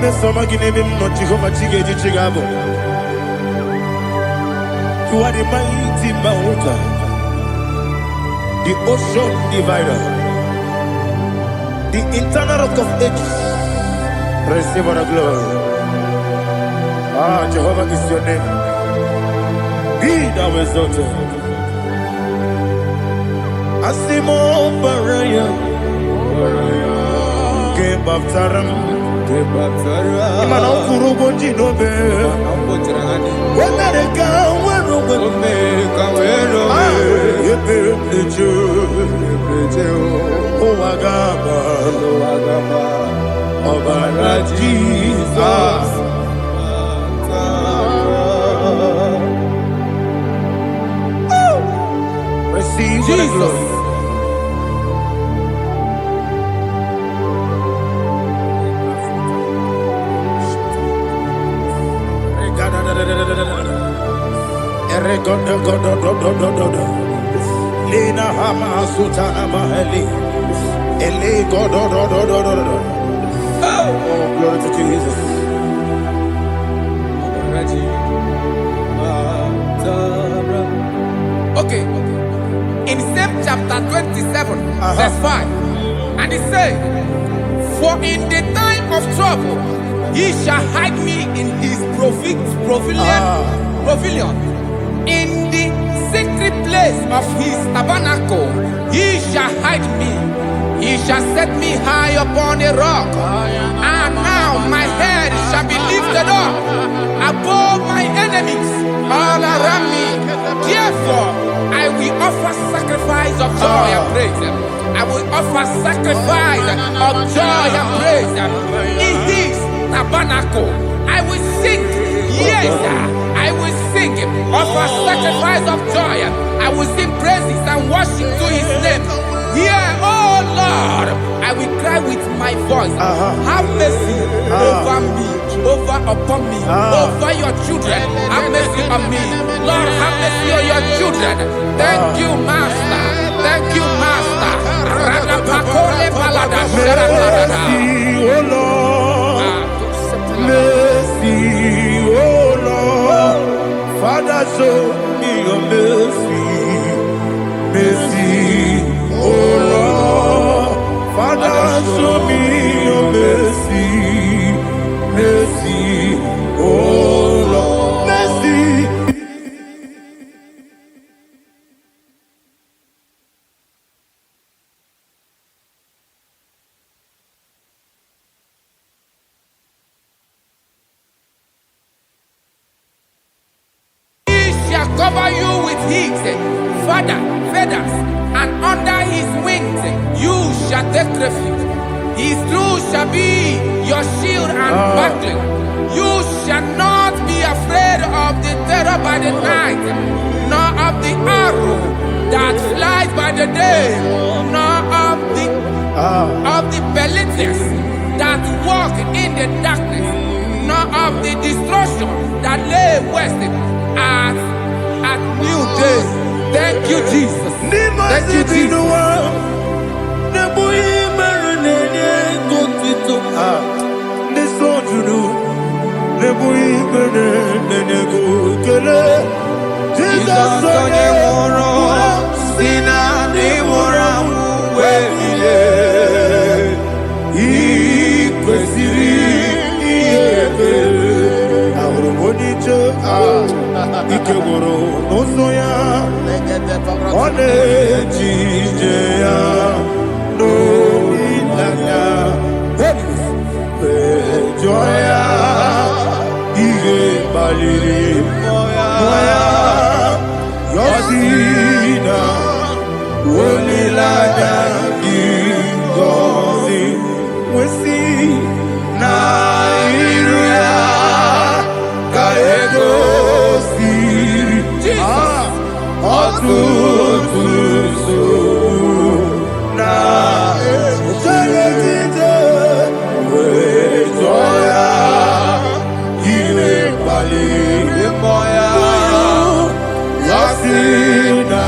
me some again him not Jehovah Chige Chigabo. You are the mighty mountain, the ocean divider, the internal rock of ages. Receive our glory. Jehovah is your name. Be thou exalted. Asimo Baraya. Give up Taram. Imano Kurugo Jinobe. When they go, Jesus. Receive Jesus. Lina Hama Sutana Mahali. Ele God. Oh, glory to Jesus. Okay. In same chapter 27, verse 5, and it says, "For in the time of trouble, he shall hide me in his pavilion. In the secret place of his tabernacle, he shall hide me. He shall set me high upon a rock. And now my head shall be lifted up above my enemies all around me. Therefore, I will offer sacrifice of joy and praise. I will offer sacrifice of joy and praise in his tabernacle. I will sing, yes, I will sing, offer sacrifice of joy. I will sing praises and worship to his name. Here, oh Lord, I will cry with my voice. Have mercy over me, upon me, over your children. Have mercy on me. Lord, have mercy on your children. Thank you, Master. Thank you, Master. Mercy, oh Lord. Mercy, oh Lord. Father, show me your mercy. Mercy, oh Lord. Father, show me your mercy. Mercy, oh Lord. Mercy. Cover you with his feathers, and under his wings you shall take refuge. His truth shall be your shield and buckler. You shall not be afraid of the terror by the night, nor of the arrow that flies by the day, nor of the pestilence that walk in the darkness, nor of the destruction that lay waste at new day. you, Jesus. Jesus onye nwụrụ si na ndị nwụrụ anwụ wee bilie, ị kwesịrị ihe ekele. Ahụrụ m onye ije ike gwụrụ n'ụzọ ya, ọ na-eji ije ya n'olileanya, jụọ ya ihe kpaliri mmụọ ya, yọsi na olileanya dị ngọzi nwesị na iru ya ka egosiri ọtụtụ nsogbu na ejije wee jụọ ya ihe kpaliri mmụọ ya, yọsi na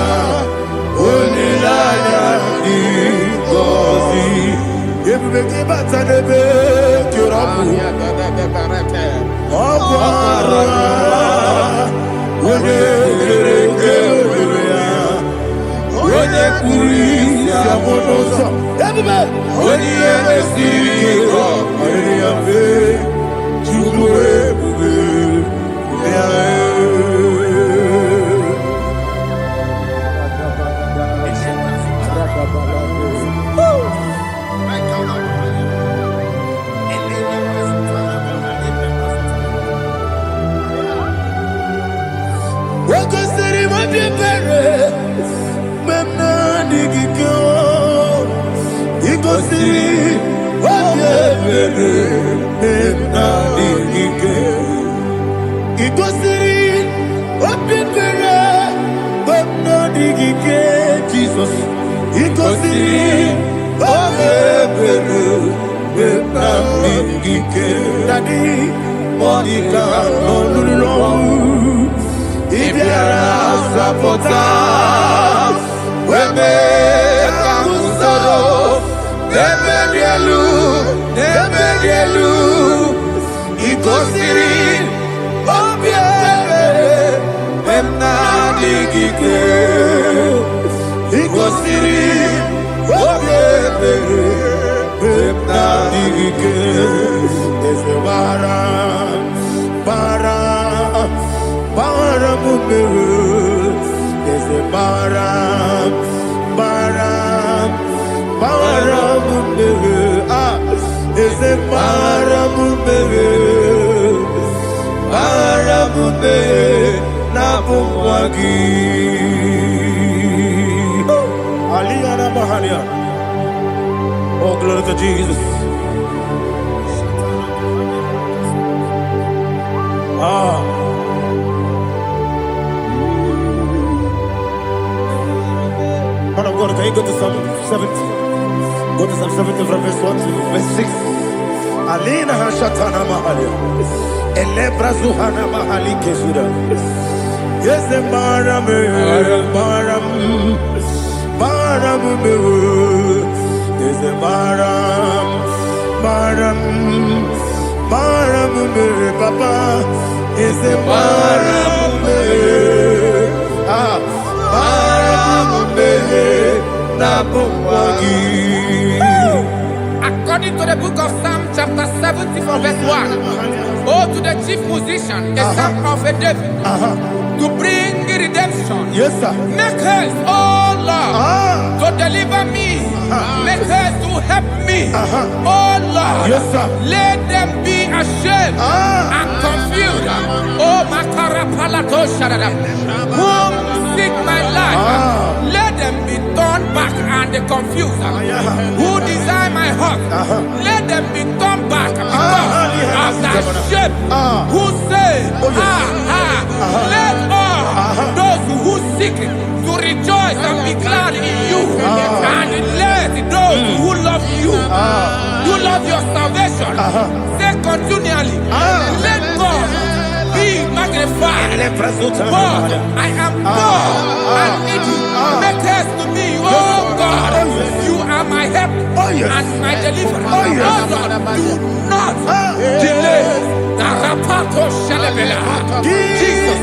olileanya dị ngọzi. Ebube gị bata n'ebe kere ọgwụ arụ onye kere eke were ya, onye kpụrụ isi abụ n'ụzọ, ebube onye ihe na-esiri ike ọrịrị ya mfe, Chukwu ebube ya. Wakosiri mabibere memna digike, ikosiri mabibere memna digike, ikosiri mabibere memna digike. Jesus, ikosiri mabibere memna digike. Daddy, Monica, no. Ibiara sapota, weme kamusoro, nemedielu, ikosiri, obiere, memna digike, ikosiri, obiere, memna digike, ezewara, para mumere, eze para mumere, eze para mumere, na bumwagi. Aliyah na mahalia. Oh, glory to Jesus. Man of God, can you go to Psalm 70? Go to Psalm 70 from verse 1 to verse 6. Alina hashatana mahalia. Elebra zuhana mahali kesuda. Yes, the maram. Yes, the maram. Papa. Yes, the maram. According to the book of Psalm chapter 70 from verse 1, oh, to the chief musician, a son of a David, to bring redemption. Yes, sir. Make haste, oh Lord, to deliver me. Make haste to help me. Oh Lord, yes, sir. Let them be ashamed and confused. Oh, Makarapalato Shadada, whom seek my life, let them be turned back and confused. Who desire my heart, let them be turned back because of that shape. Who say, let all those who seek to rejoice and be glad in you, and let those who love you, you love your salvation, say continually, let God be magnified. God, I am poor and needy. Make haste to me, oh You are my help and my deliverer. Oh Lord, do not delay. Jesus.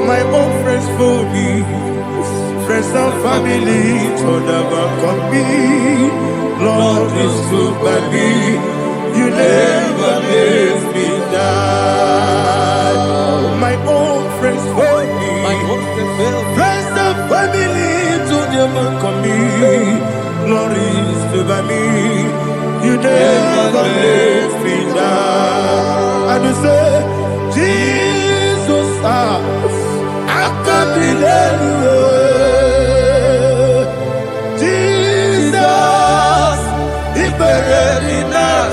My own friends for me, friends and family told about me. Lord is good by me. You never let me die. My own friends for me, friends and family told about me. Lord is good by me. You never let me die. And you say, Jesus, I can't believe you. Jesus, He buried me now.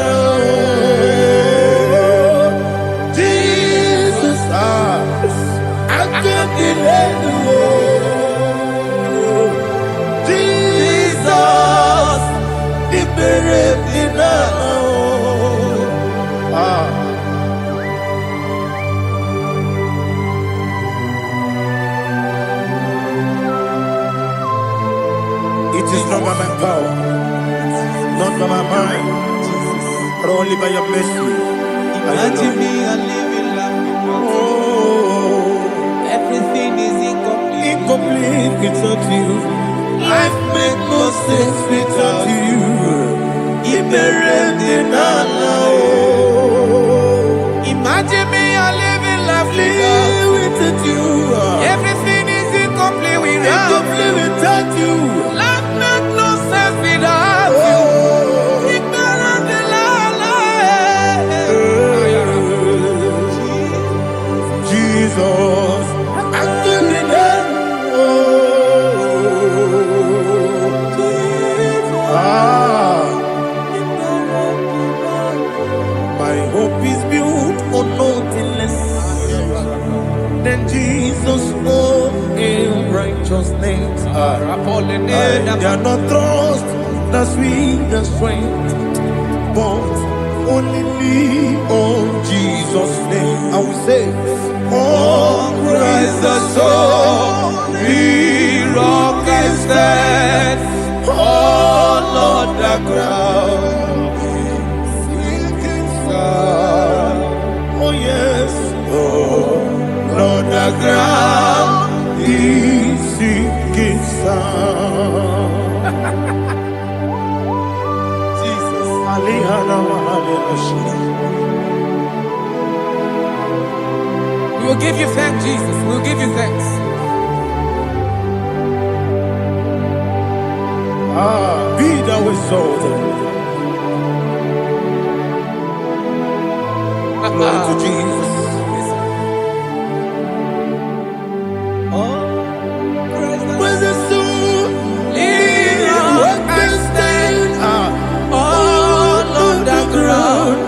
Jesus, I can't believe you. Jesus, He buried me now. It is not by my power, not by my mind, but only by your mercy. Imagine me a living life. Oh, Everything is incomplete. incomplete without you. Life makes no sense without you. Imagine me a living life Without you. Everything is incomplete without Incomplete without you. Life makes no sense without you. Jesus, I couldn't my hope is built on nothing less than Jesus' own righteousness. I cannot trust the sweetest strength, but only on Jesus' name. I will say, On Christ the solid rock I stand. Oh Lord, the ground give you thanks, Jesus. We'll give you thanks. Be thou exalted. Glory to Jesus. When the soul what can stand all on the ground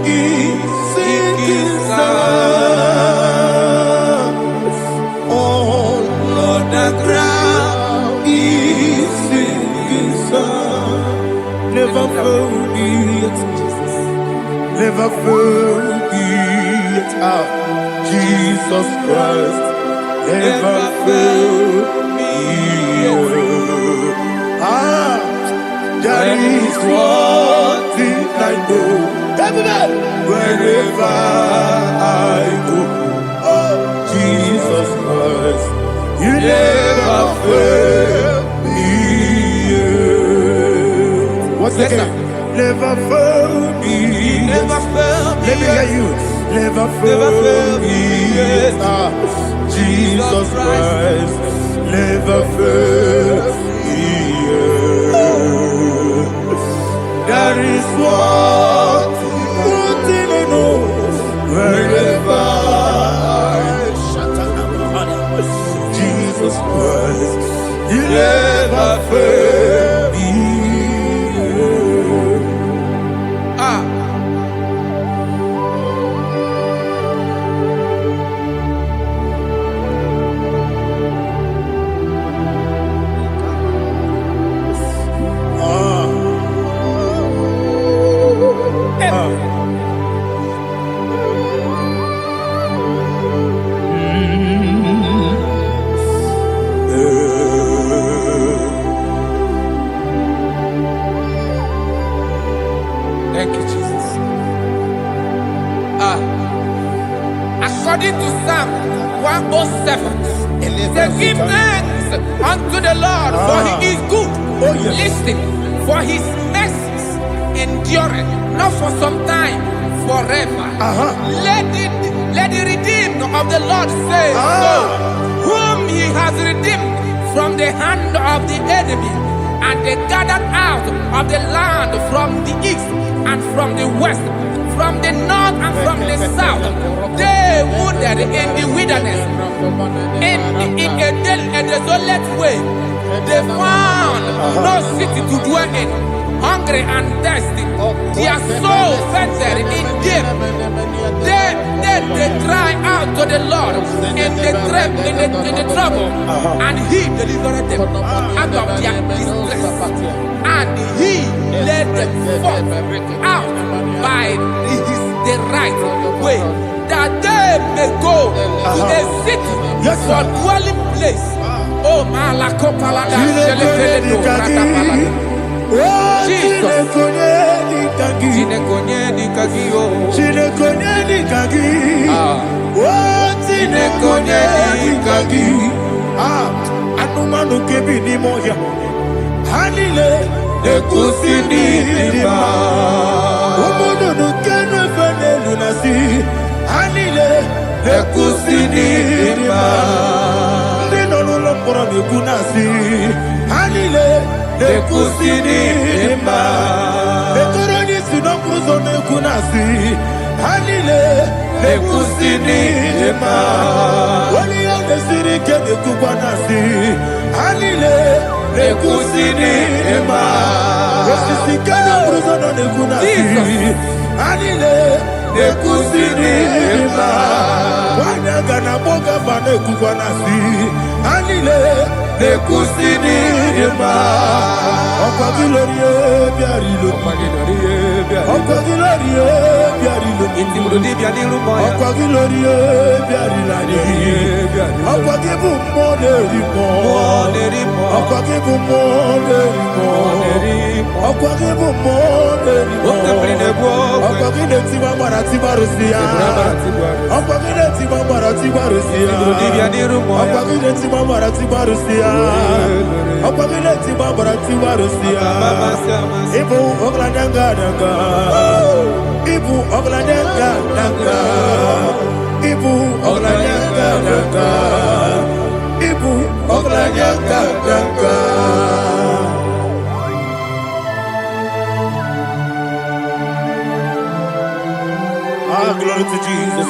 is sinking sand. All on the ground is sinking sand. Never forget, never forget Jesus Christ. Never fail me. That is one thing I know. Wherever I go, oh, Jesus Christ, you never fail me. What's the name? Never fail me. Never fail me. Let me hear you. Never fail me. Jesus Christ, never fail me. That is what I know. Wherever Jesus Christ, you never fail me. Thank you, Jesus. According to Psalm 107, say, give thanks unto the Lord, for he is good. Oh, yes. Listen, for his mercies endureth, not for some time, forever. Let the redeemed of the Lord say so, whom he has redeemed from the hand of the enemy, and they gathered out of the land from the east and from the west, from the north and from the south. They wandered in the wilderness, in a desolate way. They found no city to dwell in, hungry and thirsty. Their soul fainted in deep. They cry out to the Lord in the trouble, and he delivered them out of their distress, and he led them forth out by the right way, that they may go to a city for dwelling place. Oh, Malakopalada, Jesus. Anumanu kebi ni moya Hanile Ekusini lima Umudu nukene fene lunasi Hanile Ekusini lima Nino nulopora nikunasi Hanile Ekusini lima Ekoroni sinokruzo nikunasi Hanile Ekusini lima Wali yone sirike nikubanasi Hanile Ekusini lima Esisikana bruzo nikunasi Hanile Ekusini lima Wanyaga na boga vane kubanasi Hanile Ekusini lima Okwa gilorie biarilo Okwa gilorie biarilo Okwa gilorie biarilani Okwa gibu moderimo Okwa gibu moderimo Okwa gibu moderimo Okwa gideti wa marati barusia Okwa gideti wa marati barusia Okwa gideti wa marati barusia Okwa gideti wa marati barusia Ibu ogladanga danga Ibu ogladanga danga Ibu ogladanga Ah, glory to Jesus.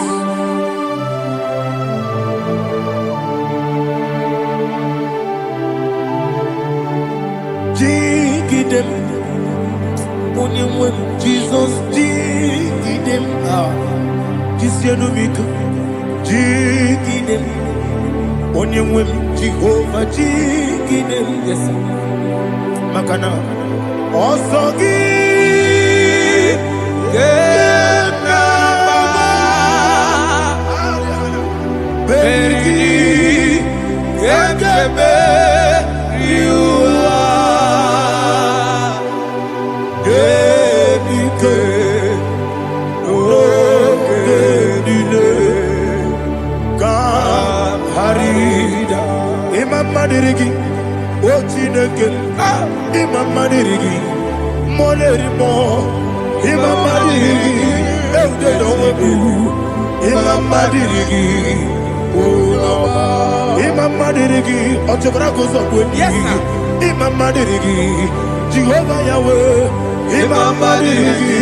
Jigidem, Onyemwem, Jesus, Jigidem, Jisianomika, Jigidem, Onyemwem, Jehovah, Jigidem, yes, Makana, Osogi, Berigi, Gekebe, Riua, Gedike, Gedine, Harida, Imam Madirigi, Ochineke, Imam Madirigi, Molerimo, Imam Madirigi, Eudedowebu, Imam Madirigi, Imam Madirigi, Ochobragos of Wendy, Imam Madirigi, Jehovah Yahweh, Imam Madirigi,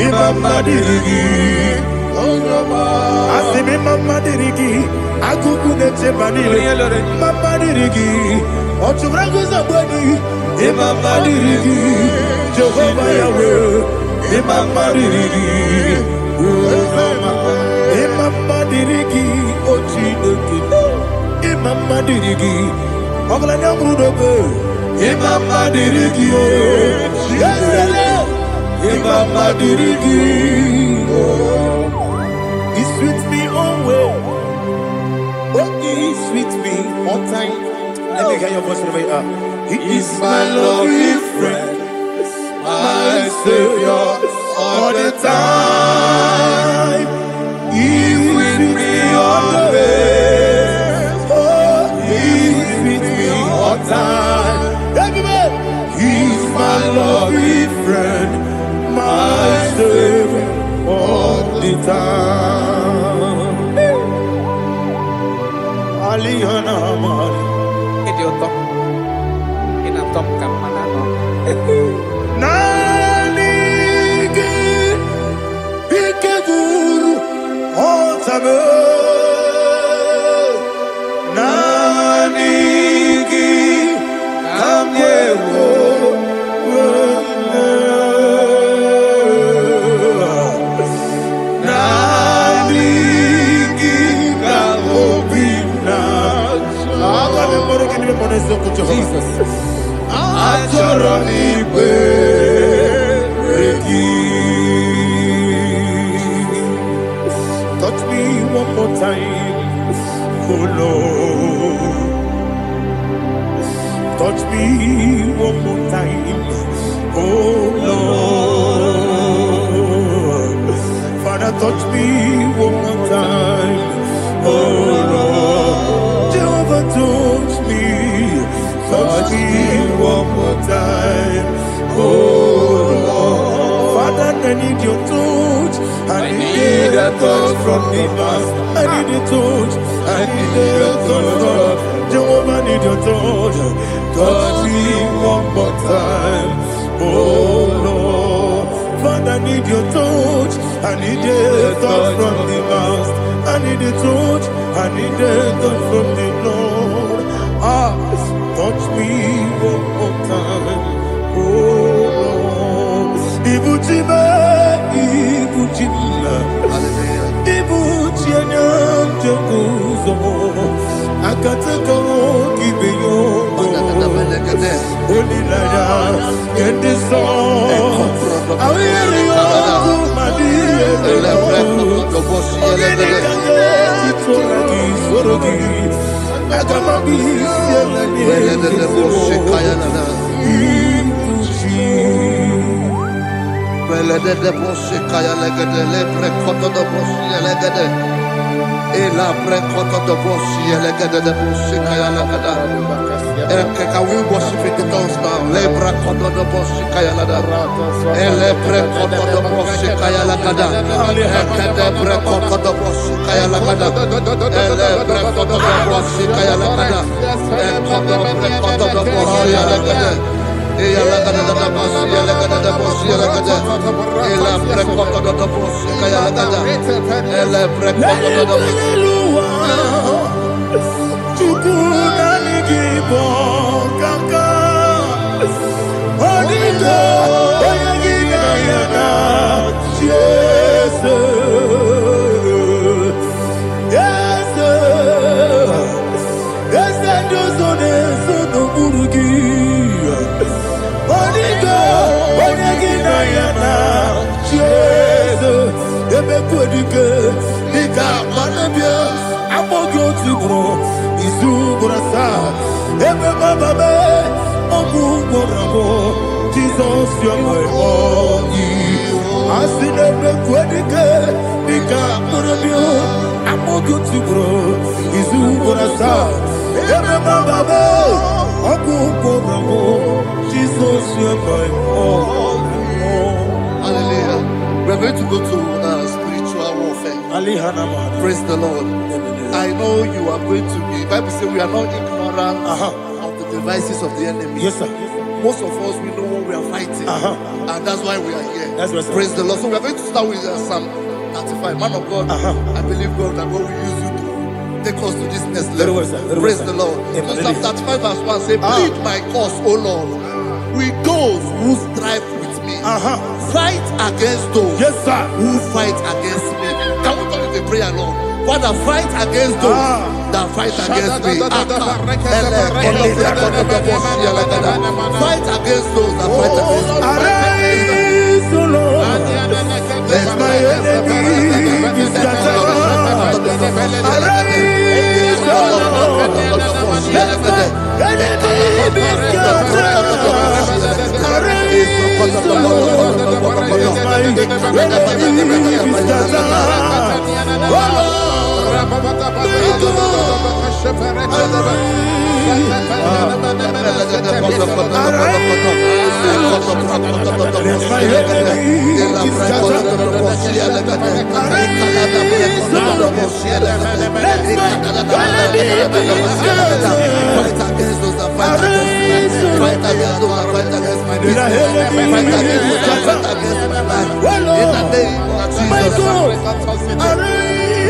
Imam Madirigi, Asim Imam Madirigi, Akuku Nechebanile, Imam Madirigi, Ochobragos of Wendy, Imam Madirigi, Jehovah Yahweh, Imam Madirigi, Imam Madirigi, Ochineke, Imam Madirigi, Oglanya Brudobe, Imam Madirigi, Imam Madirigi, He's with me always. Oh, He's with me all time. Let me hear your voice wherever you are. He is my loving friend, my Savior all the time. He's with me always. Oh, He's with me all time. Everybody, He's my loving friend, my Savior all the time. Aliyana Mari. Idiota. Inatom kamanano. Nanigi Ikeguru Otame Nanigi Kamyewo Nanigi Kamobina Jesus Achoronibe touch me one more time, oh Lord. Touch me one more time, oh Lord. Father, touch me one more time, oh Lord. Jehovah, touch me one more time, oh Lord. Father, I need your touch. I need a touch from the Master. I need a touch. I need a touch from Jehovah. I need your touch. Touch me one more time, oh Lord. Father, I need your touch. I need a touch from the Master. I need a touch. I need a touch from the Lord. Touch me one more time, oh Lord. Ibuchime, Ibuchime, Ibuchianyam Jakuzo, Akatako Kibeyo, Holy Lada, get this song. I will hear you, Can we worship in the tongues now? Lebra koto do bosi kaya lada. Ele pre koto do bosi kaya lada. Ekede pre koto do bosi kaya lada. Ele pre koto do bosi kaya lada. Ekodo pre koto do bosi kaya lada. Jesus, you're my only. I see them I'm good to grow. Is who Jesus, you're my only. Hallelujah. We're going to go to spiritual warfare. Praise the Lord. I know you are going to be. The Bible says we are not ignorant of the devices of the enemy. Yes, sir. Most of us, we know what we are fighting. And that's why we are here. That's right, praise the Lord. So we are going to start with Psalm 95. Man of God, I believe God that God will use you to take us to this next level. Praise the Lord. So Psalm 35 verse 1 say, plead my cause, O Lord, with those who strive with me. Fight against those who fight against me. Can we call it a prayer, Lord? Father, fight against those that fight against me. Fight against those that fight against me. Arise, O Lord, let my enemy be scattered. Arise, O Lord, let my enemy be scattered. Arise, O Lord, let my enemy be scattered.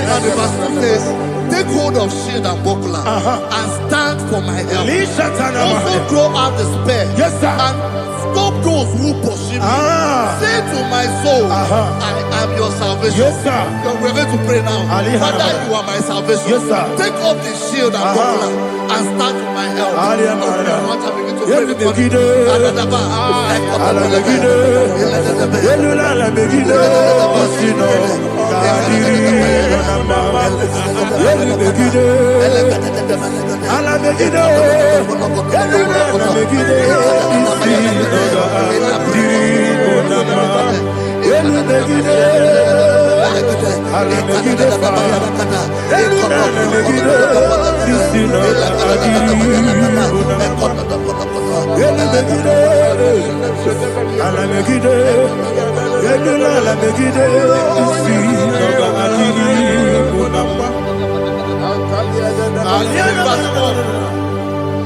And the verse says, take hold of shield and buckler and stand for my help. Also throw out the spear and stop those who pursue me. Say to my soul, I am your salvation. We're going to pray now. Father, you are my salvation. Take up the shield and buckler and stand for my help.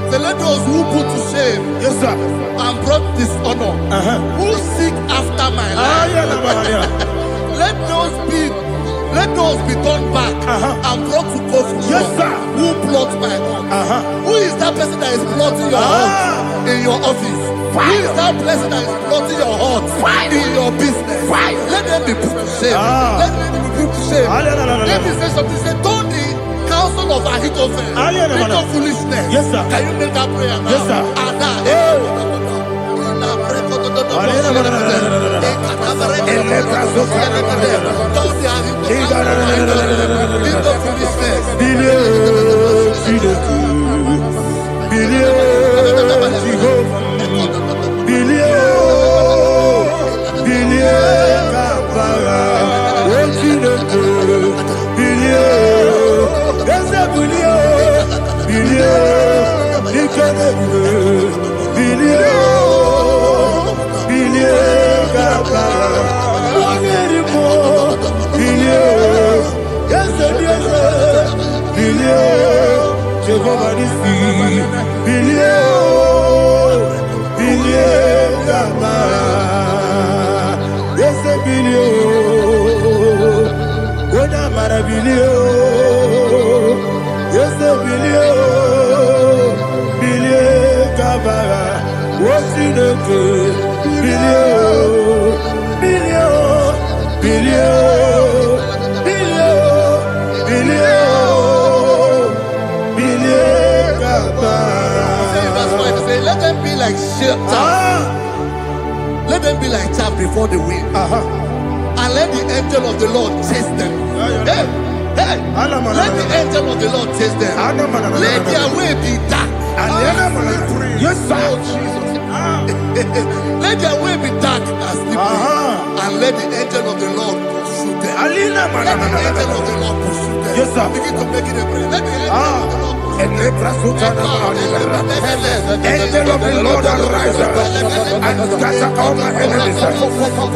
So let those who put to shame and brought dishonor, who seek after my life, let those be turned back and brought to confusion. Who plot my heart? Who is that person that is plotting your heart in your office? Who is that person that is plotting your heart in your business? Let them be put to shame. Let them be put to shame. Let me say something. Say, don't the counsel of Ahithophel make of foolishness. Can you make that prayer now? Jehovah is bilio. Ona maravilio. Yes, bilio. Bilio kabara. What's in the good? Bilio. Bilio. Bilio. Bilio. Bilio. Bilio kabara. Verse 5 says, let them be like chaff. Let them be like chaff before the wind. And let the angel of the Lord chase them. Hey, hey. Let the angel of the Lord chase them. Let their way be dark. Yes, sir. Let their way be dark as slippery. And let the angel of the Lord pursue them. Let the angel of the Lord pursue them. Yes, sir. Begin to make it a prayer. Let the angel of the Lord pursue them. Angel of the Lord arise and scatter all my enemies.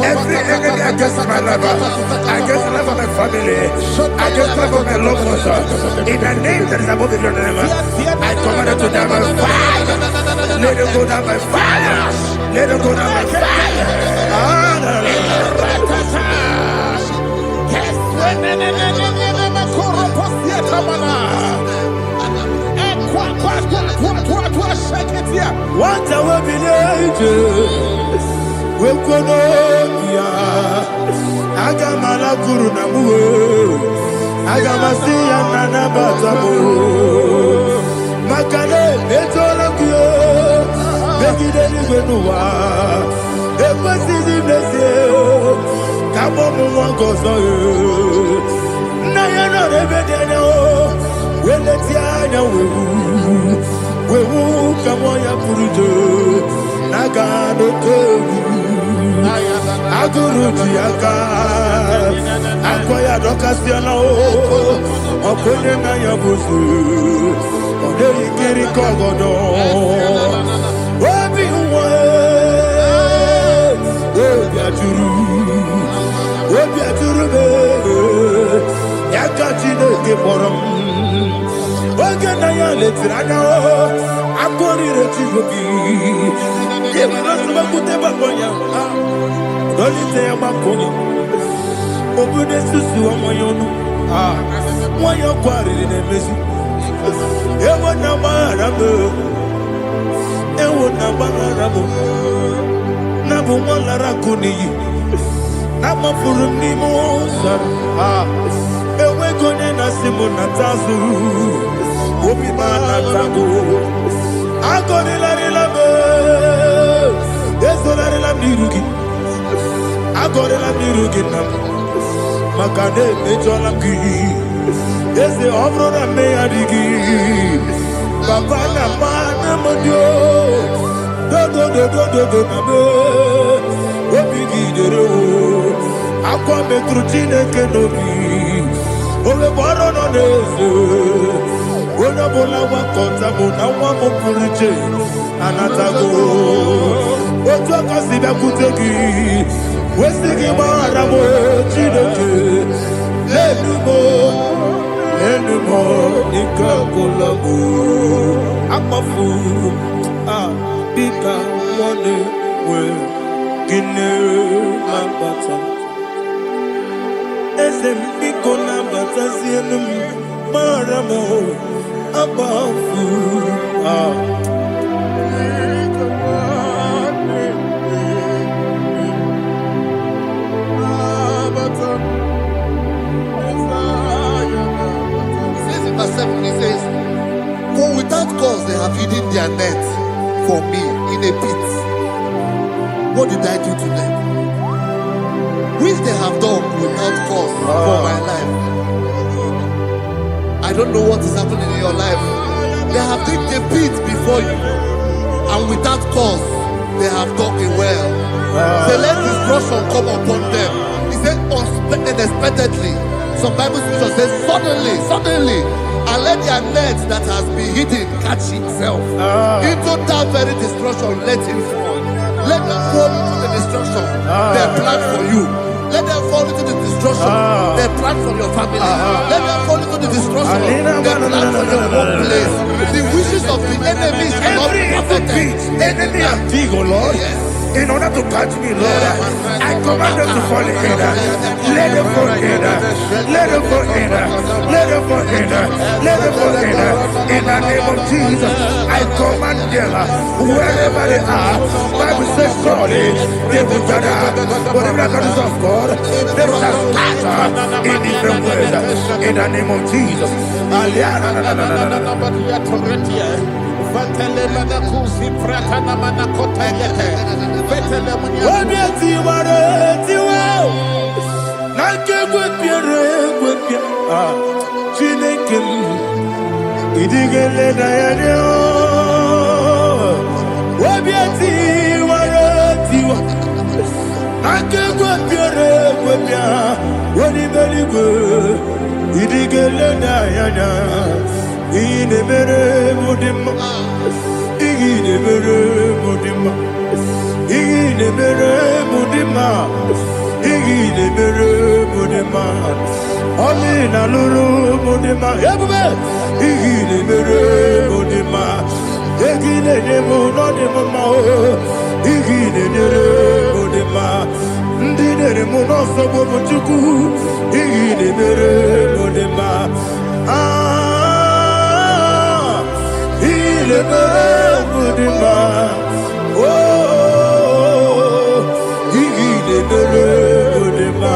Every enemy against my life, against the life of my family, against the life of my loved ones. In the name that is above the name, I command it to them by fire. Let it go down by fire. Let it go down by fire. What I will be later, we'll go no Agamala Guru Namu, Agamasi and Nana Batamu, Makane, Etolakio, Begideni Benua, Epasi Blessio, Kabomu Wankoso, Nayana Rebedeno, Weletiana we will come on your Purujo, Nagano Kogu, Aguruji Aka, Akoya Docasiano, Okonena Yabusu, Oderi Kiri Kogodo, Obi Obiaturu, Yakatino Keporum. Ogena ya letirana akori retivoki yeba nasuma kuteba konya dolite ya makonya obude susu amoyonu moyo kwari ne mesi ewo na marabe na bu molara kuni na mafuru ni mosa ewe kone na simu na tazu obi mana tago agoni la me ezo la mirugi agoni la mirugi na makade mejola ki eze obro na me adigi baba na mana modio do na me obi gidero akwa metrutine kenobi ole boro no nezo ona bola wa kota bona wa mo purije anatago ojo kasi be kutegi wesigi bara mo chineke enumo ikakolago amafu bika one we gine mabata esem biko na bata sienum maramo abafu Verse 7, he says, for without cause they have hidden their net for me in a pit. What did I do to them? Which they have done without cause for my life. I don't know what is happening in your life. They have digged a pit before you, and without cause they have dug a well. Say, let destruction come upon them. He said, unexpectedly. Some Bible scripture says, suddenly, and let their net that has been hidden catch itself. Into that very destruction, let it fall. Let them fall into the destruction they plan for you. Let them fall into the destruction they plan for your family. Let them fall into the destruction they plan for your workplace. The wishes of the enemy shall not be perfected. Enemy and dig, oh Lord. Yes. in order to catch me, Lord. I command them to fall in. Let them fall in. Let them fall in. Let them fall in. Let them fall in. In the name of Jesus, I command them wherever they are. Bible says, surely they will gather. Whatever that is of God, they shall scatter in different ways. In the name of Jesus. Amina lulu mudima ebube igile mere mudima egile ne muno de mama o igile ne mudima ndine ne muno sobo muchuku igile mere mudima igile mere mudima oh igile mere mudima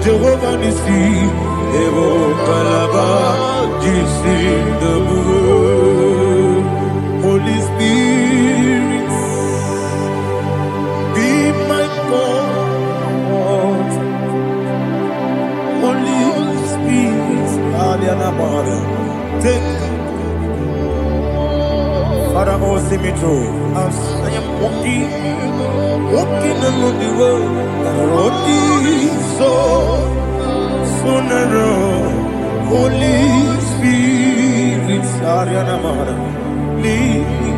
Jehovah Nissi, Evo Kalaba, Jesus the Holy Spirit, be my God. Holy Spirit, take Father, oh, see me through. As I am walking along the road, the road is so narrow. Holy Spirit, lead me.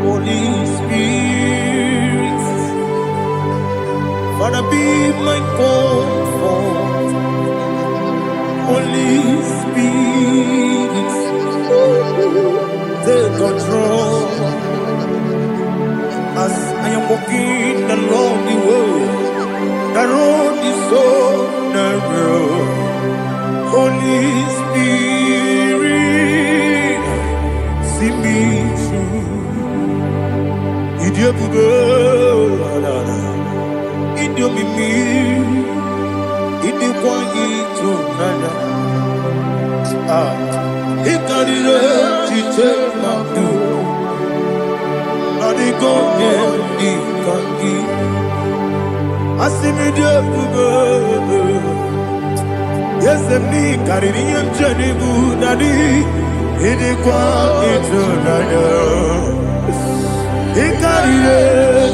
Holy Spirit, Father, be my comfort. Holy Spirit, take control. As I am walking along the road, the road is so narrow. Holy Spirit, see me through. Idiopube, Idiomimi, Idikwanito, Nana. Ikarire, Chiche, Mabdu. Adigonye, Ikangi. Asimidioube. Yes, me, Caribbean Janibu, Nadi, Idikwanito, Nana. Ikarire,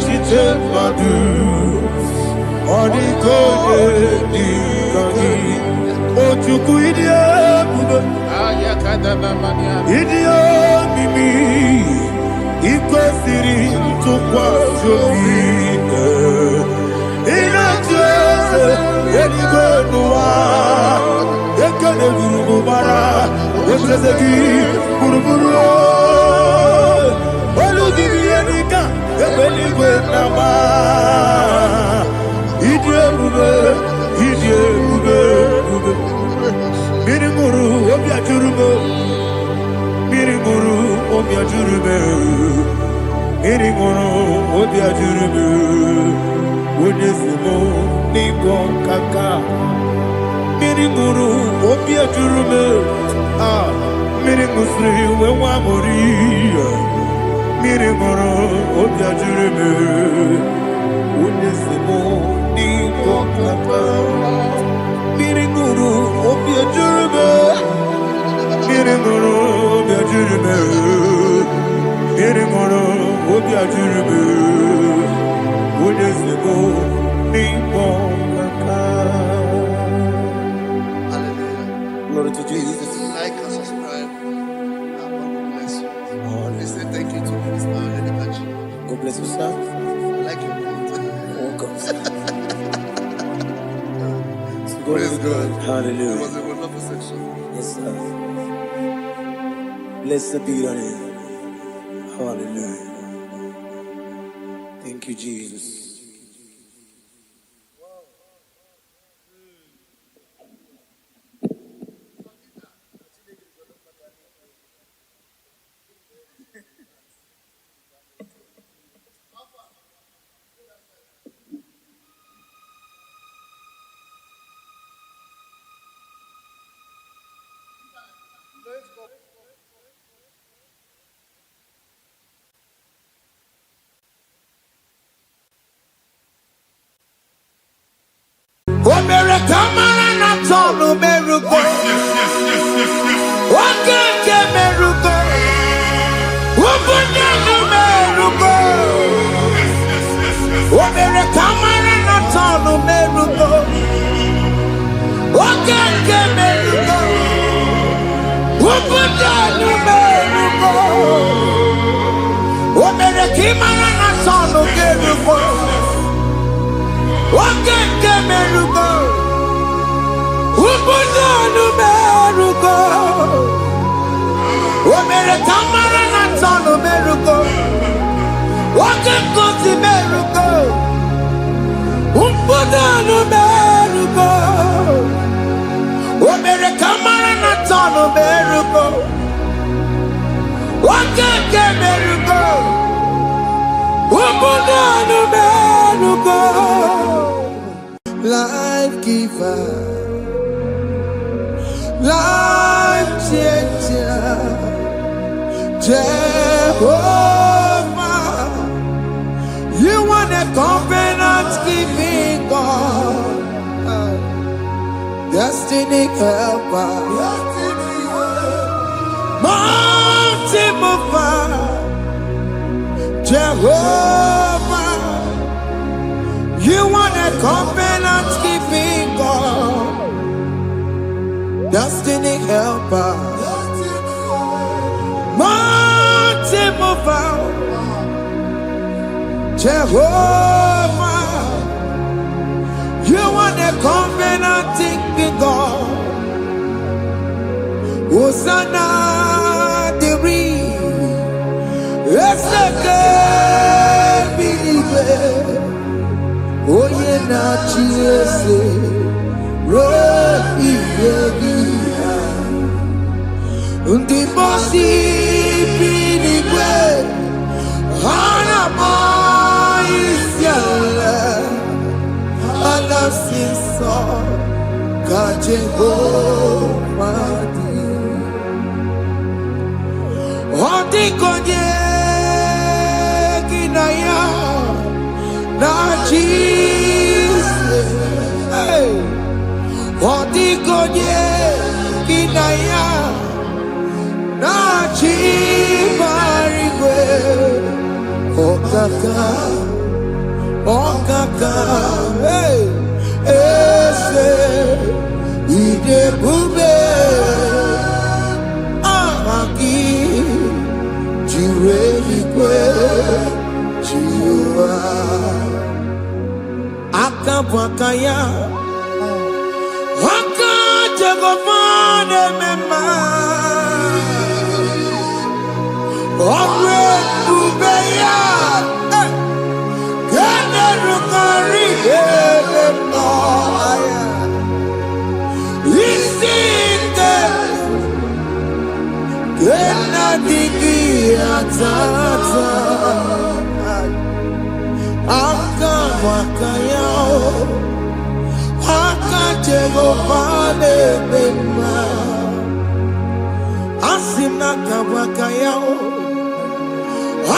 Chiche, Mabdu. Adigonye, Ikangi. Ochuku, Idiopube. Idio mimi iko siri tukwa jovine inatese eligwenua ekene gurubara otezegi guruburu olugibiyenika ebeligwenama idiebube Miriguru obiajurube Miriguru obiajurube Miriguru obiajurube Odesimo nigo kaka Miriguru obiajurube Mirigusri wewa mori Miriguru obiajurube Odesimo nigo kaka Miriguru obiajurube Miriguru obiajurube Miriguru Obi ajiribe. Udesego. Hallelujah. Glory to Jesus. Like and subscribe. God bless you. They say thank you to Minister Lady Kachi. God bless you, sir. I like your quote. Welcome. Praise God. Hallelujah. It was a wonderful section. Yes, sir. Blessed be your name. Hallelujah. Thank you, Jesus. Omere kamara na tonu merugo. Okeke merugo. Ubunye no merugo. Omere kamara na tonu merugo. Okeke merugo. Ubunye no merugo. Omere kamara na tonu merugo. Okeke merugo. Ubunanu merugo. Omere kamara na tonu merugo. Okeke merugo. Ubunanu merugo. Omere kamara na tonu merugo. Okeke merugo. Ubunanu merugo. Life giver, life changer, Jehovah, you are the covenant keeping God, destiny helper, mountain mover, Jehovah. You are the covenant keeping God, destiny helper, mountain mover, Jehovah. You are the covenant keeping God. Hosanna, the real, Oye na chiese rohi yegia undi bosi pinigwe hana moisiala alasinso kajehomadi Odi konye kinaya na Jesus, hey, Odigonye kinaya na chibarigwe, okaka, hey, ese idebube, amaki, jireligwe, jiwa. Akabwakaya Waka Jagofane Mema Omre Ubeya Gane Rukari Emaya Isinde Gena Digi Atata Akabwakaya Akajegofane Mema Asina kabwakaya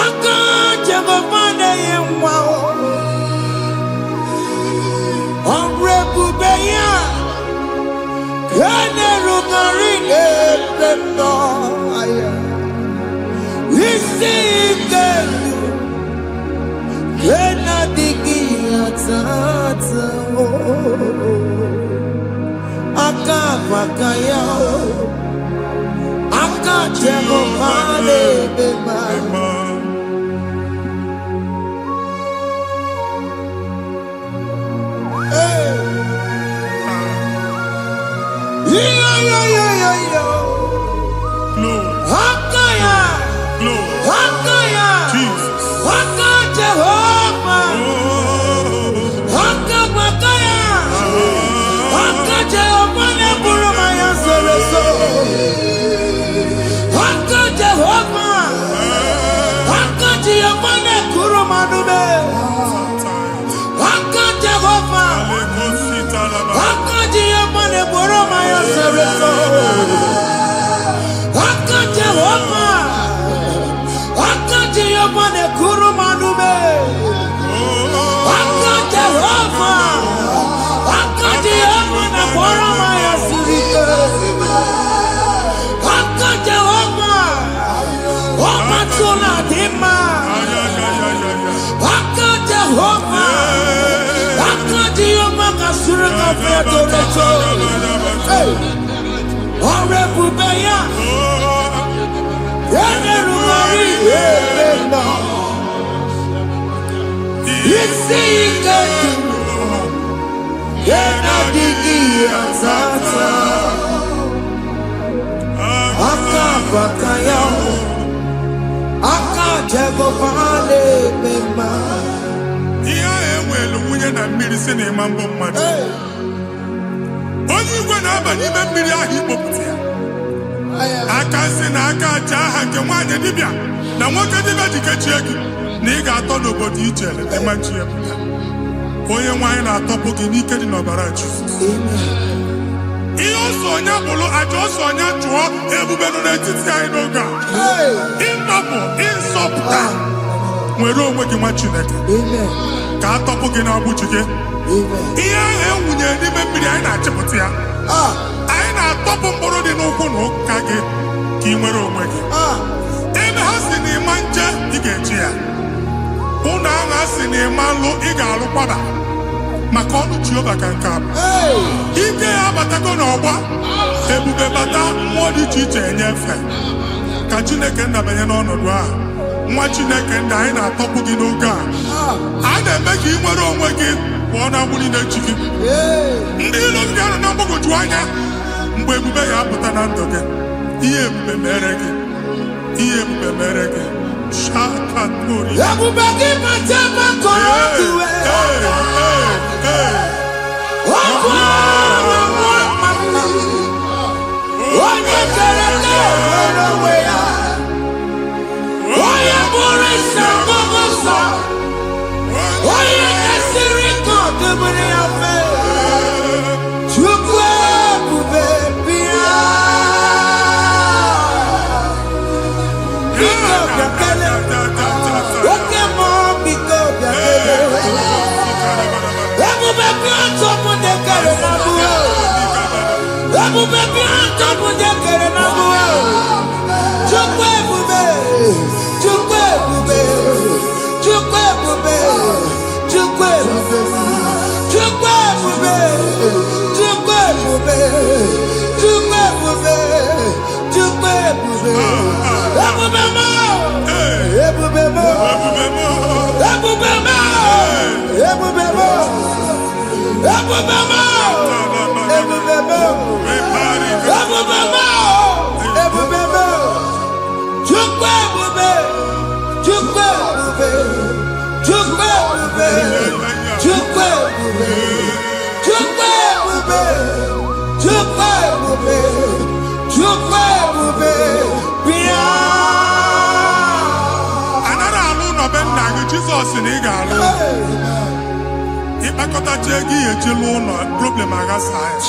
Akajegofane Yemwa Omrebubeya Kene Rugarine Pemno Isike atata aka bakaya aka Jehovah lebema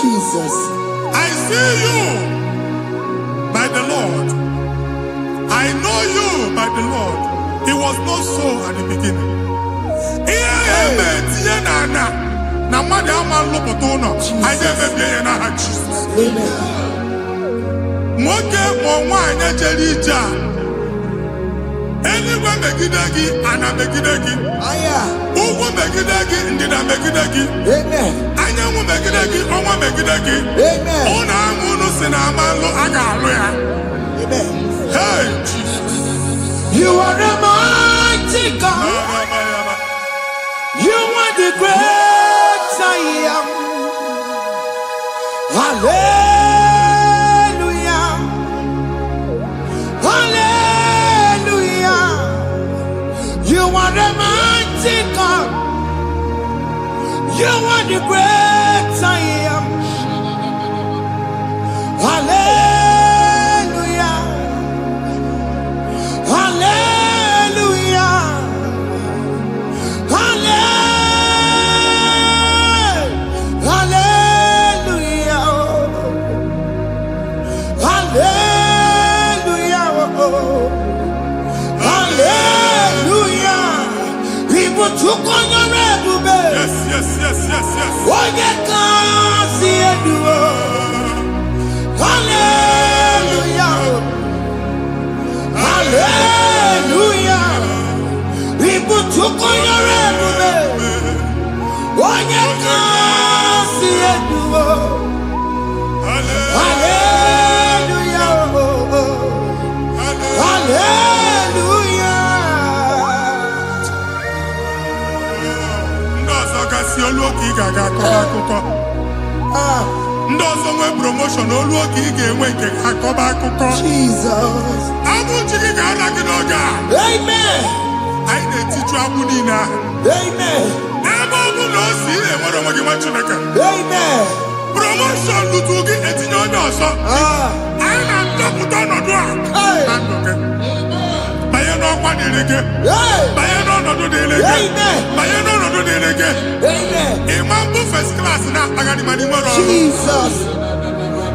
Jesus, I see you by the Lord. I know you by the Lord. It was not so at the beginning. Eluigwe megide gị, ana megide gị. Ugwu megide gị, ndịda megide gị. Anyanwụ megide gị, ọnwa megide gị. Ụnụ ahụ unu si na ama alụ, a ga-alụ ya. Hey, Jesus. You are the mighty God. You are the great I am. Hallelujah. Hallelujah. You are the mighty God. You are the great I am. Hallelujah. Hallelujah. Hallelujah. Hallelujah. Hallelujah. People took on your rebel. Yes, yes, yes, yes, yes. Oh, you can't see it. Hallelujah. Hallelujah. People took on your rebel. Oh, you can't see it. Hallelujah. Hallelujah. Ndị ọzọ gasị olu oge ị ga-aga akọba akụkọ. Ndị ọzọ nwee promotion olu oge ị ga-enwe nke akọba akụkọ. Jesus. Abụ chi gị ga-ara gị n'oge a. Amen. Anyị na-etiju abụ niile ahụ. Amen. N'ebe ọ bụ na o si ị na-enwere onwe gị nwa Chineke. Amen. Promotion lutu gị etinye onye ọzọ. Anyị na-adọpụta ọnọdụ a na ndụ gị. Banye n'ọkwa dịrị gị. Banye n'ọnọdụ dịrị gị. Banye n'ọnọdụ dịrị gị. Ịma mbụ first class na-akpagharị ma n'ime ọrụ. Jesus.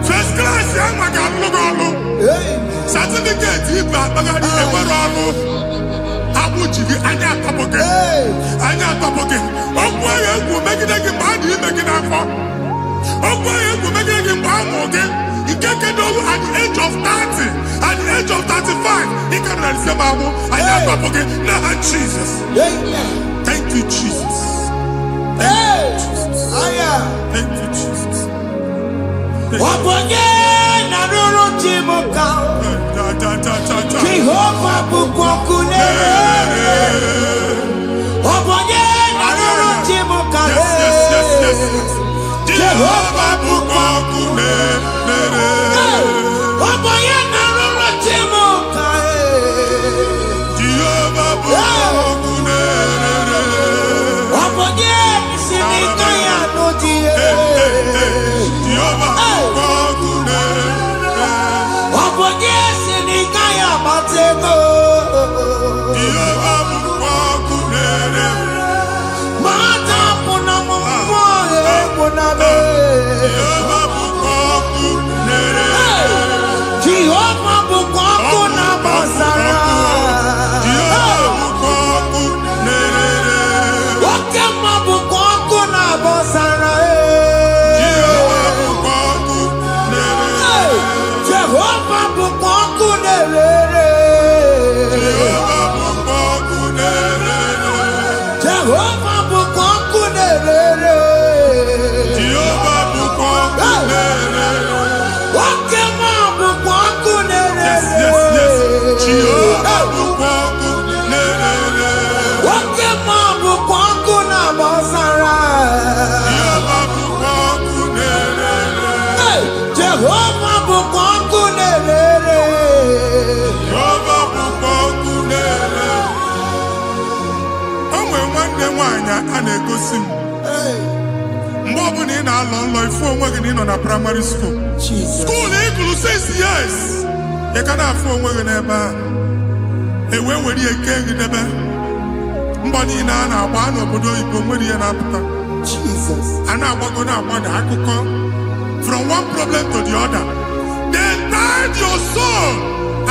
First class ya nwa ga-alụ gị ọrụ. Certificate ibu akpagharị enwere ọrụ. Abụ ji gị anya atọpụ gị. Anya atọpụ gị. Okwu ahụ egwu megide gị mgbe a dị ime gị n'afọ. Okwu ahụ egwu megide gị mgbe a mụrụ gị. Nke kedu at the age of 30, at the age of 35, ị ka nọ n'ise ma abụ. Anya atọpụ gị n'aha Jesus. Thank you, Jesus. Thank you, Jesus. Thank you, Jesus. Ọbọnye na rụrụ ji m ka Jehova bụkwa ọkụ na-ere. Ọbọnye na rụrụ ji m ka Jehova bụkwa ọkụ na-ere. Ọbọnye na rụrụ ji m ka Jehova bụkwa ọkụ na-ere. Ọbọnye si n'ike ya n'ụdị Jehova bụkwa ọkụ na-ere. Ọbọnye si n'ike ya gbata ego. Jehova bụkwa ọkụ na-ere. Mata pụna m mmụọ egwu na be. Jehova bụkwa ọkụ na-ere. Jehova bụkwa ọkụ na-agbasara. Jehova bụkwa ọkụ na-ere. Oke mma bụkwa ọkụ na-agbasara. Jehova bụkwa ọkụ na-ere. Jehova bụkwa ọkụ na-ere. Jehova bụkwa ọkụ na-ere. Jehova bụkwa ọkụ na-ere. Jehova bụkwa ọkụ na-ere. Oke mma bụkwa ọkụ na-ere. Yes, yes, yes. Jehova bụkwa ọkụ na-ere. Oke mma bụkwa ọkụ na-agbasara. Jehova bụkwa ọkụ na-ere. Jehova bụkwa ọkụ na-ere. Jehova bụkwa ọkụ na-ere. O nwere nwanne nwaanyị a na-egosi m. Mgbe ọbụla ị na-alọ nlọ ifu onwe gị na ị nọ na praịmarị skuul. Skuul ị gụrụ 6 years. Ị ka na-afụ onwe gị n'ebe ahụ. Ewe were ihe kee gị debe. Mbọ niile a na-agba n'obodo oyibo nwere ihe na-apụta. A na-agbago na-agbada akụkọ. From one problem to the other. They tied your soul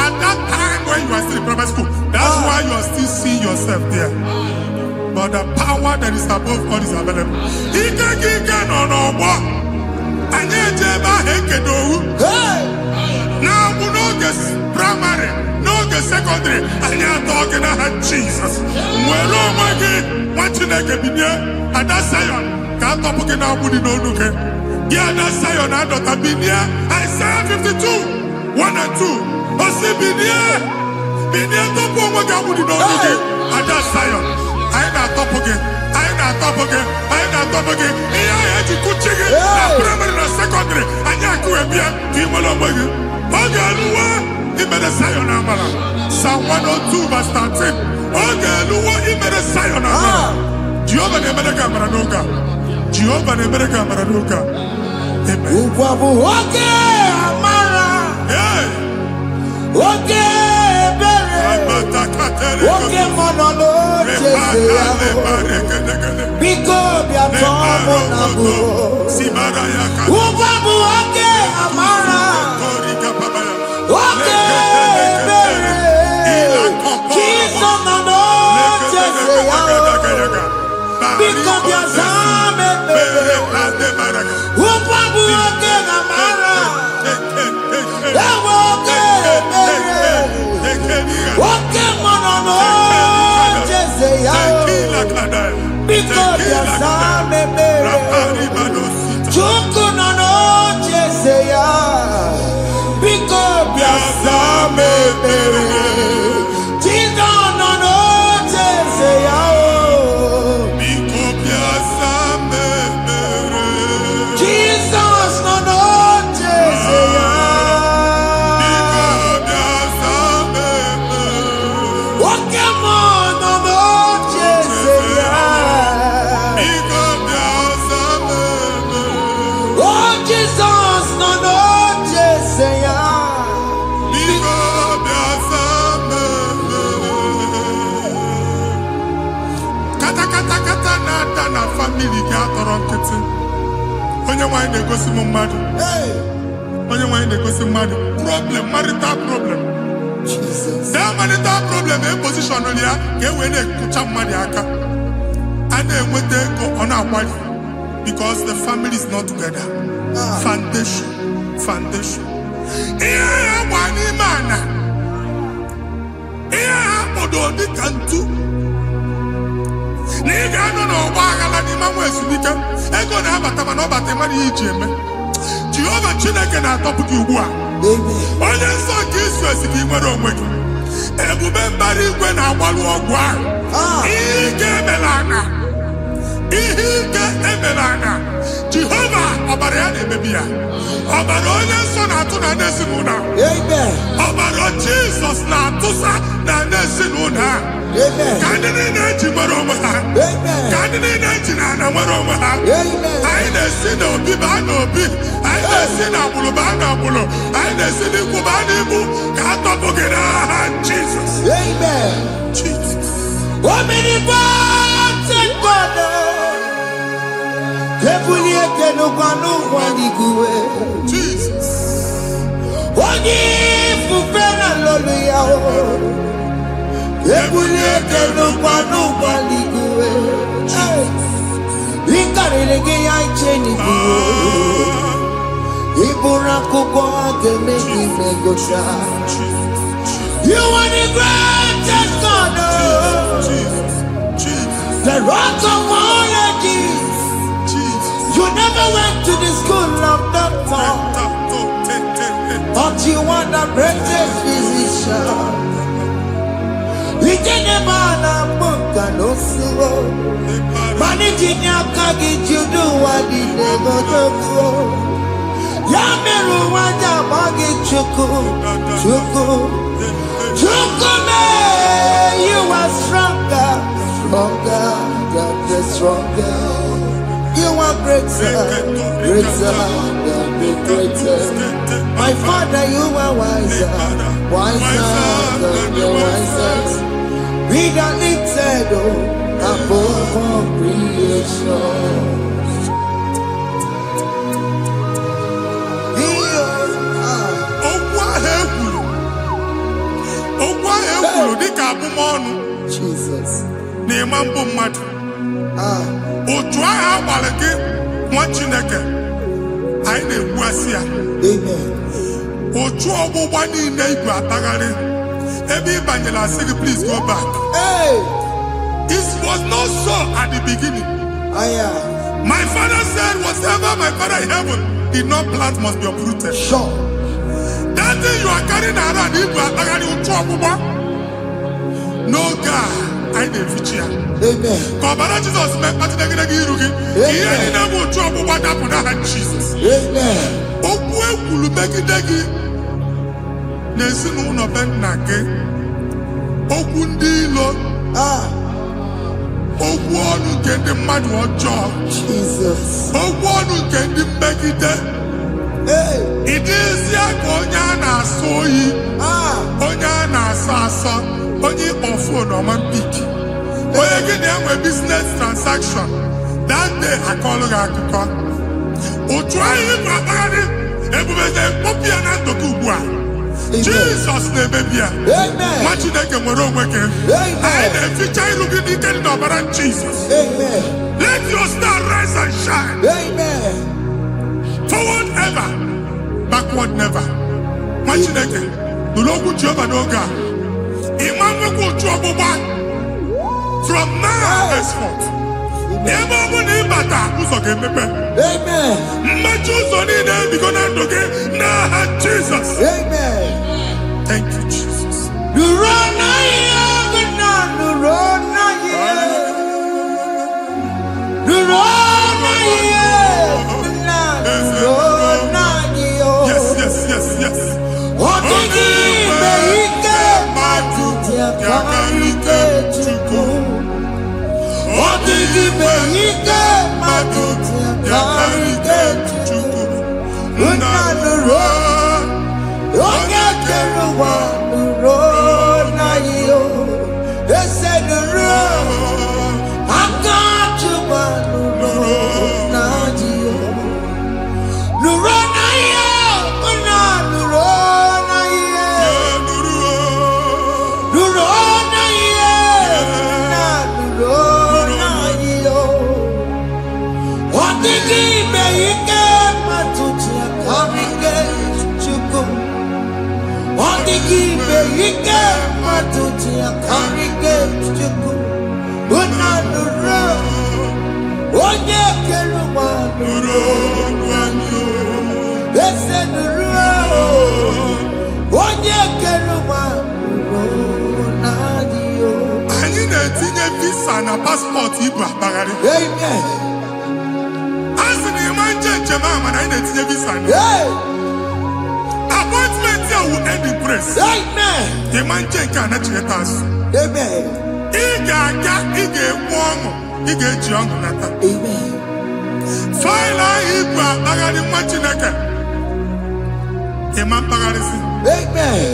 at that time when you are still in primary school. That's why you are still seeing yourself there. But the power that is above all is available. Ike nọ n'ọgbọ. Anyị eje ebe ahụ ekedo owu. Na-abụ n'oge praịmarị, n'oge the secondary. And you're talking about Jesus. Well, oh my God, watching like a video. And that's Zion. Can't talk again now, Woody no look. Yeah, that's Zion. I don't have been here. Isaiah 52, 1 and 2. I say, been here. Been here, don't go over there, Woody no look. And that's Zion. I ain't not top again. I ain't not top again. I ain't not top again. Yeah, I had to go check it. I'm primary and secondary. And you're going to be a female of my God. Okay, he made a Zion Amara. Psalm 102, verse 13. Okay, he made a Zion Amara. Jehovah ne made a camera noga. Jehovah ne made a camera noga. Amen. Okay, Amara. Yeah. Okay, okay, Manolo. Because we are talking okay, Amara. Okay, Jesus, no, because we are problem, marital problem. Jesus. That marital problem, a position on here, get when they put some money and then when they go on our wife because the family is not together. Foundation. Yeah, one man. Yeah, but only can do. Nigga, no, why I let him away so we can. I go now, but I'm not about the money. Jehovah Chineke na top ki ugbu a. Onye nsọ nke Israel si nwere onwe gị. Ebube mbara igwe na-agbalụ ọgwụ ahụ. Ihe ike emela anya. Jehova ọbara ya na-emebi ya. Ọbara onye nsọ na-atụ na n'ezinụlọ. Ọbara Jizọs na-atụsa na n'ezinụlọ. Ka ndị niile eji nwere onwe ha. Ka ndị niile eji na ana nwere onwe ha. Anyị na-esi n'obi baa n'obi. Anyị na-esi n'agbụrụ baa n'agbụrụ. Anyị na-esi n'ikwu baa n'ikwu. Ka a tọpụ gị n'aha Jizọs. Jesus. Omnipotent God. Jesus. Onye fufere loluya o. Ebuliete n'ụkwa n'ụgbaliguwe. Ikarịrị gị ya iche n'iguwe. Iburu akwụkwọ ga-eme gị megocha. You are the greatest God. The rock of all ages. You never went to the school of doctor, but you are the greatest physician. We didn't man a book and also managing your carriage, you do what you never do. Yameru waja bagi chuku, you are stronger, stronger. You are greater than the greatest. My Father, you are wiser than the wisest. Be the lifted above all creation. Jesus. Otu agha agbara gị nwa Chineke anyị na-egbu asị ya. Otu ọgbụgba niile igwe atagharị Every evangelist say, please go back. Hey. It was not so at the beginning. My father said, whatever my father in heaven did not plant must be uprooted. Sure. That thing you are carrying around, no God, I didn't feature. Amen. God, Jesus, Jesus. Amen. Okwu ọnụ nke ndị mmadụ ọjọọ. Jesus. Okwu ọnụ nke ndị mmegide. Ịdịzi ka onye a na-asọ oyi. Onye a na-asọ asọ. Onye ịkpọ fon ọma mpiki. Onye gị na-enwe business transaction. That day akọlụ gị akụkọ. Otu anyị gbakparị ebubeze mkpọpụ ya na ndụkọ ugbu a. Jesus na-emebi ya. Nwa Chineke nwere onwe gị. Anyị na-eficha iru gị n'ike dị n'ọbara Jesus. Let your star rise and shine. Forward ever, backward never. Nwa Chineke nụrụ okwu Jehova n'oge a. Ịma nwekwa otu ọgbụgba from now henceforth. Ebe ọ bụ na ịbata ụzọ ga-emepe. Mmechi ụzọ niile ebigo na ndụ gị n'aha Jesus. Thank you, Jesus. Yes, yes, yes, yes. Anyị na-etinye visa na paspọtụ Igbo akpagharị. A sị na ịma njem ama na anyị na-etinye visa na appointment ya will end in praise. Ịma njem nke a na-echeta azụ. Ị ga-aga, ị ga-ekwu ọṅụ, ị ga-eji ọṅụ nata. Faịlụ ahụ Igbo akpagharị nwa Chineke. Ịma mkpagharịsị.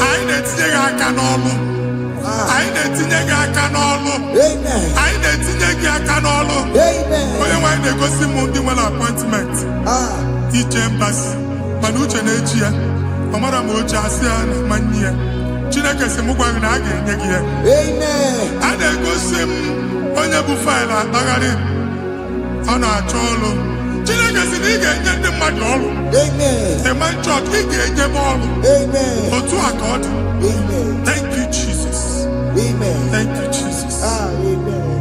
Anyị na-etinye gị aka n'ọlụ. Anyị na-etinye gị aka n'ọlụ. Anyị na-etinye gị aka n'ọlụ. Onye nwaanyị na-egosi m ndị nwere appointment ije mbasi mana uche na-eji ya ọ mara ma oche asị ya na manye ya. Chineke sị m gwa gị na a ga-enye gị ya. A na-egosi m onye bụ faịlụ akpagharị ọ na-achọ ọlụ. Chineke sị na ị ga-enye ndị mmadụ ọrụ. Ịma nchọt ị ga-enye m ọrụ. Otu a ka ọ dị. Thank you, Jesus. Thank you, Jesus.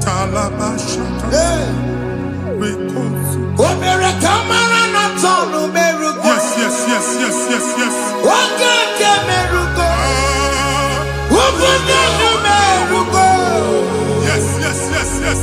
Talabashaka. Yes, yes, yes, yes, yes, yes. Yes, yes, yes, yes.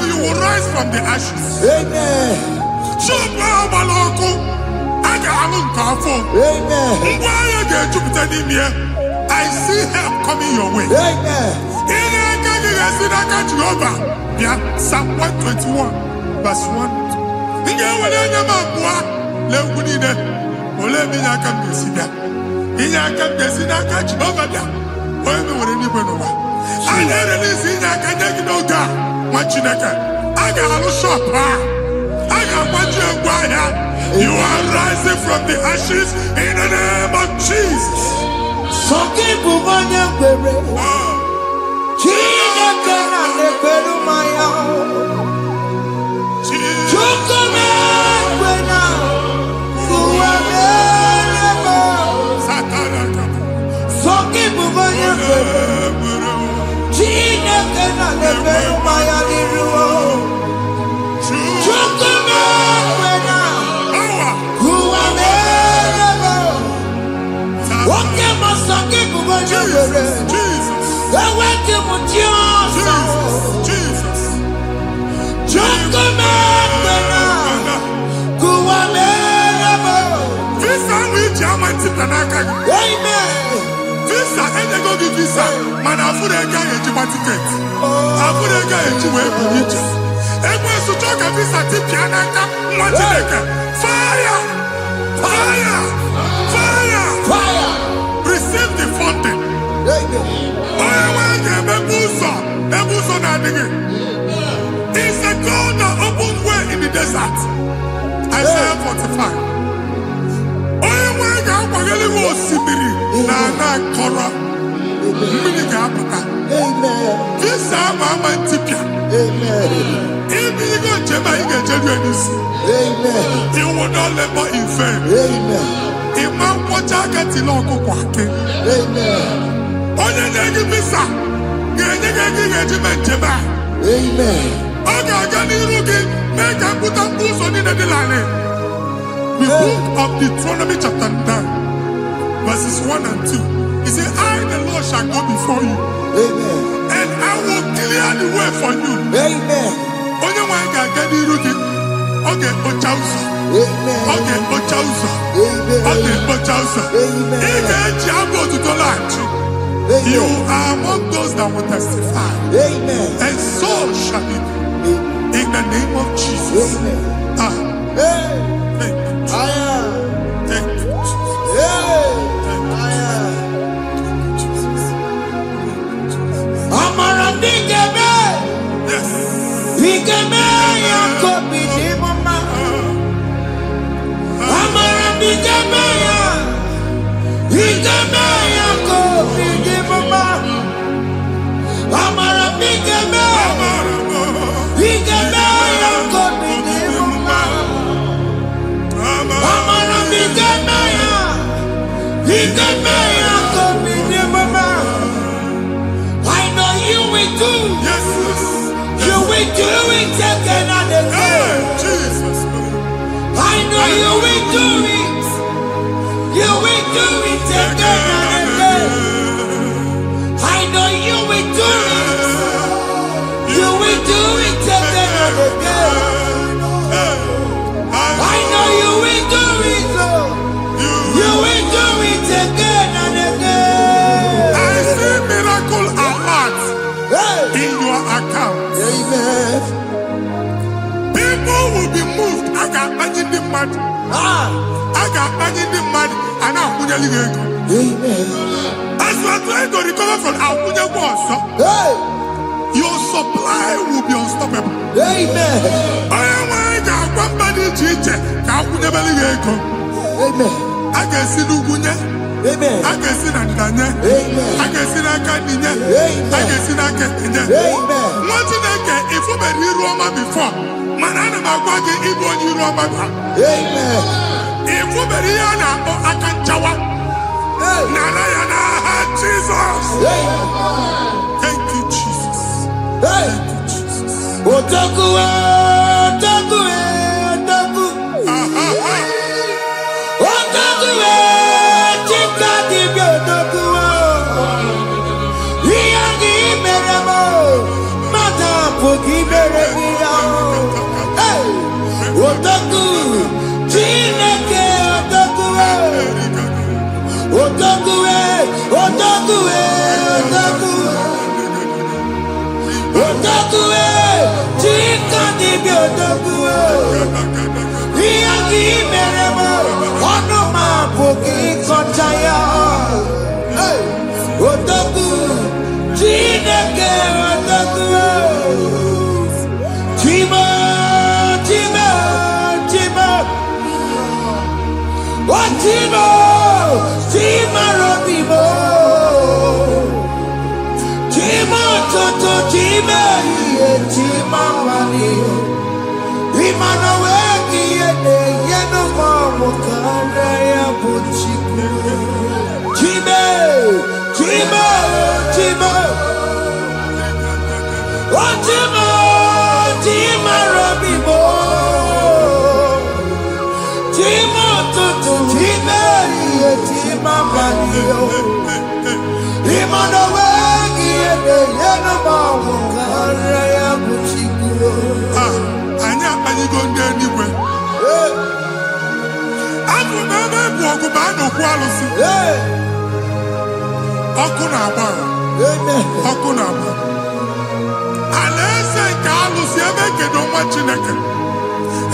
You will rise from the ashes. Amen. I see help coming your way. Amen. Psalm 121, verse 1. You are rising from the ashes in the name of Jesus. Visa, and they go give visa. Man, I put a guy in my ticket. I put a guy in my ticket. And when you talk a visa, Tipiana, fire! Fire! Fire! Fire. Receive the funding. It's a God that opens way in the desert. Isaiah 45. This Amen. If you go to Amen. You will not labor in vain. Amen. Imam Pochaka Tiloko Kwake. Amen. Onye negi visa. Amen. The book of Deuteronomy chapter 9, verses 1 and 2. He said, I, the Lord, shall go before you. Amen. And I will clear the way for you. Amen. Onye wanga gani rugi. Okay, Ochausa. Amen. Okay, Ochausa. Amen. Okay, Ochausa. Amen. You are among those that will testify. Amen. And so shall it be. In the name of Jesus. Amen. Thank you. Thank you, Jesus. I know you will do. Yes. You will do it again and again. you will do it. You will do it again and again. I know you will do it. You will do it again and again. I know you will do it. You will do it again and again. I see miracle alert in your account. Amen. People will be moved. I got money in the mud. I got money in the mud. And I'm going to leave. Amen. As you are trying to recover from Abuja Boss, your supply will be unstoppable. Amen. I got one body teacher. Amen. I can see Lugunya. Amen. I can see Nandanya. Amen. I can see Nakaninya. Amen. I can see Nakaninya. Amen. What did I get if you were in Roma before? Manana Magwagi Igbo in Roma. Amen. If you were here now, I can chawa. Narayana, Jesus. Thank you, Jesus. Thank you, Jesus. Otaku, otaku, otaku. Otaku, chika dibi otaku. Iya di meremo, mata pogi meremira. Otaku, chineke otaku. Otaku, otaku, otaku. Otaku, chika dibi otaku. Iya di meremo, ono ma pogi kochaya. Otaku, chineke otaku. Chima, chima, chima. Chima, chima robimo. Chima toto, chima iye, chima mani. Imana weki yene, yeno mamu kanda ya buchiku. Chima, chima, chima. Chima, chima robimo. Chima toto, chima iye, chima mani. Imana weki yene, yeno mamu kanda ya buchiku. Anya go anywhere. I'm never walk about no quality. Okunaba. Okunaba. Unless I can't lose your no much in a can.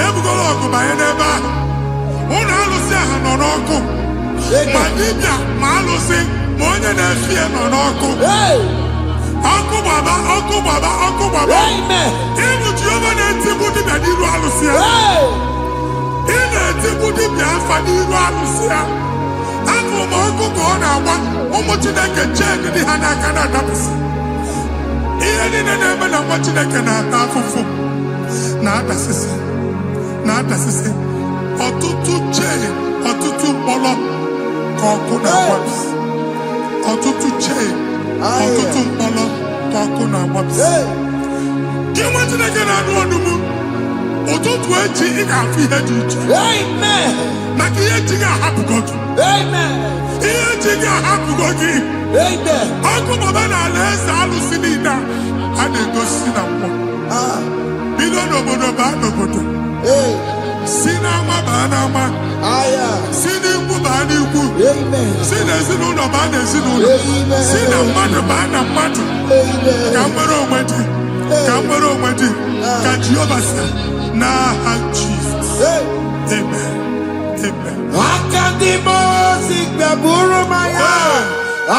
Ever go walk by never. One alusia no oko. Madibia, Malusi, more than a fear no oko. Uncle Baba. Amen. Even Giovanni Tibuti Badiru Alusia. In a Tibuti Biafadiru Alusia. Uncle Mongo Gona, Omotinaka Chen, the Hanakana Dabs. Even in a name of Motinaka Nafu. Not assistant. Or tutu chain, or tutu polo, Kokuna Wabs. Or tutu chain. Ọtụtụ mkpọrọ ka ọkụ na-agbapụsị. Gị nwetụ na gị na-anụ ọdụmụ, ụtụtụ echi ị ga-afụ ihe dị iche. Maka ihe echi gị ahapụgo gị. Ihe echi gị ahapụgo gị. Ọkụ baba na ala eze alụsị niile a na-egosi na mmụọ. Bido n'obodo baa n'obodo. Si n'ama baa n'ama. Si n'ikwu baa n'ikwu. Si n'ezinụlọ baa n'ezinụlọ. Si na mmadụ baa na mmadụ. Ka nwere onwe dị. Ka nwere onwe dị. Ka Jehova sị n'aha Jizọs. Amen. Amen. Akadimosi gbẹ̀bùrù maya.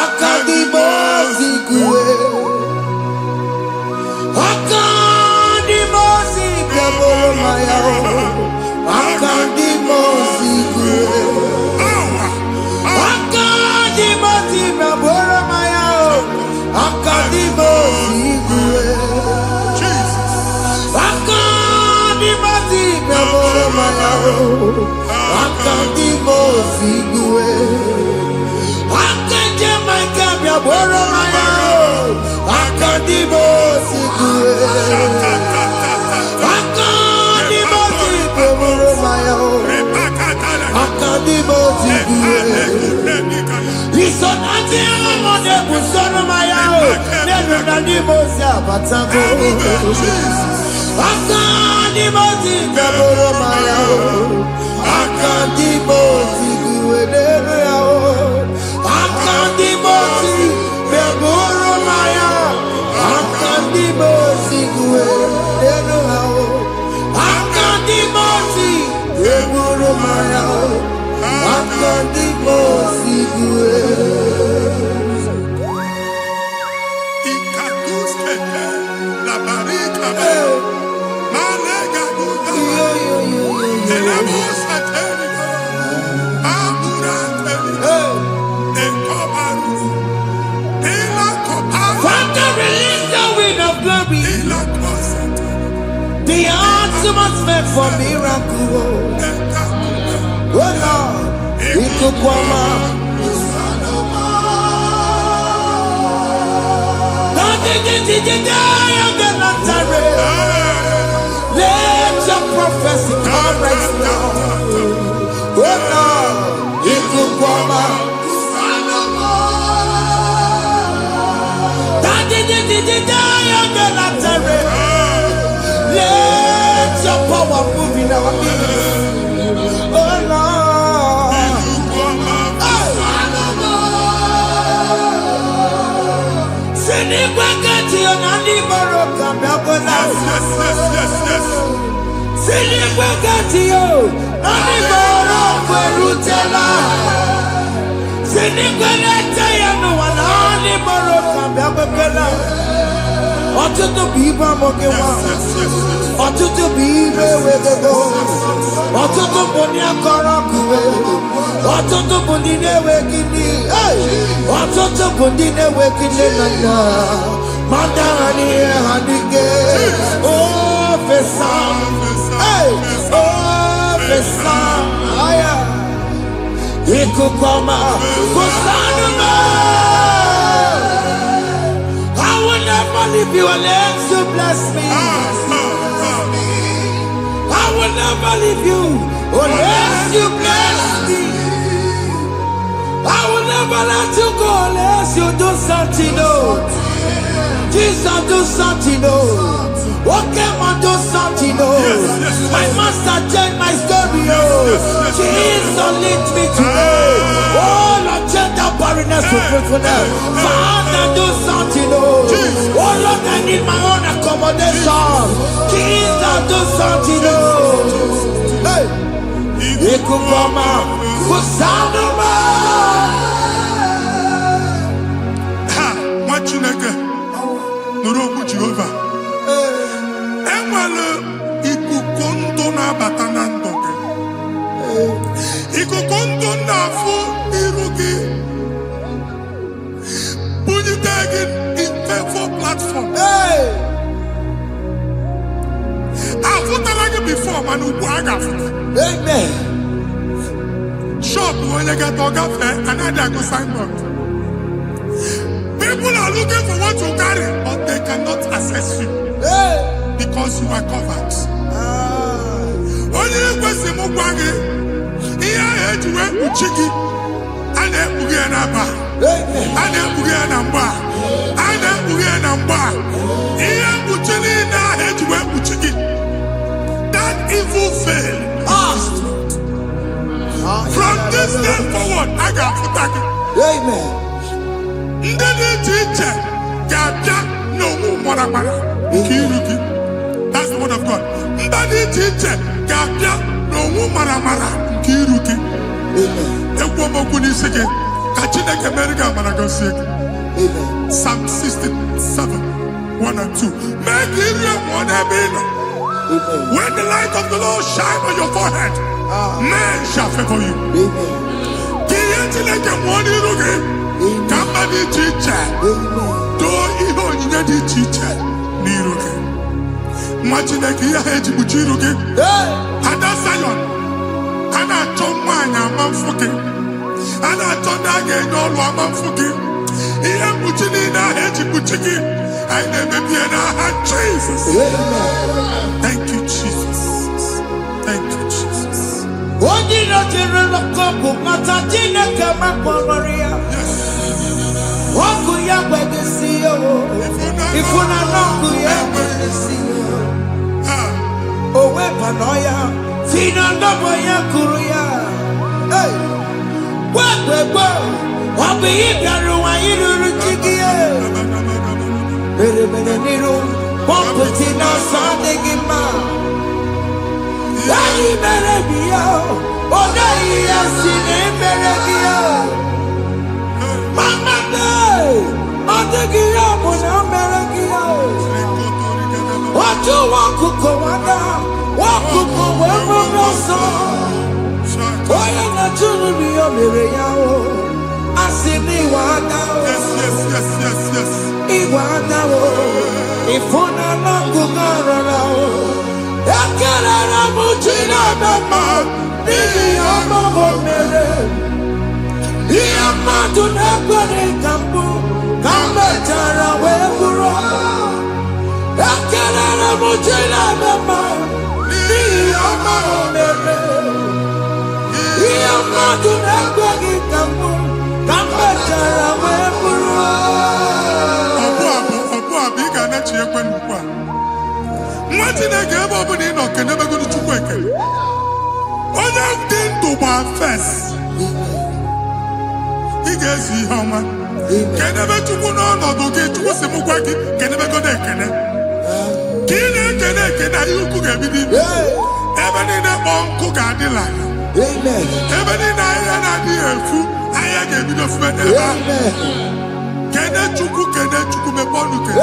Akadimosi kúwe. Akadimosi gbẹ̀bùrù maya. Akadimosi kúwe. Akadimosi gbẹ̀bùrù maya. Akadimosi kúwe. Akadimosi gbẹ̀bùrù maya. Akadimosi kúwe. Akadimosi gbẹ̀bùrù maya. Akadimosi kúwe. Akadimosi gbẹ̀bùrù maya. The atmosphere for miracle. Oh Lord, it could come out. Let your prophecy come right now. Oh Lord, it could come out. Let your power move in our midst. Oh Lord. Ọtụtụ bụ ibe amụghị nwa, ọtụtụ bụ ibe ewegego, ọtụtụ bụ ndị akọrọ ọkụwe, ọtụtụ bụ ndị na-enweghị nne, ọtụtụ bụ ndị na-enweghị nne na nna, ma ndị agha n'ihe ha dịke. Ofesa, ofesa, aya, ikuku ọma, kwụsanụ m. I will never leave you unless you bless me. I will never leave you unless you bless me. I will never let you go unless you do something new. Jesus, do something new. Okay, man, do something new. My master changed my story. Jesus, lead me today. Oh, Lord, change that barrenness to fruitfulness. Father, do something new. Oh, Lord, I need my own accommodation. Jesus, do something new. Hey, you could come out. Kusanuma. Ha, what you like? Nuru Jehovah. Enwale ikuku ndụ na-abata na ndụ gị. Ikuku ndụ na-afụ iru gị. Bunyite gị infevo platform. Afụtala gị before mana ugbu a ga-afụta. Amen. Shop onye ga-ete ọ gafee anaghị agụ signboard. People are looking for what you carry, but they cannot access you. Because you are covered. Onye kwesị m gwa gị ihe ahụ eji wee kpuchi gị a na-ekpughe ya n'aba, a na-ekpughe ya na mgba, a na-ekpughe ya na mgba. Ihe mkpuchi niile ahụ eji wee kpuchi gị, that evil veil, from this day forward a ga-afụta gị. Ndị dị iche iche ga-abịa n'onwe mara nke iru gị. That's the word of God. Ndị dị iche iche ga-abịa n'onwe mara nke iru gị. Ekwu okwu n'isi gị ka Chineke mere gị amara gọzie gị. Psalm 67, 1 and 2. Mee ka iru ya mụọ n'ebe ị nọ. When the light of the Lord shine on your forehead, men shall favor you. Ka ihe Chineke mụọ n'iru gị ka mma dị iche iche doo ihe onyinye dị iche iche n'iru gị. Nwa Chineke ihe ha eji kpuchi iru gị. Ada Zion, a na-achọ nwaanyị ama mfụ gị, a na-achọ ndị a ga-enye ọrụ ama mfụ gị. Ihe mkpuchi niile ahụ eji kpuchi gị anyị na-emebi ya n'aha Jesus. Thank you, Jesus. Thank you, Jesus. Onye na-ejere n'ọkụ mata Chineke makpọrọ ya. Wakuya Bagasio, if one are not Kuya Bagasio, oh, Wepanoya, Fina Nobaya Kuria, hey, what the bow, what be it, Yaru, Chikia, very many room, one put in our Sunday Gima, Daddy Merabia, oh, Daddy, I see them Merabia. Mama, I'm taking up on America. What you want to go on down? What to go where we're not so? Why am I to be a Miriam? I see me one now. Yes. Iwanao. If one are not going around, I can't have a Mujina Mama. Maybe I'm a woman. Yamadu nakwani kambu kambatara weburo akanara mujela mama ni amamere Yamadu nakwani kambu kambatara weburo Obu abiga na chiekwe nukwa Mwati na gebe obudi ino kenebe gudu chukwu ekele Onye dị ndụ gba fes Ị ga-ezi ihe ọma kenebe chukwu n'ọnọdụ gị chukwu si mụ gwa gị kenebe godo ekene ka ị na-ekene ekene ihe ukwu ga-ebido ibe ebe niile kpọ nkụ ga-adịla ebe niile ahịa na-adịghị efu ahịa ga-ebido fume n'ebe ahụ kene chukwu mepe ọnụ kene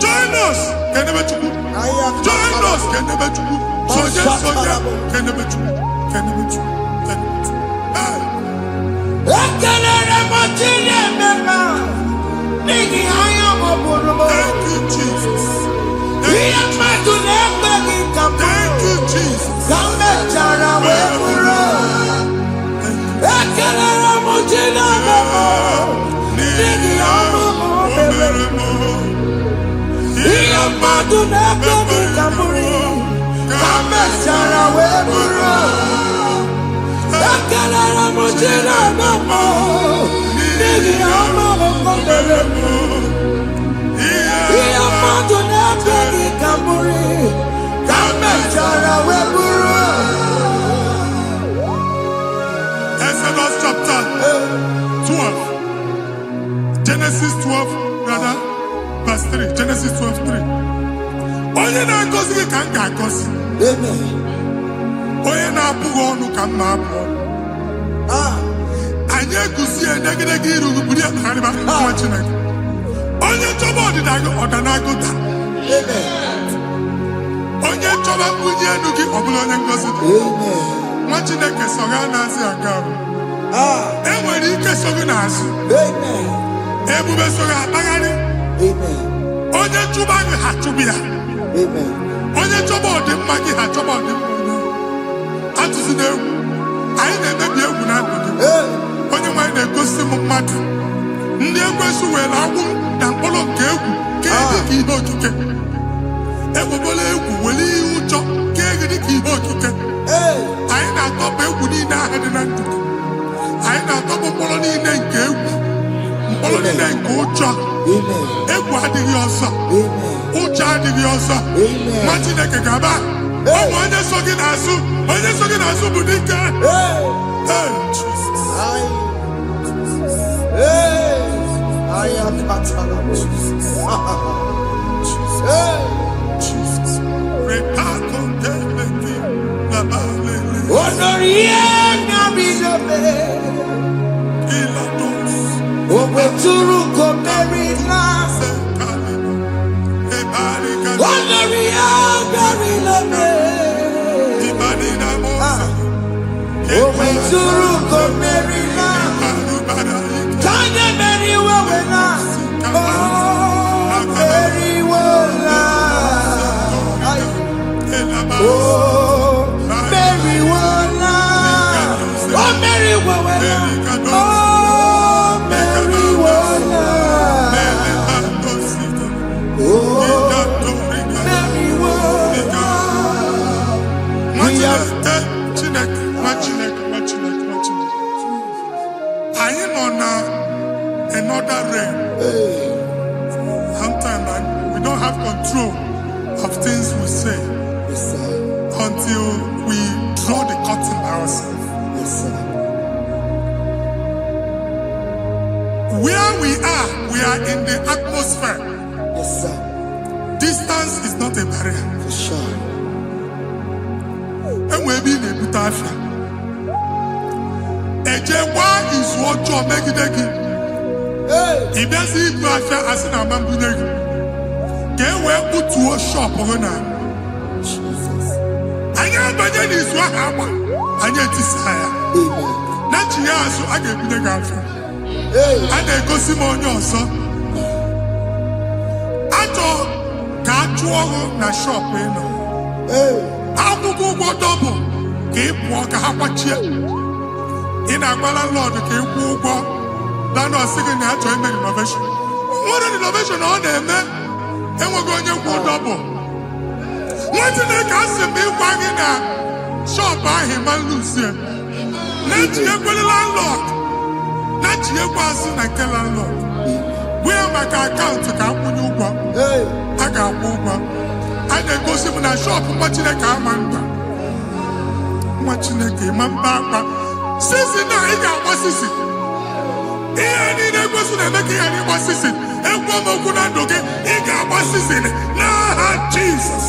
join us kenebe chukwu join us kenebe chukwu sonye kenebe chukwu Ekelere mochile mema, nigi haya moburumo. Thank you, Jesus. Iya madu nebegi kambu. Thank you, Jesus. Kambe chara weburo. Ekelere mochile mema, nigi haya moburumo. Iya madu nebegi kambu. Kambe chara weburo. Akalala mojina mama, nigi ama mokomberemo. Iya madu nebegi kamburi, kamechara weburu. Exodus chapter 12. Genesis 12, rather, verse 3. Genesis 12:3. Onye na-agọzi gị ka m ga-agọzi. Amen. Onye na-abụghị ọnụ ka m na-abụ ọnụ. Anyị eguzie negedege iru buru ya karịba nwa Chineke. Onye chọba ọdịda gị ọdanagụta. Onye chọba mbunye elu gị ọ bụla onye ngozi dị. Nwa Chineke so gị na-azị aga ahụ. E nwere ike so gị n'azụ. Ebube so gị akpagharị. Onye chụba gị ha chụbụ ya. Onye chọba ọdịmma gị ha chọba ọdịmma onye. Atụzi n'egwu. Anyị na-emebi egwu na ndụ gị. Onye nwaanyị na-egosi m mmadụ. Ndị ekwensu were agbụ na mkpụrụ nke egwu kee dị ka ihe okike. Egwubola egwu were ihe ụjọ kee gị dị ka ihe okike. Anyị na-atọpụ egwu niile ahụ dị na ndụ gị. Anyị na-atọpụ mkpụrụ niile nke egwu. Mkpụrụ niile nke ụjọ. Egwu adịghị ọzọ. Ụjọ adịghị ọzọ. Nwa Chineke ga-aba. Ọ bụ onye so gị n'azụ. Onye so gị n'azụ bụ dike. I am Katana Jesus. Jesus. Honorie Nabidobe. Obeturu Komerila. Honorie Nabidobe. Obeturu Komerila. Kanye Mary Wawena. Oh, Mary Wawena. Oh, Mary Wawena. Oh, Mary Wawena. Oh, Mary Wawena. Oh, Mary Wawena. another realm. Sometimes we don't have control of things we say until we draw the curtain by ourselves. Where we are in the atmosphere. Distance is not a barrier. For sure. And we're being a butafia. Ejewa is what you make it again. If there's a butafia as an amambunegi, can we put to a shop over now? Jesus. I am Bajan is what happened. I get this higher. Not you, so I get the girlfriend. And I go see more son. I thought that you na shop. I go double. Keep walk a hapachi. In a landlord, keep walk. Then I was thinking that I made innovation. What an innovation on them, man. And we're going to go double. What did they cast me wagging at? Shop by him and Lucia. Let you go to landlord. Not you was in a landlord. Where my account to come when you go? I got one. I then go see when I shop watching a car man. Watching a game and back. Since now, he got what's this? He ain't was making any what's this? And one more good and okay, he got what's this in it. Nah, Jesus.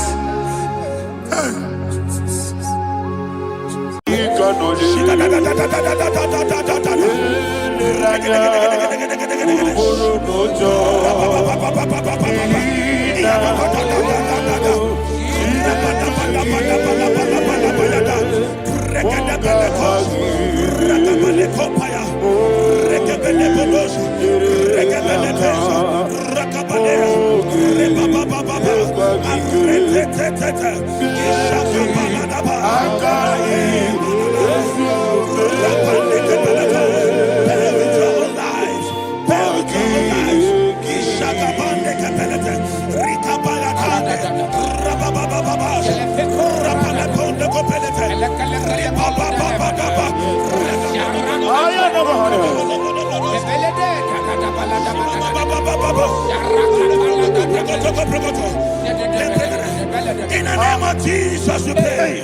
In the name of Jesus, we pray.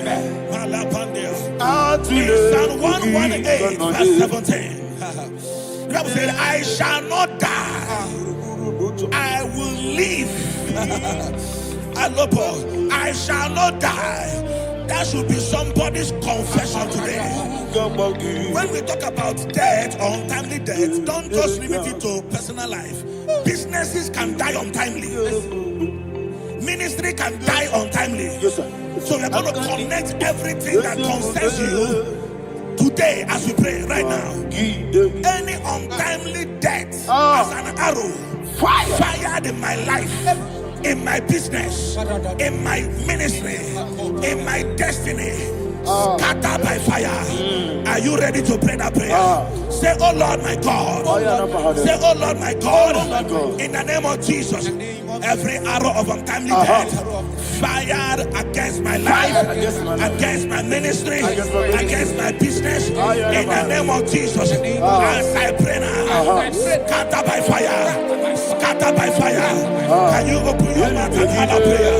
In Psalm 118, verse 17, the Bible said, I shall not die, I will live. I shall not die. That should be somebody's confession today. When we talk about death or untimely death, don't just limit it to personal life. Businesses can die untimely. Ministry can die untimely. Yes, sir. So we're going to connect everything that concerns you today as we pray right now. Any untimely death as an arrow fired in my life, in my business, in my ministry, in my destiny, scatter by fire. Are you ready to pray that prayer? Say, oh Lord my God. Say, oh Lord my God. In the name of Jesus, every arrow of untimely death fired against my life, against my ministry, against my business, in the name of Jesus, as I pray now, scatter by fire, scatter by fire. Can you open your mouth and have a prayer?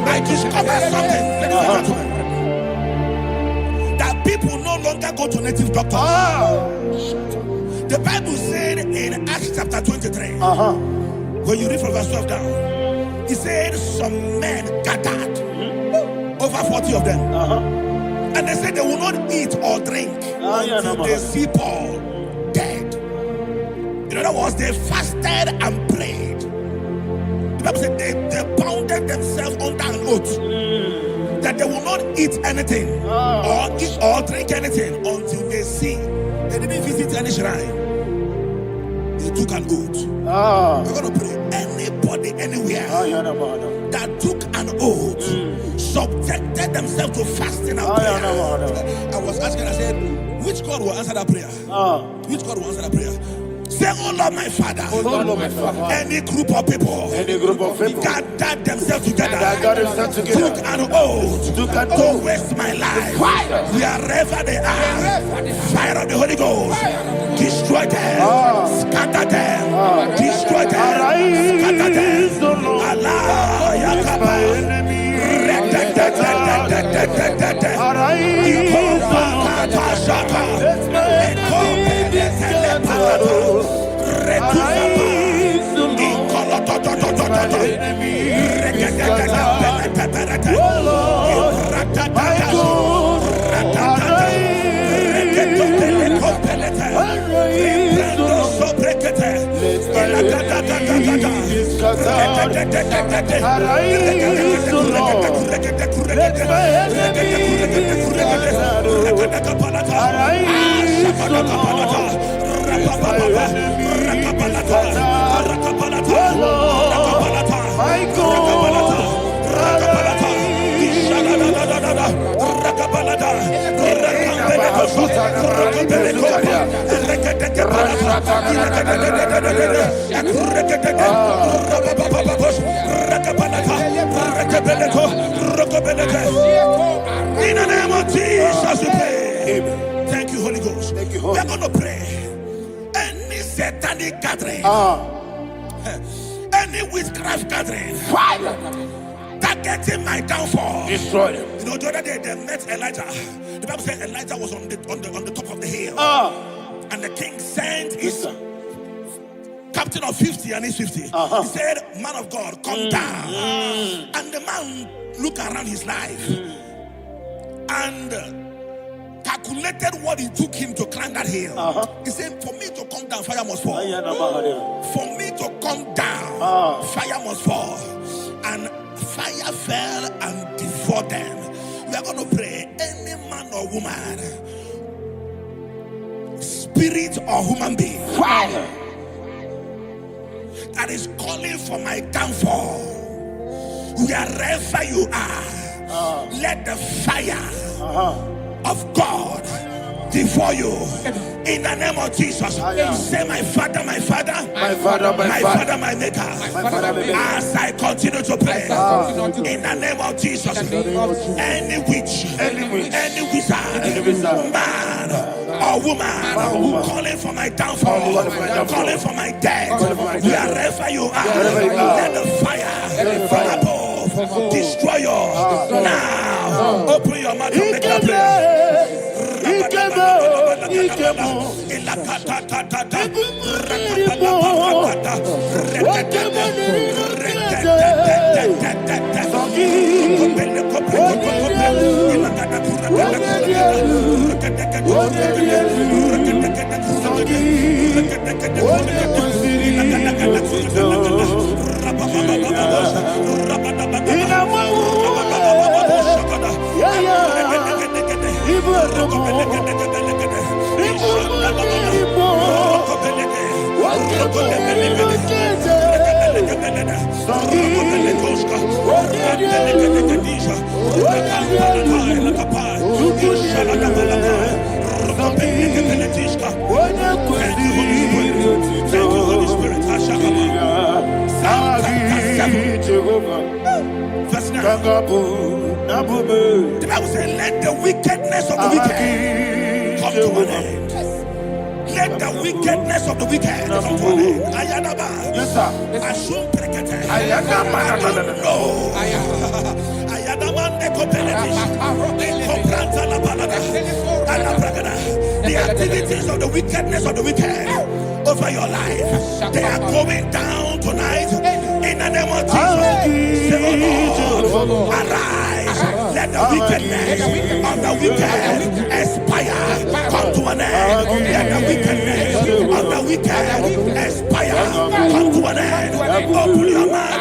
I discovered something that people no longer go to native doctors. The Bible said in Acts chapter 23, when you read from verse 12 down, it said some men gathered, over 40 of them, and they said they will not eat or drink until they see Paul other words, they fasted and prayed. The Bible said they bounded themselves under an oath that they will not eat anything or eat or drink anything until they see. They didn't visit any shrine. They took an oath. We're going to pray. Anybody, anywhere that took an oath, subjected themselves to fasting and prayer. I was asking, I said, which God will answer that prayer? Which God will answer that prayer? Say, oh Lord, my Father. Oh Lord, my Father. Any group of people gathered themselves together, took an oath to waste my life. Wherever they are, fire of the Holy Ghost, destroy them, scatter them, destroy them, scatter them. Allah, Yakaba, in the name of Jesus, we pray. Thank you, Holy Ghost. We're going to pray. Any satanic gathering, any witchcraft gathering, targeting my downfall, destroy them. You know, the other day they met Elijah. The Bible said Elijah was on the top of the hill, and the king sent his captain of 50 and his 50. He said, man of God, come down. And the man looked around his life and calculated what it took him to climb that hill. He said, for me to come down, fire must fall. For me to come down, fire must fall. And fire fell and devoured them. We are going to pray. Any man or woman, spirit or human being, that is calling for my downfall, wherever you are, let the fire of God devour you in the name of Jesus. Say, my Father, my Father, my Father, my Father, my Maker. As I continue to pray in the name of Jesus, any witch, any wizard, man or woman calling for my downfall, calling for my death, wherever you are, let the fire from above destroy you now. Open your mouth and make a prayer. The Bible says, let the wickedness of the wicked come to an end. Let the wickedness of the wicked come to an end. Ayadaba. Yes, sir. Asum prekete. Ayadaba. No. Ayadaba nekopeletish. Kompranta la balada. Alabragada. The activities of the wickedness of the wicked over your life, they are going down tonight in the name of Jesus. Say, oh Lord, arise. Let the wickedness of the wicked expire. Come to an end. Let the wickedness of the wicked expire. Come to an end. Open your mouth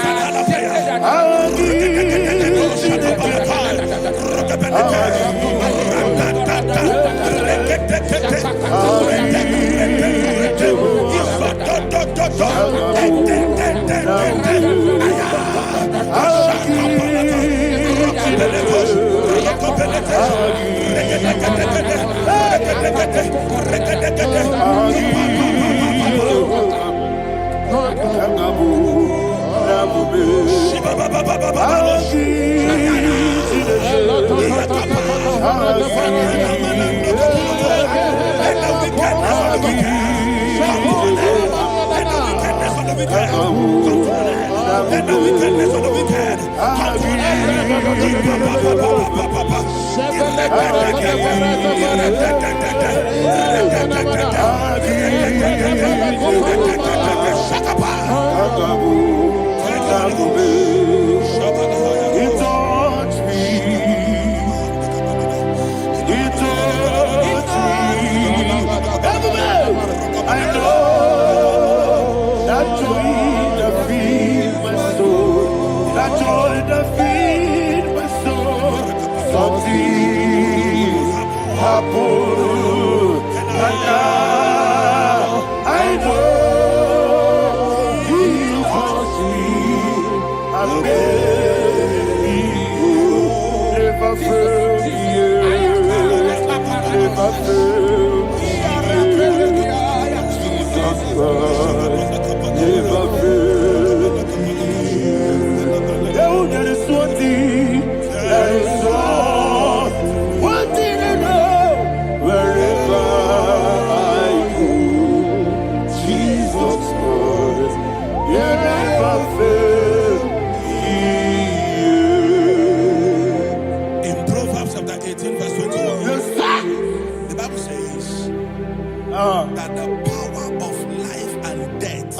and that the power of life and death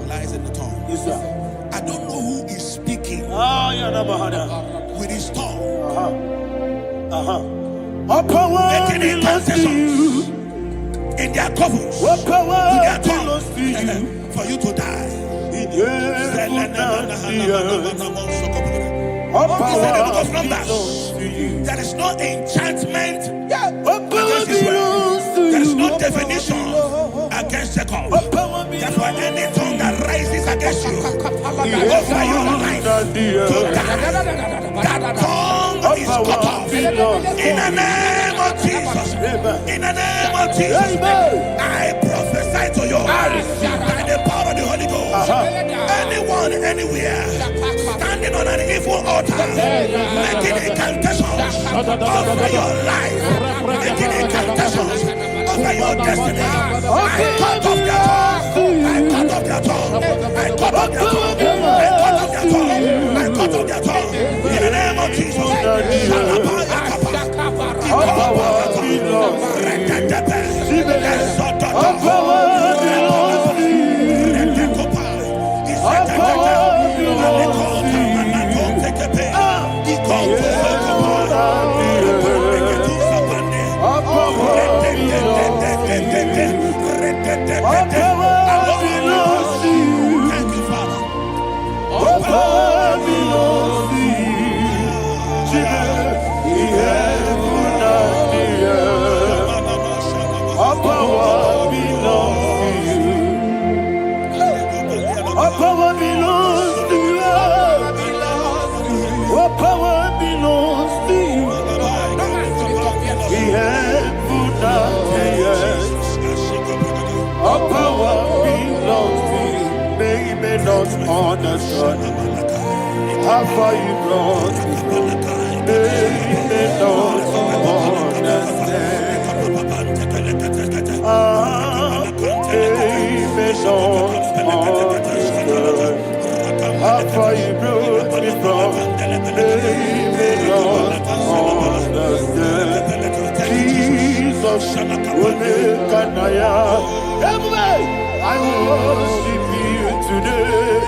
lies in the tongue. Yes, sir. I don't know who is speaking with his tongue, making incantations in their couples with their tongue for you to die. He said in the book of Numbers, there is no enchantment against Israel. There is no definition against Jacob. Therefore, any tongue that rises against you over your life to die, that tongue is cut off. In the name of Jesus. In the name of Jesus. I prophesy to you by the power of the Holy Ghost. Anyone, anywhere, standing on an evil altar, making incantations over your life, making incantations over your destiny, I cut off their tongue. I cut off their tongue. I cut off their tongue. I cut off their tongue. I cut off their tongue. In the name of Jesus. Understand how far you brought me. They don't understand. They don't understand how far you brought me from. They don't understand. Jesus will make an I worship you today.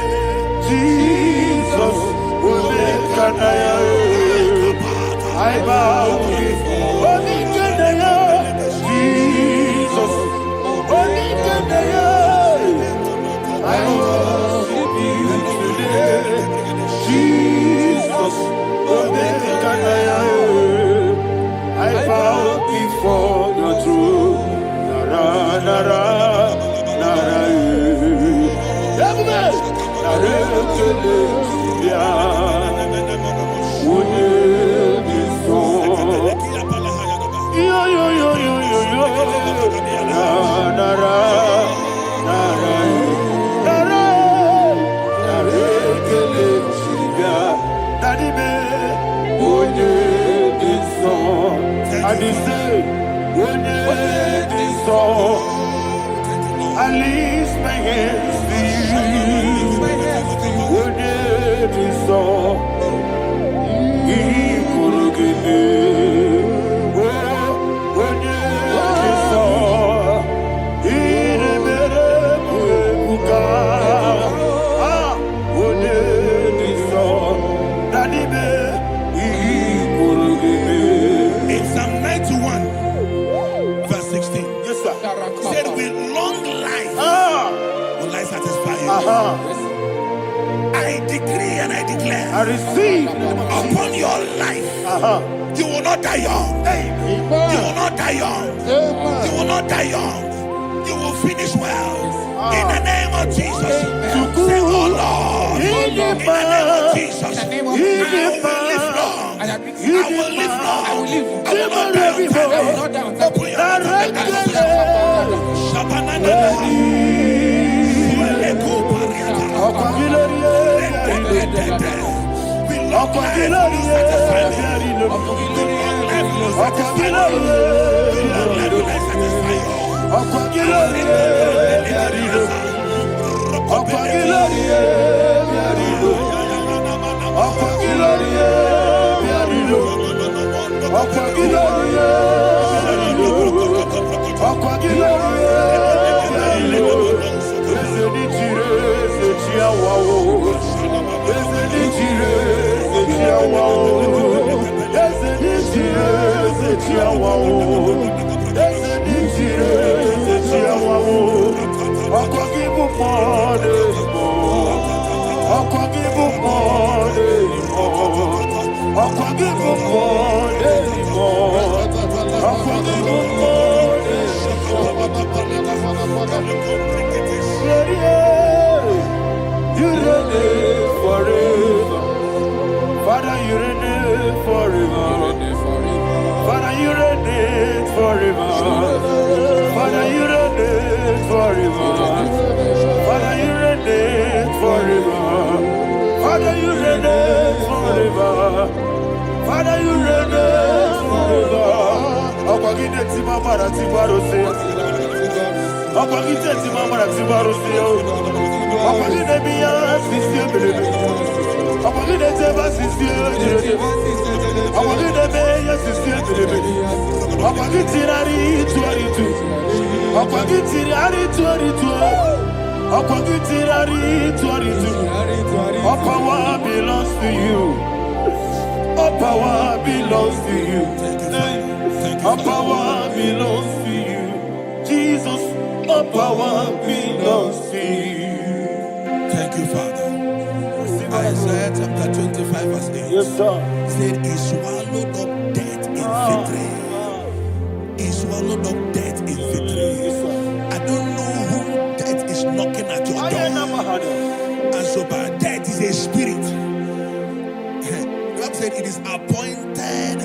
Jesus will make an I bow before you. Jesus And he said, when it is all, I lift my hands to you. When it is all, he could give me. When it is all, he never buka. When it is all, that he could give me. In Psalm 91, verse 16. Yes, sir. Said with long life will I satisfy you. I decree and I declare I receive upon your life, you will not die young. You will not die young. You will not die young. You will finish well. In the name of Jesus. Say, oh Lord, in the name of Jesus, I will live long. I will live long. I will not die young. Open your you reign forever. Father, you reign forever. Father, you reign forever. Father, you reign forever. Father, you reign forever. Father, you reign forever. Father, you reign forever. Akwagide timamara tibarose. Akwagide timamara tibarose. Akwagide biya sisiye. Akwagide teba sisiye. Akwagide beya sisiye. Akwagide rari tuaritu. Akwagide rari tuaritu. Akwagide rari tuaritu. All power belongs to you. All power belongs to you. All power belongs to you. Jesus, all power belongs to you. Thank you, Father. Isaiah chapter 25, verse 8. Yes, sir. Said, he swallowed up death in victory. He swallowed up death in victory. I don't know who death is knocking at your door. And so, but death is a spirit. God said it is appointed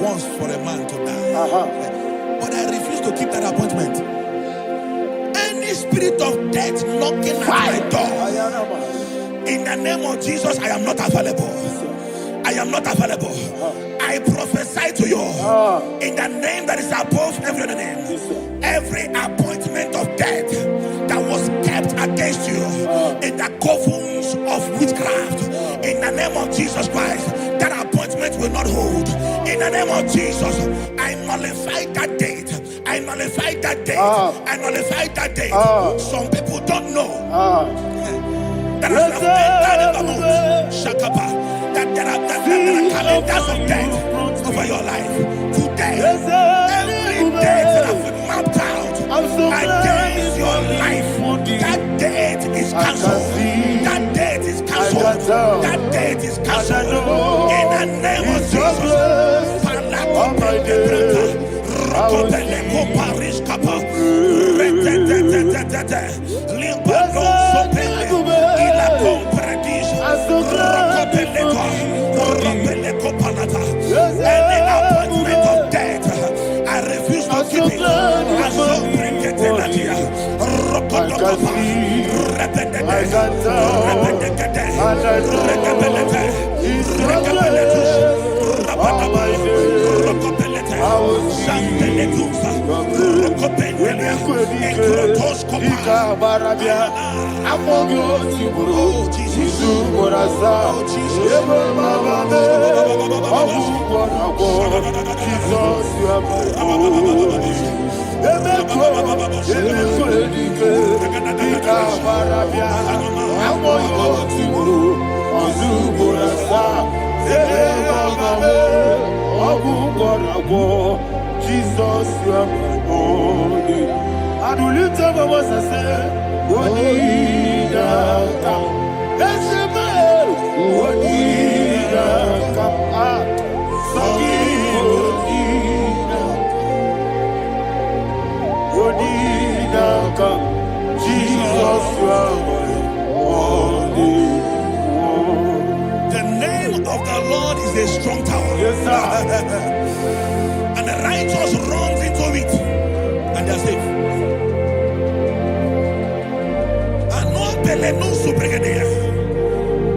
once for a man to die. But I refuse to keep that appointment. Any spirit of death knocking at my door, in the name of Jesus, I am not available. I am not available. I prophesy to you in the name that is above every other name. Every appointment of death that was kept against you in the covens of witchcraft, in the name of Jesus Christ, that appointment will not hold. In the name of Jesus, I nullify that date. I nullify that date. I nullify that date. Some people don't know that as of Shakapa, that there are calendars of death over your life. Today, every date that has been mapped out against your life, that date is cancelled. That date is cancelled. That date is cancelled. In the name of Jesus. Any appointment of death, I refuse to keep it. I so bring it in the Jesus, you are my holy. I do lift up my voice and say, Wodida kam. That's a man. Wodida kam. Sagi Wodida. Wodida kam. Jesus, you are my holy. The name of the Lord is a strong tower. Yes, sir. And the righteous runs into it and they are safe.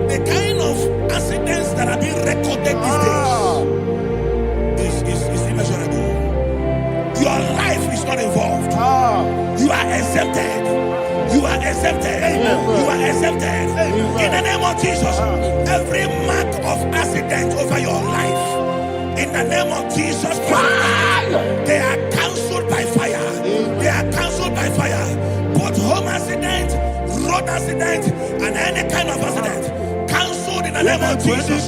The kind of accidents that are being recorded these days is immeasurable. Your life is not involved. You are exempted. You are exempted. You are exempted. In the name of Jesus, every mark of accident over your life, in the name of Jesus Christ, they are cancelled by fire. They are cancelled by fire. Both home accident, road accident, and any kind of accident, cancelled in the name of Jesus.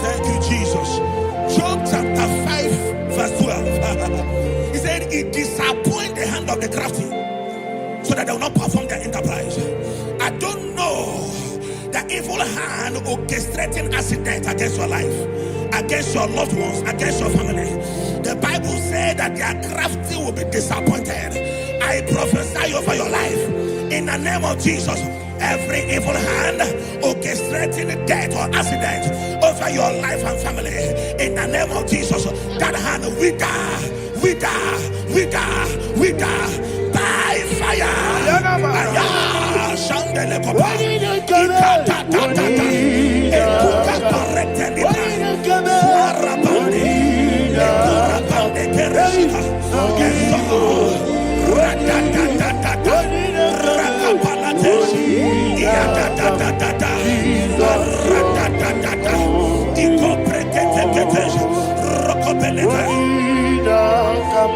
Thank you, Jesus. Job chapter 5, verse 12. He said, it disappoints the hand of the crafty so that they will not perform their enterprise. I don't know the evil hand orchestrating accident against your life, against your loved ones, against your family. The Bible said that their crafty will be disappointed. I prophesy over your life in the name of Jesus. Every evil hand orchestrating death or accident over your life and family, in the name of Jesus, that hand wither by fire.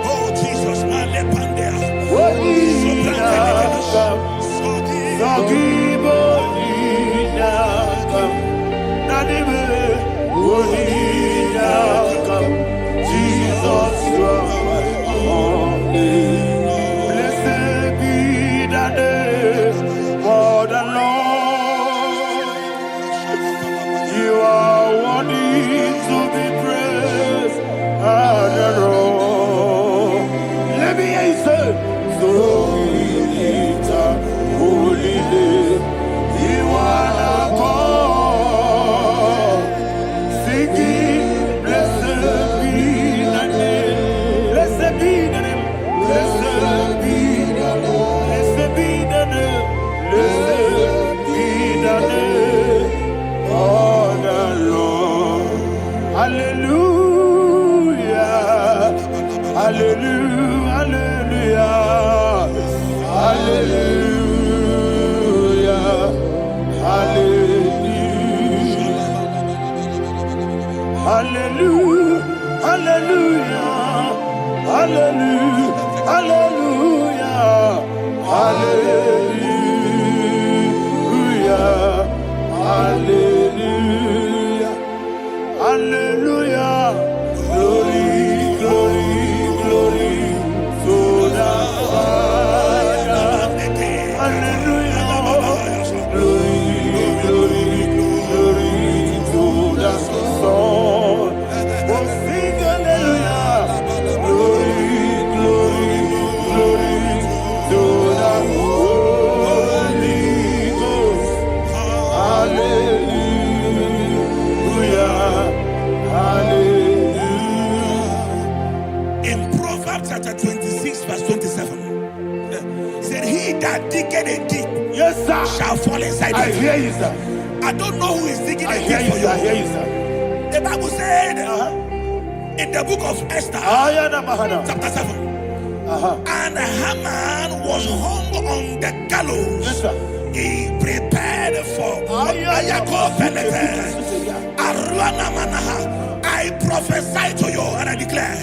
Oh Jesus, blessed be the name of the Lord. You are worthy to be praised and adored. Let me hear you say, so we lift up holy name. You are the God. Singing, blessed be the name. Blessed be the name. Blessed be the name. Blessed be the name. Blessed be the name of the Lord. Hallelujah. Hallelujah. Hallelujah. Hallelujah. Hallelujah. Hallelujah. Hallelujah. Hallelujah. Hallelujah. Hallelujah. Hallelujah. Glory, glory, glory to the Father. Hallelujah. Glory, glory, glory to the Son. Oh, sing hallelujah. Glory, glory, glory to the Holy Ghost. Hallelujah. Hallelujah. In Proverbs chapter 26, verse 27, said, "He that diggeth a deep, Yes, sir, shall fall inside I it." hear you, sir. I don't know who is digging I a hear deep you, for sir. I you. hear you, sir. The Bible said in the book of Esther, chapter 7, and Haman was hung on the gallows. Yes, sir. He prepared for I prophesy to you and I declare,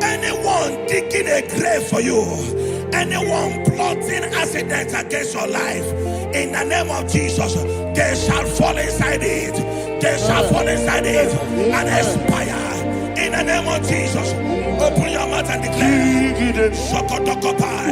anyone digging a grave for you, anyone plotting accidents against your life, in the name of Jesus, they shall fall inside it. They shall fall inside it and expire. In the name of Jesus, open your mouth and declare. Shokotokopai.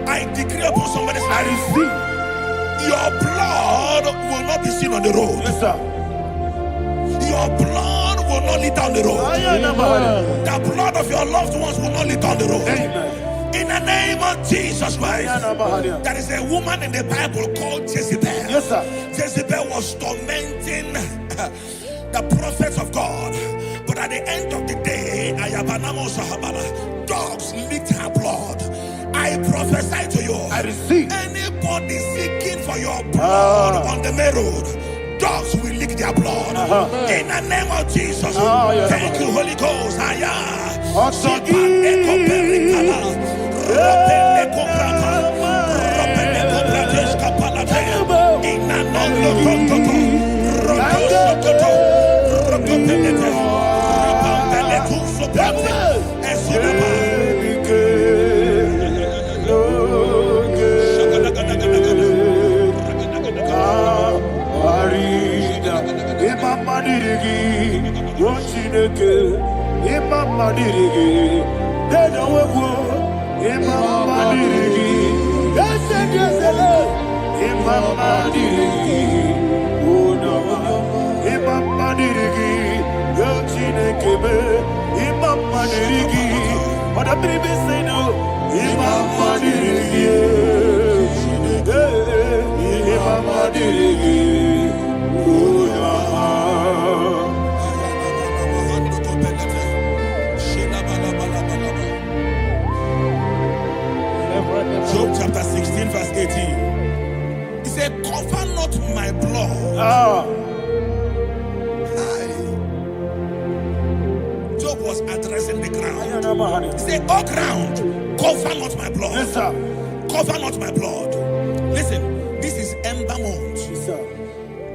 I decree upon somebody's life, your blood will not be seen on the road. Yes, sir. Your blood will not lead down the road. The blood of your loved ones will not lead down the road. Amen. In the name of Jesus Christ. There is a woman in the Bible called Jezebel. Yes, sir. Jezebel was tormenting the prophets of God. But at the end of the day, dogs licked her blood. I prophesy to you. I receive. Anybody seeking for your blood on the main road, dogs will lick their blood. In the name of Jesus. Thank you, Holy Ghost. Job chapter 16 verse 18. He said, cover not my blood. Job was addressing the ground. He said, oh ground, cover not my blood. Yes, sir. Cover not my blood. Listen, this is ember month. Yes, sir.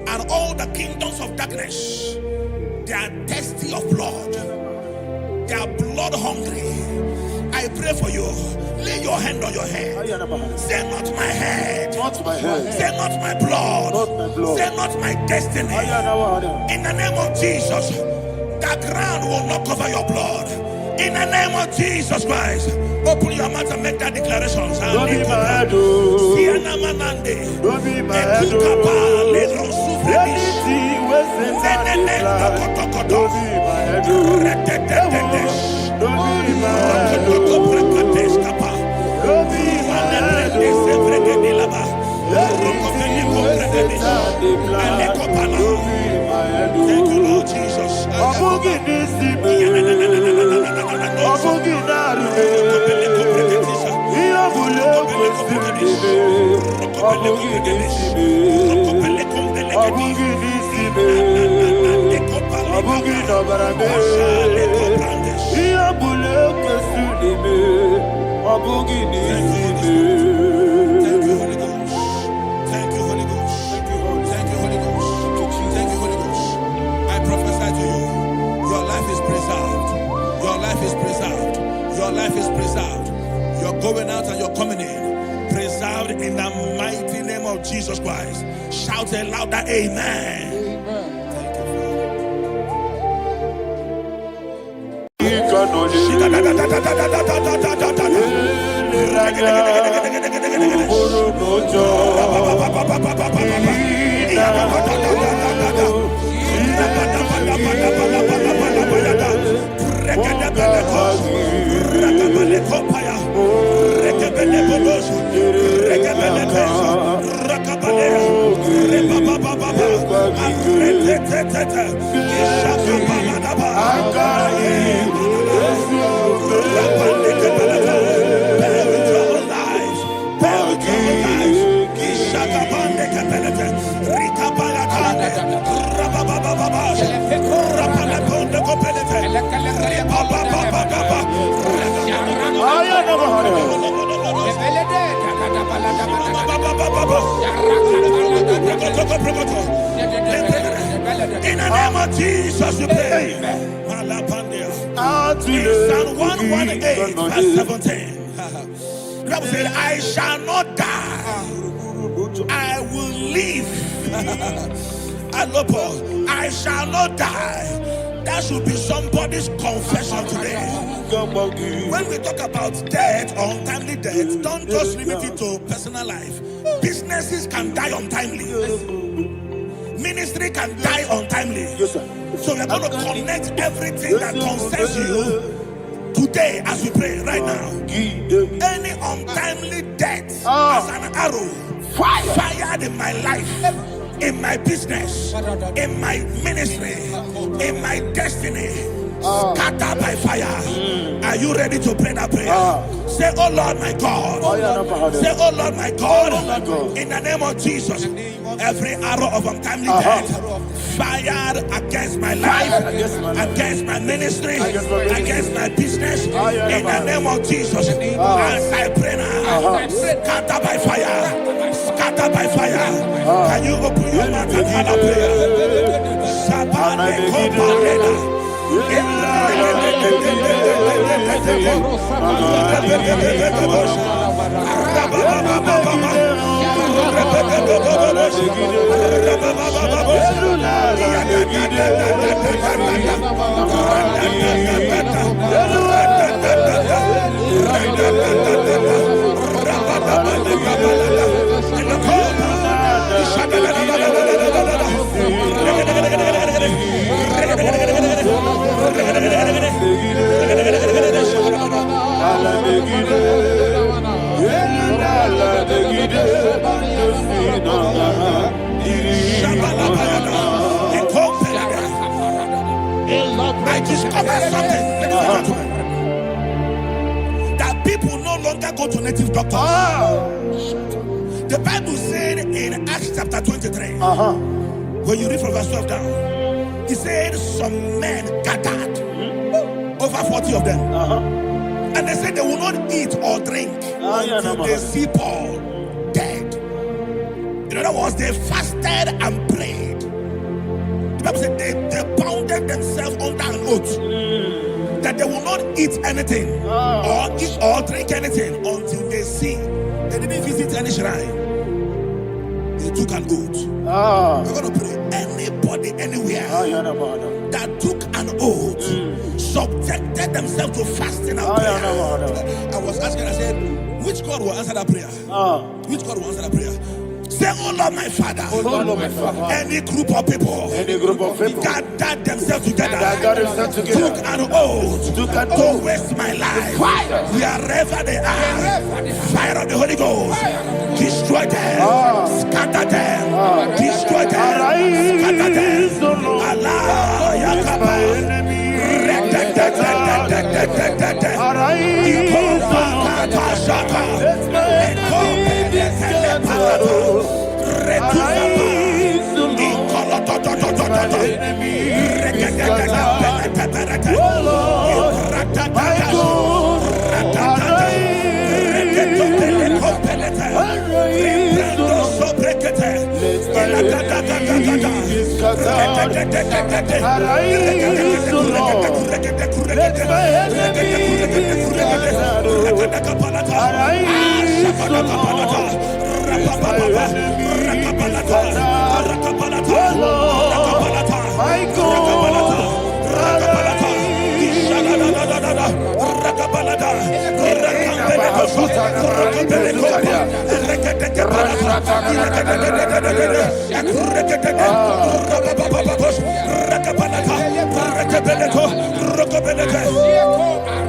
And all the kingdoms of darkness, they are thirsty of blood. They are blood hungry. I pray for you. Lay your hand on your head. Say not my head. Not my head. Say not my blood. Not my blood. Say not my destiny. In the name of Jesus, the ground will not cover your blood. In the name of Jesus Christ, open your mouth and make that declaration. Don't be mad, oh. Don't be mad, oh. Anything was in that decline. Don't be mad, oh. Don't be mad, oh. Thank you, Lord Jesus. Thank you, Holy Ghost. Thank you, Holy Ghost. Thank you, Holy Ghost. Thank you, Holy Ghost. I prophesy to you, your life is preserved. Your life is preserved. Your life is preserved. You're going out and you're coming in. Preserved in the mighty name of Jesus Christ. Shout a louder amen. Thank In the name of Jesus, we pray. In Psalm 118, verse 17, the Bible said, I shall not die, I will live. I shall not die. That should be somebody's confession today. When we talk about death or untimely death, don't just limit it to personal life. Businesses can die untimely. Ministry can die untimely. Yes, sir. So we're going to connect everything that concerns you today as we pray right now. Any untimely death as an arrow fired in my life, in my business, in my ministry, in my destiny, scattered by fire. Are you ready to pray that prayer? Say, oh Lord my God. Say, oh Lord my God. In the name of Jesus, every arrow of untimely death fired against my life, against my ministry, against my business, in the name of Jesus, as I pray now, scattered by fire, scattered by fire. Can you open your mouth and have a prayer? Sabane Koparena. I discovered something, ladies and gentlemen, that people no longer go to native doctors. The Bible said in Acts chapter 23, when you read from verse 12 down, it said some men gathered, over 40 of them, and they said they will not eat or drink until they see Paul dead. In other words, they fasted and prayed. The Bible said they bounded themselves under an oath that they will not eat anything or drink anything until they see. They didn't visit any shrine. They took an oath. We're going to pray. Anybody, anywhere that took an oath, subjected themselves to fasting and prayer. I was asking, I said, which God will answer that prayer? Which God will answer that prayer? Say, oh Lord, my Father. Oh Lord, my Father. Any group of people. Any group of people. Gathered themselves together. Took an oath. To waste my life. Wherever they are. Fire of the Holy Ghost. Destroy them. Scatter them. Destroy them. Scatter them. Allah Yakaba.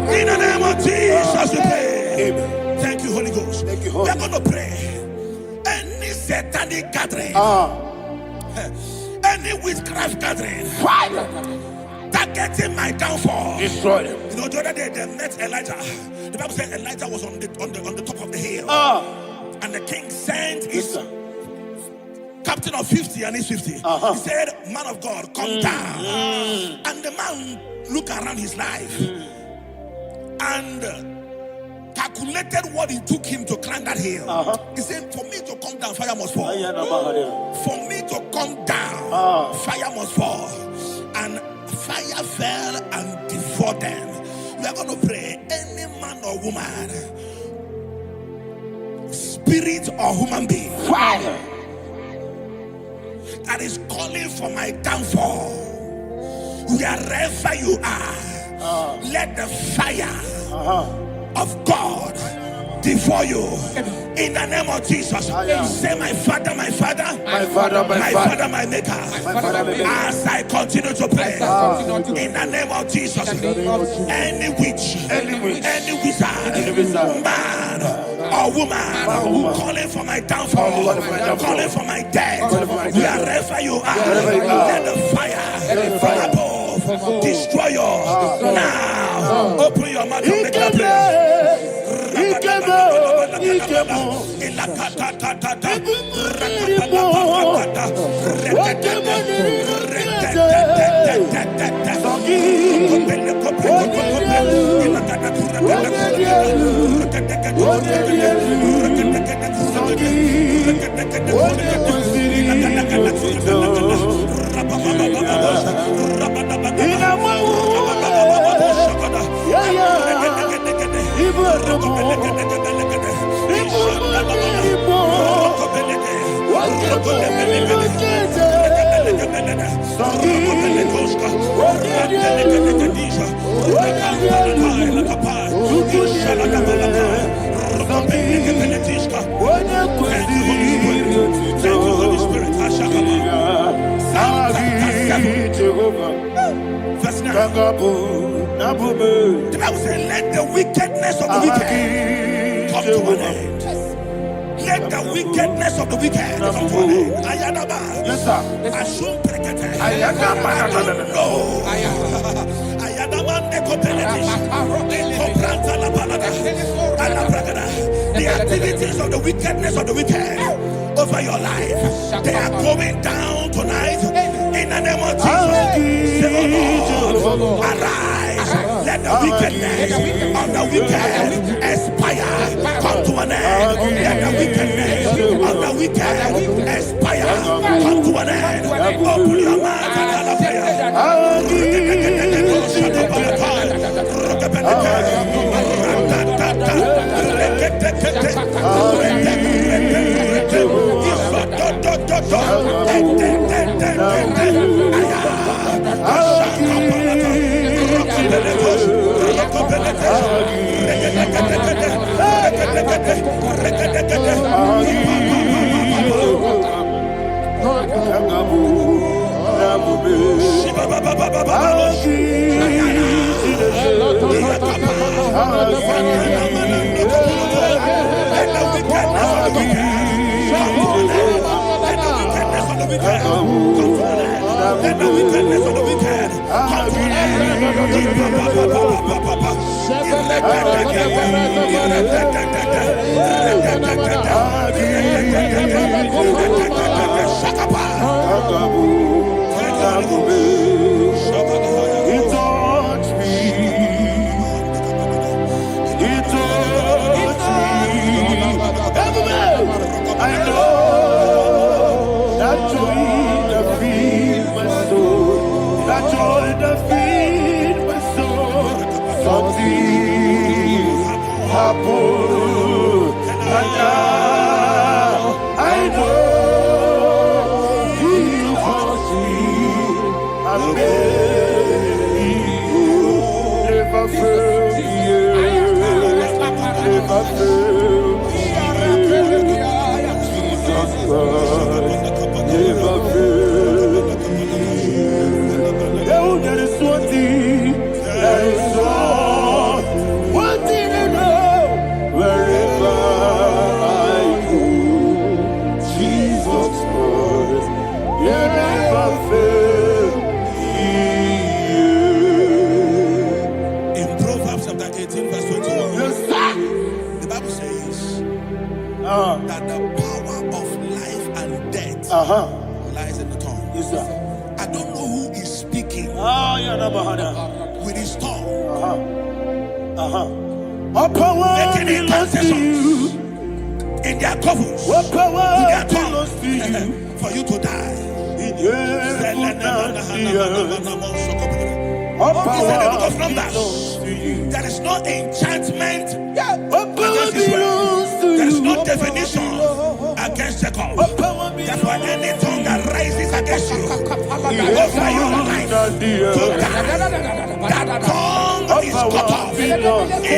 In the name of Jesus, we pray. Thank you, Holy Ghost. We are going to pray. Any satanic gathering, any witchcraft gathering, targeting my downfall, destroy them. You know, the other day they met Elijah. The Bible said Elijah was on the top of the hill, and the king sent his captain of 50 and his 50. He said, "Man of God, come down." And the man looked around his life and calculated what it took him to climb that hill. He said, "For me to come down, fire must fall. For me to come down, fire must fall." And fire fell and devoured them. We are going to pray. Any man or woman, spirit or human being, fire, that is calling for my downfall, wherever you are, let the fire of God devour you in the name of Jesus. Say, my Father, my Father, my Father, my Father, my Maker. As I continue to pray in the name of Jesus, any witch, any wizard, man or woman calling for my downfall, calling for my death, wherever you are, let the fire from above destroy you now. Open your mouth and make a prayer. The Bible says, let the wickedness of the wicked come to an end. Let the wickedness of the wicked come to an end. Ayadaba. Yes, sir. Assume prekete. Ayadaba. No. Ayadaba nekopeletis. Nekopranta la balada. Ala bragada. The activities of the wickedness of the wicked over your life, they are going down tonight in the name of Jesus. Say, oh Lord, arise. Let the wickedness of the wicked expire, come to an end. Let the wickedness of the wicked expire, come to an end. Open your mouth and have a prayer. I know that joy that feeds my soul, that joy that feeds my soul. Something happened, and now I know He calls me. I made you never fail me, never fail. Never fail. Oh, there is one thing, there is one thing I know. Wherever I go, Jesus Christ, you never fail. In Proverbs chapter 18, verse 21, Yes, the Bible says that the power of life and death lies in the tongue. yes, sir. I don't know who is speaking with his tongue, All power making belongs to intercessions you. in their coffers All with power their belongs to you. tongue for you to die. In heaven and the earth. All He said in the book power of Numbers, belongs to you. there is no enchantment All power against Israel. belongs to you. There is no definition against Jacob. All power That's why belongs any tongue that rises against you over your life to the to earth. die, that tongue is cut off. In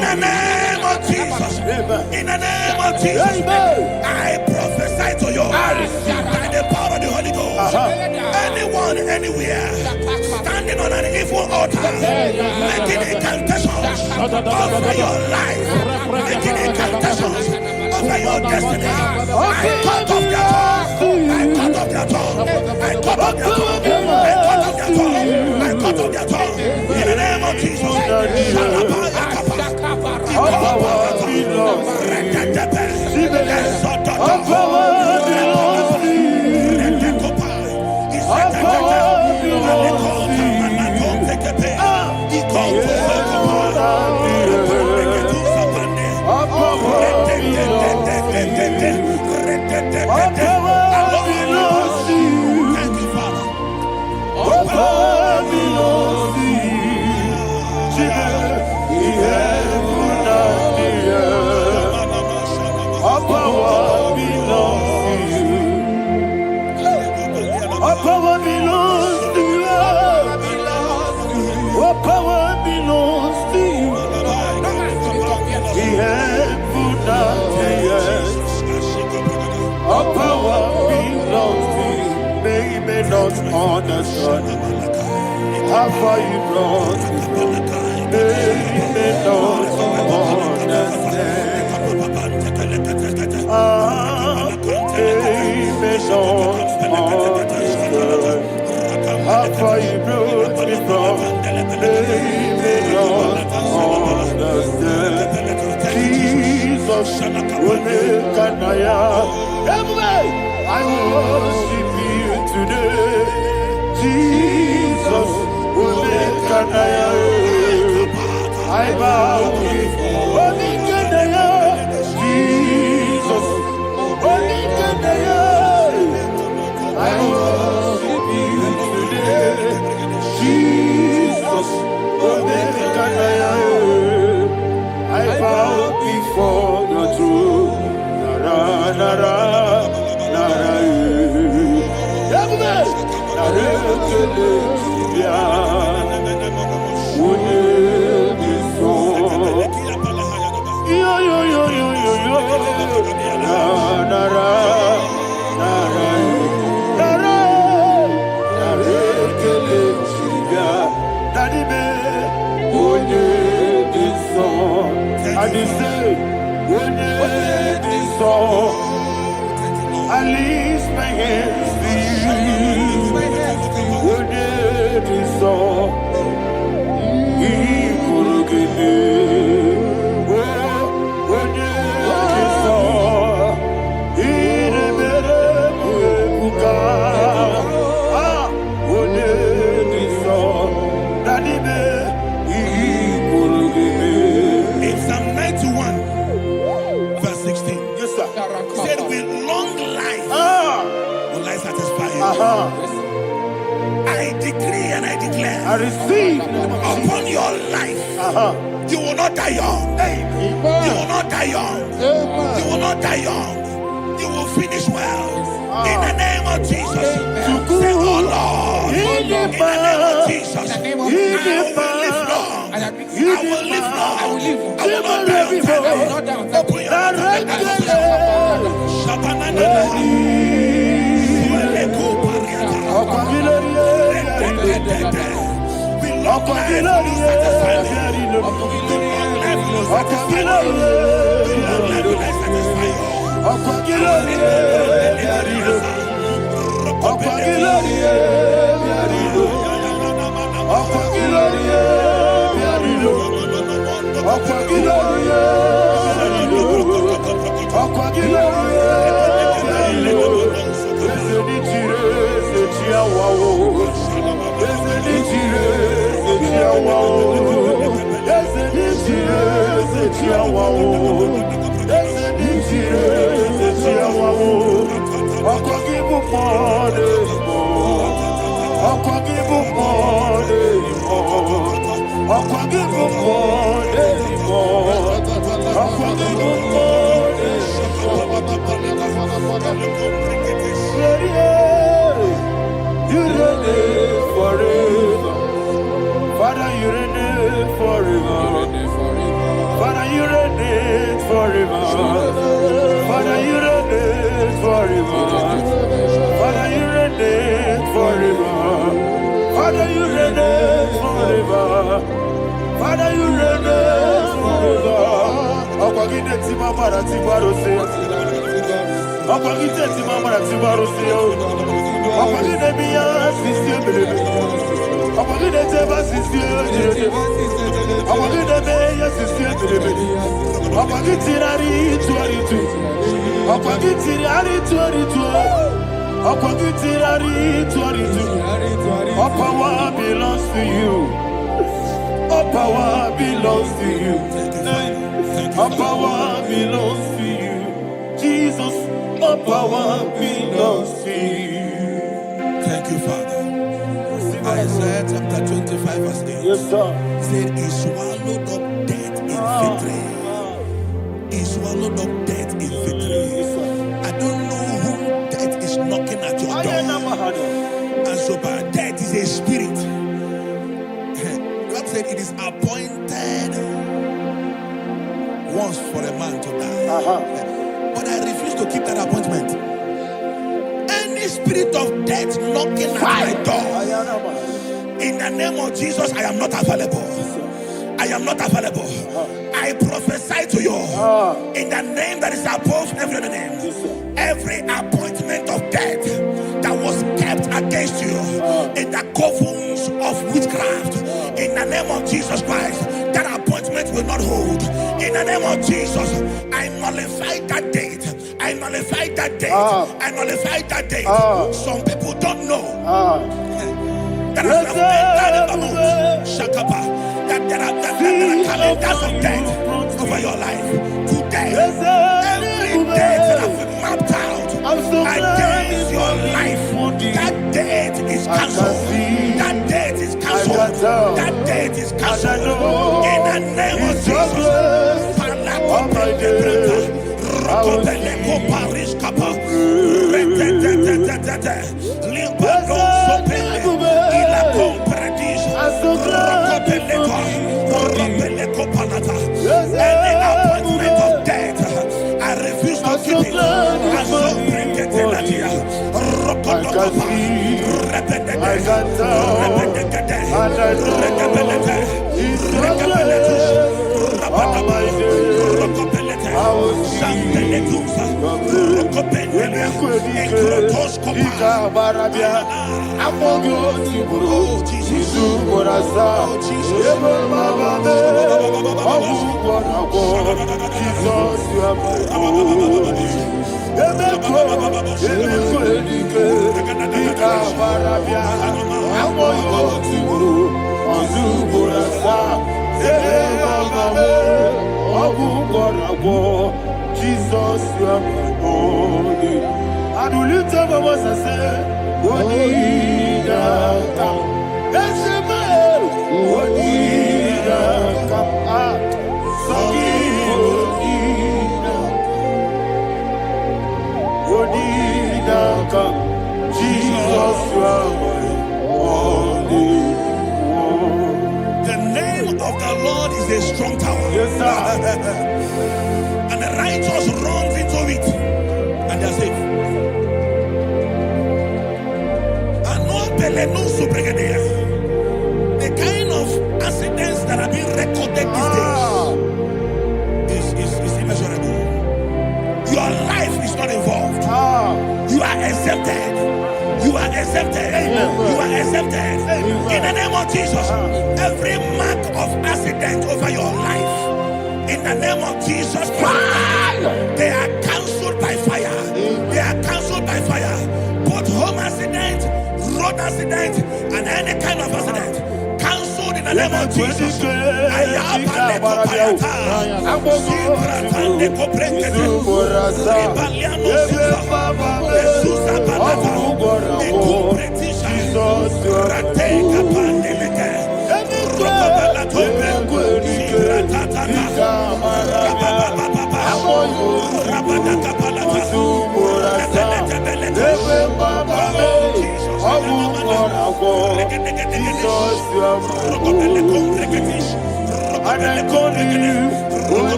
the name of Jesus, in the name of Jesus, I prophesy to you by the power of the Holy Ghost. Anyone, anywhere, standing on an evil altar, making incantations over your life, making incantations over your destiny, I cut off their tongue. I cut off their tongue. I cut off their tongue. I cut off their tongue. I cut off their tongue. In the name of Jesus. All power belongs to you. All power belongs to you. All power belongs to you. All power belongs to you. All power belongs to you. Thank you, Father. All power belongs to you. The heaven and the earth. All power belongs to you. All power belongs to you. All power belongs to you. The heaven and the earth. All power belongs to you. May not understand how far you brought me. May not understand. May not understand how far you brought me from. May not understand. Jesus, will make an I worship you today. Jesus, will make an I bow before Jesus, I worship you today. Jesus, will make an I bow before your throne. Nara, nara, nara, yo, yo, yo, yo, yo, yo. Nara, nara, nara, nara. I decree and I declare. I receive. Upon your life. You will not die young. You will not die young. You will not die young. You will finish well. In the name of Jesus. Say, oh Lord. In the name of Jesus. I will live long. I will live long. I will not die on time. I will not die on time. Open your Father, you reign forever. Father, you reign forever. Father, you reign forever. Father, you reign forever. Father, you reign forever. Father, you reign forever. Akwagide ti mama na ti barose. Akwagide ti mama na ti barose. Akwagide biya sisi ebelebe. Akwagide teba sisi ebelebe. Akwagide beya sisi ebelebe. Akwagide rari tuaritu. Akwagide rari tuaritu. Akwagide rari tuaritu. All power belongs to you. All power belongs to you. All power belongs to you. Jesus, all power belongs to you. Thank you, Father. Isaiah chapter 25 verse 8. Yes, sir. Said he swallowed up death in victory. He swallowed up death in victory. I don't know who death is knocking at your door. And so but death is a spirit. God said it is appointed once for a man to die. But I refuse to keep that appointment. Any spirit of death knocking at my door, in the name of Jesus, I am not available. I am not available. I prophesy to you in the name that is above every other name. Every appointment of death that was kept against you in the covens of witchcraft, in the name of Jesus Christ, that appointment will not hold. In the name of Jesus, I nullify that date. I nullify that date. I nullify that date. Some people don't know that there are calendars of death over your life. Today, every date that has been mapped out against your life, that date is cancelled. That date is cancelled. That date is cancelled. In the name of Jesus. Any appointment of death, I refuse to keep it. I so bring it in that year. Jesus, you are my only. I do lift up my voice and say, The name of the Lord is a strong tower. Yes, sir. And the righteous runs into it and they are safe. The kind of accidents that are being recorded these days is immeasurable. Your life is not involved. You are exempted. You are exempted. You are exempted. In the name of Jesus, every mark of accident over your life, in the name of Jesus Christ, they are cancelled by fire. They are cancelled by fire. Both home accident, road accident, and any kind of accident, cancelled in the name of Jesus.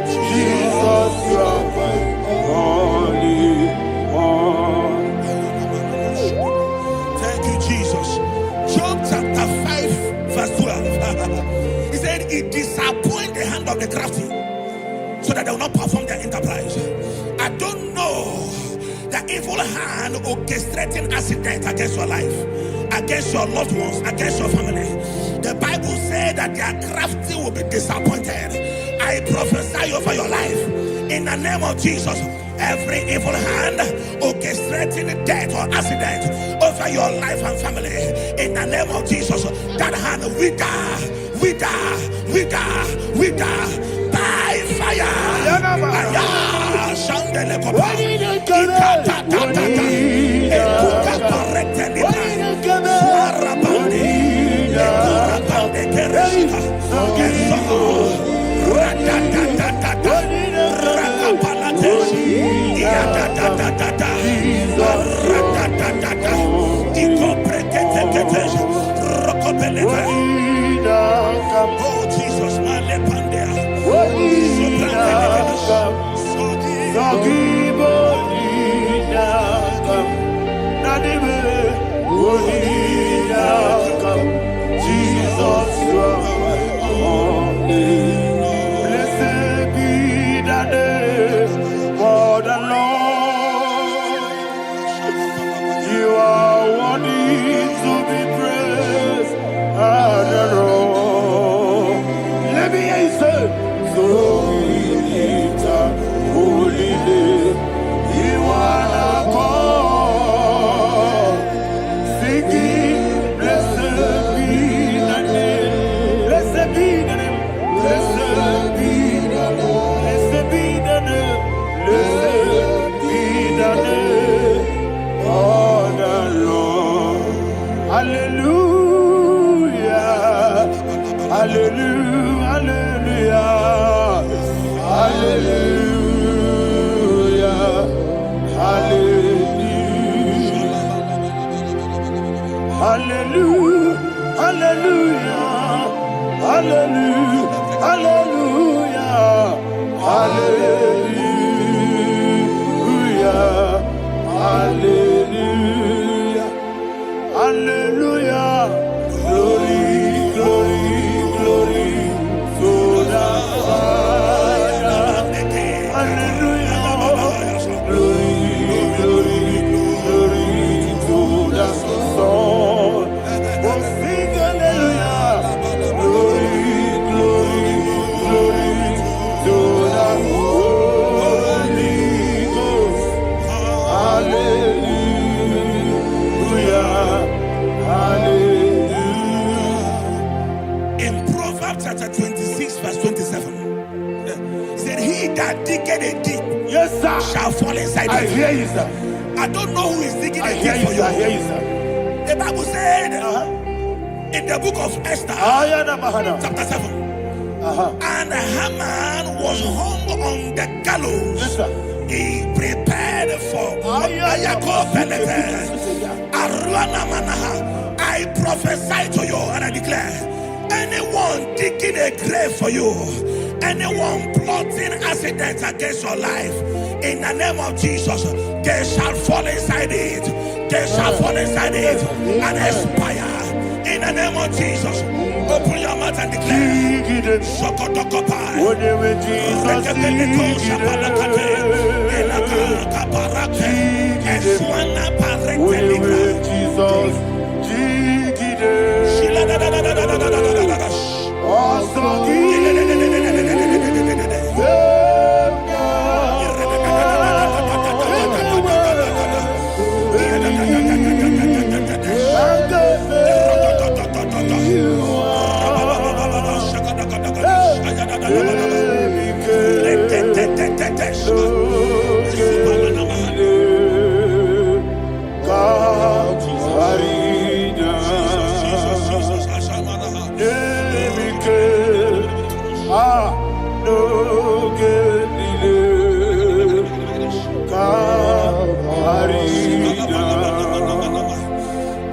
Jesus, you are my holy one. Thank you, Jesus. Job chapter 5, verse 12. He said, it disappoints the hand of the crafty, so that they will not perform their enterprise. I don't know the evil hand orchestrating accident against your life, against your loved ones, against your family. The Bible said that their crafty will be disappointed. I prophesy over your life in the name of Jesus. Every evil hand orchestrating death or accident over your life and family, in the name of Jesus, that hand wither by fire. Oh Jesus, Jesus, you are holy. Blessed be the name for the Lord. You are worthy to be praised and adored. Let me hear you say, so we lift up holy name. You are the God. Singing, blessed be the name. Blessed be the name. Blessed be the name. Blessed be the name. Blessed be the name of the Lord. Hallelujah. Hallelujah. Hallelujah. Hallelujah. Hallelujah. Hallelujah. Hallelujah. Hallelujah. Hallelujah. Hallelujah. Hallelujah. Glory, glory, glory to the Father. Hallelujah. Glory, glory, glory to the Son. Oh, sing hallelujah. Glory, glory, glory to the Holy Ghost. Hallelujah. Hallelujah. in Proverbs chapter 26, verse 27, he said, he that diggeth a deep, Yes, sir. shall fall inside I it. hear you, sir. I don't know who is digging I a hear deep you, for sir. I hear you. you, sir. A the Bible said in the book of Esther, chapter 7, and Haman was hung on the gallows. Yes, sir. He prepared for I prophesy to you and I declare, anyone digging a grave for you, anyone plotting accidents against your life, in the name of Jesus, they shall fall inside it. They shall fall inside it and expire. In the name of Jesus, open your mouth and declare. Shokotokopai.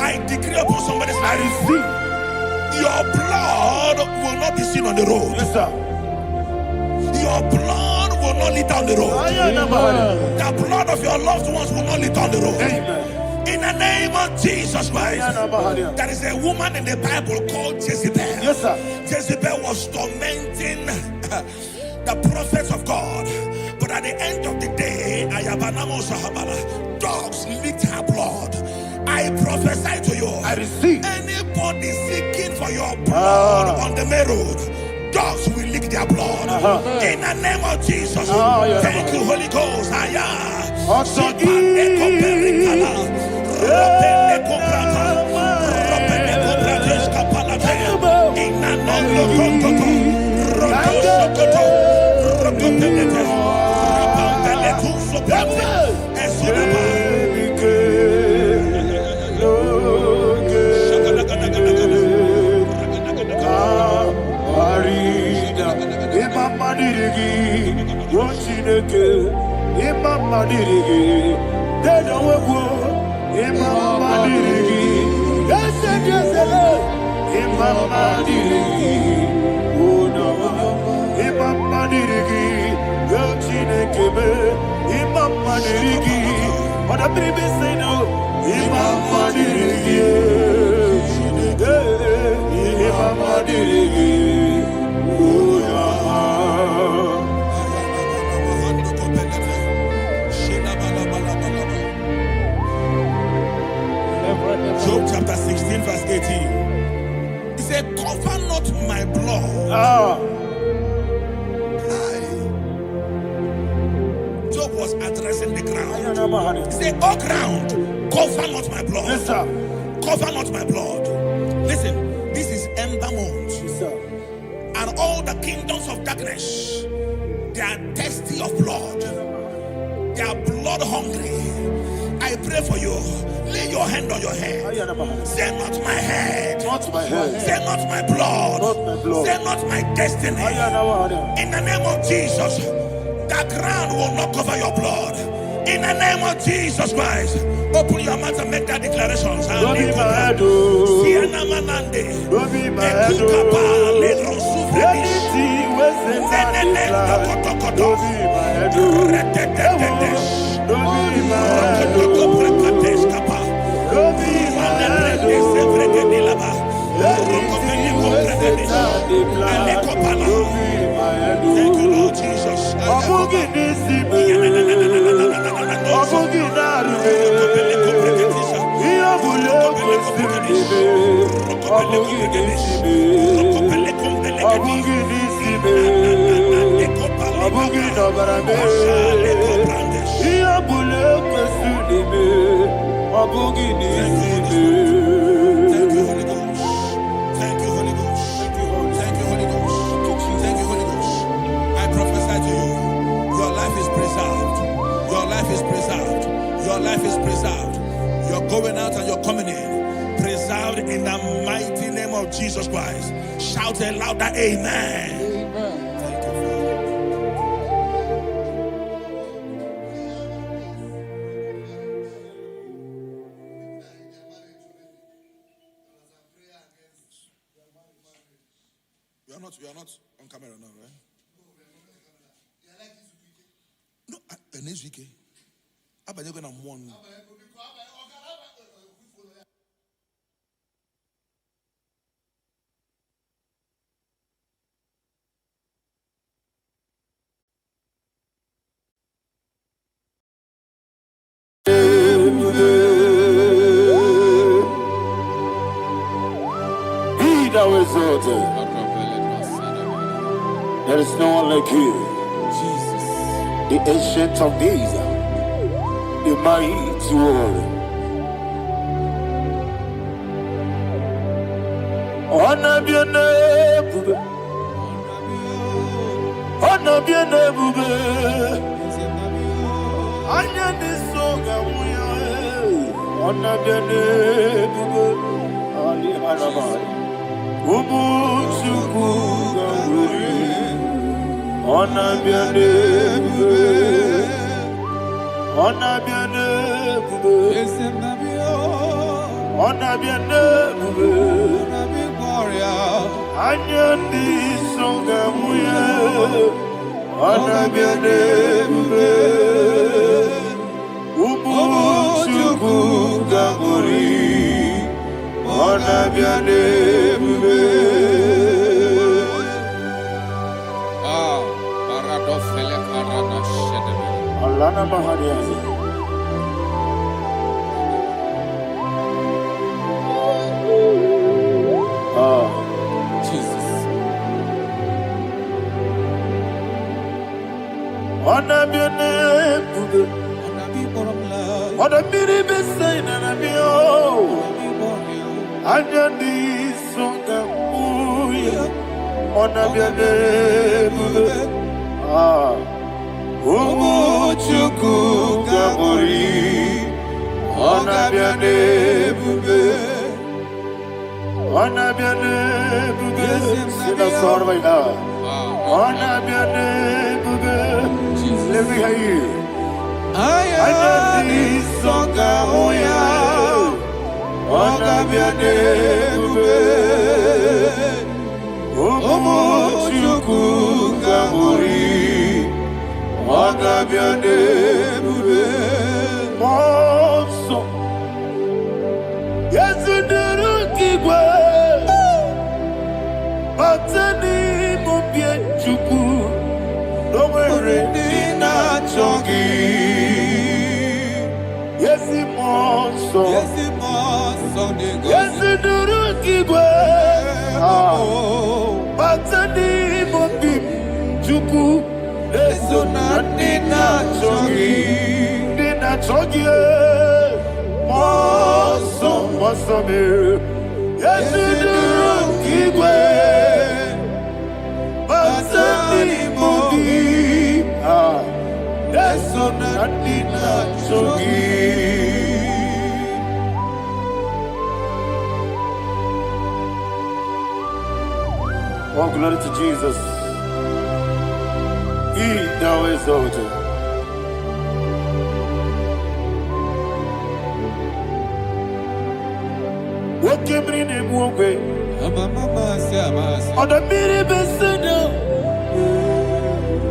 I decree upon somebody's life, your blood will not be seen on the road. Yes, sir. Your blood will not lead down the road. The blood of your loved ones will not lead down the road. Amen. In the name of Jesus Christ, there is a woman in the Bible called Jezebel. Yes, sir. Jezebel was tormenting the prophets of God. But at the end of the day, dogs licked her blood. I prophesy to you, I receive. anybody seeking for your blood on the main road, dogs will lick their blood. In the name of Jesus. Thank you, Holy Ghost. Job chapter 16 verse 18. He said, cover not my blood. Job was addressing the ground. He said, oh ground, cover not my blood. Yes, sir. Cover not my blood. Listen, this is ember month. Yes, sir. And all the kingdoms of darkness, they are thirsty of blood. They are blood hungry. I pray for you. Lay your hand on your head. Say not my head. Not my head. Say not my blood. Not my blood. Say not my destiny. In the name of Jesus, the ground will not cover your blood. In the name of Jesus Christ, open your mouth and make that declaration. Don't be my head. Don't be my head. Anything was in that don't be my head. Don't be my head. Don't be my head. Thank you, Lord Jesus. Thank you, Holy Ghost. Thank you, Holy Ghost. Thank you, Holy Ghost. Thank you, Holy Ghost. I prophesy to you, your life is preserved. Your life is preserved. Your life is preserved. You're going out and you're coming in. the mighty name of Jesus Christ. Shout a louder amen. Amen. Thank you, Father. You are not on camera now, right? No, next week. I'm going to one. Be thou exalted. There is no one like you. Jesus. The ancient of days, the mighty warrior. Honor be your name, honor be your name, honor this song, honor be your name, Ali Hanabai, honor be your name, honor be your name, honor be your name. Anyandi songa muya, honor be your name, umuchuku gaguri, honor be your name. Paradofele karana shedebe. Alana mahariyazi. Jesus. Honor be your name, honor be the best and be all. Anyandi songa muya, honor be your name. Umuchuku gabori, honor be your name. Honor be your name. Sina sorva ina. Honor be your name. Let me hear you. Anyandi songa muya, honor be your name. Umuchuku gabori, honor be your name. Monso, yes nduru kigwe, batani mubye chuku, nomere dina chongi. Yes monso, yes nduru kigwe, batani mubye chuku, leso na dina chongi, dina chongi. Moso me, yes nduru kigwe, batani mubye, leso na dina chongi. Oh, glory to Jesus. He thou exalted. What came in him one way? On the mini beseda,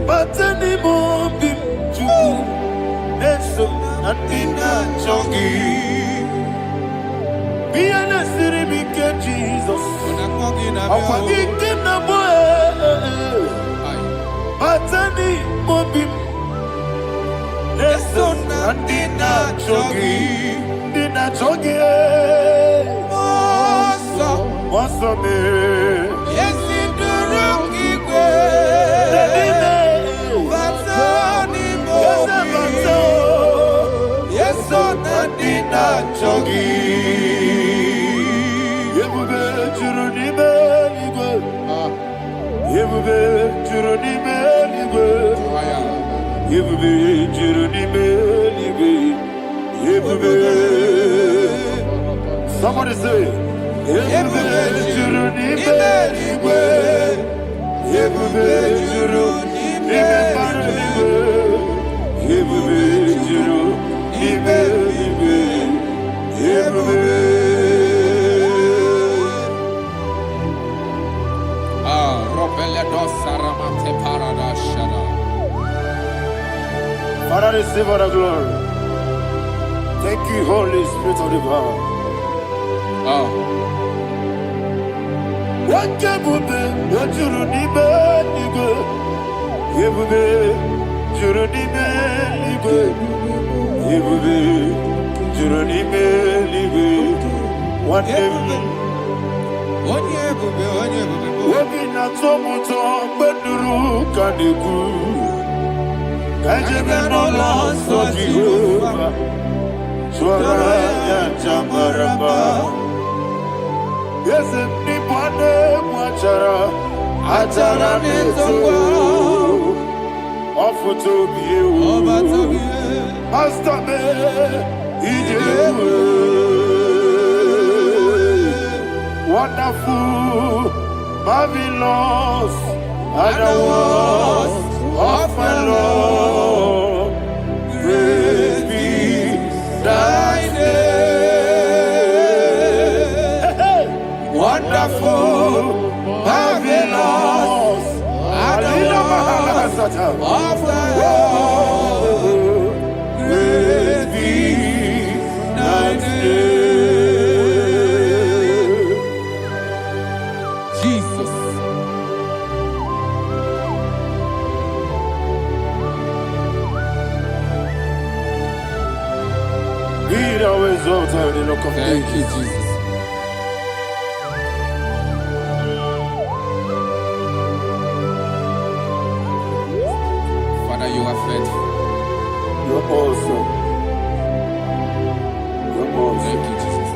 but any more be true. That's so nothing not chongi. Be an city, be Jesus. I'm forgetting the boy. But any more be. That's so nothing not chongi. Did not chongi. What's up, man? Yes, in the rookie Yes, on the dinner chogi. Yebube juruni meligo. Yebube juruni meligo. Yebube juruni meligo. Yebube. Somebody say. Ebube juru n'ime eluigwe. Ebube juru n'ime mbara eluigwe. Ebube juru n'ime eluigwe. Ebube. Father, receive all the glory. Thank you, Holy Spirit of divine. What ebube juru n'ime eluigwe. Ebube juru n'ime eluigwe. Ebube juru n'ime eluigwe. One ebube. Obi na-atọ m ụtọ mgbe nụrụ ka na-ekwu ka ejebe n'ụlọ nsọ Jehova tụọrọ ya aja mara mma. Eze m n'ịbụ anụ egwu achara na-eto ọfụta obi ewu Master me ije ewu. Wonderful, marvelous, are the words of my Lord. Praise be thy name. Wonderful, marvelous, are the words of thy Lord. Praise be thy name. Jesus. Be thou exalted in the rock of Thank you, ages. Jesus. Father, you are faithful. You're awesome. You're awesome. Thank you, Jesus.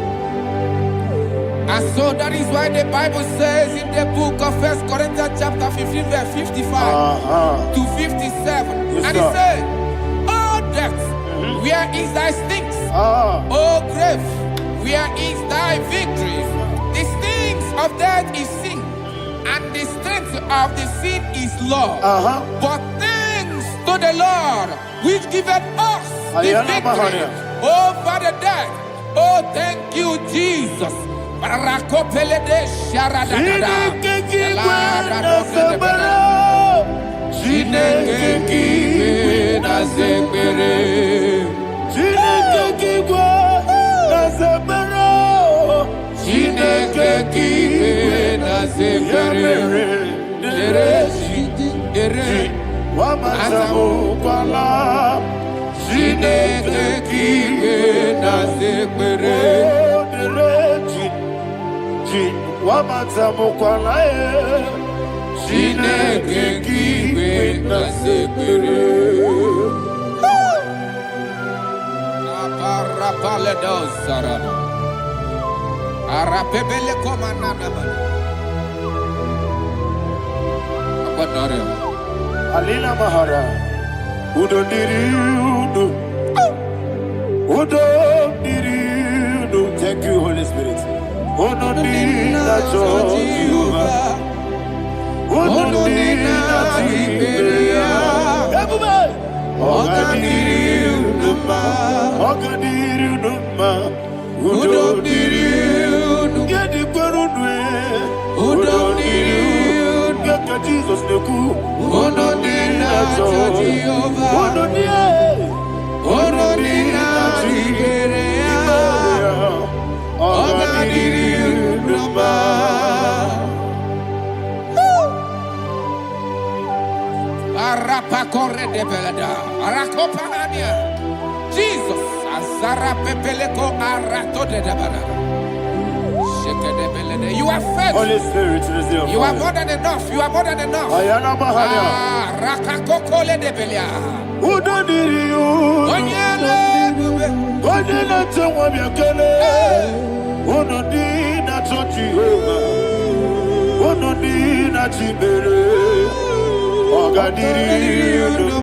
And so that is why the Bible says in the book of 1 Corinthians chapter 15 verse 55 to 57. Yes, And it sir. says, "Oh death, where is thy stings? Oh grave, where is thy victory? The stings of death is sin, and the strength of the sin is law. But thanks to the Lord, which giveth us the victory over the death. Oh, thank you, Jesus." Rakopele de sharadada. Chineke kiwe na zebere. Chineke kiwe na zebere. Chineke kiwe na zebere. Dere Wamazamu kwala. Chineke kiwe na zebere. Wamazamu kwala. Chineke kiwe na zebere. Aparapale do sarama. Arapebele komanana mana. Apadare. Alina Mahara. Udo diri udo. Udo diri udo. Thank you, Holy Spirit. Udo diri na Jehovah. Udo diri na Tiberia. Everybody. Ogadiri uduma. Ogadiri uduma. Udo diri udo. Gedi kwerudwe. Udo diri udo. Geka Jesus neku. Udo diri na Jehovah. Udo diri. Udo diri na Tiberia. Ogadiri uduma. Arapa corre de belada. Arakopa ania. Jesus. Azara pepeleko arato de belada. Shake de belada. You are faithful. Holy Spirit, receive You are more than enough. You are more than enough. Ayana Mahania. Rakakokole de belia. Udo diri udo. Onyele bube. Udo na tewa miakele. Udo diri na Jehovah. Udo diri na Tiberia. Ogadiri udo.